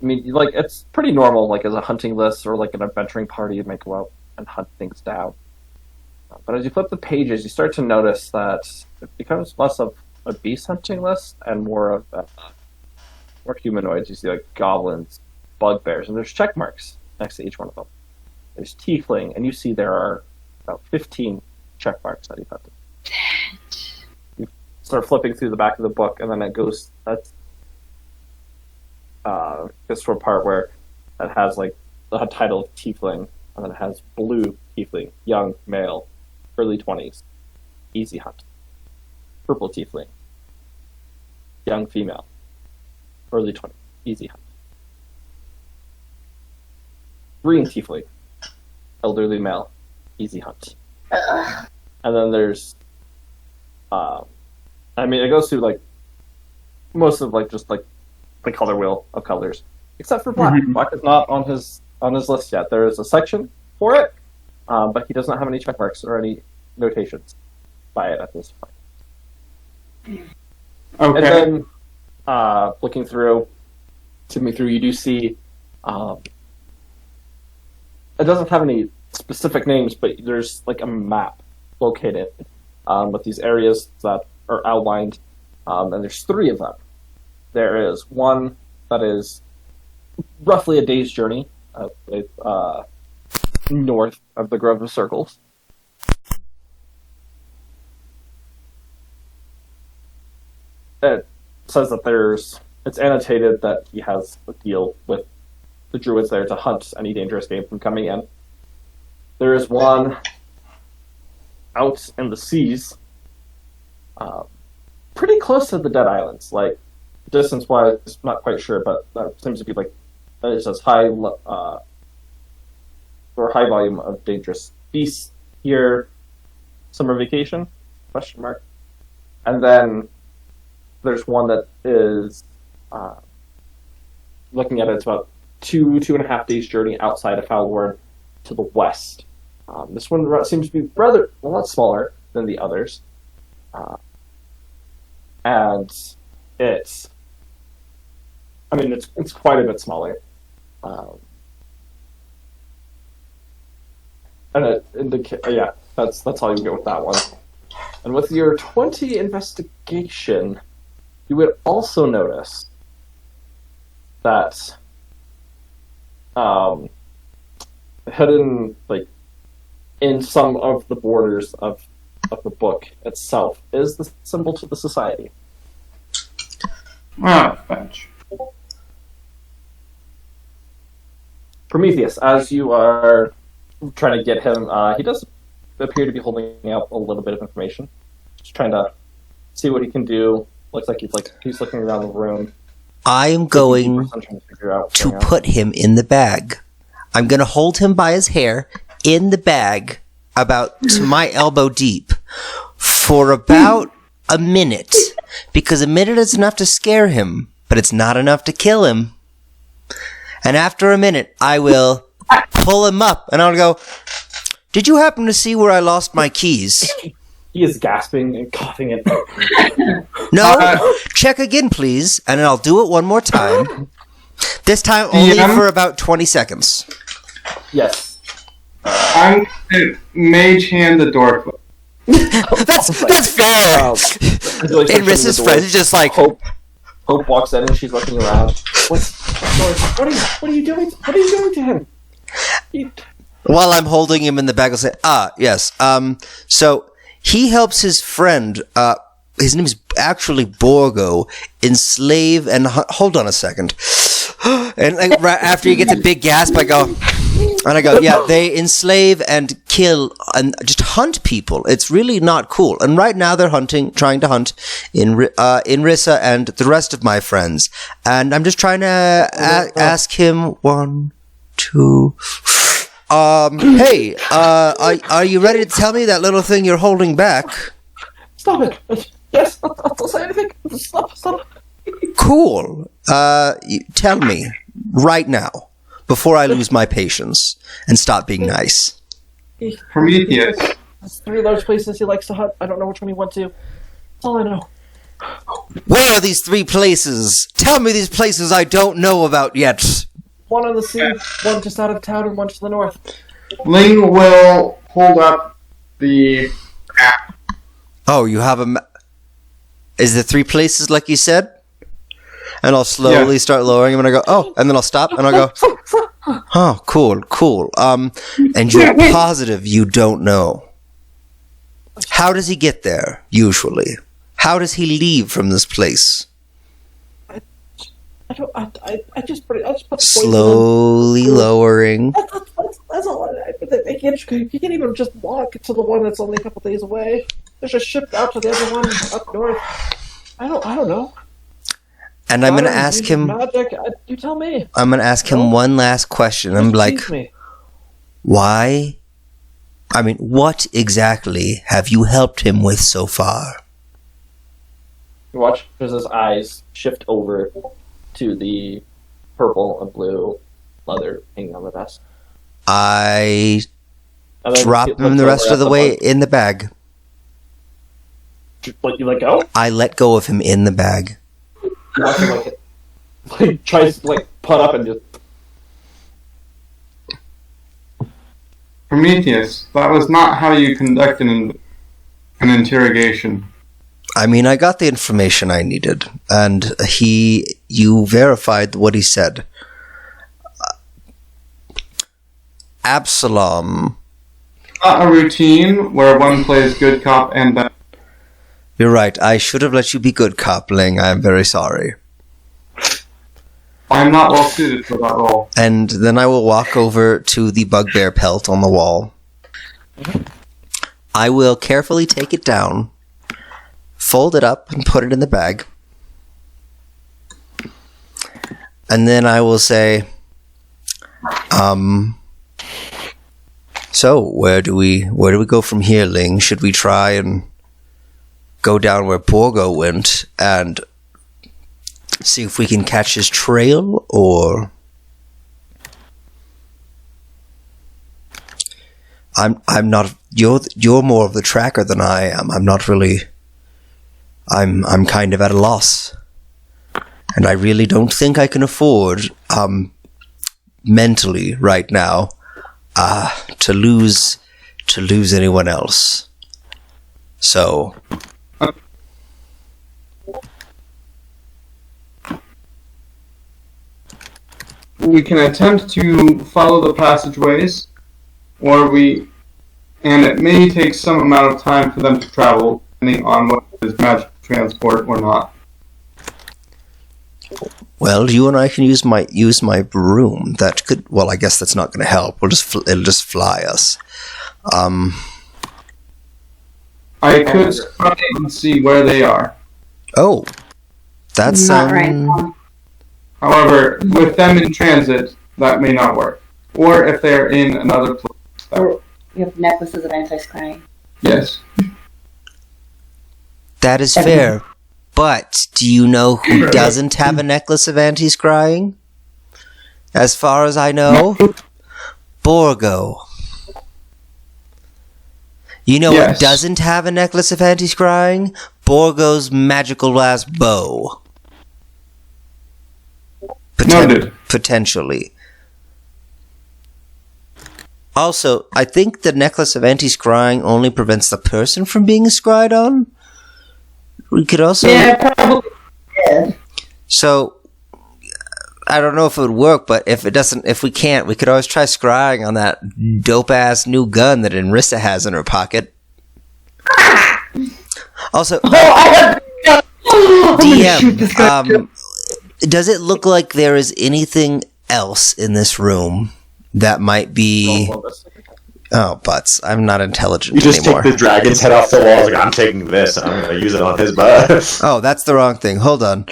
I mean, like, it's pretty normal, like, as a hunting list or, like, an adventuring party, you might go out and hunt things down. But as you flip the pages, you start to notice that it becomes less of a beast hunting list and more of more humanoids. You see, like, goblins, bugbears, and there's check marks next to each one of them. There's tiefling, and you see there are about 15 check marks that you've hunted. You start flipping through the back of the book, and then it goes... gets to a part where it has like the title of tiefling, and then it has blue tiefling, young male, early 20s, easy hunt. Purple tiefling, young female, early 20s, easy hunt. Green tiefling, elderly male, easy hunt. And then there's it goes through like most of like just like the color wheel of colors, except for black. Mm-hmm. Black is not on his list yet. There is a section for it, but he does not have any check marks or any notations by it at this point. Okay. And then, looking through, you do see it doesn't have any specific names, but there's like a map located with these areas that are outlined, and there's 3 of them. There is one that is roughly a day's journey north of the Grove of Circles. It says that it's annotated that he has a deal with the druids there to hunt any dangerous game from coming in. There is one out in the seas, pretty close to the Dead Islands, like, distance-wise, not quite sure, but that seems to be like it says high volume of dangerous beasts here. Summer vacation? ? And then there's one that is looking at it. It's about 2.5 days journey outside of Foulwarren to the west. This one seems to be rather a lot smaller than the others, and it I mean, it's quite a bit smaller. And it yeah, that's how you get with that one. And with your 20 investigation, you would also notice that hidden, like, in some of the borders of the book itself is the symbol to the society. Ah, fetch. Prometheus, as you are trying to get him, he does appear to be holding out a little bit of information. Just trying to see what he can do. Looks like he's looking around the room. I'm going Trying to figure out what's to going on. put him in the bag. I'm going to hold him by his hair in the bag about to my elbow deep for about a minute, because a minute is enough to scare him, but it's not enough to kill him. And after a minute, I will pull him up and I'll go, "Did you happen to see where I lost my keys?" He is gasping and coughing it. No? Check again, please. And I'll do it one more time. This time only DM? for about 20 seconds. Yes. I'm going to mage hand the door. That's fair. In Rissa's friends, it's just like, Hope walks in and she's looking around. What are you doing? What are you doing to him? while I'm holding him in the bag, I'll say, yes. So he helps his friend, his name is actually Borgo, enslave and hold on a second. And like, right after he gets a big gasp, I go, yeah, they enslave and kill and just hunt people. It's really not cool. And right now they're trying to hunt in Rissa and the rest of my friends. And I'm just trying to ask him, 1, 2, hey, are you ready to tell me that little thing you're holding back? Stop it! Yes, I'll say anything. Stop. Cool. Tell me right now before I lose my patience and stop being nice. Prometheus. There's 3 large places he likes to hunt. I don't know which one he went to. That's all I know. Where are these 3 places? Tell me these places I don't know about yet. One on the sea, one just out of town, and one to the north. Ling will hold up the map. Oh, you have a Is there 3 places like you said? And I'll slowly start lowering him and I go, oh, and then I'll stop and I'll go, oh, cool. And you're positive you don't know. How does he get there, usually? How does he leave from this place? I just put poison Slowly lowering. That's all. You can't even just walk to the one that's only a couple days away. There's a ship out to the other one up north. I don't know. And I'm going to ask him, Magic, you tell me. I'm going to ask him one last question. I'm like, Tease me. why? I mean, what exactly have you helped him with so far? You watch as his eyes shift over to the purple and blue leather hanging on the vest. I And then drop he him looks the rest over of the at way bug. in the bag. You let go? I let go of him in the bag. You watch him like tries to put up and just. Prometheus, that was not how you conduct an interrogation. I mean, I got the information I needed, and you verified what he said. Absalom. Not a routine where one plays good cop and bad. You're right. I should have let you be good cop, Ling. I am very sorry. I'm not well suited for that role. And then I will walk over to the bugbear pelt on the wall. I will carefully take it down, fold it up, and put it in the bag. And then I will say, so where do we go from here, Ling? Should we try and go down where Borgo went and see if we can catch his trail, or I'm not. You're more of the tracker than I am. I'm not really. I'm kind of at a loss. And I really don't think I can afford, mentally right now, to lose anyone else. So, we can attempt to follow the passageways, and it may take some amount of time for them to travel, depending on what is magic transport or not. well, you and I can use my broom. That could. Well, I guess that's not going to help. It'll just fly us. I could try and see where they are. Oh, that's Not right now. However, with them in transit, that may not work. Or if they're in another place. You have necklaces of anti-scrying. Yes. That is fair. But do you know who doesn't have a necklace of anti-scrying? As far as I know, Borgo. You know Yes. who doesn't have a necklace of anti-scrying? Borgo's magical glass bow. Noted. Potentially. Also, I think the necklace of anti-scrying only prevents the person from being scryed on. We could also... Yeah, probably. Yeah. So, I don't know if it would work, but if we can't, we could always try scrying on that dope-ass new gun that Inrissa has in her pocket. Also, DM, does it look like there is anything else in this room that might be... Oh, butts. I'm not intelligent You just anymore. take the dragon's head off the wall. Like, I'm taking this, and I'm going to use it on his butt. Oh, that's the wrong thing. Hold on.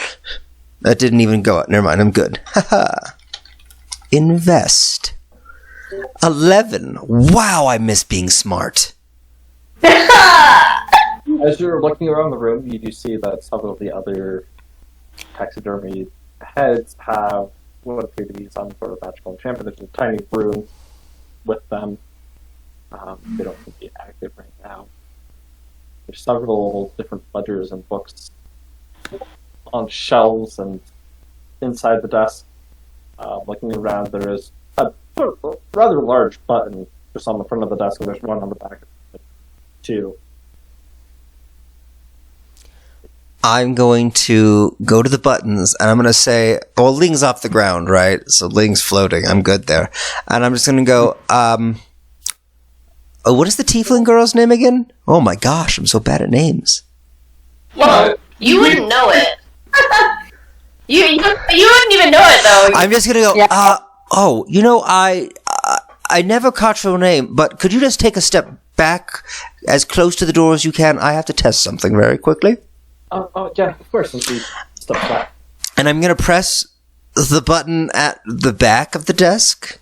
That didn't even go out. Never mind. I'm good. Haha. Invest. 11. Wow, I miss being smart. As you're looking around the room, you do see that several of the other taxidermy heads have what appear to be some sort of magical enchantment. There's a tiny broom with them. They don't seem to be active right now. There's several different ledgers and books on shelves and inside the desk. Looking around, there is a rather large button just on the front of the desk, and there's one on the back too. I'm going to go to the buttons, and I'm going to say, well, Ling's off the ground, right? So Ling's floating. I'm good there. And I'm just going to go, what is the tiefling girl's name again? Oh my gosh, I'm so bad at names. You wouldn't know it. you wouldn't even know it though. I'm just going to go, I never caught your name, but could you just take a step back as close to the door as you can? I have to test something very quickly. Oh, yeah, of course, since we stepped back. And I'm going to press the button at the back of the desk.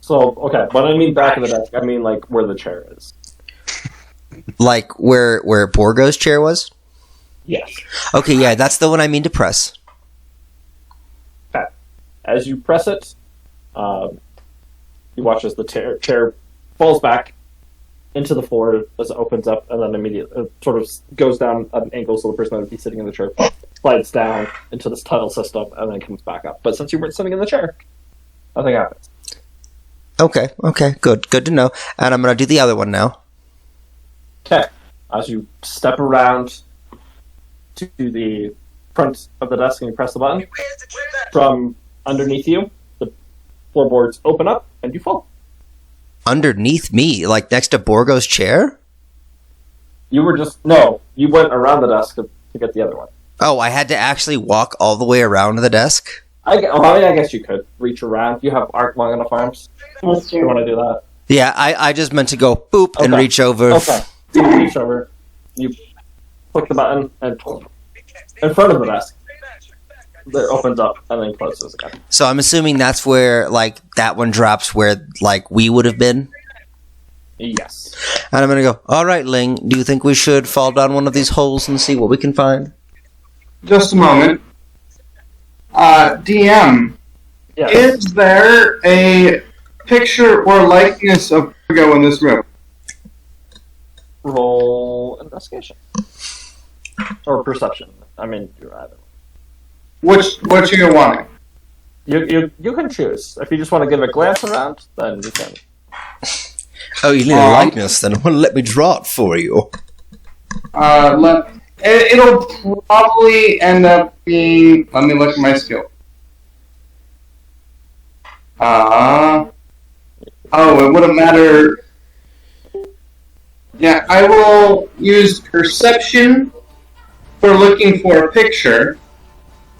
So, okay, when I mean back of the desk, I mean, like, where the chair is. Like where Borgo's chair was? Yes. Okay, yeah, that's the one I mean to press. Okay. As you press it, you watch as the chair falls back into the floor as it opens up, and then immediately sort of goes down at an angle so the person that would be sitting in the chair slides down into this tunnel system and then comes back up. But since you weren't sitting in the chair, nothing happens. Okay, good to know. And I'm going to do the other one now. Okay. As you step around to the front of the desk and you press the button, from underneath you, the floorboards open up and you fall. Underneath me, like next to Borgo's chair? You went around the desk to get the other one. Oh, I had to actually walk all the way around to the desk? I guess you could reach around. You have long enough arms. That's You true. want to do that? Yeah, I just meant to go boop and Okay. reach over. Okay. You reach over. You click the button and in front of the desk. It opens up and then closes again. So I'm assuming that's where, like, that one drops where, like, we would have been? Yes. And I'm going to go, all right, Ling, do you think we should fall down one of these holes and see what we can find? Just a moment. DM, Yes. is there a picture or likeness of Virgo in this room? Roll investigation. Or perception. I mean, you're either. Which are you wanting? You can choose. If you just want to give a glance around, then you can. Oh, you need a likeness, then well, let me draw it for you. It'll probably end up being. Let me look at my skill. It wouldn't matter. Yeah, I will use perception for looking for a picture.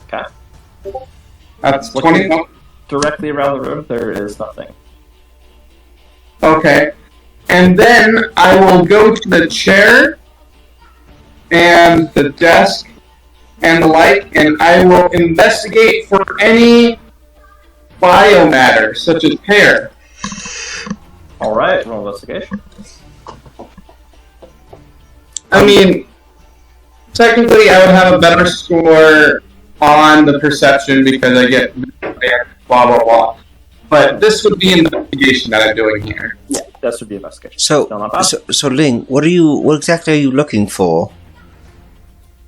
Okay. That's Looking 20. directly around the room, there is nothing. Okay. And then I will go to the chair and the desk and the like, and I will investigate for any biomatter, such as hair. Alright, roll investigation. I mean, technically I would have a better score on the perception because I get blah blah blah. But this would be investigation that I'm doing here. Yeah, this would be investigation. So, Still not bad. so Ling, what exactly are you looking for?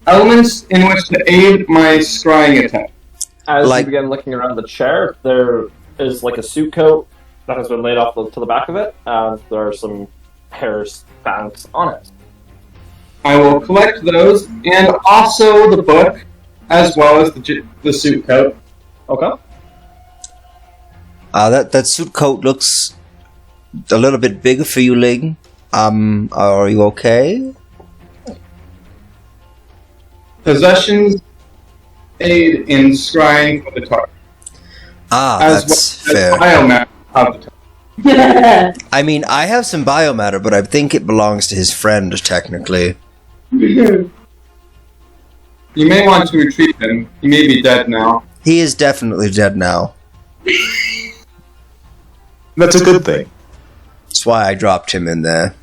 Elements in which to aid my scrying attempt. As like- you begin looking around the chair, there is like a suit coat that has been laid off to the back of it, and there are some hair bands on it. I will collect those and also the book, as well as the suit coat. Okay. That suit coat looks a little bit bigger for you, Ling. Are you okay? Possessions aid in scrying for the target. That's well fair. as biomatter of the target. I mean, I have some biomatter, but I think it belongs to his friend, technically. You may want to retrieve him. He may be dead now. He is definitely dead now. That's a good thing. That's why I dropped him in there.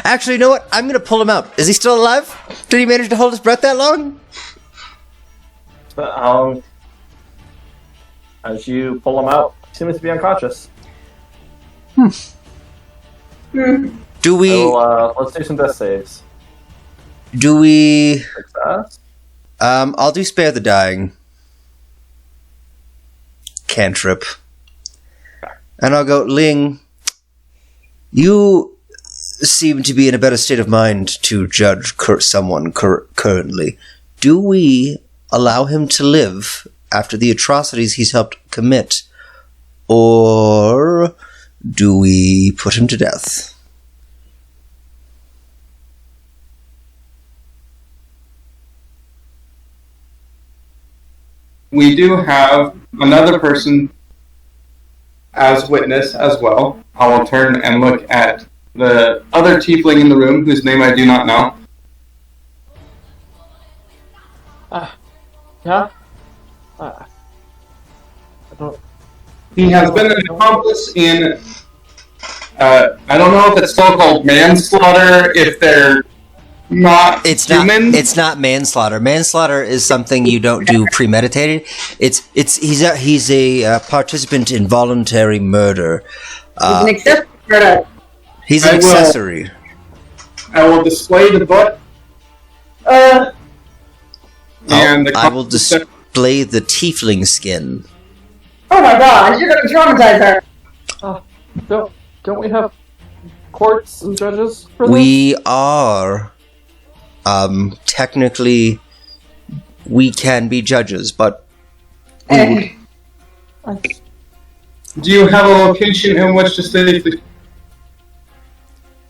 Actually, you know what? I'm gonna pull him out. Is he still alive? Did he manage to hold his breath that long? As you pull him out, he seems to be unconscious. Do we... Let's do some death saves. Do we... Success. I'll do spare the dying. Cantrip. And I'll go, Ling, you seem to be in a better state of mind to judge someone currently. Do we allow him to live after the atrocities he's helped commit? Or do we put him to death? We do have another person as witness as well. I will turn and look at the other tiefling in the room, whose name I do not know. Yeah? I don't... He has been an accomplice in, I don't know if it's still called manslaughter, if they're not human. It's not manslaughter. Manslaughter is something you don't do premeditated. He's a participant in voluntary murder. He's an accessory murder. He's an accessory. I will display the book. And I will display the tiefling skin. Oh my gosh, you're gonna traumatize her. Don't we have courts and judges for this? We are, technically, we can be judges, but do you have a location in which to safely...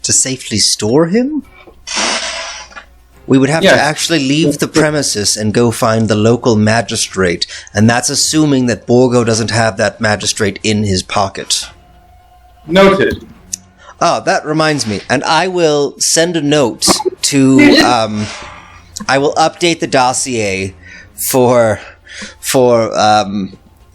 to safely store him? We would have to actually leave the premises and go find the local magistrate, and that's assuming that Borgo doesn't have that magistrate in his pocket. Noted. Oh, that reminds me, and I will send a note to, I will update the dossier for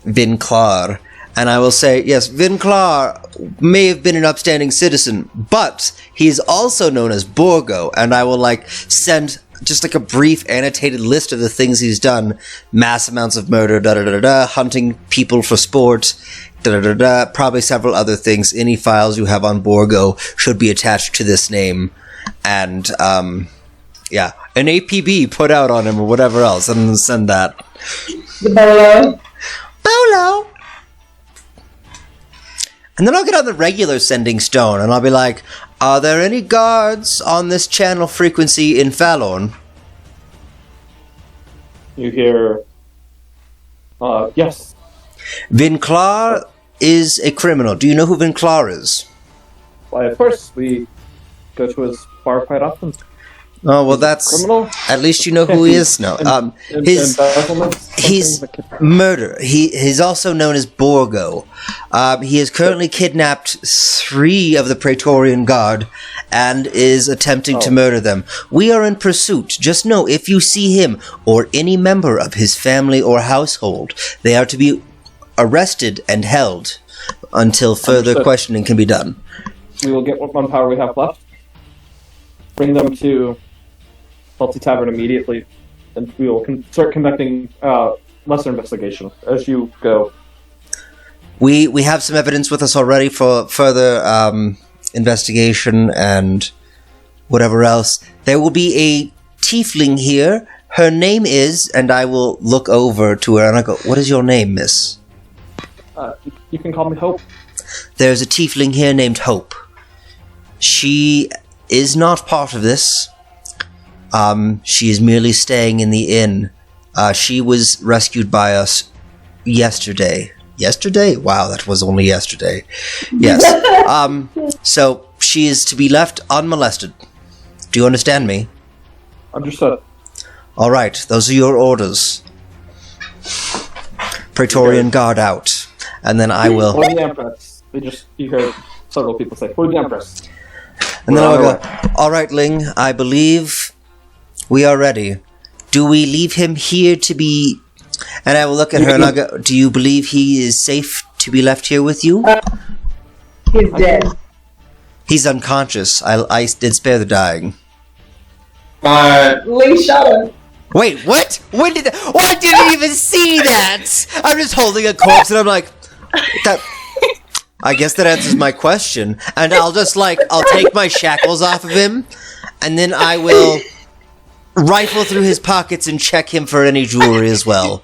Vinclar, and I will say, yes, Vinclar may have been an upstanding citizen, but he's also known as Borgo, and I will, send just, a brief annotated list of the things he's done. Mass amounts of murder, da-da-da-da, hunting people for sport, da-da-da-da, probably several other things. Any files you have on Borgo should be attached to this name, and, an APB put out on him or whatever else, and send that. The bolo. Bolo! And then I'll get on the regular sending stone and I'll be like, are there any guards on this channel frequency in Fallon? You hear, yes. Vinclar is a criminal. Do you know who Vinclar is? Why, of course, we go to his bar quite often. Oh, well, that's... Criminal? At least you know who he is now. He's murder. He's also known as Borgo. He has currently kidnapped 3 of the Praetorian Guard and is attempting to murder them. We are in pursuit. Just know, if you see him or any member of his family or household, they are to be arrested and held until further questioning can be done. We will get what manpower we have left, bring them to Salty Tavern immediately, and we will start conducting lesser investigation as you go. We have some evidence with us already for further investigation and whatever else. There will be a tiefling here. Her name is, and I will look over to her and I go, what is your name, miss? You can call me Hope. There's a tiefling here named Hope. She is not part of this. She is merely staying in the inn. She was rescued by us yesterday. Yesterday? Wow, that was only yesterday. Yes. So she is to be left unmolested. Do you understand me? Understood. All right, those are your orders. Praetorian Guard out. And then I will... For the Empress. You heard several people say, for the Empress. And then I will go, all right, Ling, I believe we are ready. Do we leave him here to be... And I will look at her and I'll go, do you believe he is safe to be left here with you? He's dead. He's unconscious. I did spare the dying. Lee shot him. Wait, what? When did that... Oh, I didn't even see that! I'm just holding a corpse and I'm like... That... I guess that answers my question. And I'll just, I'll take my shackles off of him, and then I will rifle through his pockets and check him for any jewelry as well.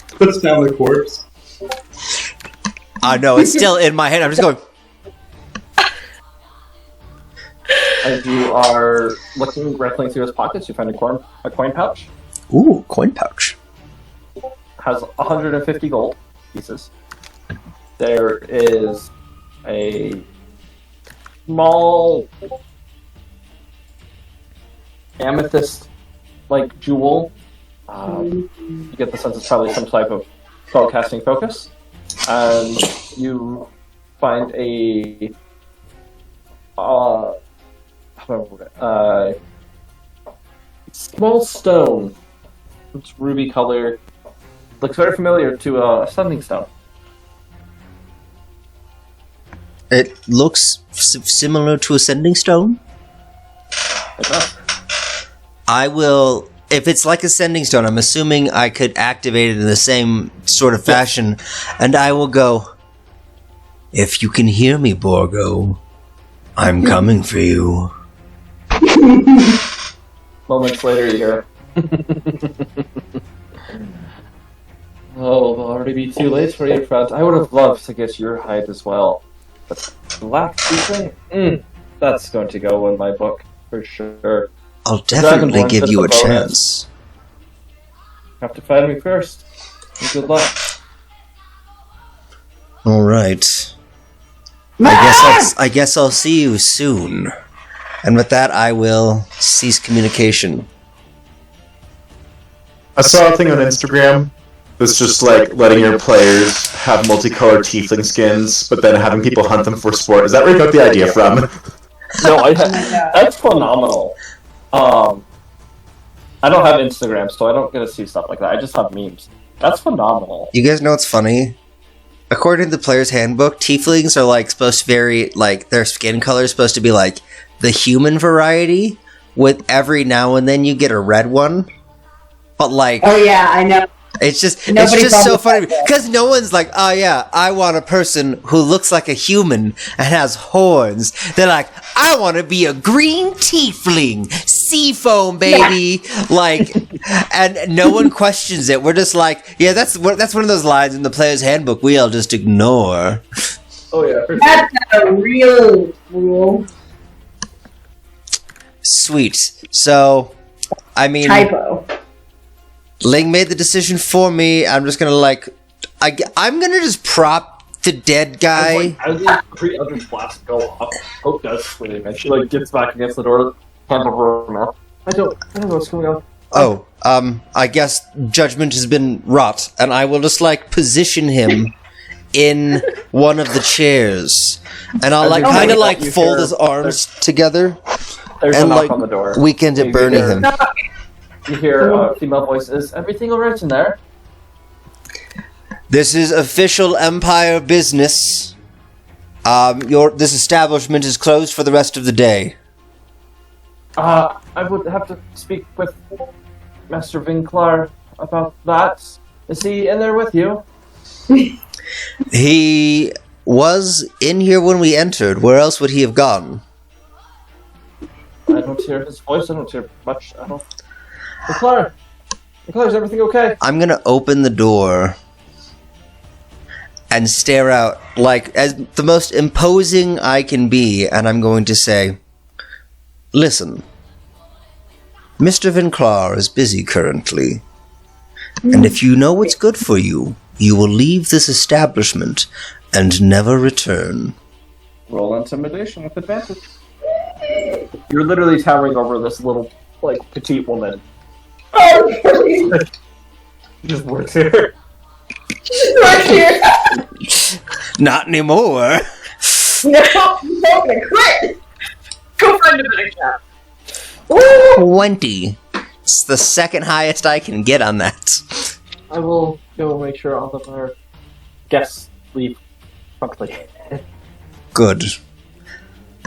Puts down the corpse. I know, it's still in my head. I'm just going... As you are rifling through his pockets, you find a coin pouch. Ooh, coin pouch. Has 150 gold pieces. There is a small amethyst-like jewel. You get the sense it's probably some type of spellcasting focus. And you find a small stone. It's ruby color. Looks very familiar to a sending stone. It looks similar to a sending stone? It does. I will... If it's like a sending stone, I'm assuming I could activate it in the same sort of fashion, and I will go, if you can hear me, Borgo, I'm coming for you. Moments later, you hear... Oh, it'll already be too late for you, friend. I would have loved to get your hide as well. But Black Season? That's going to go in my book, for sure. I'll definitely give you a chance. Have to find me first. And good luck. Alright. I guess I'll see you soon. And with that, I will cease communication. I saw a thing on Instagram that's just letting your players have multicolored tiefling skins, but then having people hunt them for sport. Is that where you got the idea from? No, that's phenomenal. I don't have Instagram, so I don't get to see stuff like that. I just have memes. That's phenomenal. You guys know what's funny? According to the player's handbook, tieflings are supposed to vary, their skin color is supposed to be the human variety, with every now and then you get a red one. But oh yeah, I know. It's just Nobody so probably funny thought that. because no one's like, oh yeah, I want a person who looks like a human and has horns. They're like, I want to be a green tiefling, seafoam baby, like, and no one questions it. We're just like, yeah, that's one of those lines in the player's handbook we all just ignore. Oh yeah. For sure. That's not a real rule. Sweet. So, I mean, Typo. Ling made the decision for me. I'm just gonna I'm gonna just prop the dead guy. As the three other blasts go off, Hope does scream, and she like gets back against the door, hand over her mouth. I don't know what's going on. Oh, I guess judgment has been wrought, and I will just position him in one of the chairs, and I'll kind of you fold hear- his arms together There's and a knock on the door. weekend at You burning hear- him. You hear a female voice. Is everything alright in there? This is official Empire business. This establishment is closed for the rest of the day. I would have to speak with Master Vinclar about that. Is he in there with you? He was in here when we entered. Where else would he have gone? I don't hear his voice. I don't hear much. I don't. Vinclar, is everything okay? I'm gonna open the door and stare out as the most imposing I can be, and I'm going to say, listen, Mr. Vinclar is busy currently, and if you know what's good for you, you will leave this establishment and never return. Roll intimidation with advantage. You're literally towering over this little, petite woman. Oh, please. She just works here. Right here. Not anymore. No, I'm hoping to quit. Go find a better job. Ooh. 20. It's the second highest I can get on that. I will go make sure all of our guests leave promptly. Good.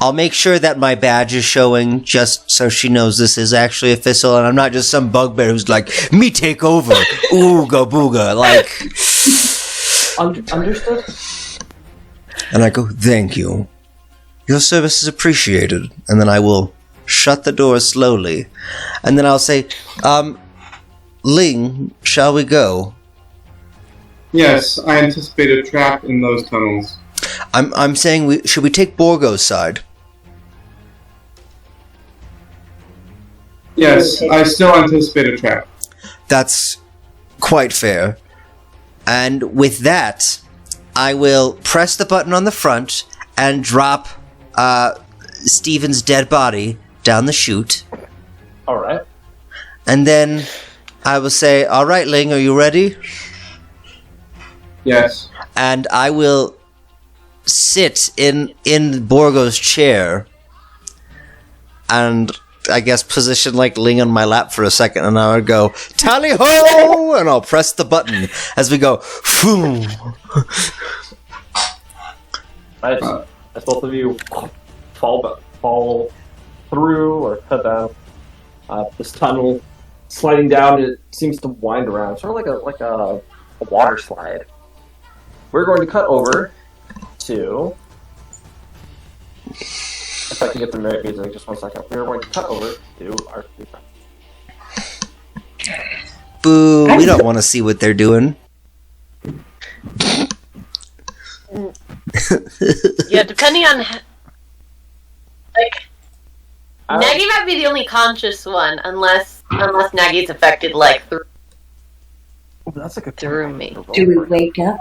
I'll make sure that my badge is showing just so she knows this is actually official and I'm not just some bugbear who's like, me take over. Ooga booga. Understood? And I go, thank you. Your service is appreciated. And then I will shut the door slowly. And then I'll say, Ling, shall we go? Yes, I anticipate a trap in those tunnels. I'm saying, should we take Borgo's side? Yes, I still anticipate a trap. That's quite fair. And with that, I will press the button on the front and drop Steven's dead body down the chute. Alright. And then I will say, all right, Ling, are you ready? Yes. And I will sit in Borgo's chair and I guess position Ling on my lap for a second, and I would go, tally ho! And I'll press the button as we go, phoom. Right. As both of you fall through or head down this tunnel, sliding down, it seems to wind around, sort of like a water slide. We're going to cut over to. If I can get the music, just 1 second. We're going to cut over to our three friends. Boo, we don't want to see what they're doing. Yeah, depending on Nagy might be the only conscious one, unless Nagy's affected through That's like a through me. Do we wake up?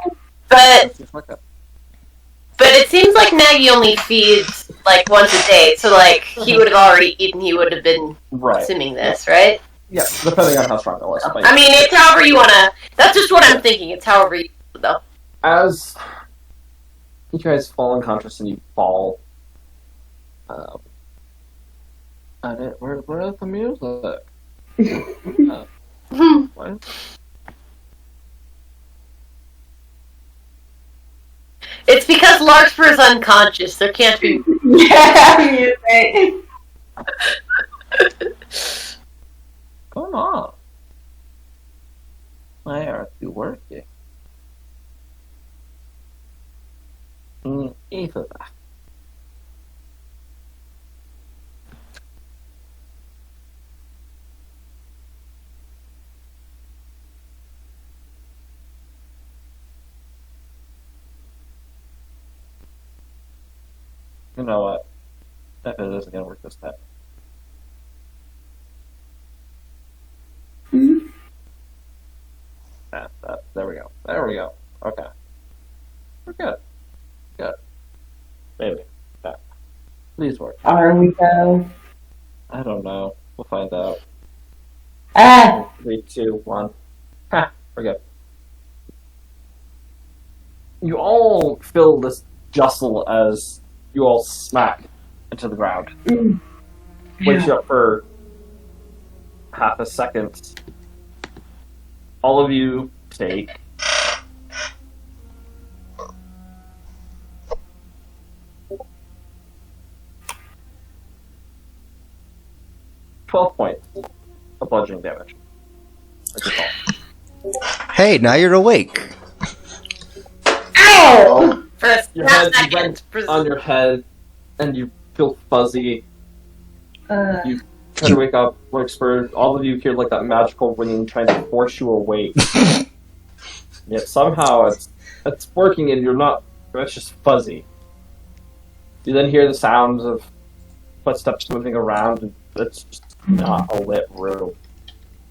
But it seems like Nagy only feeds once a day, so he would have already eaten. He would have been Right. consuming this, right? Yeah, depending on how strong it was. But I mean, it's however you wanna. That's just what I'm thinking. It's however you though. as you guys fall unconscious and you fall, where's the music? What? It's because Larkspur is unconscious. There can't be. Yeah, you think. What's going on? Why aren't you working? Even that. You know what? That isn't gonna work this time. There we go. There we go. Okay. We're good. Good. Maybe. Yeah. Please work. Are we though? I don't know. We'll find out. Ah! 3, 2, 1. Ha! We're good. You all feel this jostle as you all smack into the ground. Wakes you up for half a second. All of you take 12 points of bludgeoning damage. That's your call. Hey, now you're awake. Ow! For a Your snap head second. went on your head, and you feel fuzzy. Uh, Try to wake up, Larkspur. All of you hear like that magical ringing trying to force you awake. Yet somehow it's working, and you're not. It's just fuzzy. You then hear the sounds of footsteps moving around, and it's just not a lit room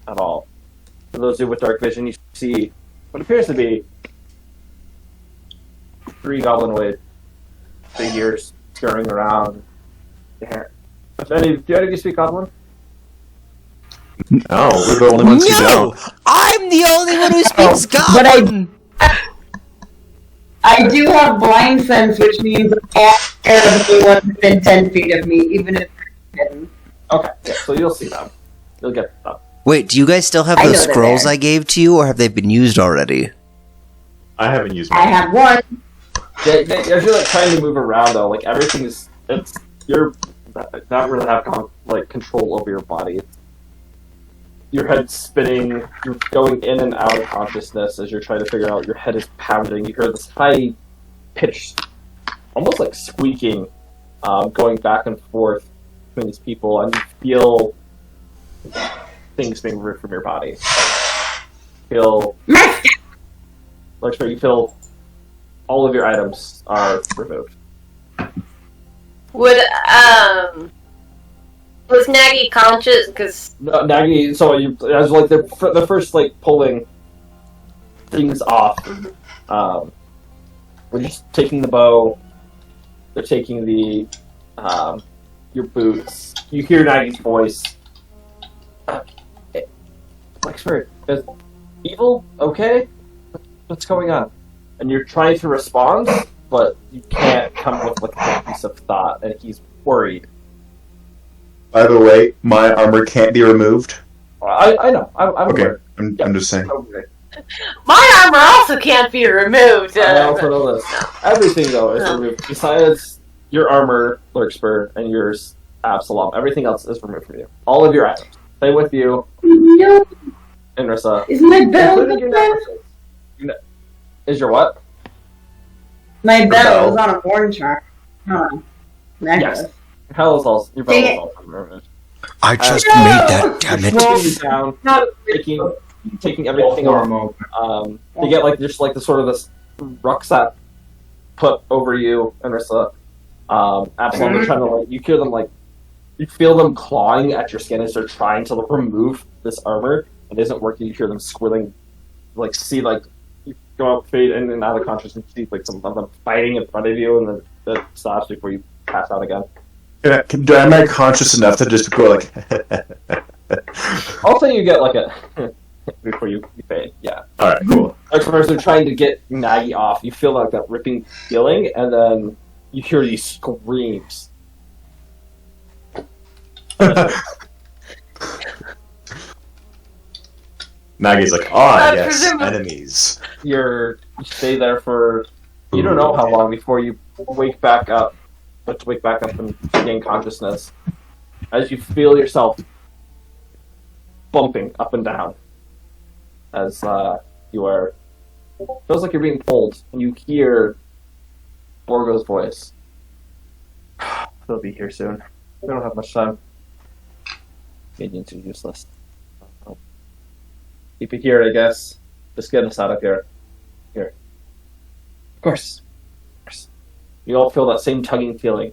at all. For those of you with dark vision, you see what appears to be 3 goblinoid figures scurrying around. Do any of you speak Goblin? No, we're the only ones who No! don't. I'm the only one who speaks but Goblin! I do have blind sense, which means all of anyone within 10 feet of me, even if they're hidden. Okay, yeah, so you'll see them. You'll get them. Wait, do you guys still have I those know they're scrolls there. I gave to you, or have they been used already? I haven't used I mine. have one. As you're like trying to move around though, like everything is you're not really have like control over your body. Your head's spinning, you're going in and out of consciousness as you're trying to figure out, your head is pounding, you hear this high pitched, almost like squeaking, going back and forth between these people, and you feel things being ripped from your body. You feel all of your items are removed. Would was Nagy conscious? Because No, Nagy, so you as like the first like pulling things off. We're just taking the bow. They're taking the your boots. You hear Nagy's voice. Like, spirit, is evil okay? What's going on? And you're trying to respond, but you can't come with like a piece of thought, and he's worried. By the way, my armor can't be removed. I know. I'm Okay, aware. I'm just saying. Okay. my armor also can't be removed. I also know this. Everything though is removed besides your armor, Lurkspur, and yours, Absalom. Everything else is removed from you. All of your items. Stay with you, No, Inrissa. is my bell Including your necklaces. Is your what? My bell bell. is on a horn charm. Huh. Necklace. Yes. Hell is all. Your Dang bell is it. also removed. I just No! made that, damn it. Slowing you down, taking everything off. You get like just like the sort of this rucksack put over you, Inrissa. Absalom, they're trying to like. You hear them like. You feel them clawing at your skin as they're trying to like, remove this armor. It isn't working. You hear them squirreling. Like see like you go out, fade in and out of consciousness. You see like some of them fighting in front of you, and then it stops before you pass out again. Am I conscious enough to just go like? Also, you get like a before you fade. Yeah. All right, cool. Like first, they're trying to get Nagy off. You feel like that ripping feeling, and then you hear these screams. Nagy's like, yes, presumably- enemies. You stay there for you don't know how long before you wake back up, but to wake back up and gain consciousness as you feel yourself bumping up and down as you are. Feels like you're being pulled, and you hear Borgo's voice. They'll be here soon. We don't have much time. Minions are useless. Keep it here, I guess. Just get us out of here. Here. Of course. Of course. You all feel that same tugging feeling.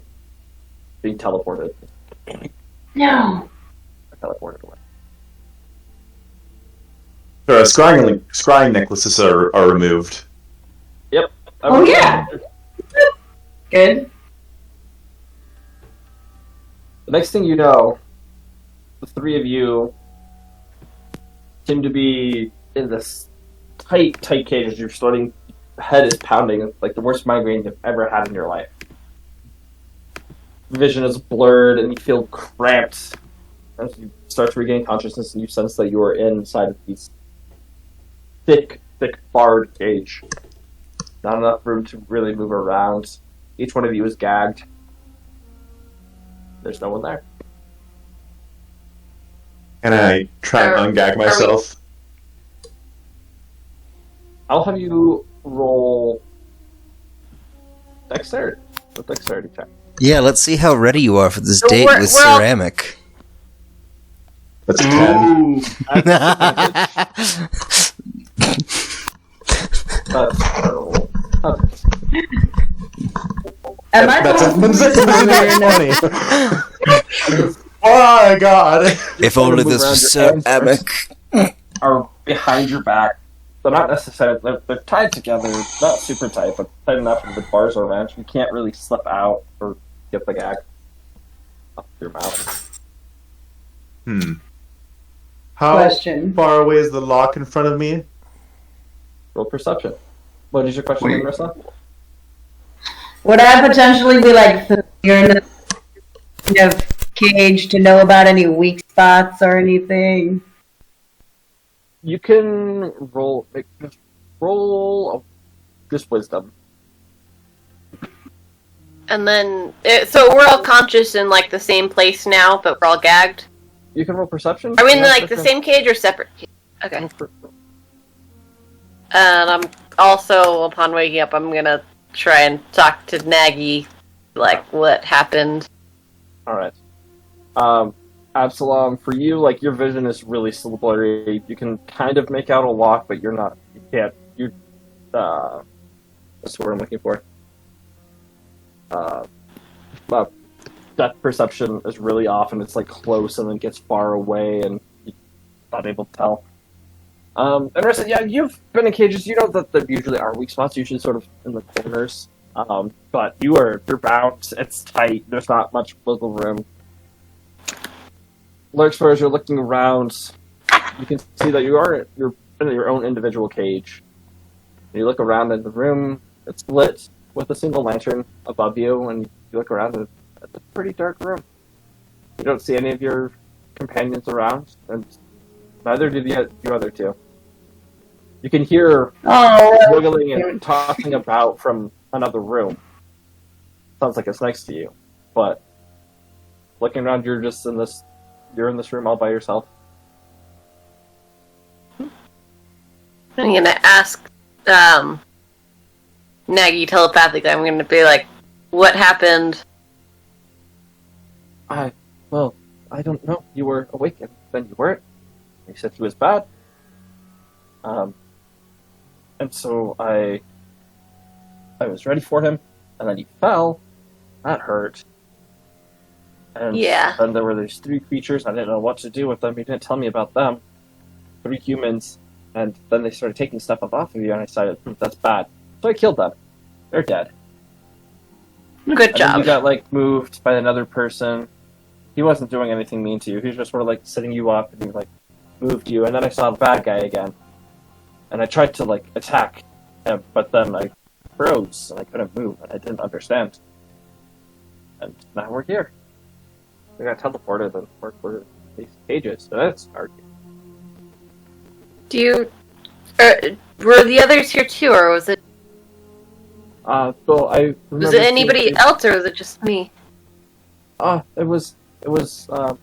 Being teleported. No. Teleported away. So scrying necklaces are removed. Yep. Oh, yeah. Good. The next thing you know, the three of you seem to be in this tight cage as your head is pounding, like the worst migraine you've ever had in your life. Vision is blurred and you feel cramped as you start to regain consciousness and you sense that you are inside of these thick barred cage. Not enough room to really move around. Each one of you is gagged. There's no one there. Can I try and ungag myself? I'll have you roll dexterity. A dexterity check. Yeah, let's see how ready you are for this So date we're- with we're all- ceramic. That's a 10. That's terrible. Am I That's supposed to a 20. Oh my god. If only this was ceramic. Are behind your back. They're not necessarily. They're tied together. Not super tight, but tight enough that the bars are around. You can't really slip out or get the gag off your mouth. How Question. far away is the lock in front of me? Roll perception. What is your question, Wait. Marissa? Would I potentially be like familiar in the kind of cage to know about any weak spots or anything? You can roll. Just wisdom. And then, so we're all conscious in like the same place now, but we're all gagged. You can roll perception. Are we in Yeah, like the perception. same cage or separate cage? Okay. And I'm also, upon waking up, I'm gonna try and talk to Nagy, like what happened. All right. Absalom, for you, like your vision is really still blurry. You can kind of make out a lock, but you're not. You can't. You. That's what I'm looking for. Depth perception is really off, and it's like close, and then gets far away, and you're not able to tell. And Marissa, yeah, you've been in cages. You know that there usually are weak spots, usually sort of in the corners. But you're bound. It's tight. There's not much wiggle room. Lurksford, as you're looking around, you can see that you're in your own individual cage. And you look around in the room. It's lit with a single lantern above you, and you look around and it's a pretty dark room. You don't see any of your companions around, and neither do the other two. You can hear wiggling and tossing about from another room. Sounds like it's next to you, but looking around, you're in this room all by yourself. I'm gonna ask Nagy telepathically. I'm gonna be like, "What happened?" I don't know. You were awake and then you weren't. You said he was bad. And so I was ready for him, and then he fell. That hurt. And Yeah. then there were these three creatures. I didn't know what to do with them. He didn't tell me about them. 3 humans. And then they started taking stuff up off of you, and I decided, that's bad. So I killed them. They're dead. Good And then job. you got, moved by another person. He wasn't doing anything mean to you. He was just sort of, sitting you up, and he, moved you. And then I saw the bad guy again. And I tried to, attack him, but then I froze, and I couldn't move, and I didn't understand. And now we're here. We got teleported, and we're in these cages, so that's hard. Do you? Were the others here too, or was it? So I remember Was it anybody else, or was it just me? It was and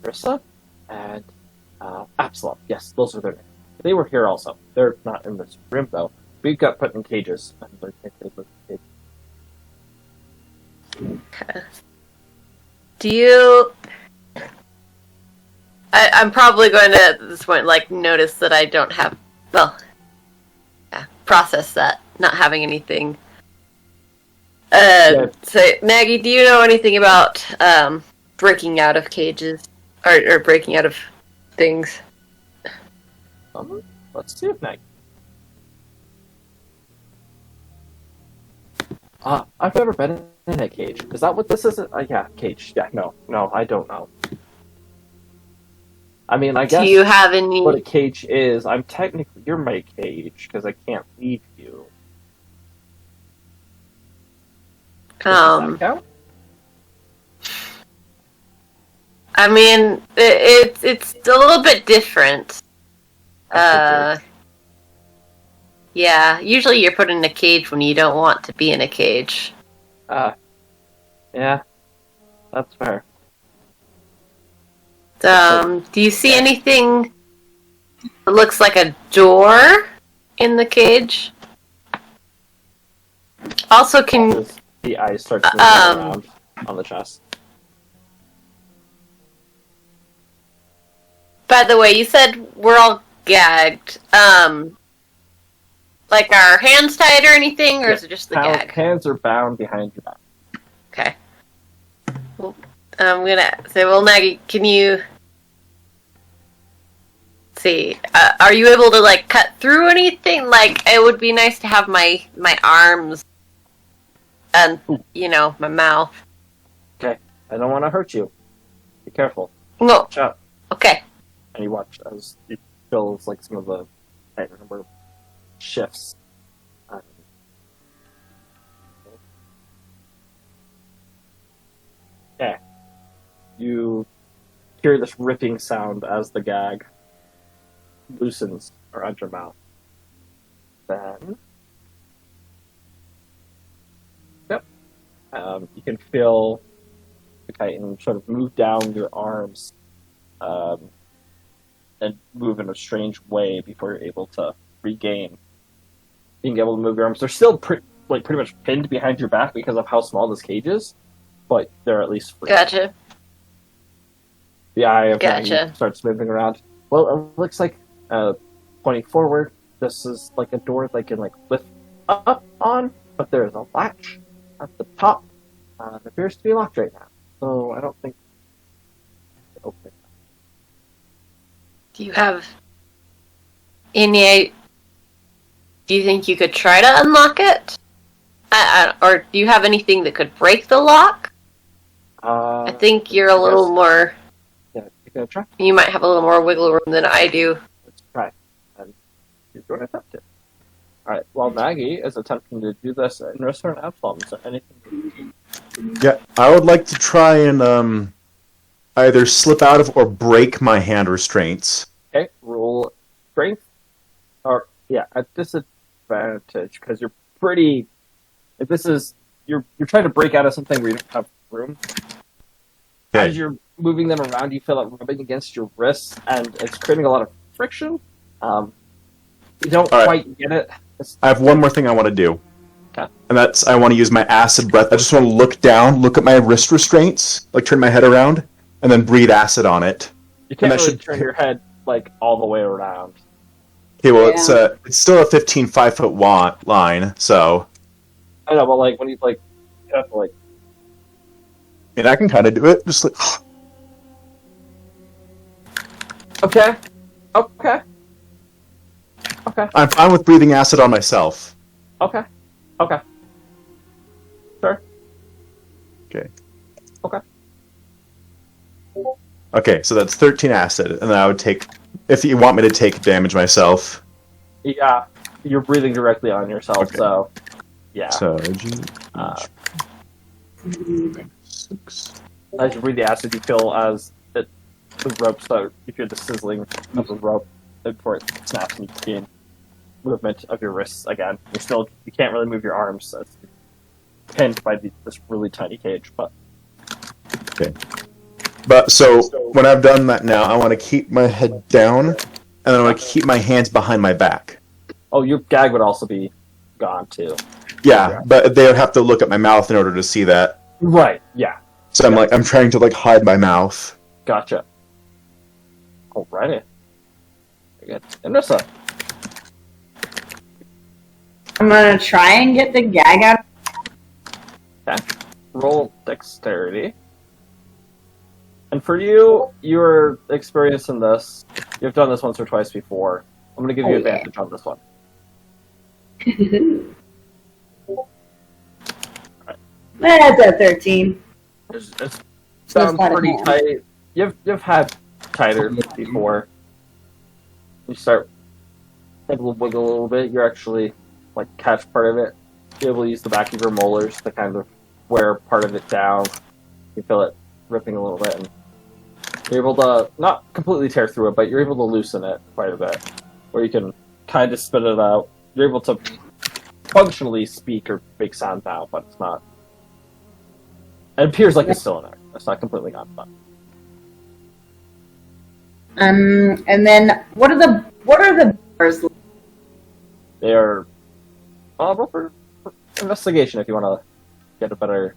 Marissa, and Absalom. Yes, those are their names. They were here also. They're not in this room, though. We got put in cages. Do you? I'm probably going to at this point like notice that I don't have. Well, yeah, process that not having anything. So Maggie, do you know anything about breaking out of cages or breaking out of things? Let's see if Maggie. I've never been in a cage. Is that what this is? Yeah, cage. Yeah, no, I don't know. I mean, I guess. Do you have any? What a cage is? You're my cage because I can't leave you. Does that count? I mean, it's a little bit different. Yeah, usually you're put in a cage when you don't want to be in a cage. Yeah, that's fair. Do you see anything that looks like a door in the cage? Also, can the eyes start moving around on the chest? By the way, you said we're all gagged. Like our hands tied or anything, or is it just the gag? Hands are bound behind your back. Okay. Well, I'm gonna say, well, Maggie, can you see? Are you able to like cut through anything? Like, it would be nice to have my arms and my mouth. Okay, I don't want to hurt you. Be careful. No. Watch out. Okay. And you watch as it feels like some of the remember shifts. Okay. You hear this ripping sound as the gag loosens around your mouth. Then, you can feel the chitin sort of move down your arms, and move in a strange way before you're able to regain being able to move your arms. They're still pretty much pinned behind your back because of how small this cage is, but they're at least free. Gotcha. The eye of Gotcha. Maggie starts moving around. Well, it looks like pointing forward. This is like a door they can lift up on, but there's a latch at the top. It appears to be locked right now, so I don't think it's open. Do you have any? Do you think you could try to unlock it? Or do you have anything that could break the lock? I think you're a little more. Yeah, you're gonna try. You might have a little more wiggle room than I do. Let's try. And you're going to attempt it. Alright, while Maggie is attempting to do this in Restaurant Absalom, is there anything? Yeah, I would like to try and either slip out of or break my hand restraints. Okay, roll strength. Or, yeah, at disadvantage, because you're pretty... If this is... You're trying to break out of something where you don't have room. Okay. As you're moving them around, you feel it rubbing against your wrists, and it's creating a lot of friction. You don't quite get it. I have one more thing I want to do. Okay. And that's, I want to use my acid breath. I just want to look down, look at my wrist restraints, turn my head around, and then breathe acid on it. You can't And that really should- turn your head, all the way around. Okay, well, Yeah. it's still a 15 5-foot line, so... I know, but, when you, you have to, And I can kind of do it, just Okay. Okay. Okay. I'm fine with breathing acid on myself. Okay. Okay. Sure. Okay. Okay. Okay, so that's 13 acid, and then I would take... If you want me to take damage myself... Yeah, you're breathing directly on yourself, Okay. so yeah. So... Uh, 6... As you breathe the acid, you feel as the rope start. You hear the sizzling of the rope before it snaps, and you gain movement of your wrists again. You can't really move your arms, so it's pinned by this really tiny cage. But Okay. But so when I've done that now, I want to keep my head down, and then I want to keep my hands behind my back. Oh, your gag would also be gone too. Yeah, but they would have to look at my mouth in order to see that. Right. Yeah. So I'm trying to hide my mouth. Gotcha. Alrighty. Very good. Inessa. I'm gonna try and get the gag out. Okay. Roll dexterity. And for you, you're experienced in this. You've done this once or twice before. I'm going to give you advantage on this one. That's a 13. It So sounds it's not a pretty hand. tight. You've had tighter before. You start wiggle a little bit. You're actually catch part of it. You're able to use the back of your molars to kind of wear part of it down. You feel it ripping a little bit, and you're able to not completely tear through it, but you're able to loosen it quite a bit, where you can kind of spit it out. You're able to functionally speak or make sound now, but it's not. It appears like it's still in there. It's not completely gone. But And then what are the bars? they are. Roll for investigation if you want to get a better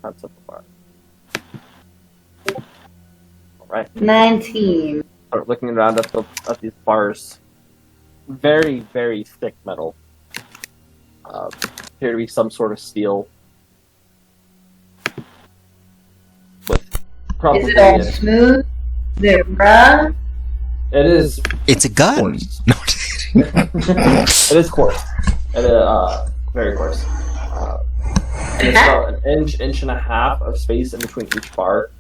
concept of it. All right. 19. Start looking around at these bars. Very, very thick metal. Appear to be some sort of steel. With probably Is it all smooth? Is it rough? it is It's a gun. Coarse. No. it is coarse. It is very coarse. And it's about an inch and a half of space in between each bar.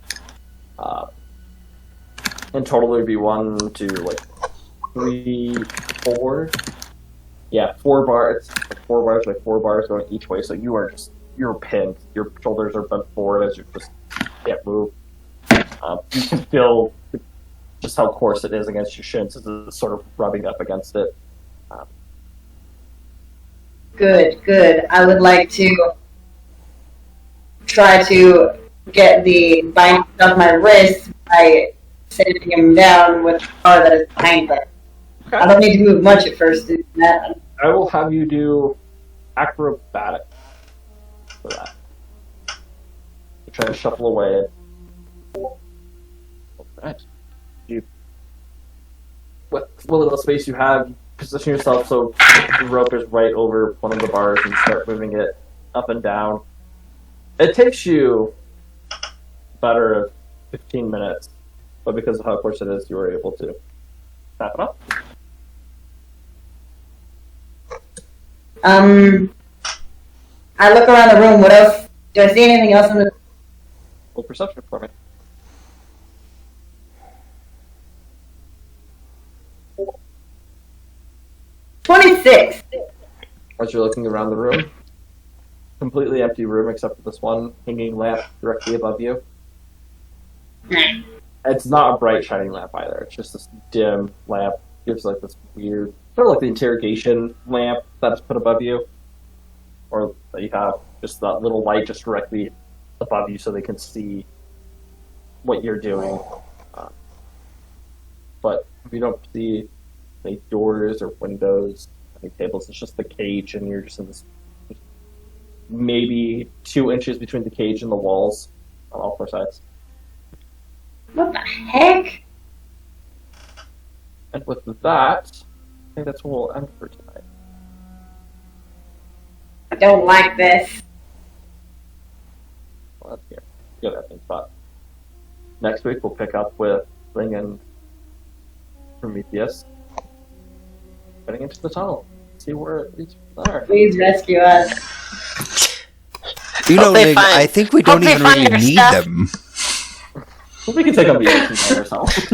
In total, there'd be 1, 2, 3, 4. Yeah, 4 bars. 4 bars, 4 bars going each way. So you're pinned. Your shoulders are bent forward as you just can't move. You can feel just how coarse it is against your shins as it's sort of rubbing up against it. Good. I would like to try to get the binding of my wrist by sitting him down with the bar that is behind it. I don't need to move much at first to do that. I will have you do acrobatic for that. You try to shuffle away. Alright. What little space you have, you position yourself so the rope is right over one of the bars and start moving it up and down. It takes you better 15 minutes, but because of how coarse it is, you were able to tap it up. I look around the room. What else? Do I see anything else in the? Roll perception for me. $26. As you're looking around the room, completely empty room except for this one hanging lamp directly above you. It's not a bright shining lamp either. It's just this dim lamp. Gives this weird, sort of like the interrogation lamp that's put above you, or that you have just that little light just directly above you so they can see what you're doing. But you don't see any doors or windows, any tables. It's just the cage, and you're just in this maybe 2 inches between the cage and the walls on all 4 sides. What the heck? And with that, I think that's where we'll end for tonight. I don't like this. Well, that's here. Good ending spot. Next week, we'll pick up with Ring and Prometheus getting into the tunnel. See where it leads from there. Please rescue us. You know, Hope they Nig, find- I think we hope don't they even find really your need stuff. them. Well, we can take a vacation by ourselves.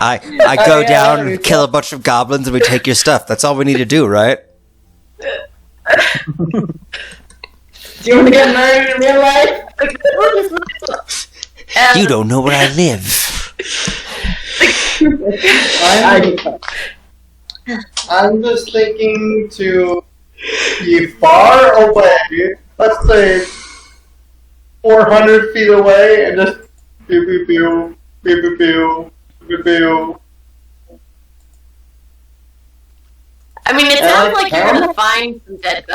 I go down and kill a bunch of goblins and we take your stuff. That's all we need to do, right? Do you want to get married in real life? You don't know where I live. I'm just thinking to be far away. Let's say 400 feet away and just pew pew pew pew pew pew pew pew. I mean, it sounds like you're gonna find some dead